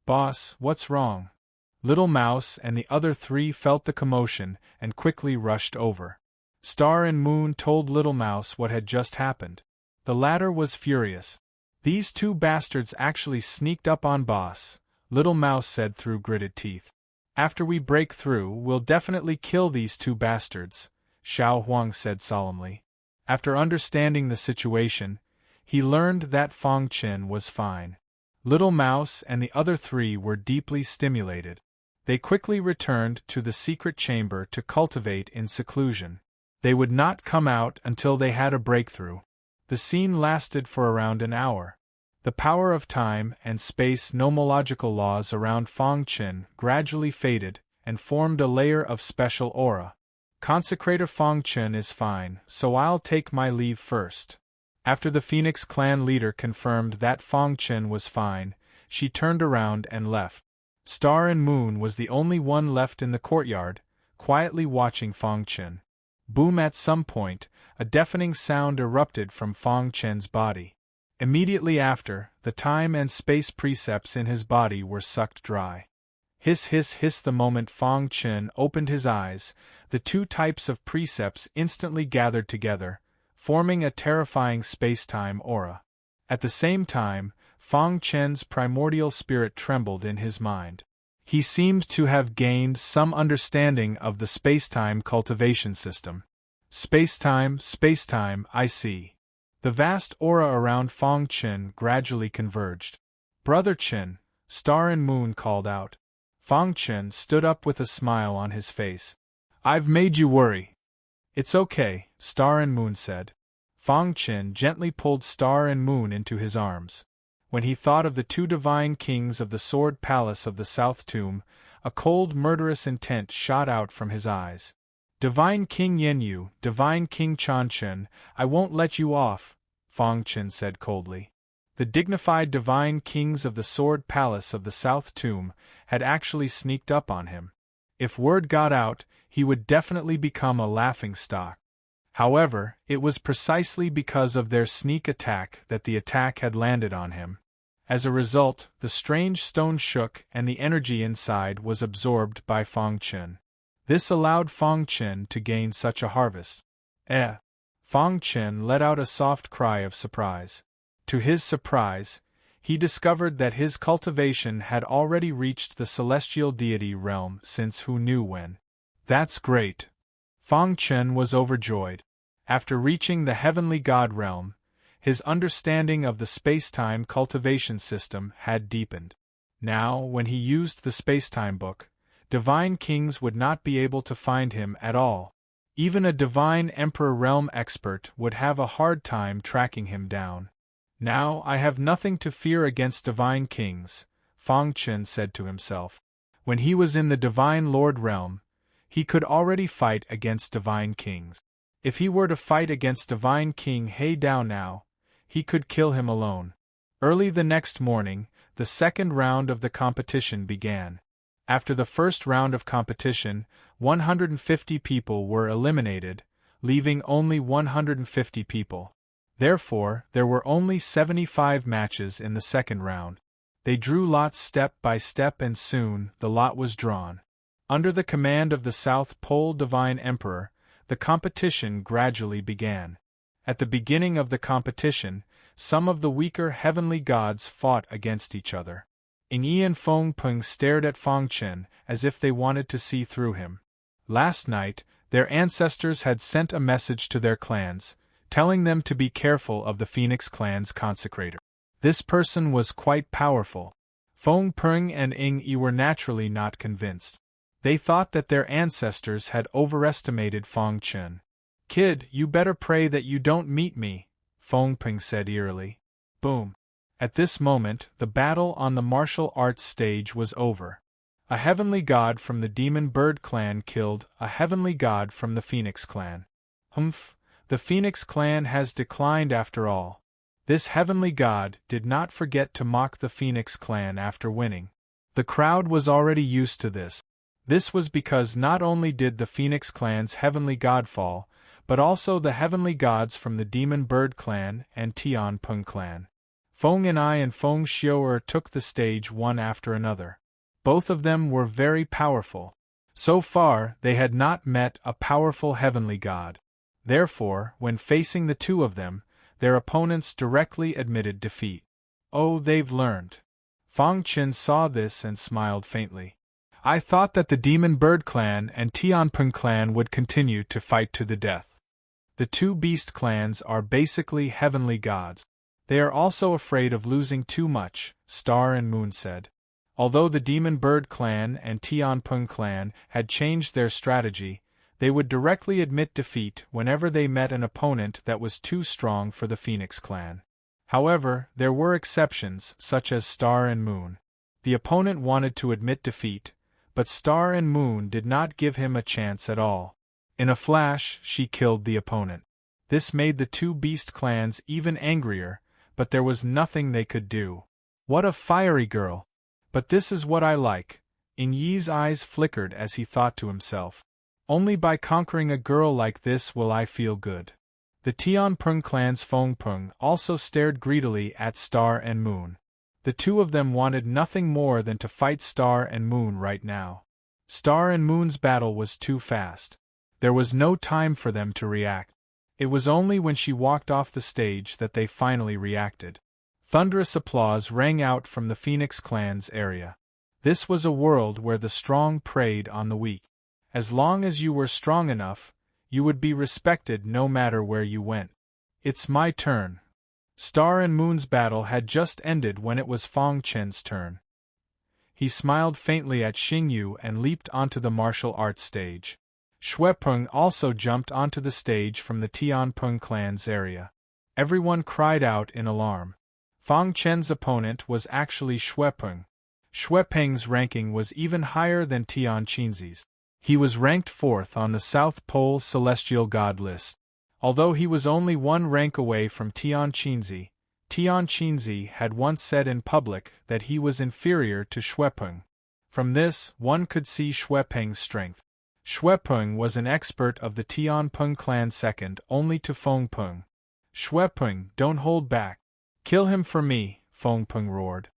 Boss, what's wrong? Little Mouse and the other 3 felt the commotion and quickly rushed over. Star and Moon told Little Mouse what had just happened. The latter was furious. These 2 bastards actually sneaked up on Boss, Little Mouse said through gritted teeth. After we break through, we'll definitely kill these 2 bastards, Xiao Huang said solemnly. After understanding the situation, he learned that Fang Chen was fine. Little Mouse and the other 3 were deeply stimulated. They quickly returned to the secret chamber to cultivate in seclusion. They would not come out until they had a breakthrough. The scene lasted for around an hour. The power of time and space nomological laws around Fang Chen gradually faded and formed a layer of special aura. Consecrator Fang Chen is fine, so I'll take my leave first. After the Phoenix clan leader confirmed that Fang Chen was fine, she turned around and left. Star and Moon was the only one left in the courtyard, quietly watching Fang Chen. Boom! At some point, a deafening sound erupted from Fang Chen's body. Immediately after, the time and space precepts in his body were sucked dry. Hiss hiss hiss. The moment Fang Chen opened his eyes, the 2 types of precepts instantly gathered together, forming a terrifying space-time aura. At the same time, Fang Chen's primordial spirit trembled in his mind. He seemed to have gained some understanding of the space-time cultivation system. Space-time, I see. The vast aura around Fang Chen gradually converged. Brother Chen, Star and Moon called out. Fang Chen stood up with a smile on his face. I've made you worry. It's okay, Star and Moon said. Fang Chen gently pulled Star and Moon into his arms. When he thought of the 2 divine kings of the Sword Palace of the South Tomb, a cold murderous intent shot out from his eyes. Divine King Yenyu, Divine King Chanchen, I won't let you off, Fang Chen said coldly. The dignified divine kings of the Sword Palace of the South Tomb had actually sneaked up on him. If word got out, he would definitely become a laughingstock. However, it was precisely because of their sneak attack that the attack had landed on him. As a result, the strange stone shook and the energy inside was absorbed by Fang Chen. This allowed Fang Chen to gain such a harvest. Fang Chen let out a soft cry of surprise. To his surprise, he discovered that his cultivation had already reached the celestial deity realm since who knew when. That's great. Fang Chen was overjoyed. After reaching the heavenly god realm, his understanding of the space-time cultivation system had deepened. Now, when he used the space-time book, divine kings would not be able to find him at all. Even a divine Emperor realm expert would have a hard time tracking him down. Now I have nothing to fear against divine kings, Fang Chen said to himself. When he was in the divine lord realm, he could already fight against divine kings. If he were to fight against divine king He Dao now, he could kill him alone. Early the next morning, the second round of the competition began. After the first round of competition, 150 people were eliminated, leaving only 150 people. Therefore, there were only 75 matches in the second round. They drew lots step by step and soon the lot was drawn. Under the command of the South Pole Divine Emperor, the competition gradually began. At the beginning of the competition, some of the weaker heavenly gods fought against each other. Ing Yi and Feng Peng stared at Fang Chen as if they wanted to see through him. Last night, their ancestors had sent a message to their clans, telling them to be careful of the Phoenix clan's consecrator. This person was quite powerful. Feng Peng and Ing Yi were naturally not convinced. They thought that their ancestors had overestimated Fang Chen. "Kid, you better pray that you don't meet me," Feng Peng said eerily. Boom. At this moment, the battle on the martial arts stage was over. A heavenly god from the Demon Bird clan killed a heavenly god from the Phoenix clan. Humph, the Phoenix clan has declined after all. This heavenly god did not forget to mock the Phoenix clan after winning. The crowd was already used to this. This was because not only did the Phoenix clan's heavenly god fall, but also the heavenly gods from the Demon Bird clan and Tian Peng clan. Feng Anai and Feng Xiu'er took the stage one after another. Both of them were very powerful. So far, they had not met a powerful heavenly god. Therefore, when facing the two of them, their opponents directly admitted defeat. Oh, they've learned. Fang Chen saw this and smiled faintly. I thought that the Demon Bird clan and Tianpeng clan would continue to fight to the death. The two beast clans are basically heavenly gods. They are also afraid of losing too much, Star and Moon said. Although the Demon Bird clan and Tianpeng clan had changed their strategy, they would directly admit defeat whenever they met an opponent that was too strong for the Phoenix clan. However, there were exceptions, such as Star and Moon. The opponent wanted to admit defeat, but Star and Moon did not give him a chance at all. In a flash, she killed the opponent. This made the two beast clans even angrier, but there was nothing they could do. What a fiery girl! But this is what I like. Ing Yi's eyes flickered as he thought to himself. Only by conquering a girl like this will I feel good. The Tianpeng clan's Feng Peng also stared greedily at Star and Moon. The two of them wanted nothing more than to fight Star and Moon right now. Star and Moon's battle was too fast. There was no time for them to react. It was only when she walked off the stage that they finally reacted. Thunderous applause rang out from the Phoenix clan's area. This was a world where the strong preyed on the weak. As long as you were strong enough, you would be respected no matter where you went. It's my turn. Star and Moon's battle had just ended when it was Fang Chen's turn. He smiled faintly at Xingyu and leaped onto the martial arts stage. Xuepeng also jumped onto the stage from the Tianpeng clan's area. Everyone cried out in alarm. Fang Chen's opponent was actually Xuepeng. Xuepeng's ranking was even higher than Tian Qinzi's. He was ranked 4th on the South Pole Celestial God list. Although he was only one rank away from Tian Qinzi had once said in public that he was inferior to Xuepeng. From this, one could see Xuepeng's strength. Xuepeng was an expert of the Tianpeng clan second only to Feng Peng. Xuepeng, don't hold back. Kill him for me, Feng Peng roared.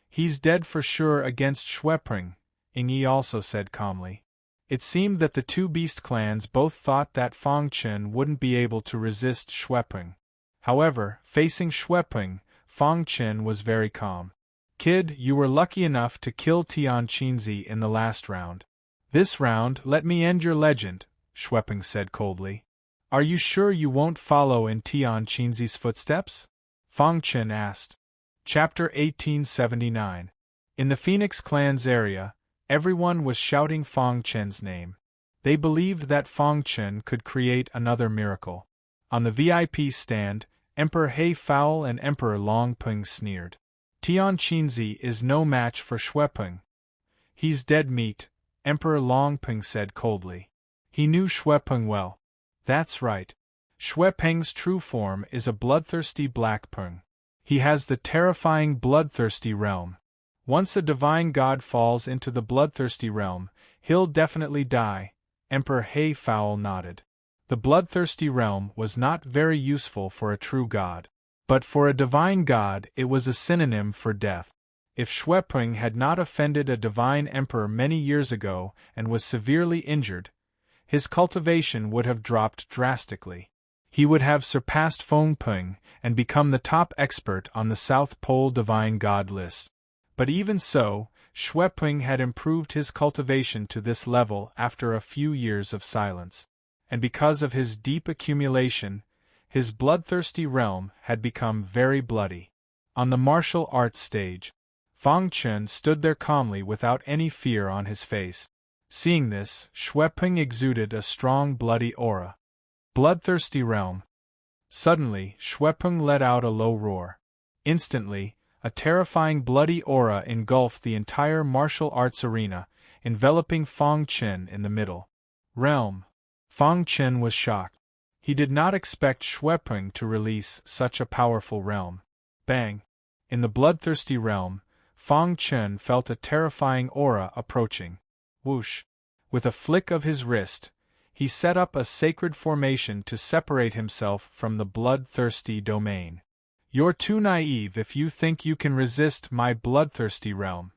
He's dead for sure against Xuepeng, Ing Yi also said calmly. It seemed that the two beast clans both thought that Fang Chen wouldn't be able to resist Xuepeng. However, facing Xuepeng, Fang Chen was very calm. Kid, you were lucky enough to kill Tian Qinzi in the last round. This round, let me end your legend, Xuepeng said coldly. Are you sure you won't follow in Tian Qinzi's footsteps? Fang Chen asked. Chapter 1879. In the Phoenix clan's area, everyone was shouting Fang Chen's name. They believed that Fong Chen could create another miracle. On the VIP stand, Emperor He Foul and Emperor Long Peng sneered. Tian Qinzi is no match for Xuepeng. He's dead meat, Emperor Long Peng said coldly. He knew Xuepeng well. That's right. Xuepeng's true form is a bloodthirsty black peng. He has the terrifying bloodthirsty realm. Once a divine god falls into the bloodthirsty realm, he'll definitely die, Emperor He Foul nodded. The bloodthirsty realm was not very useful for a true god. But for a divine god it was a synonym for death. If Xuepeng had not offended a divine emperor many years ago and was severely injured, his cultivation would have dropped drastically. He would have surpassed Fong Peng and become the top expert on the South Pole divine god list. But even so, Xuepeng had improved his cultivation to this level after a few years of silence. And because of his deep accumulation, his bloodthirsty realm had become very bloody. On the martial arts stage, Fong Chen stood there calmly without any fear on his face. Seeing this, Xuepeng exuded a strong bloody aura. Bloodthirsty realm. Suddenly, Xuepeng let out a low roar. Instantly, a terrifying bloody aura engulfed the entire martial arts arena, enveloping Fong Chen in the middle. Realm. Fong Chen was shocked. He did not expect Xuepeng to release such a powerful realm. Bang! In the bloodthirsty realm, Fong Chen felt a terrifying aura approaching. Whoosh! With a flick of his wrist, he set up a sacred formation to separate himself from the bloodthirsty domain. You're too naive if you think you can resist my bloodthirsty realm.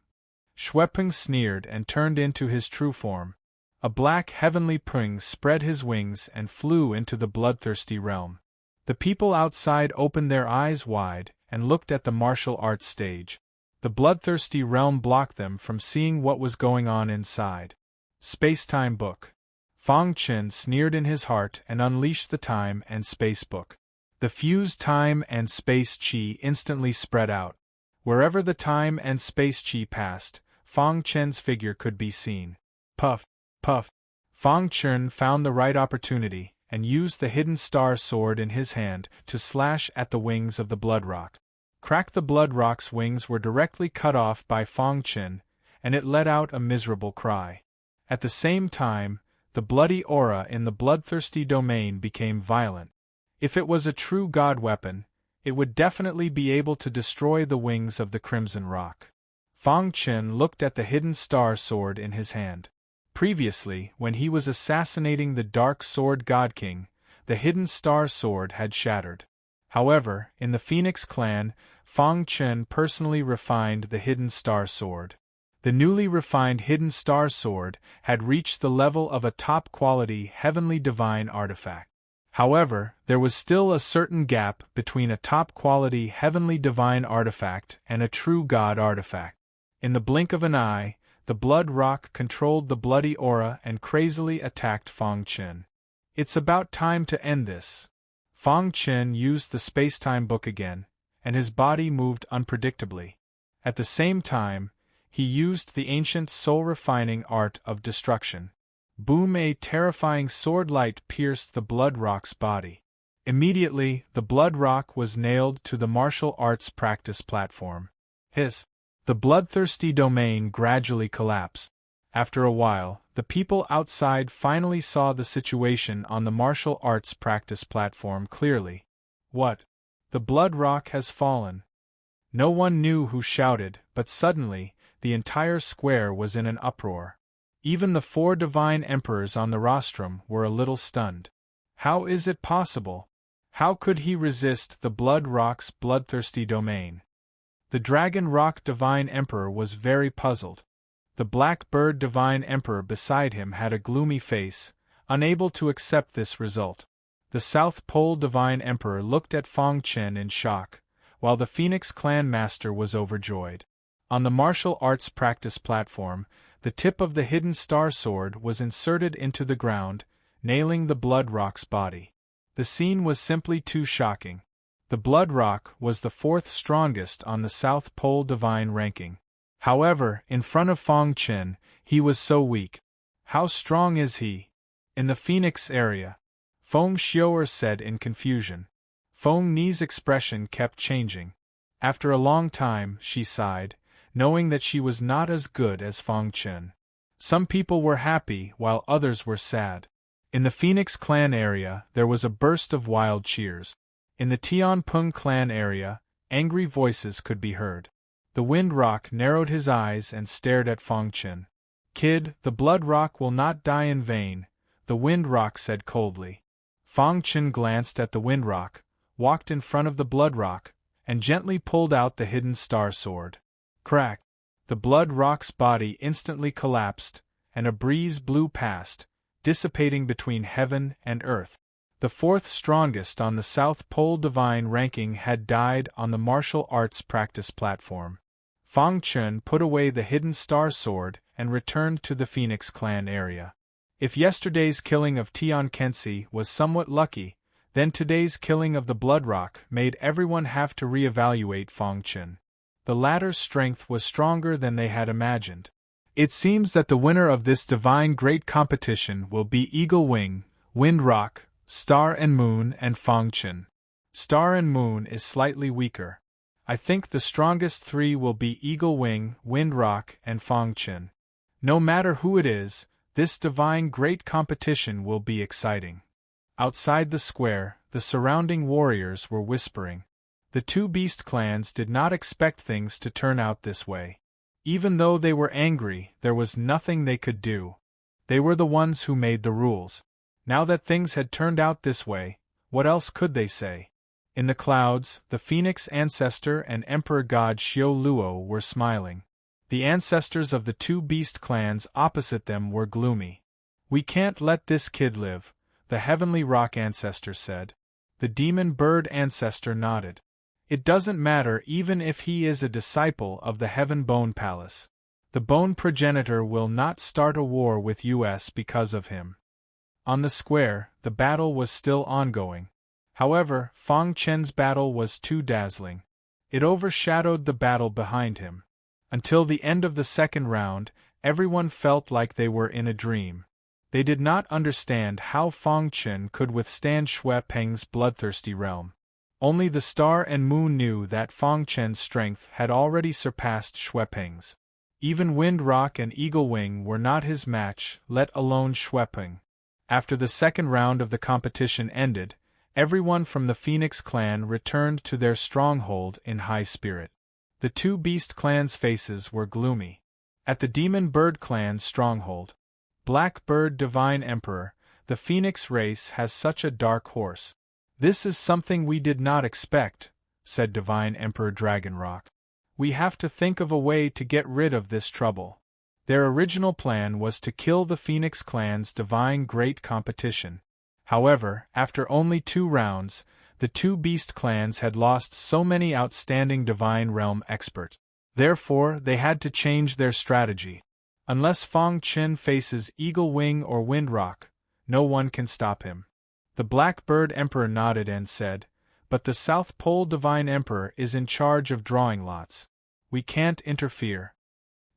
Xuepeng sneered and turned into his true form. A black heavenly peng spread his wings and flew into the bloodthirsty realm. The people outside opened their eyes wide and looked at the martial arts stage. The bloodthirsty realm blocked them from seeing what was going on inside. Space-Time Book. Fong Chen sneered in his heart and unleashed the Time and Space Book. The fused time and space qi instantly spread out. Wherever the time and space qi passed, Fong Chen's figure could be seen. Puff, puff. Fong Chen found the right opportunity and used the hidden star sword in his hand to slash at the wings of the Blood Rock. Crack! The Blood Rock's wings were directly cut off by Fong Chen, and it let out a miserable cry. At the same time, the bloody aura in the bloodthirsty domain became violent. If it was a true god weapon, it would definitely be able to destroy the wings of the Crimson Rock. Fong Chen looked at the hidden star sword in his hand. Previously, when he was assassinating the Dark Sword God King, the hidden star sword had shattered. However, in the Phoenix clan, Fong Chen personally refined the hidden star sword. The newly refined hidden star sword had reached the level of a top-quality heavenly divine artifact. However, there was still a certain gap between a top-quality heavenly divine artifact and a true god artifact. In the blink of an eye, the Blood Rock controlled the bloody aura and crazily attacked Fong Chen. It's about time to end this. Fong Chen used the Space-Time Book again, and his body moved unpredictably. At the same time, he used the ancient soul-refining art of destruction. Boom! A terrifying sword light pierced the Blood Rock's body. Immediately, the Blood Rock was nailed to the martial arts practice platform. Hiss! The bloodthirsty domain gradually collapsed. After a while, the people outside finally saw the situation on the martial arts practice platform clearly. What? The Blood Rock has fallen. No one knew who shouted, but suddenly, the entire square was in an uproar. Even the 4 divine emperors on the rostrum were a little stunned. How is it possible? How could he resist the Blood Rock's bloodthirsty domain? The Dragon Rock Divine Emperor was very puzzled. The Black Bird Divine Emperor beside him had a gloomy face, unable to accept this result. The South Pole Divine Emperor looked at Fong Chen in shock, while the Phoenix Clan Master was overjoyed. On the martial arts practice platform, the tip of the hidden star sword was inserted into the ground, nailing the Blood Rock's body. The scene was simply too shocking. The Blood Rock was the 4th strongest on the South Pole Divine ranking. However, in front of Fong Chen, he was so weak. How strong is he? In the Phoenix area, Feng Xiu'er said in confusion. Feng Ni's expression kept changing. After a long time, she sighed, knowing that she was not as good as Feng Chen. Some people were happy while others were sad. In the Phoenix clan area, there was a burst of wild cheers. In the Tianpeng clan area, angry voices could be heard. The Wind Rock narrowed his eyes and stared at Feng Chen. "Kid, the Blood Rock will not die in vain," the Wind Rock said coldly. Feng Chen glanced at the Wind Rock, walked in front of the Blood Rock, and gently pulled out the hidden star sword. Crack! The Blood Rock's body instantly collapsed, and a breeze blew past, dissipating between heaven and earth. The fourth strongest on the South Pole divine ranking had died on the martial arts practice platform. Feng Chen put away the hidden star sword and returned to the Phoenix clan area. If yesterday's killing of Tian Kensi was somewhat lucky, then today's killing of the Blood Rock made everyone have to re-evaluate Feng Chen. The latter's strength was stronger than they had imagined. It seems that the winner of this divine great competition will be Eagle Wing, Wind Rock, Star and Moon and Feng Chen. Star and Moon is slightly weaker. I think the strongest three will be Eagle Wing, Wind Rock and Feng Chen. No matter who it is, this divine great competition will be exciting. Outside the square, the surrounding warriors were whispering. The two beast clans did not expect things to turn out this way. Even though they were angry, there was nothing they could do. They were the ones who made the rules. Now that things had turned out this way, what else could they say? In the clouds, the Phoenix ancestor and Emperor God Xiao Luo were smiling. The ancestors of the two beast clans opposite them were gloomy. "We can't let this kid live," the Heavenly Rock ancestor said. The Demon Bird ancestor nodded. "It doesn't matter even if he is a disciple of the Heaven Bone Palace. The Bone Progenitor will not start a war with us because of him." On the square, the battle was still ongoing. However, Feng Chen's battle was too dazzling. It overshadowed the battle behind him. Until the end of the second round, everyone felt like they were in a dream. They did not understand how Feng Chen could withstand Xue Peng's bloodthirsty realm. Only the Star and Moon knew that Feng Chen's strength had already surpassed Xue Peng's. Even Wind Rock and Eagle Wing were not his match, let alone Xue Peng. After the second round of the competition ended, everyone from the Phoenix clan returned to their stronghold in high spirit. The two beast clans' faces were gloomy. At the Demon Bird clan's stronghold, Black Bird Divine Emperor, the Phoenix race has such a dark horse. "This is something we did not expect," said Divine Emperor Dragon Rock. "We have to think of a way to get rid of this trouble." Their original plan was to kill the Phoenix clan's divine great competition. However, after only 2 rounds, the two beast clans had lost so many outstanding divine realm experts. Therefore, they had to change their strategy. Unless Feng Chen faces Eagle Wing or Wind Rock, no one can stop him. The Black Bird Emperor nodded and said, "But the South Pole Divine Emperor is in charge of drawing lots. We can't interfere."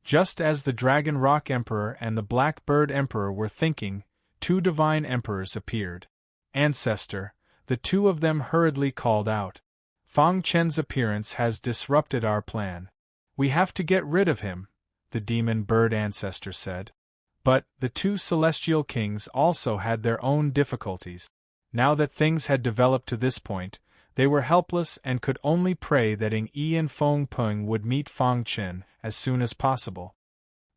Just as the Dragon Rock Emperor and the Black Bird Emperor were thinking, 2 Divine Emperors appeared. "Ancestor," the 2 of them hurriedly called out. "Feng Chen's appearance has disrupted our plan. We have to get rid of him," the Demon Bird Ancestor said. But the 2 Celestial Kings also had their own difficulties. Now that things had developed to this point, they were helpless and could only pray that Ing Yi and Feng Peng would meet Feng Chen as soon as possible.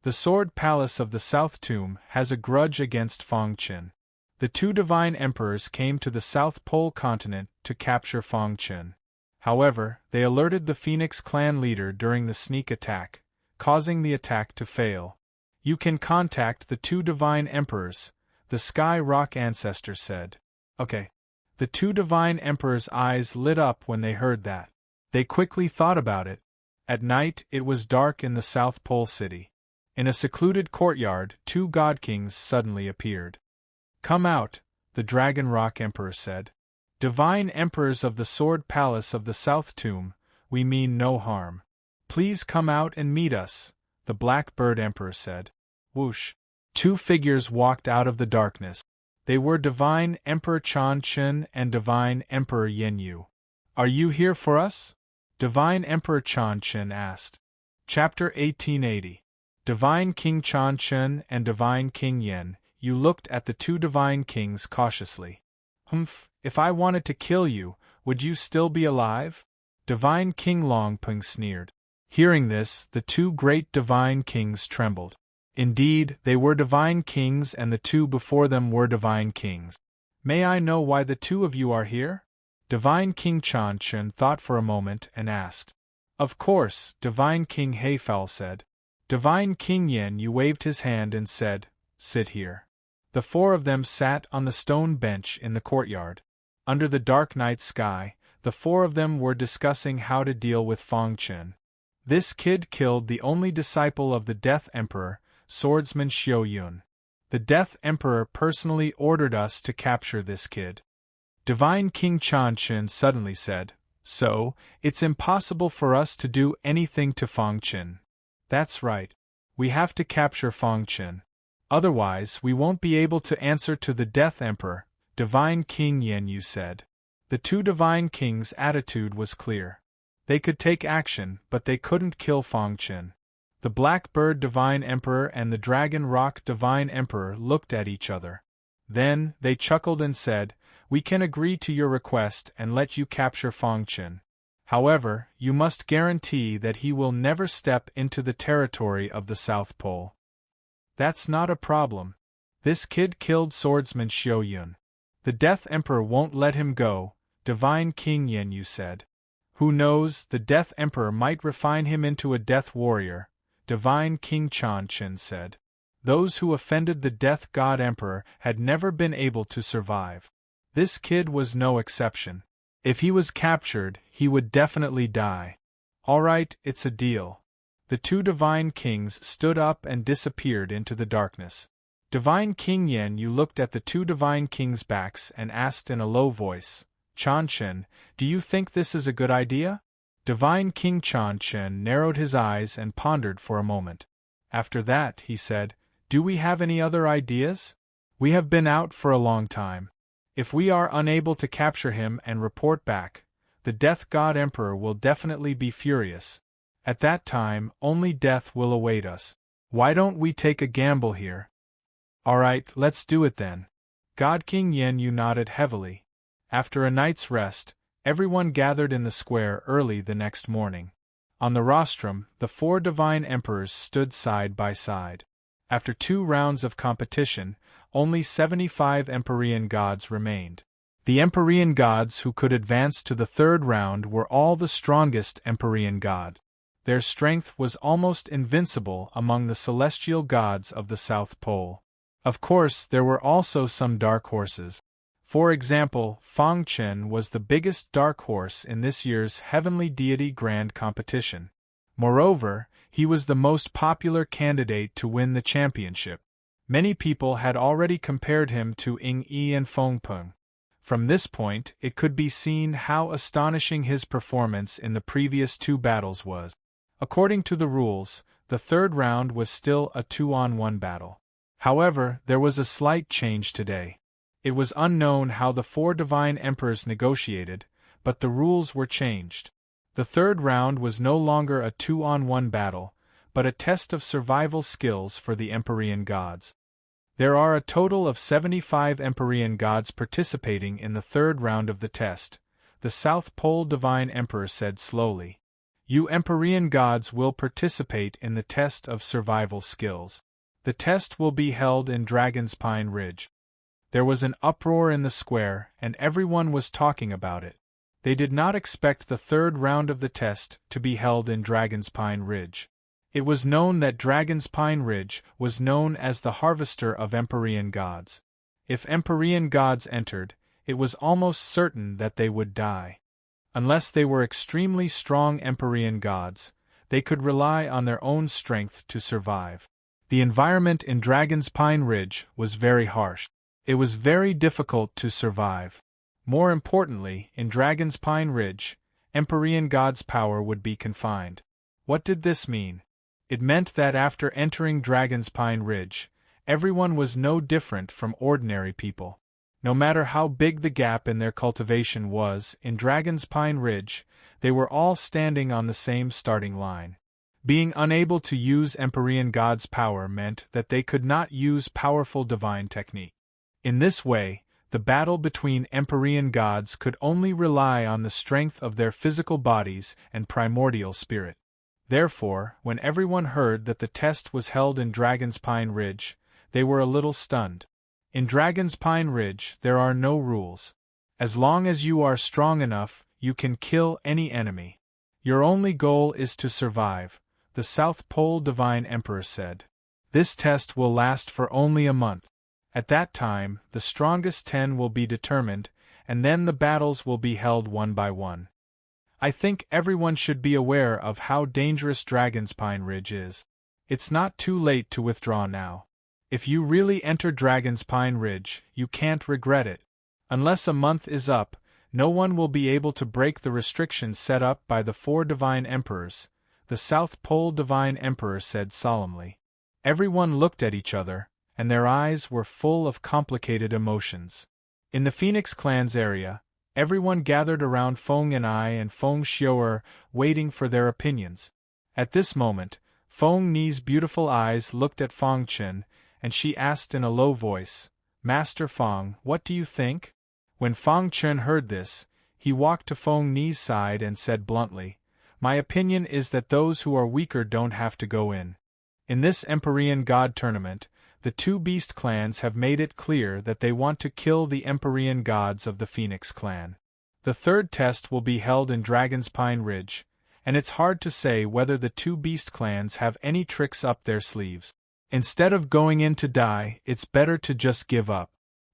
The Sword Palace of the South Tomb has a grudge against Feng Chen. The 2 Divine Emperors came to the South Pole continent to capture Feng Chen. However, they alerted the Phoenix clan leader during the sneak attack, causing the attack to fail. "You can contact the 2 Divine Emperors," the Sky Rock Ancestor said. "Okay." The 2 Divine Emperors' eyes lit up when they heard that. They quickly thought about it. At night, it was dark in the South Pole City. In a secluded courtyard, 2 God Kings suddenly appeared. "Come out," the Dragon Rock Emperor said. "Divine Emperors of the Sword Palace of the South Tomb, we mean no harm. Please come out and meet us," the Black Bird Emperor said. Whoosh! 2 figures walked out of the darkness. They were Divine Emperor Chan Chen and Divine Emperor Yen Yu. Are you here for us? Divine Emperor Chan Chen asked. Chapter 1880. Divine King Chan Chen and Divine King Yen Yu looked at the two divine kings cautiously. If I wanted to kill you, would you still be alive? Divine King Longpeng sneered. Hearing this, the two great divine kings trembled. Indeed, they were divine kings and the two before them were divine kings. May I know why the two of you are here? Divine King Chan Chen thought for a moment and asked. Of course, Divine King Heifal said. Divine King Yen Yu waved his hand and said, Sit here. The four of them sat on the stone bench in the courtyard. Under the dark night sky, the four of them were discussing how to deal with Fong Chen. This kid killed the only disciple of the Death Emperor, swordsman Xiao Yun. The Death Emperor personally ordered us to capture this kid. Divine King Chan Chen suddenly said, So, it's impossible for us to do anything to Fong Chen. That's right. We have to capture Fong Chen. Otherwise, we won't be able to answer to the Death Emperor, Divine King Yen Yu said. The two divine kings' attitude was clear. They could take action, but they couldn't kill Fong Chen. The Blackbird Divine Emperor and the Dragon Rock Divine Emperor looked at each other. Then, they chuckled and said, We can agree to your request and let you capture Fong Chen. However, you must guarantee that he will never step into the territory of the South Pole. That's not a problem. This kid killed swordsman Xiao Yun. The Death Emperor won't let him go, Divine King Yen Yu said. Who knows, the Death Emperor might refine him into a death warrior, Divine King Chan Chen said. Those who offended the Death God Emperor had never been able to survive. This kid was no exception. If he was captured, he would definitely die. All right, it's a deal. The two divine kings stood up and disappeared into the darkness. Divine King Yen Yu looked at the two divine kings' backs and asked in a low voice, Chan Chen, do you think this is a good idea? Divine King Chan Chen narrowed his eyes and pondered for a moment. After that, he said, Do we have any other ideas? We have been out for a long time. If we are unable to capture him and report back, the Death God Emperor will definitely be furious. At that time, only death will await us. Why don't we take a gamble here? Alright, let's do it then. God King Yen Yu nodded heavily. After a night's rest, everyone gathered in the square early the next morning. On the rostrum, the four divine emperors stood side by side. After 2 rounds of competition, only 75 Empyrean gods remained. The Empyrean gods who could advance to the 3rd round were all the strongest Empyrean god. Their strength was almost invincible among the celestial gods of the South Pole. Of course, there were also some dark horses. For example, Fong Chen was the biggest dark horse in this year's Heavenly Deity Grand Competition. Moreover, he was the most popular candidate to win the championship. Many people had already compared him to Ying Yi and Feng Peng. From this point, it could be seen how astonishing his performance in the previous 2 battles was. According to the rules, the 3rd round was still a 2-on-1 battle. However, there was a slight change today. It was unknown how the 4 divine emperors negotiated, but the rules were changed. The 3rd round was no longer a 2-on-1 battle, but a test of survival skills for the Empyrean gods. There are a total of 75 Empyrean gods participating in the 3rd round of the test, the South Pole Divine Emperor said slowly. You Empyrean gods will participate in the test of survival skills. The test will be held in Dragon's Pine Ridge. There was an uproar in the square, and everyone was talking about it. They did not expect the 3rd round of the test to be held in Dragon's Pine Ridge. It was known that Dragon's Pine Ridge was known as the harvester of Empyrean gods. If Empyrean gods entered, it was almost certain that they would die. Unless they were extremely strong Empyrean gods, they could rely on their own strength to survive. The environment in Dragon's Pine Ridge was very harsh. It was very difficult to survive. More importantly, in Dragon's Pine Ridge, Empyrean gods' power would be confined. What did this mean? It meant that after entering Dragon's Pine Ridge, Everyone was no different from ordinary people. No matter how big the gap in their cultivation was, in Dragon's Pine Ridge, they were all standing on the same starting line. Being unable to use Empyrean God's power meant that they could not use powerful divine technique. In this way, the battle between Empyrean gods could only rely on the strength of their physical bodies and primordial spirit. Therefore, when everyone heard that the test was held in Dragon's Pine Ridge, they were a little stunned. In Dragon's Pine Ridge, there are no rules. As long as you are strong enough, you can kill any enemy. Your only goal is to survive, the South Pole Divine Emperor said. This test will last for only a month. At that time, the strongest 10 will be determined, and then the battles will be held one by one. I think everyone should be aware of how dangerous Dragon's Pine Ridge is. It's not too late to withdraw now. If you really enter Dragon's Pine Ridge, you can't regret it. Unless a month is up, no one will be able to break the restrictions set up by the 4 Divine Emperors, the South Pole Divine Emperor said solemnly. Everyone looked at each other, and their eyes were full of complicated emotions. In the Phoenix Clan's area, everyone gathered around Feng Ni and Feng Xiu'er, waiting for their opinions. At this moment, Feng Ni's beautiful eyes looked at Feng Chen, and she asked in a low voice, "Master Feng, what do you think?" When Feng Chen heard this, he walked to Feng Ni's side and said bluntly, "My opinion is that those who are weaker don't have to go in. In this Empyrean God tournament, the 2 beast clans have made it clear that they want to kill the Empyrean gods of the Phoenix clan. The 3rd test will be held in Dragon's Pine Ridge, and it's hard to say whether the 2 beast clans have any tricks up their sleeves. Instead of going in to die, it's better to just give up.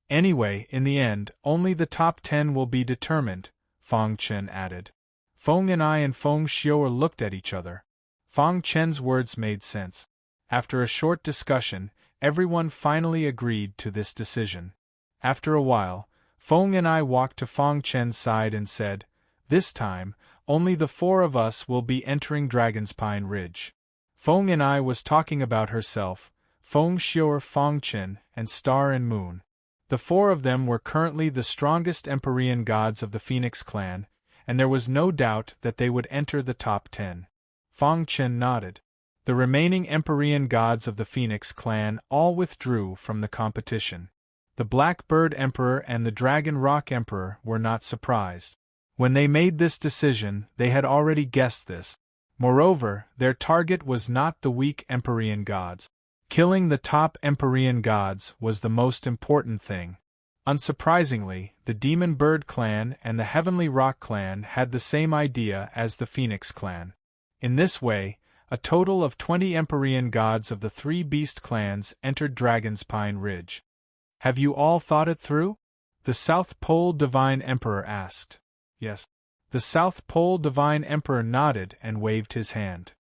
Anyway, in the end, only the top 10 will be determined," Feng Chen added. Feng Ni and Feng Xiu'er looked at each other. Feng Chen's words made sense. After a short discussion, everyone finally agreed to this decision. After a while, Feng Ni walked to Feng Chen's side and said, "This time, only the 4 of us will be entering Dragon's Pine Ridge." Feng Ni was talking about herself, Feng Xiu'er, Feng Chen, and Star and Moon. The 4 of them were currently the strongest Empyrean gods of the Phoenix clan, and there was no doubt that they would enter the top 10. Feng Chen nodded. The remaining Empyrean gods of the Phoenix clan all withdrew from the competition. The Blackbird Emperor and the Dragon Rock Emperor were not surprised. When they made this decision, they had already guessed this. Moreover, their target was not the weak Empyrean gods. Killing the top Empyrean gods was the most important thing. Unsurprisingly, the Demon Bird clan and the Heavenly Rock clan had the same idea as the Phoenix clan. In this way, a total of 20 Empyrean gods of the 3 beast clans entered Dragon's Pine Ridge. "Have you all thought it through?" the South Pole Divine Emperor asked. "Yes." The South Pole Divine Emperor nodded and waved his hand.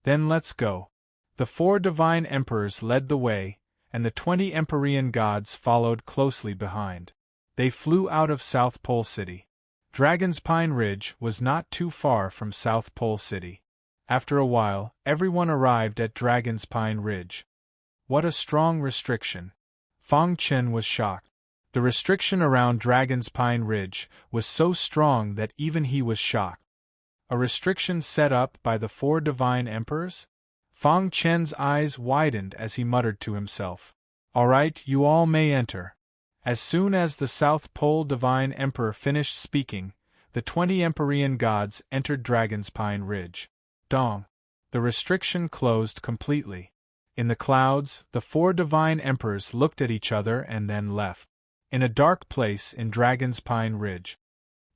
"Then let's go." The 4 Divine Emperors led the way, and the 20 Empyrean gods followed closely behind. They flew out of South Pole City. Dragon's Pine Ridge was not too far from South Pole City. After a while, everyone arrived at Dragon's Pine Ridge. What a strong restriction! Feng Chen was shocked. The restriction around Dragon's Pine Ridge was so strong that even he was shocked. A restriction set up by the 4 Divine Emperors? Feng Chen's eyes widened as he muttered to himself. "All right, you all may enter." As soon as the South Pole Divine Emperor finished speaking, the 20 Empyrean gods entered Dragon's Pine Ridge. Dong! The restriction closed completely. In the clouds, the 4 Divine Emperors looked at each other and then left. In a dark place in Dragon's Pine Ridge.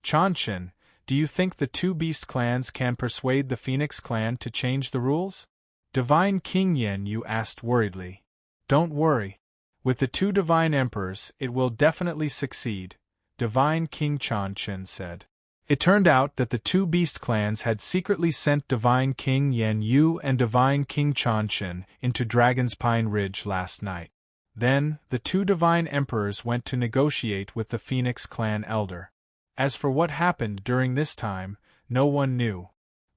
"Chanshin, do you think the 2 beast clans can persuade the Phoenix clan to change the rules?" Divine King Yen Yu asked worriedly. "Don't worry. With the 2 Divine Emperors, it will definitely succeed," Divine King Chanshin said. It turned out that the 2 beast clans had secretly sent Divine King Yen Yu and Divine King Chanshin into Dragon's Pine Ridge last night. Then, the 2 Divine Emperors went to negotiate with the Phoenix clan elder. As for what happened during this time, no one knew.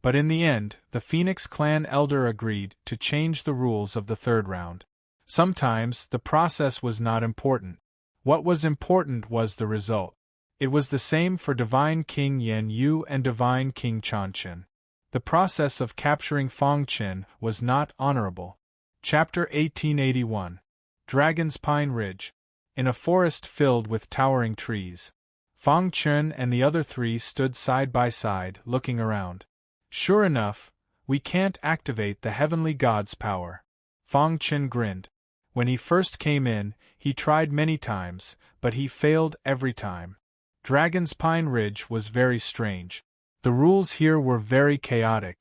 But in the end, the Phoenix clan elder agreed to change the rules of the 3rd round. Sometimes, the process was not important. What was important was the result. It was the same for Divine King Yen Yu and Divine King Changchen. The process of capturing Feng Chen was not honorable. Chapter 1881. Dragon's Pine Ridge. In a forest filled with towering trees, Feng Chen and the other three stood side by side, looking around. Sure enough, we can't activate the heavenly god's power. Feng Chen grinned. When he first came in, he tried many times, but he failed every time. Dragon's Pine Ridge was very strange. The rules here were very chaotic.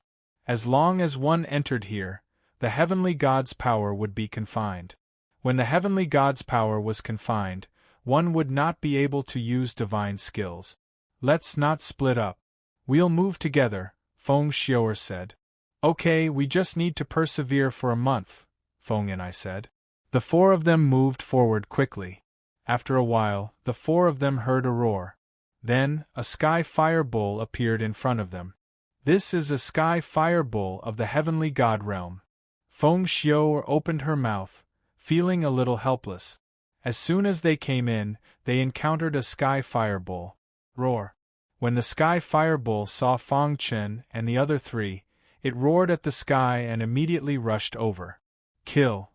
As long as one entered here, the heavenly god's power would be confined. When the heavenly god's power was confined, one would not be able to use divine skills. Let's not split up. We'll move together, Feng Xiu'er said. Okay, we just need to persevere for a month, Feng and I said. The four of them moved forward quickly. After a while, the four of them heard a roar. Then, a sky fire bull appeared in front of them. This is a sky fire bull of the heavenly god realm. Feng Xiu'er opened her mouth, feeling a little helpless. As soon as they came in, they encountered a sky fire bull. Roar. When the sky fire bull saw Feng Chen and the other three, it roared at the sky and immediately rushed over. Kill.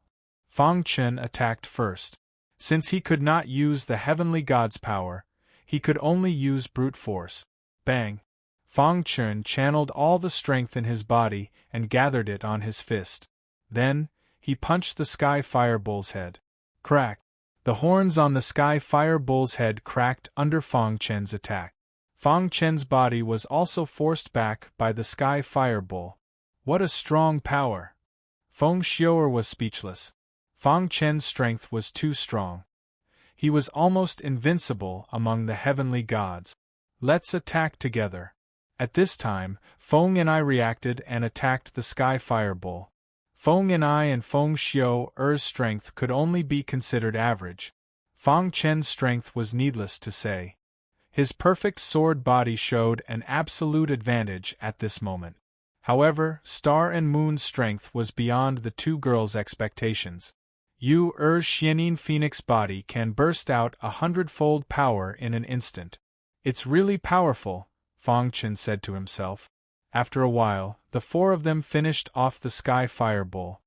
Feng Chen attacked first. Since he could not use the heavenly god's power, he could only use brute force. Bang! Feng Chen channeled all the strength in his body and gathered it on his fist. Then, he punched the sky fire bull's head. Crack! The horns on the sky fire bull's head cracked under Feng Chen's attack. Feng Chen's body was also forced back by the sky fire bull. What a strong power! Feng Xiu'er was speechless. Feng Chen's strength was too strong. He was almost invincible among the heavenly gods. Let's attack together. At this time, Feng and I reacted and attacked the sky fire bull. Feng and I and Feng Xiu'er's strength could only be considered average. Feng Chen's strength was needless to say. His perfect sword body showed an absolute advantage at this moment. However, Star and Moon's strength was beyond the two girls' expectations. Yu-Er's Xianin Phoenix body can burst out 100-fold power in an instant. It's really powerful, Feng Chen said to himself. After a while, the four of them finished off the Sky Fire Bull.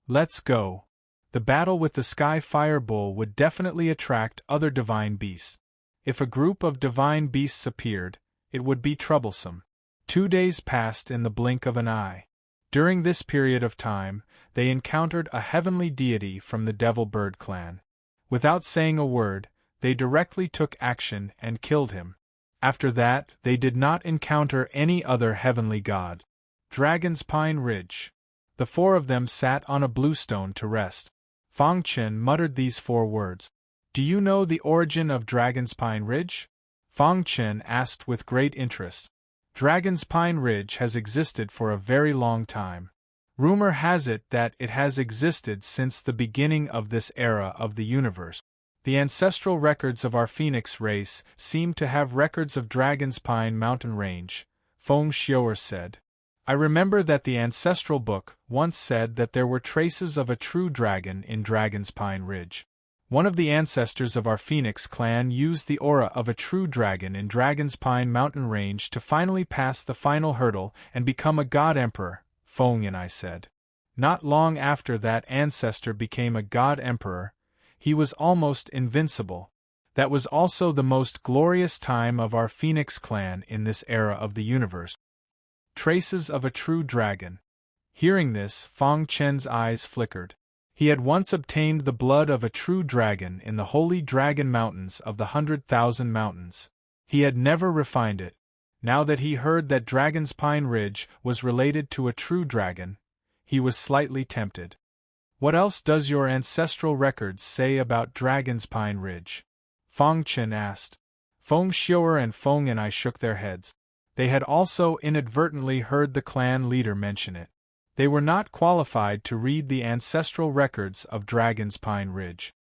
Let's go. The battle with the Sky Fire Bull would definitely attract other divine beasts. If a group of divine beasts appeared, it would be troublesome. 2 days passed in the blink of an eye. During this period of time, they encountered a heavenly deity from the Devil Bird clan. Without saying a word, they directly took action and killed him. After that, they did not encounter any other heavenly god. Dragon's Pine Ridge. The four of them sat on a bluestone to rest. Feng Chen muttered these 4 words. Do you know the origin of Dragon's Pine Ridge? Feng Chen asked with great interest. Dragon's Pine Ridge has existed for a very long time. Rumor has it that it has existed since the beginning of this era of the universe. The ancestral records of our Phoenix race seem to have records of Dragon's Pine mountain range, Feng Xiu'er said. I remember that the ancestral book once said that there were traces of a true dragon in Dragon's Pine Ridge. One of the ancestors of our Phoenix clan used the aura of a true dragon in Dragon's Pine mountain range to finally pass the final hurdle and become a god emperor, Feng and I said. Not long after that ancestor became a god emperor, he was almost invincible. That was also the most glorious time of our Phoenix clan in this era of the universe. Traces of a true dragon. Hearing this, Feng Chen's eyes flickered. He had once obtained the blood of a true dragon in the holy dragon mountains of the 100,000 mountains. He had never refined it. Now that he heard that Dragon's Pine Ridge was related to a true dragon, he was slightly tempted. What else does your ancestral records say about Dragon's Pine Ridge? Feng Chen asked. Feng Xiu'er and Feng and I shook their heads. They had also inadvertently heard the clan leader mention it. They were not qualified to read the ancestral records of Dragon's Pine Ridge.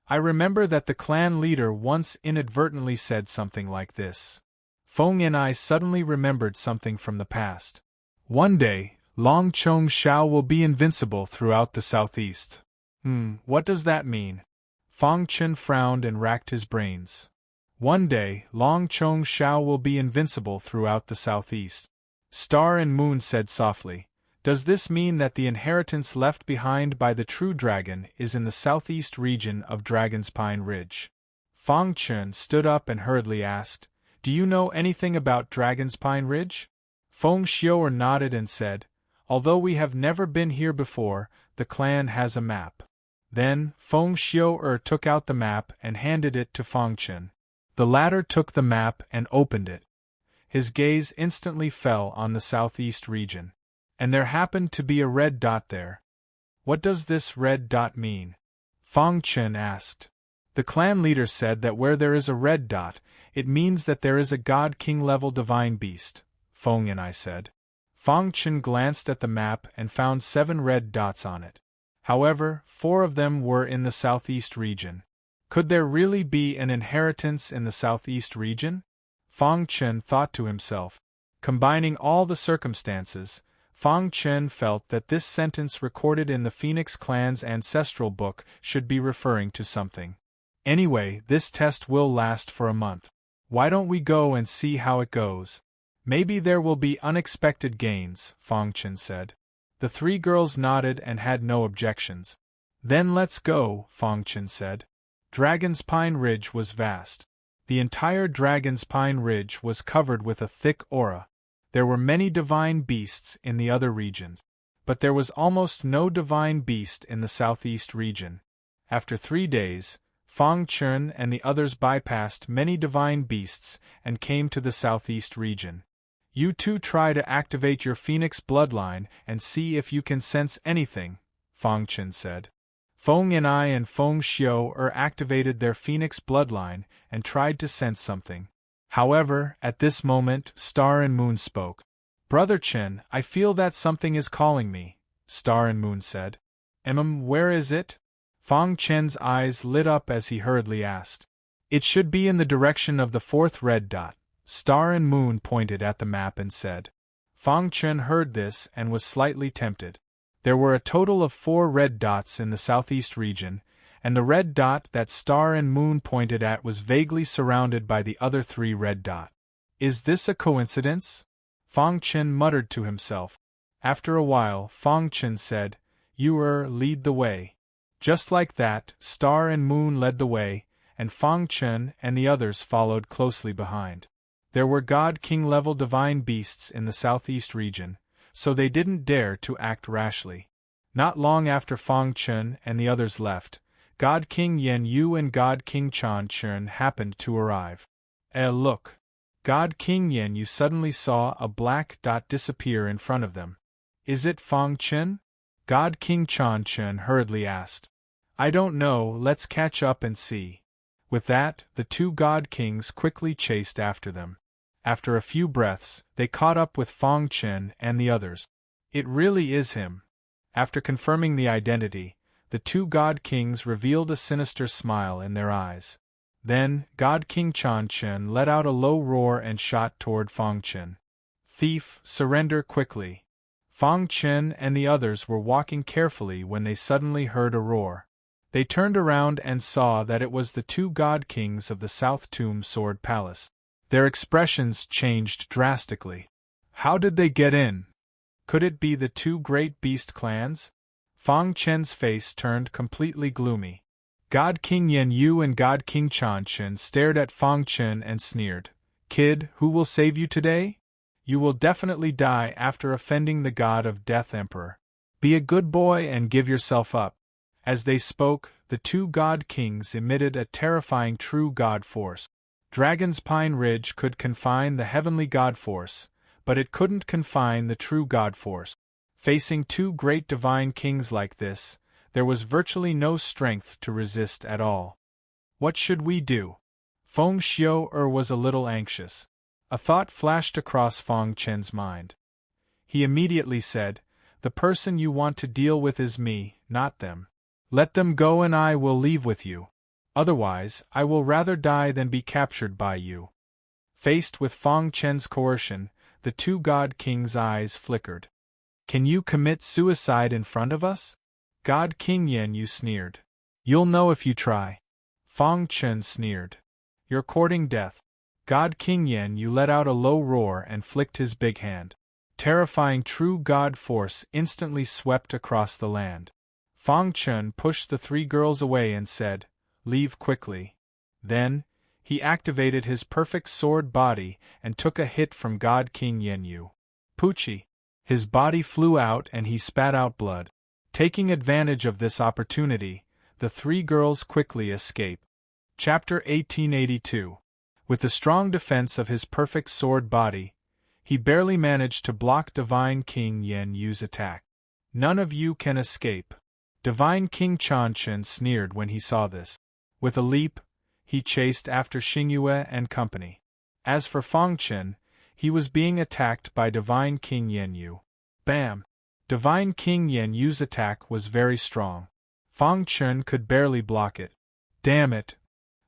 I remember that the clan leader once inadvertently said something like this. Feng and I suddenly remembered something from the past. One day, Long Chong Shao will be invincible throughout the southeast. What does that mean? Fang Chen frowned and racked his brains. One day, Long Chong Shao will be invincible throughout the southeast. Star and Moon said softly, "Does this mean that the inheritance left behind by the true dragon is in the southeast region of Dragon's Pine Ridge?" Fang Chen stood up and hurriedly asked, "Do you know anything about Dragon's Pine Ridge?" Feng Xiu'er nodded and said, "Although we have never been here before, the clan has a map." Then, Feng Xiu'er took out the map and handed it to Fang Chen. The latter took the map and opened it. His gaze instantly fell on the southeast region. And there happened to be a red dot there. "What does this red dot mean?" Fang Chen asked. The clan leader said that where there is a red dot, it means that there is a God-King level divine beast, Feng and I said. Fang Chen glanced at the map and found 7 red dots on it. However, 4 of them were in the southeast region. Could there really be an inheritance in the southeast region? Fang Chen thought to himself. Combining all the circumstances, Fang Chen felt that this sentence recorded in the Phoenix clan's ancestral book should be referring to something. Anyway, this test will last for a month. Why don't we go and see how it goes? Maybe there will be unexpected gains, Fang Chen said. The 3 girls nodded and had no objections. Then let's go, Fang Chen said. Dragon's Pine Ridge was vast. The entire Dragon's Pine Ridge was covered with a thick aura. There were many divine beasts in the other regions, but there was almost no divine beast in the southeast region. After 3 days, Fang Chen and the others bypassed many divine beasts and came to the southeast region. You two try to activate your Phoenix bloodline and see if you can sense anything, Fang Chen said. Feng and I and Feng Xiu'er activated their Phoenix bloodline and tried to sense something. However, at this moment, Star and Moon spoke. Brother Chen, I feel that something is calling me, Star and Moon said. Where is it? Fang Chen's eyes lit up as he hurriedly asked. It should be in the direction of the 4th red dot. Star and Moon pointed at the map and said. Fang Chen heard this and was slightly tempted. There were a total of 4 red dots in the southeast region, and the red dot that Star and Moon pointed at was vaguely surrounded by the other 3 red dots. Is this a coincidence? Fang Chen muttered to himself. After a while, Fang Chen said, You lead the way. Just like that, Star and Moon led the way, and Fang Chen and the others followed closely behind. There were God-King level divine beasts in the southeast region, so they didn't dare to act rashly. Not long after Fang Chen and the others left, God-King Yen Yu and God-King Chan Chen happened to arrive. Look! God-King Yen Yu suddenly saw a black dot disappear in front of them. Is it Fang Chen? God-King Chan Chen hurriedly asked. I don't know, let's catch up and see. With that, the 2 God-Kings quickly chased after them. After a few breaths, they caught up with Fang Chen and the others. It really is him. After confirming the identity, the 2 God-Kings revealed a sinister smile in their eyes. Then, God-King Chan Chen let out a low roar and shot toward Fang Chen. Thief, surrender quickly. Fang Chen and the others were walking carefully when they suddenly heard a roar. They turned around and saw that it was the 2 God-Kings of the South Tomb Sword Palace. Their expressions changed drastically. How did they get in? Could it be the 2 great beast clans? Fang Chen's face turned completely gloomy. God-King Yen Yu and God-King Chan Chen stared at Fang Chen and sneered. Kid, who will save you today? You will definitely die after offending the god of death Emperor. Be a good boy and give yourself up. As they spoke, the 2 God-Kings emitted a terrifying true god force. Dragon's Pine Ridge could confine the heavenly god force, but it couldn't confine the true god force. Facing 2 great divine kings like this, there was virtually no strength to resist at all. What should we do? Feng Xiu'er was a little anxious. A thought flashed across Fang Chen's mind. He immediately said, The person you want to deal with is me, not them. Let them go and I will leave with you. Otherwise, I will rather die than be captured by you. Faced with Fang Chen's coercion, the 2 God-Kings' eyes flickered. Can you commit suicide in front of us? God King Yen Yu sneered. You'll know if you try. Fang Chen sneered. You're courting death. God King Yen Yu let out a low roar and flicked his big hand. Terrifying true god force instantly swept across the land. Fang Chen pushed the three girls away and said, "Leave quickly." Then, he activated his perfect sword body and took a hit from God King Yen Yu. Poochie! His body flew out and he spat out blood. Taking advantage of this opportunity, the three girls quickly escape. Chapter 1882. With the strong defense of his perfect sword body, he barely managed to block Divine King Yen Yu's attack. None of you can escape. Divine King Changchen sneered when he saw this. With a leap, he chased after Xingyue and company. As for Fang Chen, he was being attacked by Divine King Yen Yu. Bam! Divine King Yen Yu's attack was very strong. Fang Chen could barely block it. Damn it!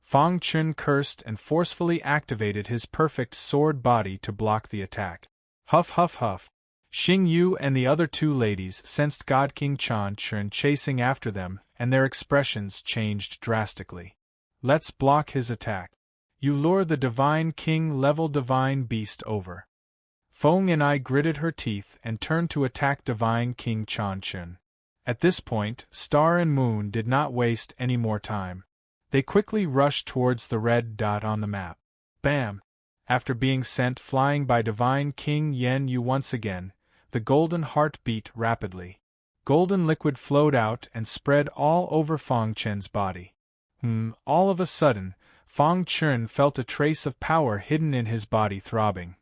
Fang Chen cursed and forcefully activated his perfect sword body to block the attack. Huff huff huff. Xing Yu and the other two ladies sensed God King Changchen chasing after them, and their expressions changed drastically. Let's block his attack. You lure the Divine King level Divine Beast over. Feng and I gritted her teeth and turned to attack Divine King Changchen. At this point, Star and Moon did not waste any more time. They quickly rushed towards the red dot on the map. Bam! After being sent flying by Divine King Yen Yu once again, the golden heart beat rapidly. Golden liquid flowed out and spread all over Fang Chen's body. All of a sudden, Fang Chen felt a trace of power hidden in his body throbbing.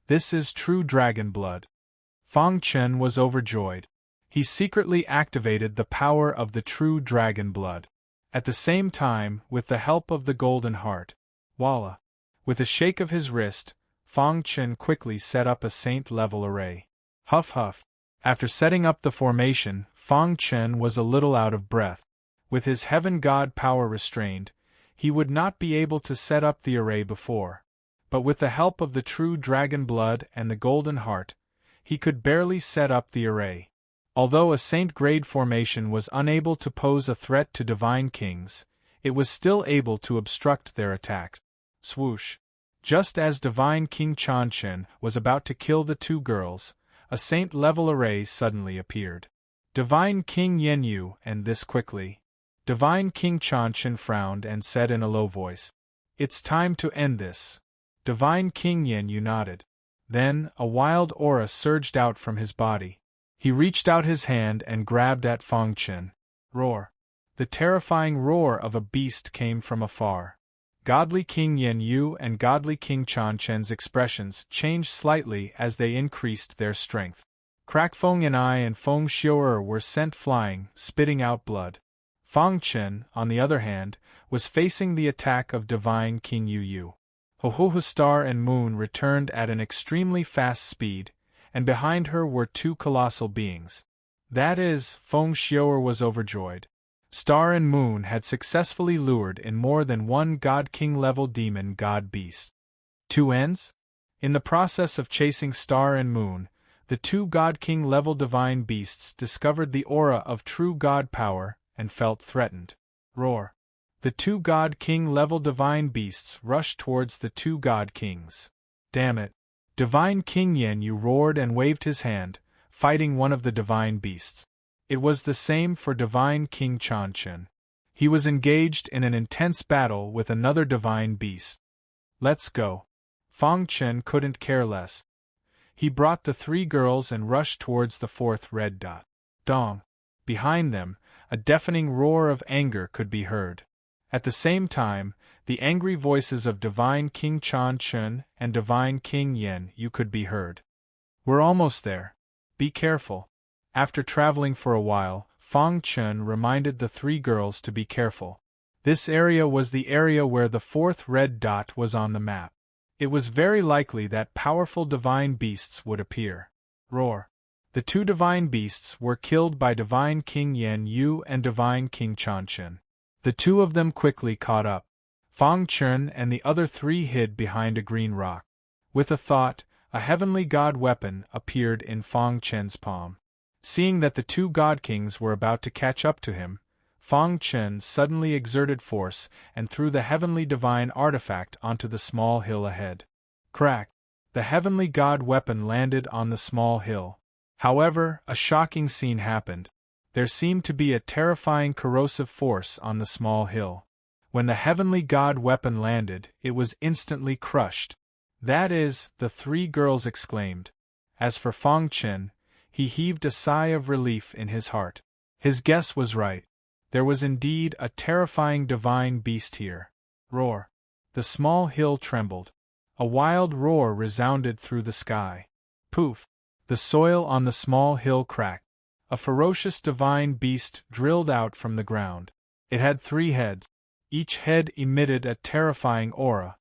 This is true dragon blood. Fang Chen was overjoyed. He secretly activated the power of the true dragon blood. At the same time, with the help of the golden heart, voila! With a shake of his wrist, Fang Chen quickly set up a saint-level array. Huff huff. After setting up the formation, Fang Chen was a little out of breath. With his heaven god power restrained, he would not be able to set up the array before. But with the help of the true dragon blood and the golden heart, he could barely set up the array. Although a saint-grade formation was unable to pose a threat to divine kings, it was still able to obstruct their attack. Swoosh! Just as Divine King Changchen was about to kill the two girls, a saint-level array suddenly appeared. Divine King Yen Yu, and this quickly. Divine King Changchen frowned and said in a low voice, "It's time to end this." Divine King Yen Yu nodded. Then, a wild aura surged out from his body. He reached out his hand and grabbed at Fang Chen. Roar! The terrifying roar of a beast came from afar. Godly King Yen Yu and Godly King Changchen's expressions changed slightly as they increased their strength. Crack Feng and I and Feng Xiu'er were sent flying, spitting out blood. Fang Chen, on the other hand, was facing the attack of Divine King Yu Yu. Ho-Ho Star and Moon returned at an extremely fast speed, and behind her were two colossal beings. That is, Feng Xiu'er was overjoyed. Star and Moon had successfully lured in more than one God King level demon god beast. Two ends? In the process of chasing Star and Moon, the two God King level divine beasts discovered the aura of true god power and felt threatened. Roar! The two God King level divine beasts rushed towards the two God Kings. Damn it! Divine King Yen Yu roared and waved his hand, fighting one of the divine beasts. It was the same for Divine King Changchen. He was engaged in an intense battle with another divine beast. Let's go. Fang Chen couldn't care less. He brought the three girls and rushed towards the fourth red dot. Dong! Behind them, a deafening roar of anger could be heard. At the same time, the angry voices of Divine King Changchen and Divine King Yen Yu could be heard. We're almost there. Be careful. After traveling for a while, Fang Chen reminded the three girls to be careful. This area was the area where the fourth red dot was on the map. It was very likely that powerful divine beasts would appear. Roar! The two divine beasts were killed by Divine King Yen Yu and Divine King Changchen. The two of them quickly caught up. Fang Chen and the other three hid behind a green rock. With a thought, a heavenly god weapon appeared in Fang Chen's palm. Seeing that the two god kings were about to catch up to him, Fang Chen suddenly exerted force and threw the heavenly divine artifact onto the small hill ahead. Crack! The heavenly god weapon landed on the small hill. However, a shocking scene happened. There seemed to be a terrifying corrosive force on the small hill. When the heavenly god weapon landed, it was instantly crushed. "That is," the three girls exclaimed. As for Fang Chen, he heaved a sigh of relief in his heart. His guess was right. There was indeed a terrifying divine beast here. Roar! The small hill trembled. A wild roar resounded through the sky. Poof! The soil on the small hill cracked. A ferocious divine beast drilled out from the ground. It had 3 heads. Each head emitted a terrifying aura.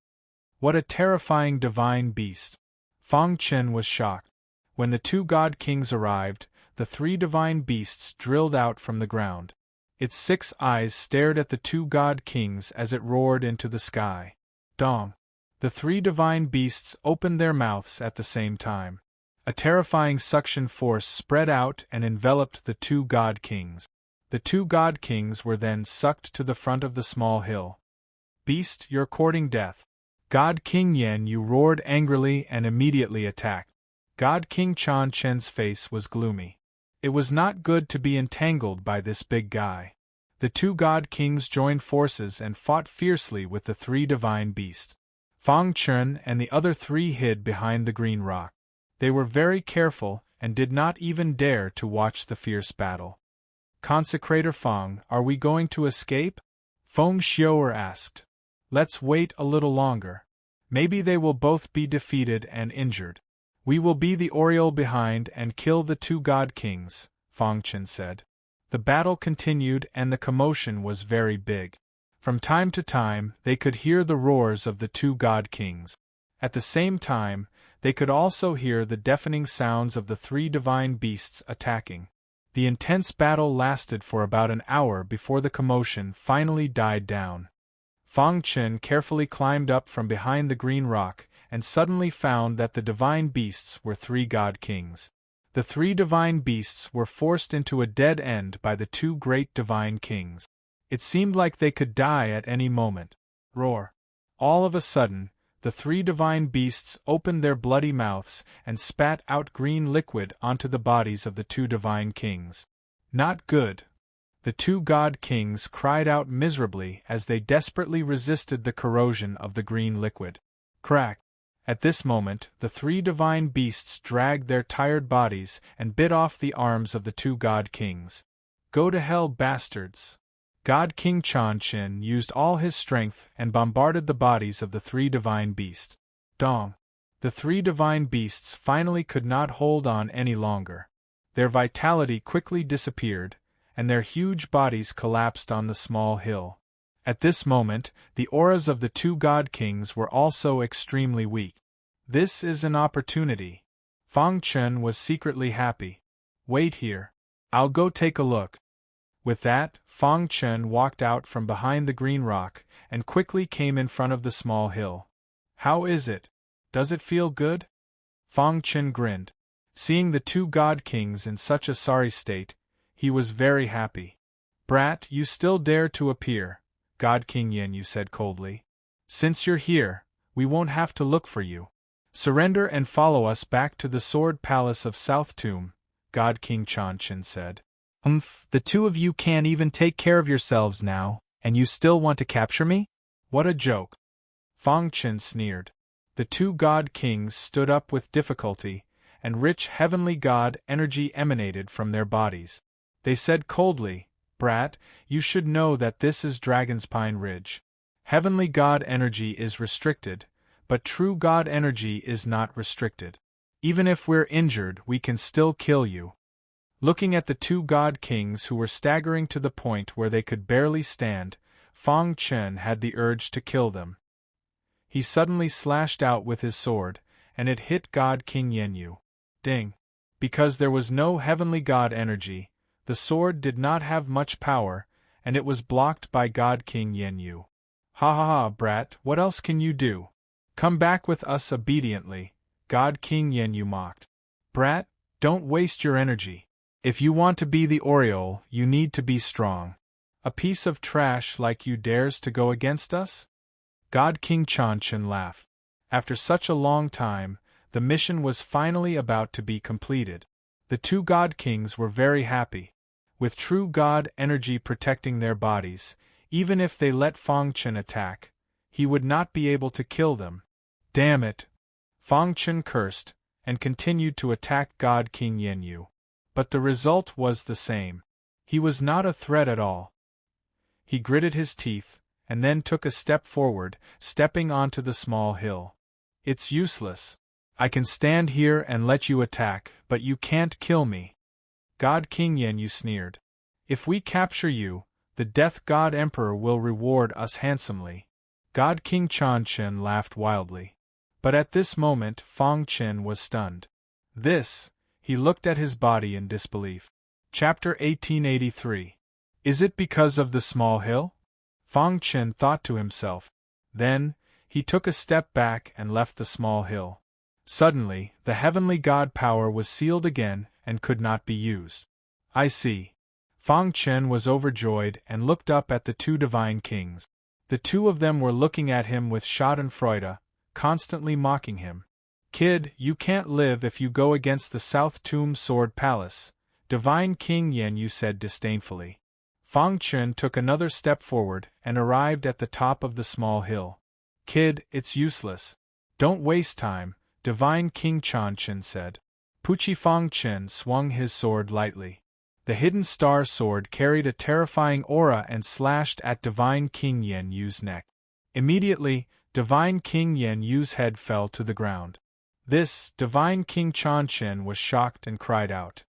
What a terrifying divine beast! Fang Chen was shocked. When the 2 god kings arrived, the 3 divine beasts drilled out from the ground. Its 6 eyes stared at the 2 god kings as it roared into the sky. Dong! The 3 divine beasts opened their mouths at the same time. A terrifying suction force spread out and enveloped the 2 god kings. The 2 god kings were then sucked to the front of the small hill. "Beast, you're courting death." God King Yen Yu roared angrily and immediately attacked. God King Chan Chen's face was gloomy. It was not good to be entangled by this big guy. The 2 god kings joined forces and fought fiercely with the 3 divine beasts. Fang Chen and the other 3 hid behind the green rock. They were very careful and did not even dare to watch the fierce battle. "Consecrator Fang, are we going to escape?" Feng Xiu'er asked. "Let's wait a little longer. Maybe they will both be defeated and injured. We will be the Oriole behind and kill the 2 god kings," Fang Chen said. The battle continued and the commotion was very big. From time to time, they could hear the roars of the 2 god kings. At the same time, they could also hear the deafening sounds of the 3 divine beasts attacking. The intense battle lasted for about an hour before the commotion finally died down. Fang Chen carefully climbed up from behind the green rock and suddenly found that the divine beasts were 3 god kings. The 3 divine beasts were forced into a dead end by the 2 great divine kings. It seemed like they could die at any moment. Roar! All of a sudden, the 3 divine beasts opened their bloody mouths and spat out green liquid onto the bodies of the 2 divine kings. Not good. The 2 god kings cried out miserably as they desperately resisted the corrosion of the green liquid. Crack! At this moment, the 3 divine beasts dragged their tired bodies and bit off the arms of the 2 god kings. "Go to hell, bastards!" God King Chan Chen used all his strength and bombarded the bodies of the 3 divine beasts. Dong! The 3 divine beasts finally could not hold on any longer. Their vitality quickly disappeared, and their huge bodies collapsed on the small hill. At this moment, the auras of the 2 god kings were also extremely weak. This is an opportunity. Fang Chen was secretly happy. "Wait here. I'll go take a look." With that, Fang Chen walked out from behind the green rock and quickly came in front of the small hill. "How is it? Does it feel good?" Fang Chen grinned. Seeing the 2 god kings in such a sorry state, he was very happy. "Brat, you still dare to appear," God King Yen Yu said coldly. "Since you're here, we won't have to look for you. Surrender and follow us back to the Sword Palace of South Tomb," God King Chan Chen said. The 2 of you can't even take care of yourselves now, and you still want to capture me? What a joke!" Fang Chen sneered. The 2 god kings stood up with difficulty, and rich heavenly god energy emanated from their bodies. They said coldly, "Brat, you should know that this is Dragon's Pine Ridge. Heavenly god energy is restricted, but true god energy is not restricted. Even if we're injured, we can still kill you." Looking at the 2 god kings who were staggering to the point where they could barely stand, Fang Chen had the urge to kill them. He suddenly slashed out with his sword, and it hit God King Yen Yu. Ding! Because there was no heavenly god energy, the sword did not have much power, and it was blocked by God King Yen Yu. "Ha ha ha, brat, what else can you do? Come back with us obediently," God King Yen Yu mocked. "Brat, don't waste your energy. If you want to be the Oriole, you need to be strong. A piece of trash like you dares to go against us? God King Changchen laughed. After such a long time, the mission was finally about to be completed. The two God Kings were very happy. With true God energy protecting their bodies, even if they let Fang Chen attack, he would not be able to kill them. Damn it! Fang Chen cursed, and continued to attack God King Yenyu. But the result was the same. He was not a threat at all. He gritted his teeth, and then took a step forward, stepping onto the small hill. It's useless. I can stand here and let you attack, but you can't kill me. God King Yenyu sneered. If we capture you, the Death God Emperor will reward us handsomely. God King Changchen laughed wildly. But at this moment Fang Chen was stunned. He looked at his body in disbelief. Chapter 1883. Is it because of the small hill? Fang Chen thought to himself. Then, he took a step back and left the small hill. Suddenly, the heavenly god power was sealed again and could not be used. I see. Fang Chen was overjoyed and looked up at the two divine kings. The two of them were looking at him with schadenfreude, constantly mocking him. Kid, you can't live if you go against the South Tomb Sword Palace, Divine King Yenyu said disdainfully. Fang Chen took another step forward and arrived at the top of the small hill. Kid, it's useless. Don't waste time, Divine King Changchen said. Puchi Fang Chen swung his sword lightly. The hidden star sword carried a terrifying aura and slashed at Divine King Yenyu's neck. Immediately, Divine King Yenyu's head fell to the ground. Divine King Changchen was shocked and cried out.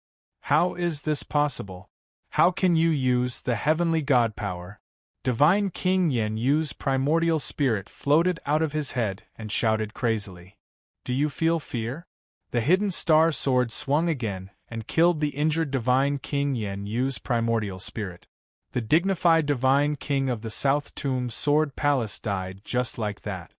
How is this possible? How can you use the heavenly god power? Divine King Yenyu's primordial spirit floated out of his head and shouted crazily. Do you feel fear? The hidden star sword swung again and killed the injured Divine King Yenyu's primordial spirit. The dignified Divine King of the South Tomb Sword Palace died just like that.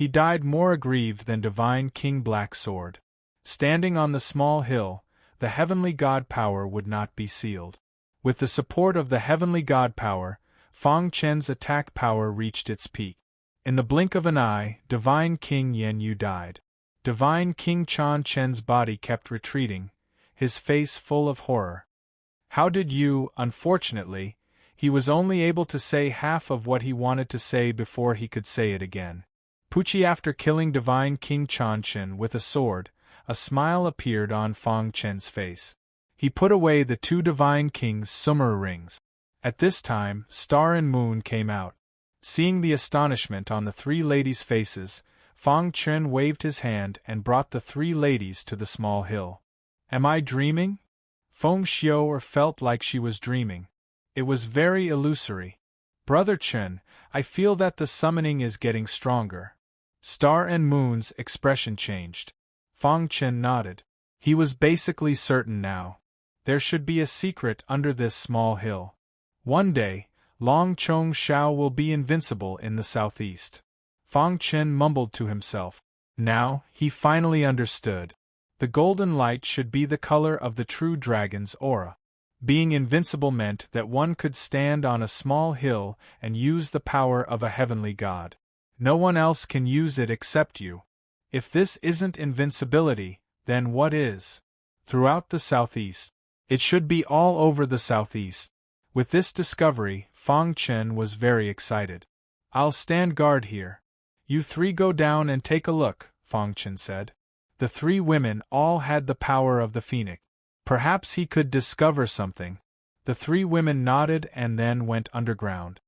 He died more aggrieved than Divine King Black Sword. Standing on the small hill, the heavenly god power would not be sealed. With the support of the heavenly god power, Fang Chen's attack power reached its peak. In the blink of an eye, Divine King Yenyu died. Divine King Changchen's body kept retreating, his face full of horror. How did you, unfortunately, he was only able to say half of what he wanted to say before he could say it again. Puchi, after killing Divine King Changchen with a sword, a smile appeared on Fang Chen's face. He put away the two Divine King's summer rings. At this time, Star and Moon came out. Seeing the astonishment on the three ladies' faces, Fang Chen waved his hand and brought the three ladies to the small hill. Am I dreaming? Feng Xiao felt like she was dreaming. It was very illusory. Brother Chen, I feel that the summoning is getting stronger. Star and Moon's expression changed. Fang Chen nodded. He was basically certain now. There should be a secret under this small hill. One day, Long Chong Shao will be invincible in the southeast. Fang Chen mumbled to himself. Now, he finally understood. The golden light should be the color of the true dragon's aura. Being invincible meant that one could stand on a small hill and use the power of a heavenly god. No one else can use it except you. If this isn't invincibility, then what is? Throughout the southeast. It should be all over the southeast. With this discovery, Fang Chen was very excited. I'll stand guard here. You three go down and take a look, Fang Chen said. The three women all had the power of the phoenix. Perhaps he could discover something. The three women nodded and then went underground.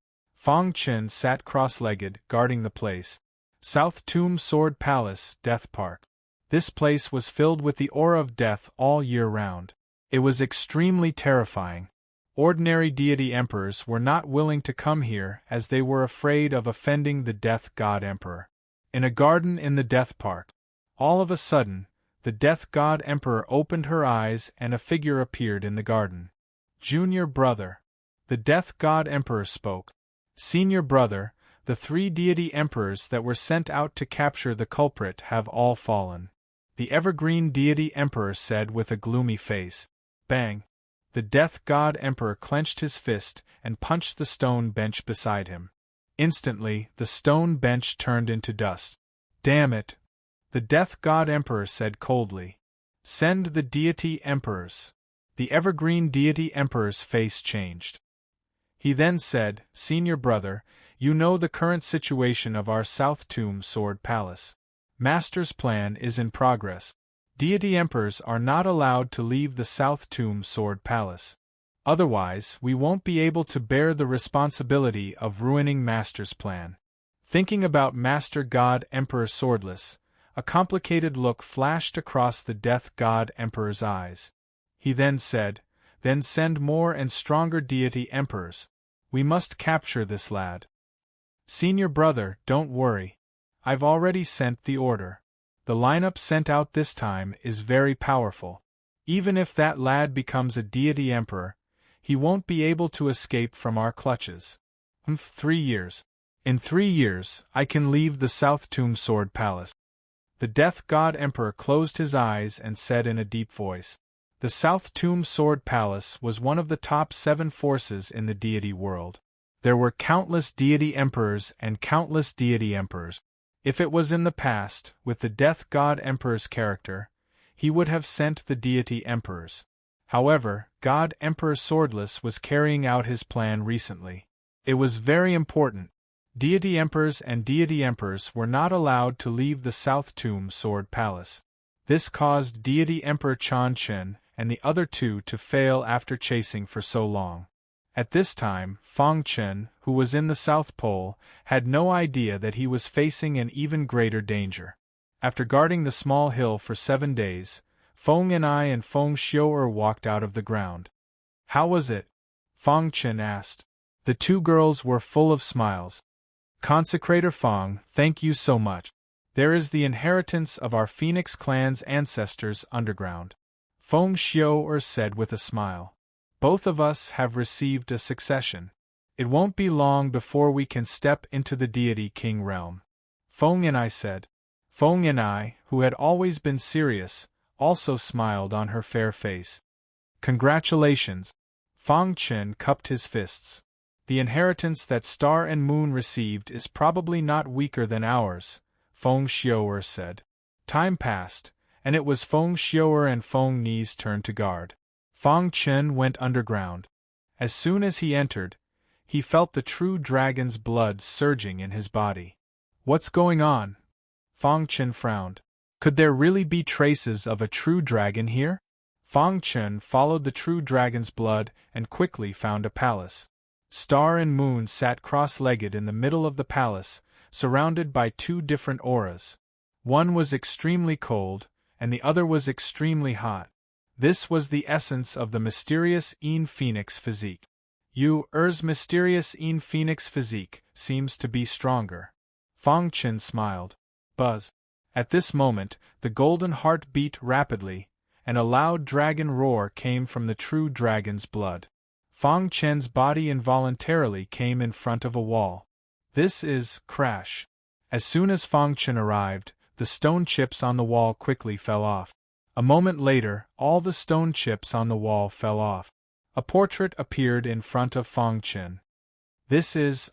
Fang Chen sat cross-legged, guarding the place. South Tomb Sword Palace, Death Park. This place was filled with the aura of death all year round. It was extremely terrifying. Ordinary deity emperors were not willing to come here as they were afraid of offending the Death God Emperor. In a garden in the Death Park. All of a sudden, the Death God Emperor opened her eyes and a figure appeared in the garden. Junior brother. The Death God Emperor spoke. Senior brother, the three deity emperors that were sent out to capture the culprit have all fallen. The evergreen deity emperor said with a gloomy face. Bang. The Death God Emperor clenched his fist and punched the stone bench beside him. Instantly, the stone bench turned into dust. "Damn it!" the Death God Emperor said coldly. "Send the deity emperors." The evergreen deity emperor's face changed. He then said, "Senior brother, you know the current situation of our South Tomb Sword Palace. Master's plan is in progress. Deity emperors are not allowed to leave the South Tomb Sword Palace. Otherwise, we won't be able to bear the responsibility of ruining Master's plan." Thinking about Master God Emperor Swordless, a complicated look flashed across the Death God Emperor's eyes. He then said, "Then send more and stronger deity emperors. We must capture this lad." "Senior brother, don't worry. I've already sent the order. The lineup sent out this time is very powerful. Even if that lad becomes a deity emperor, he won't be able to escape from our clutches. 3 years. In 3 years, I can leave the South Tomb Sword Palace." The Death God Emperor closed his eyes and said in a deep voice, "The South Tomb Sword Palace was one of the top 7 forces in the deity world. There were countless deity emperors and countless deity emperors. If it was in the past, with the Death God Emperor's character, he would have sent the deity emperors. However, God Emperor Swordless was carrying out his plan recently. It was very important. Deity emperors and deity emperors were not allowed to leave the South Tomb Sword Palace. This caused deity emperor Chan Chen and the other 2 to fail after chasing for so long. At this time, Fong Chen, who was in the South Pole, had no idea that he was facing an even greater danger. After guarding the small hill for 7 days, Fong and I and Fong Xiu'er walked out of the ground. "How was it?" Fong Chen asked. The 2 girls were full of smiles. "Consecrator Fong, thank you so much. There is the inheritance of our Phoenix clan's ancestors underground," Fong Xiu'er said with a smile. "Both of us have received a succession. It won't be long before we can step into the deity king realm," Fong and I said. Fong and I, who had always been serious, also smiled on her fair face. "Congratulations!" Fong Chen cupped his fists. "The inheritance that Star and Moon received is probably not weaker than ours," Fong Xiu'er said. Time passed, and it was Fong Xiu'er and Fong Ni's turn to guard. Fong Chen went underground. As soon as he entered, he felt the true dragon's blood surging in his body. "What's going on?" Fong Chen frowned. Could there really be traces of a true dragon here? Fong Chen followed the true dragon's blood and quickly found a palace. Star and Moon sat cross-legged in the middle of the palace, surrounded by 2 different auras. One was extremely cold, and the other was extremely hot. This was the essence of the mysterious Een Phoenix physique. Er's mysterious Een Phoenix physique seems to be stronger. Fong Chen smiled. Buzz. At this moment, the golden heart beat rapidly, and a loud dragon roar came from the true dragon's blood. Fong Chen's body involuntarily came in front of a wall. This is crash. As soon as Fong Chen arrived, the stone chips on the wall quickly fell off. A moment later, all the stone chips on the wall fell off. A portrait appeared in front of Fong Chen.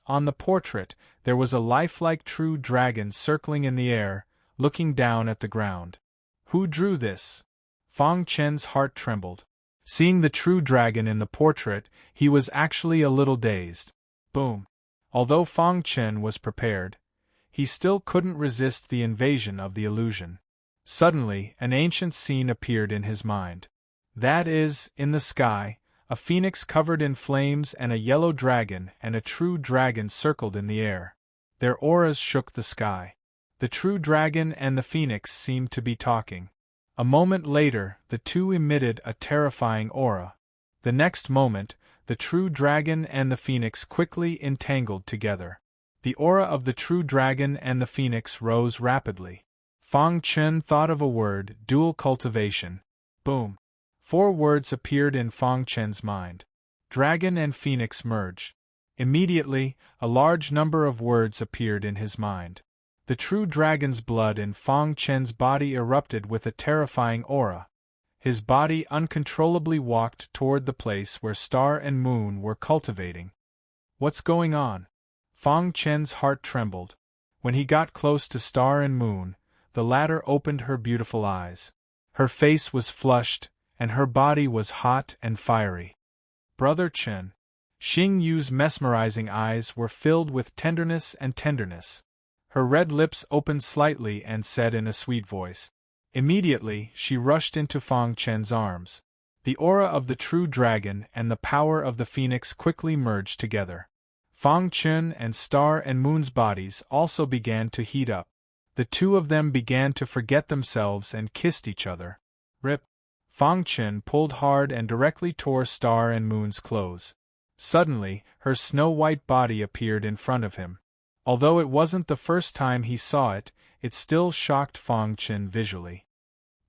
On the portrait, there was a lifelike true dragon circling in the air, looking down at the ground. Who drew this? Fong Chen's heart trembled. Seeing the true dragon in the portrait, he was actually a little dazed. Boom. Although Fong Chen was prepared, he still couldn't resist the invasion of the illusion. Suddenly, an ancient scene appeared in his mind. That is, in the sky, a phoenix covered in flames and a yellow dragon and a true dragon circled in the air. Their auras shook the sky. The true dragon and the phoenix seemed to be talking. A moment later, the 2 emitted a terrifying aura. The next moment, the true dragon and the phoenix quickly entangled together. The aura of the true dragon and the phoenix rose rapidly. Fong Chen thought of a word, dual cultivation. Boom. 4 words appeared in Fong Chen's mind. Dragon and phoenix merged. Immediately, a large number of words appeared in his mind. The true dragon's blood in Fong Chen's body erupted with a terrifying aura. His body uncontrollably walked toward the place where Star and Moon were cultivating. What's going on? Fang Chen's heart trembled. When he got close to Star and Moon, the latter opened her beautiful eyes. Her face was flushed, and her body was hot and fiery. Brother Chen. Xing Yu's mesmerizing eyes were filled with tenderness and tenderness. Her red lips opened slightly and said in a sweet voice. Immediately, she rushed into Fang Chen's arms. The aura of the true dragon and the power of the phoenix quickly merged together. Fang Chen and Star and Moon's bodies also began to heat up. The two of them began to forget themselves and kissed each other. Rip. Fang Chen pulled hard and directly tore Star and Moon's clothes. Suddenly, her snow-white body appeared in front of him. Although it wasn't the first time he saw it, it still shocked Fang Chen visually.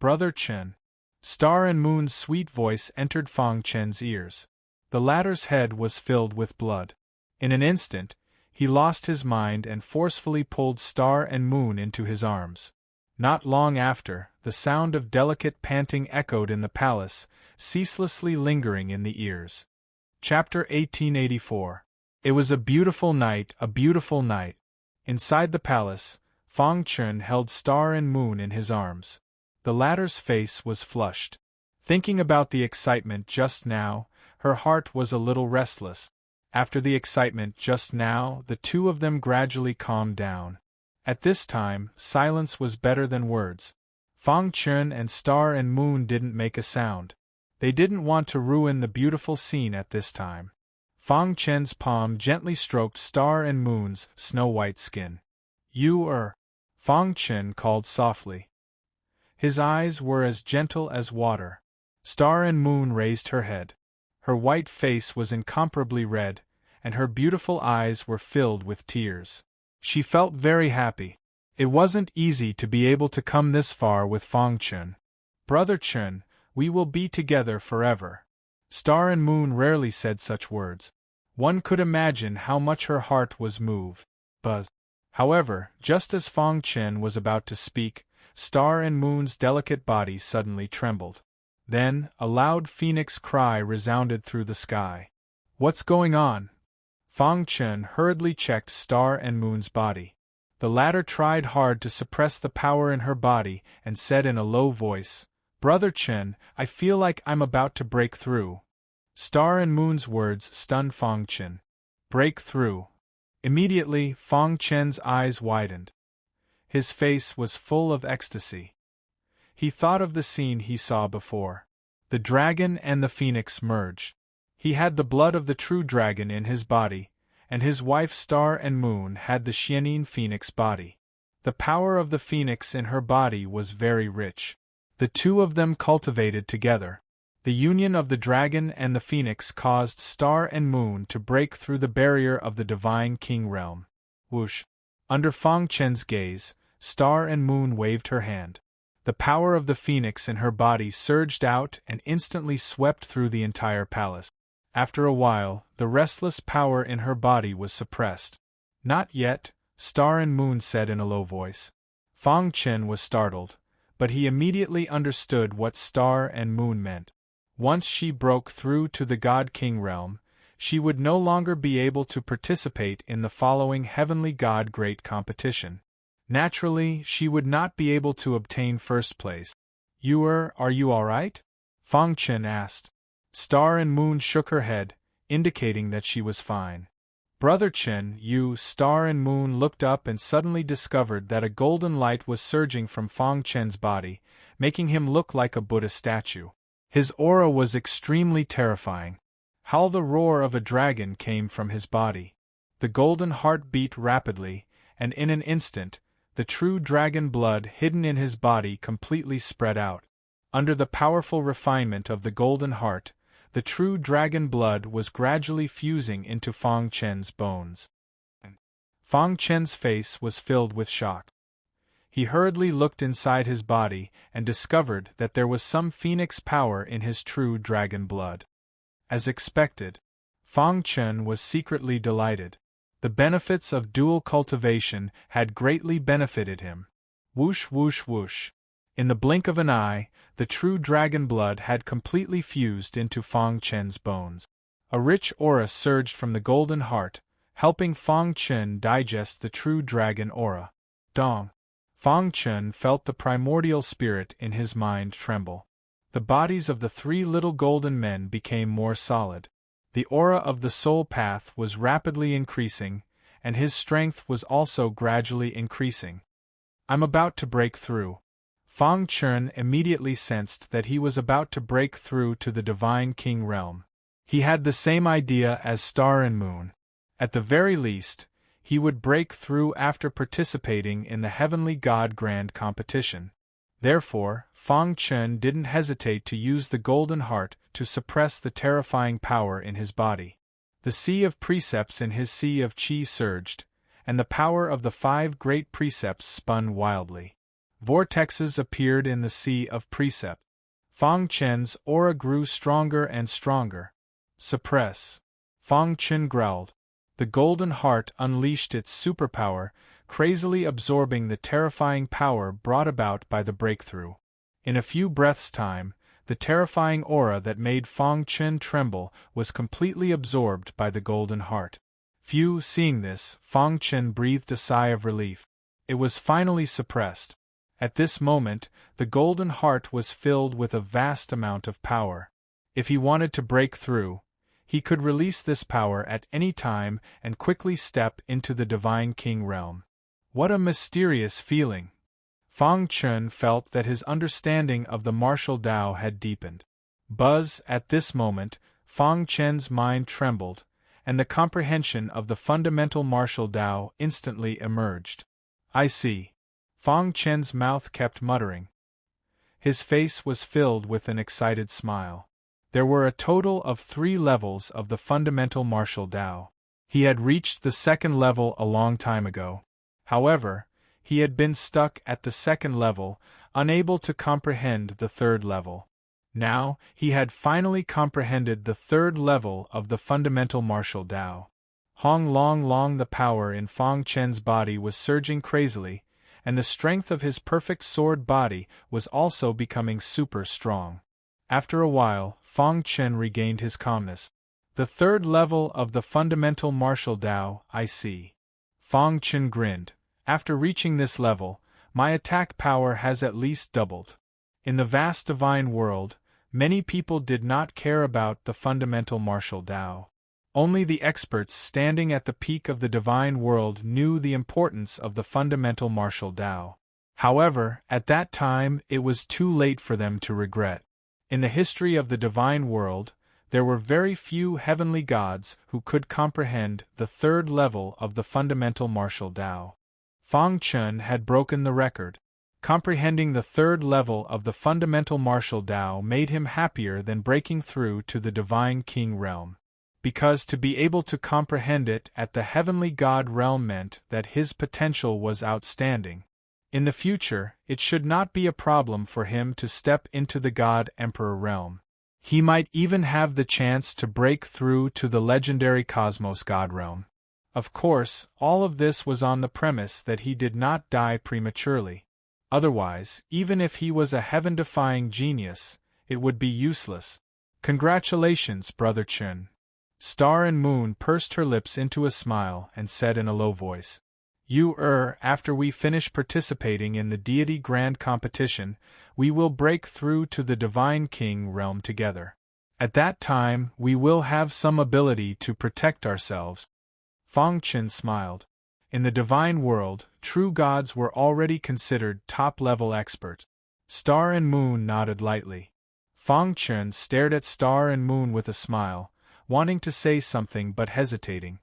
Brother Chen. Star and Moon's sweet voice entered Fang Chen's ears. The latter's head was filled with blood. In an instant, he lost his mind and forcefully pulled Star and Moon into his arms. Not long after, the sound of delicate panting echoed in the palace, ceaselessly lingering in the ears. Chapter 1884. It was a beautiful night, a beautiful night. Inside the palace, Fang Chen held Star and Moon in his arms. The latter's face was flushed. Thinking about the excitement just now, her heart was a little restless. After the excitement just now, the two of them gradually calmed down. At this time, silence was better than words. Fang Chen and Star and Moon didn't make a sound. They didn't want to ruin the beautiful scene at this time. Fang Chen's palm gently stroked Star and Moon's snow-white skin. Fang Chen called softly. His eyes were as gentle as water. Star and Moon raised her head. Her white face was incomparably red, and her beautiful eyes were filled with tears. She felt very happy. It wasn't easy to be able to come this far with Fang Chen. Brother Chen, we will be together forever. Star and Moon rarely said such words. One could imagine how much her heart was moved. However, just as Fang Chen was about to speak, Star and Moon's delicate body suddenly trembled. Then, a loud phoenix cry resounded through the sky. What's going on? Fang Chen hurriedly checked Star and Moon's body. The latter tried hard to suppress the power in her body and said in a low voice, Brother Chen, I feel like I'm about to break through. Star and Moon's words stunned Fang Chen. Break through. Immediately, Fang Chen's eyes widened. His face was full of ecstasy. He thought of the scene he saw before. The dragon and the phoenix merged. He had the blood of the true dragon in his body, and his wife Star and Moon had the serene phoenix body. The power of the phoenix in her body was very rich. The two of them cultivated together. The union of the dragon and the phoenix caused Star and Moon to break through the barrier of the divine king realm. Whoosh! Under Fang Chen's gaze, Star and Moon waved her hand. The power of the phoenix in her body surged out and instantly swept through the entire palace. After a while, the restless power in her body was suppressed. Not yet, Star and Moon said in a low voice. Fang Chen was startled, but he immediately understood what Star and Moon meant. Once she broke through to the God-King realm, she would no longer be able to participate in the following Heavenly God Great competition. Naturally, she would not be able to obtain first place. Are you alright? Fang Chen asked. Star and Moon shook her head, indicating that she was fine. Brother Chen, Star and Moon looked up and suddenly discovered that a golden light was surging from Fang Chen's body, making him look like a Buddha statue. His aura was extremely terrifying. How the roar of a dragon came from his body. The golden heart beat rapidly, and in an instant, the true dragon blood hidden in his body completely spread out. Under the powerful refinement of the golden heart, the true dragon blood was gradually fusing into Fang Chen's bones. Fang Chen's face was filled with shock. He hurriedly looked inside his body and discovered that there was some phoenix power in his true dragon blood. As expected, Fang Chen was secretly delighted. The benefits of dual cultivation had greatly benefited him. Whoosh whoosh whoosh. In the blink of an eye, the true dragon blood had completely fused into Fang Chen's bones. A rich aura surged from the golden heart, helping Fang Chen digest the true dragon aura. Dong. Fang Chen felt the primordial spirit in his mind tremble. The bodies of the three little golden men became more solid. The aura of the soul path was rapidly increasing, and his strength was also gradually increasing. I'm about to break through. Fang Chen immediately sensed that he was about to break through to the Divine King realm. He had the same idea as Star and Moon. At the very least, he would break through after participating in the Heavenly God Grand competition. Therefore, Fang Chen didn't hesitate to use the Golden Heart to suppress the terrifying power in his body. The sea of precepts in his sea of qi surged, and the power of the 5 great precepts spun wildly. Vortexes appeared in the sea of precept. Fang Chen's aura grew stronger and stronger. Suppress. Fang Chen growled. The Golden Heart unleashed its superpower, crazily absorbing the terrifying power brought about by the breakthrough. In a few breaths' time, the terrifying aura that made Fang Chen tremble was completely absorbed by the Golden Heart. Seeing this, Fang Chen breathed a sigh of relief. It was finally suppressed. At this moment, the Golden Heart was filled with a vast amount of power. If he wanted to break through, he could release this power at any time and quickly step into the Divine King realm. What a mysterious feeling! Fang Chen felt that his understanding of the martial Tao had deepened. At this moment, Fang Chen's mind trembled, and the comprehension of the fundamental martial Tao instantly emerged. I see. Fang Chen's mouth kept muttering. His face was filled with an excited smile. There were a total of 3 levels of the fundamental martial Tao. He had reached the 2nd level a long time ago. However, he had been stuck at the 2nd level, unable to comprehend the 3rd level. Now, he had finally comprehended the 3rd level of the fundamental martial Tao. Long, the power in Fang Chen's body was surging crazily, and the strength of his perfect sword body was also becoming super strong. After a while, Fang Chen regained his calmness. The 3rd level of the fundamental martial Tao, I see. Fang Chen grinned. After reaching this level, my attack power has at least doubled. In the vast divine world, many people did not care about the fundamental martial Tao. Only the experts standing at the peak of the divine world knew the importance of the fundamental martial Tao. However, at that time it was too late for them to regret. In the history of the divine world, there were very few heavenly gods who could comprehend the 3rd level of the fundamental martial Tao. Fang Chen had broken the record. Comprehending the 3rd level of the fundamental martial Tao made him happier than breaking through to the Divine King realm. Because to be able to comprehend it at the Heavenly God realm meant that his potential was outstanding. In the future, it should not be a problem for him to step into the God Emperor realm. He might even have the chance to break through to the legendary Cosmos God realm. Of course, all of this was on the premise that he did not die prematurely. Otherwise, even if he was a heaven-defying genius, it would be useless. Congratulations, Brother Chen. Star and Moon pursed her lips into a smile and said in a low voice, after we finish participating in the Deity Grand Competition, we will break through to the Divine King realm together. At that time, we will have some ability to protect ourselves. Fang Chen smiled. In the divine world, true gods were already considered top-level experts. Star and Moon nodded lightly. Fang Chen stared at Star and Moon with a smile, wanting to say something but hesitating.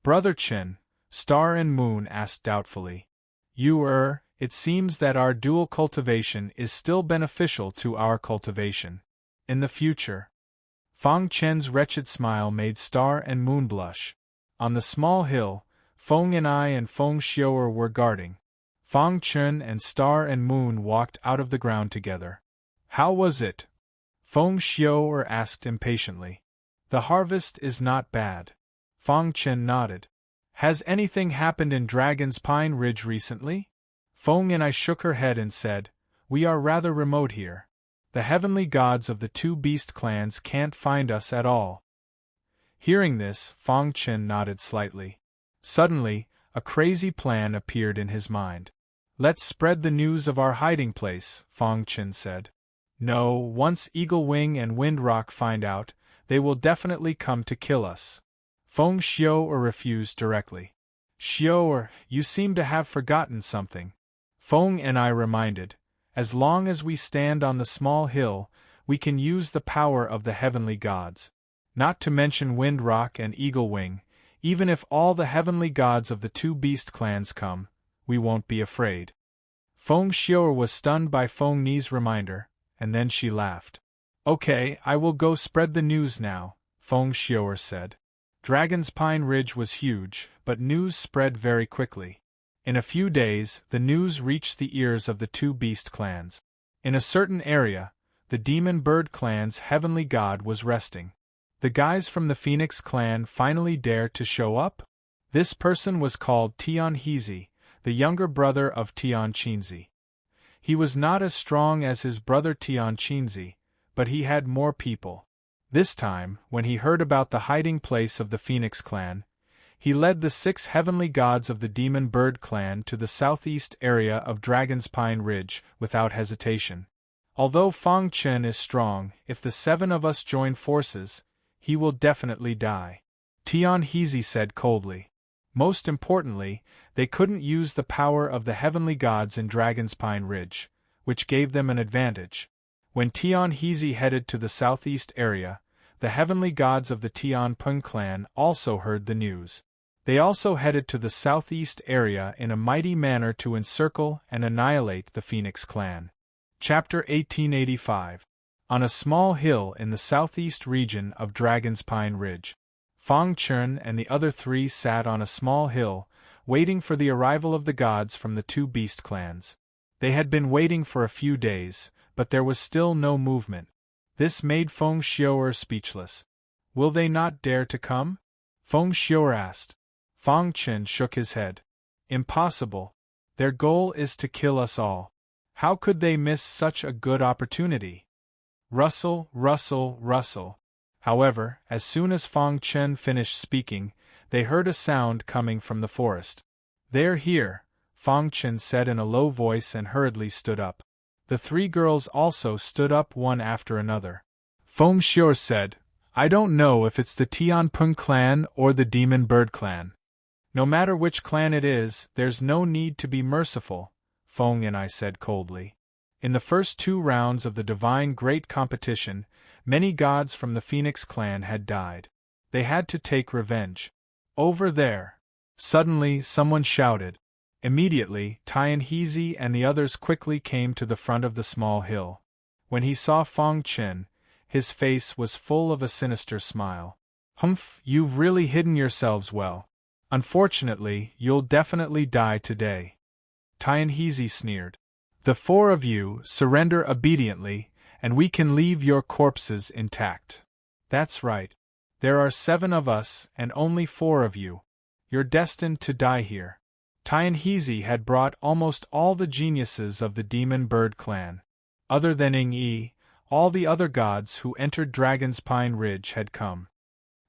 Brother Chen, Star and Moon asked doubtfully. It seems that our dual cultivation is still beneficial to our cultivation. In the future. Fang Chen's wretched smile made Star and Moon blush. On the small hill, Feng and I and Feng Xiu'er were guarding. Fang Chen and Star and Moon walked out of the ground together. How was it? Feng Xiu'er asked impatiently. The harvest is not bad. Fang Chen nodded. Has anything happened in Dragon's Pine Ridge recently? Feng and I shook her head and said, We are rather remote here. The heavenly gods of the two beast clans can't find us at all. Hearing this, Fong Chen nodded slightly. Suddenly, a crazy plan appeared in his mind. Let's spread the news of our hiding place, Fong Chen said. No, once Eagle Wing and Wind Rock find out, they will definitely come to kill us. Feng Xiao refused directly. Xiao, you seem to have forgotten something. Feng and I reminded. As long as we stand on the small hill, we can use the power of the heavenly gods. Not to mention Wind Rock and Eagle Wing, even if all the heavenly gods of the two beast clans come, we won't be afraid. Feng Xiao was stunned by Feng Ni's reminder, and then she laughed. Okay, I will go spread the news now, Feng Xiao said. Dragon's Pine Ridge was huge, but news spread very quickly. In a few days, the news reached the ears of the two beast clans. In a certain area, the Demon Bird clan's heavenly god was resting. The guys from the Phoenix clan finally dared to show up? This person was called Tian Heezy, the younger brother of Tian Qinzi. He was not as strong as his brother Tian Qinzi, but he had more people. This time, when he heard about the hiding place of the Phoenix clan, he led the 6 heavenly gods of the Demon Bird clan to the southeast area of Dragon's Pine Ridge without hesitation. Although Fong Chen is strong, if the 7 of us join forces, he will definitely die. Tian Heezy said coldly. Most importantly, they couldn't use the power of the heavenly gods in Dragon's Pine Ridge, which gave them an advantage. When Tian Heezy headed to the southeast area, the heavenly gods of the Tian Peng clan also heard the news. They also headed to the southeast area in a mighty manner to encircle and annihilate the Phoenix clan. Chapter 1885. On a small hill in the southeast region of Dragon's Pine Ridge, Fong Chen and the other 3 sat on a small hill, waiting for the arrival of the gods from the two beast clans. They had been waiting for a few days, but there was still no movement. This made Feng Xiao speechless. Will they not dare to come? Feng Xiao asked. Fong Chen shook his head. Impossible. Their goal is to kill us all. How could they miss such a good opportunity? Rustle, rustle, rustle. However, as soon as Fong Chen finished speaking, they heard a sound coming from the forest. They're here, Fong Chen said in a low voice and hurriedly stood up. The 3 girls also stood up one after another. Feng Xiao said, I don't know if it's the Tian Peng clan or the Demon Bird clan. No matter which clan it is, there's no need to be merciful, Feng and I said coldly. In the first 2 rounds of the Divine Great Competition, many gods from the Phoenix clan had died. They had to take revenge. Over there! Suddenly, someone shouted. Immediately, Tian Heezy and the others quickly came to the front of the small hill. When he saw Fong Chen, his face was full of a sinister smile. Humph, you've really hidden yourselves well. Unfortunately, you'll definitely die today. Tian Heezy sneered. The 4 of you surrender obediently, and we can leave your corpses intact. That's right. There are 7 of us and only 4 of you. You're destined to die here. Tian Heezy had brought almost all the geniuses of the Demon Bird clan. Other than Ing Yi, all the other gods who entered Dragon's Pine Ridge had come.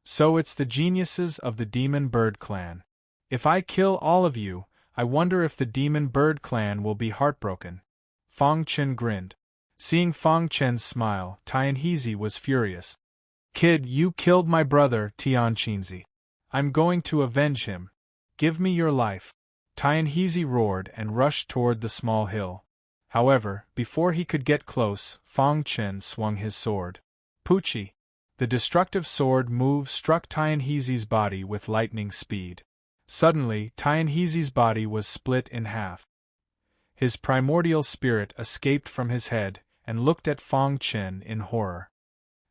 So it's the geniuses of the Demon Bird clan. If I kill all of you, I wonder if the Demon Bird clan will be heartbroken. Fong Chen grinned. Seeing Fong Chen's smile, Tian Heezy was furious. Kid, you killed my brother, Tian Qinzi. I'm going to avenge him. Give me your life. Tian Heezy roared and rushed toward the small hill. However, before he could get close, Fong Chen swung his sword. Poochie! The destructive sword move struck Tian Heezy's body with lightning speed. Suddenly, Tian Heezy's body was split in half. His primordial spirit escaped from his head and looked at Fong Chen in horror.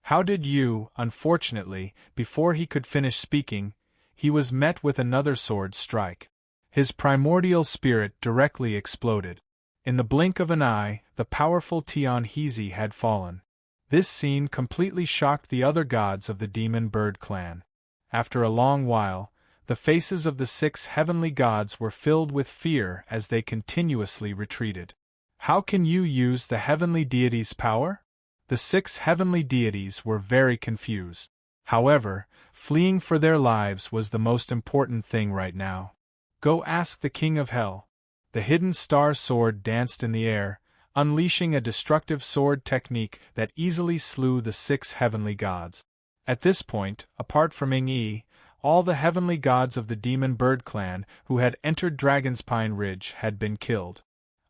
How did you? Unfortunately, before he could finish speaking, he was met with another sword strike. His primordial spirit directly exploded. In the blink of an eye, the powerful Tian Heezy had fallen. This scene completely shocked the other gods of the Demon Bird clan. After a long while, the faces of the 6 heavenly gods were filled with fear as they continuously retreated. How can you use the heavenly deity's power? The 6 heavenly deities were very confused. However, fleeing for their lives was the most important thing right now. Go ask the king of hell. The hidden star sword danced in the air, unleashing a destructive sword technique that easily slew the 6 heavenly gods. At this point, apart from Yi, all the heavenly gods of the demon bird clan who had entered Dragon's Pine Ridge had been killed.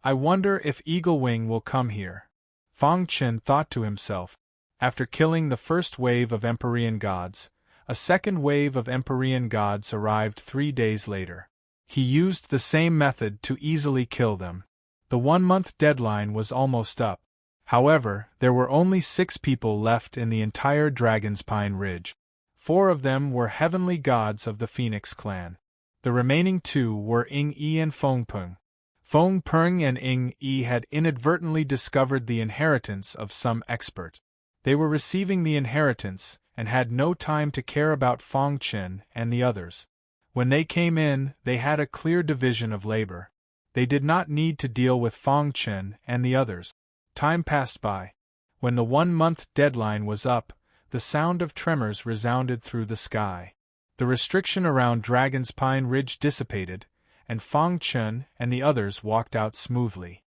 I wonder if Eagle Wing will come here. Fang Chen thought to himself. After killing the first wave of Empyrean gods, a second wave of Empyrean gods arrived 3 days later. He used the same method to easily kill them. The 1-month deadline was almost up. However, there were only 6 people left in the entire Dragon's Pine Ridge. 4 of them were heavenly gods of the Phoenix clan. The remaining 2 were Yi and Fengpeng. Fengpeng and Yi had inadvertently discovered the inheritance of some expert. They were receiving the inheritance and had no time to care about Fang Chen and the others. When they came in, they had a clear division of labor. They did not need to deal with Fang Chen and the others. Time passed by. When the 1-month deadline was up, the sound of tremors resounded through the sky. The restriction around Dragon's Pine Ridge dissipated, and Fang Chen and the others walked out smoothly.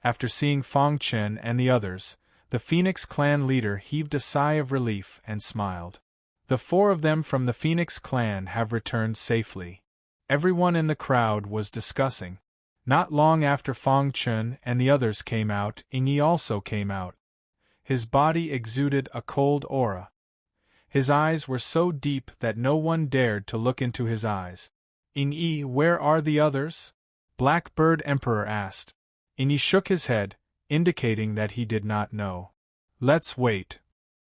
After seeing Fang Chen and the others, the Phoenix clan leader heaved a sigh of relief and smiled. The 4 of them from the Phoenix clan have returned safely. Everyone in the crowd was discussing. Not long after Fang Chen and the others came out, Yi also came out. His body exuded a cold aura. His eyes were so deep that no one dared to look into his eyes. Yi, where are the others? Blackbird Emperor asked. Yi shook his head, indicating that he did not know. Let's wait.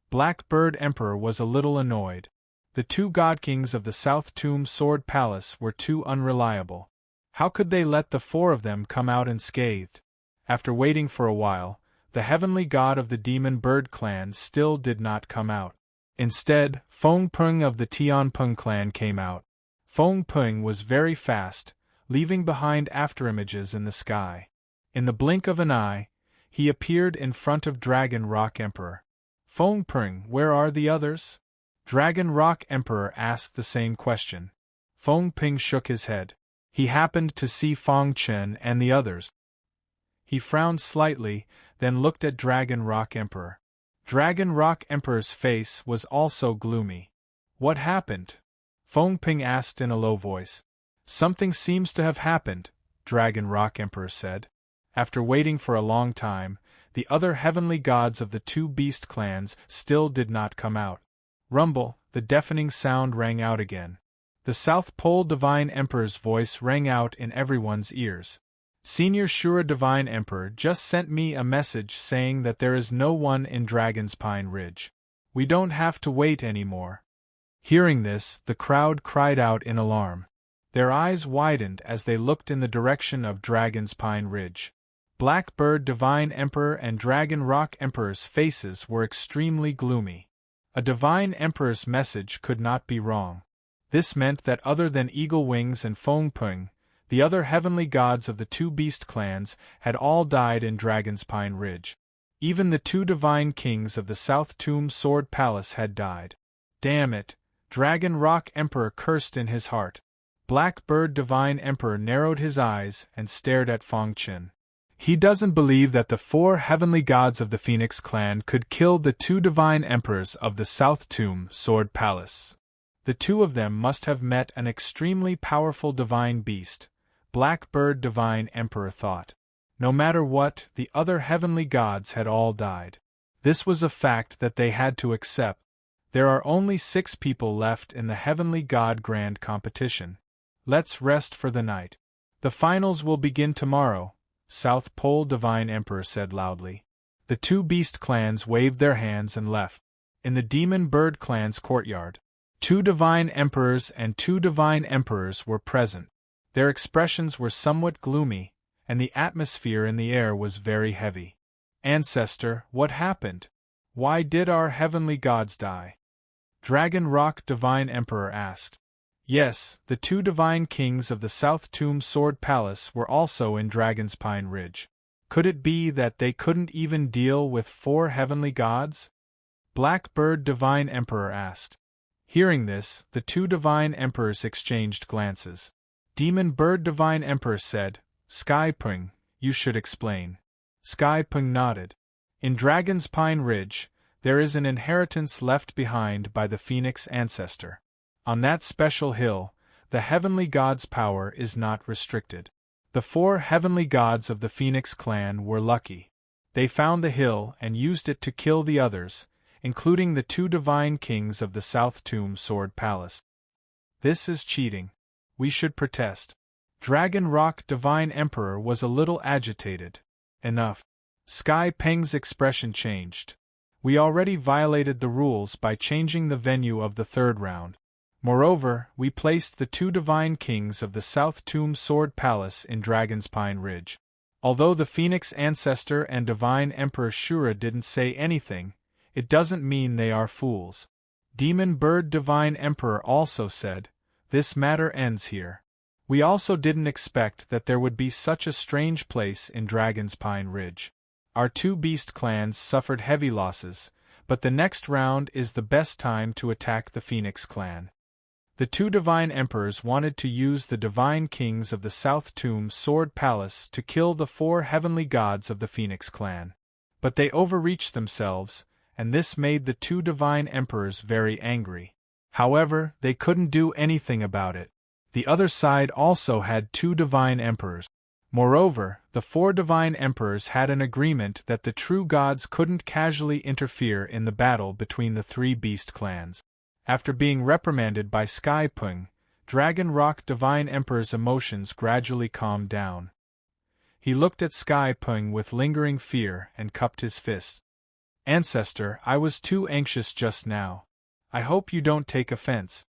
Blackbird Emperor was a little annoyed. The 2 god kings of the South Tomb Sword Palace were too unreliable. How could they let the 4 of them come out unscathed? After waiting for a while, the heavenly god of the demon bird clan still did not come out. Instead, Fengpeng of the Tianpeng clan came out. Fengpeng was very fast, leaving behind afterimages in the sky. In the blink of an eye, he appeared in front of Dragon Rock Emperor. Fengpeng, where are the others? Dragon Rock Emperor asked the same question. Fengpeng shook his head. He happened to see Fang Chen and the others. He frowned slightly, then looked at Dragon Rock Emperor. Dragon Rock Emperor's face was also gloomy. What happened? Fengpeng asked in a low voice. Something seems to have happened, Dragon Rock Emperor said. After waiting for a long time, the other heavenly gods of the 2 beast clans still did not come out. Rumble, the deafening sound rang out again. The South Pole Divine Emperor's voice rang out in everyone's ears. Senior Shura Divine Emperor just sent me a message saying that there is no one in Dragon's Pine Ridge. We don't have to wait anymore. Hearing this, the crowd cried out in alarm. Their eyes widened as they looked in the direction of Dragon's Pine Ridge. Blackbird Divine Emperor and Dragon Rock Emperor's faces were extremely gloomy. A Divine Emperor's message could not be wrong. This meant that other than Eagle Wings and Fengpeng, the other heavenly gods of the 2 beast clans had all died in Dragon's Pine Ridge. Even the 2 divine kings of the South Tomb Sword Palace had died. Damn it, Dragon Rock Emperor cursed in his heart. Blackbird Divine Emperor narrowed his eyes and stared at Fang Chen. He doesn't believe that the 4 heavenly gods of the Phoenix clan could kill the 2 divine emperors of the South Tomb Sword Palace. The 2 of them must have met an extremely powerful divine beast, Blackbird Divine Emperor thought. No matter what, the other heavenly gods had all died. This was a fact that they had to accept. There are only 6 people left in the Heavenly God Grand Competition. Let's rest for the night. The finals will begin tomorrow, South Pole Divine Emperor said loudly. The 2 beast clans waved their hands and left. In the Demon Bird clan's courtyard, 2 divine emperors and 2 divine emperors were present. Their expressions were somewhat gloomy, and the atmosphere in the air was very heavy. Ancestor, what happened? Why did our heavenly gods die? Dragon Rock Divine Emperor asked. Yes, the 2 divine kings of the South Tomb Sword Palace were also in Dragon's Pine Ridge. Could it be that they couldn't even deal with 4 heavenly gods? Blackbird Divine Emperor asked. Hearing this, the 2 Divine Emperors exchanged glances. Demon Bird Divine Emperor said, Sky Pung, you should explain. Sky Pung nodded. In Dragon's Pine Ridge, there is an inheritance left behind by the Phoenix ancestor. On that special hill, the heavenly god's power is not restricted. The 4 heavenly gods of the Phoenix clan were lucky. They found the hill and used it to kill the others, including the 2 divine kings of the South Tomb Sword Palace. This is cheating. We should protest. Dragon Rock Divine Emperor was a little agitated. Enough. Sky Peng's expression changed. We already violated the rules by changing the venue of the 3rd round. Moreover, we placed the 2 divine kings of the South Tomb Sword Palace in Dragon's Pine Ridge. Although the Phoenix ancestor and Divine Emperor Shura didn't say anything, it doesn't mean they are fools. Demon Bird Divine Emperor also said, this matter ends here. We also didn't expect that there would be such a strange place in Dragon's Pine Ridge. Our 2 beast clans suffered heavy losses, but the next round is the best time to attack the Phoenix clan. The 2 divine emperors wanted to use the divine kings of the South Tomb Sword Palace to kill the 4 heavenly gods of the Phoenix clan. But they overreached themselves, and this made the 2 divine emperors very angry. However, they couldn't do anything about it. The other side also had 2 divine emperors. Moreover, the 4 divine emperors had an agreement that the true gods couldn't casually interfere in the battle between the 3 beast clans. After being reprimanded by Sky Pung, Dragon Rock Divine Emperor's emotions gradually calmed down. He looked at Sky Pung with lingering fear and cupped his fist. Ancestor, I was too anxious just now. I hope you don't take offense.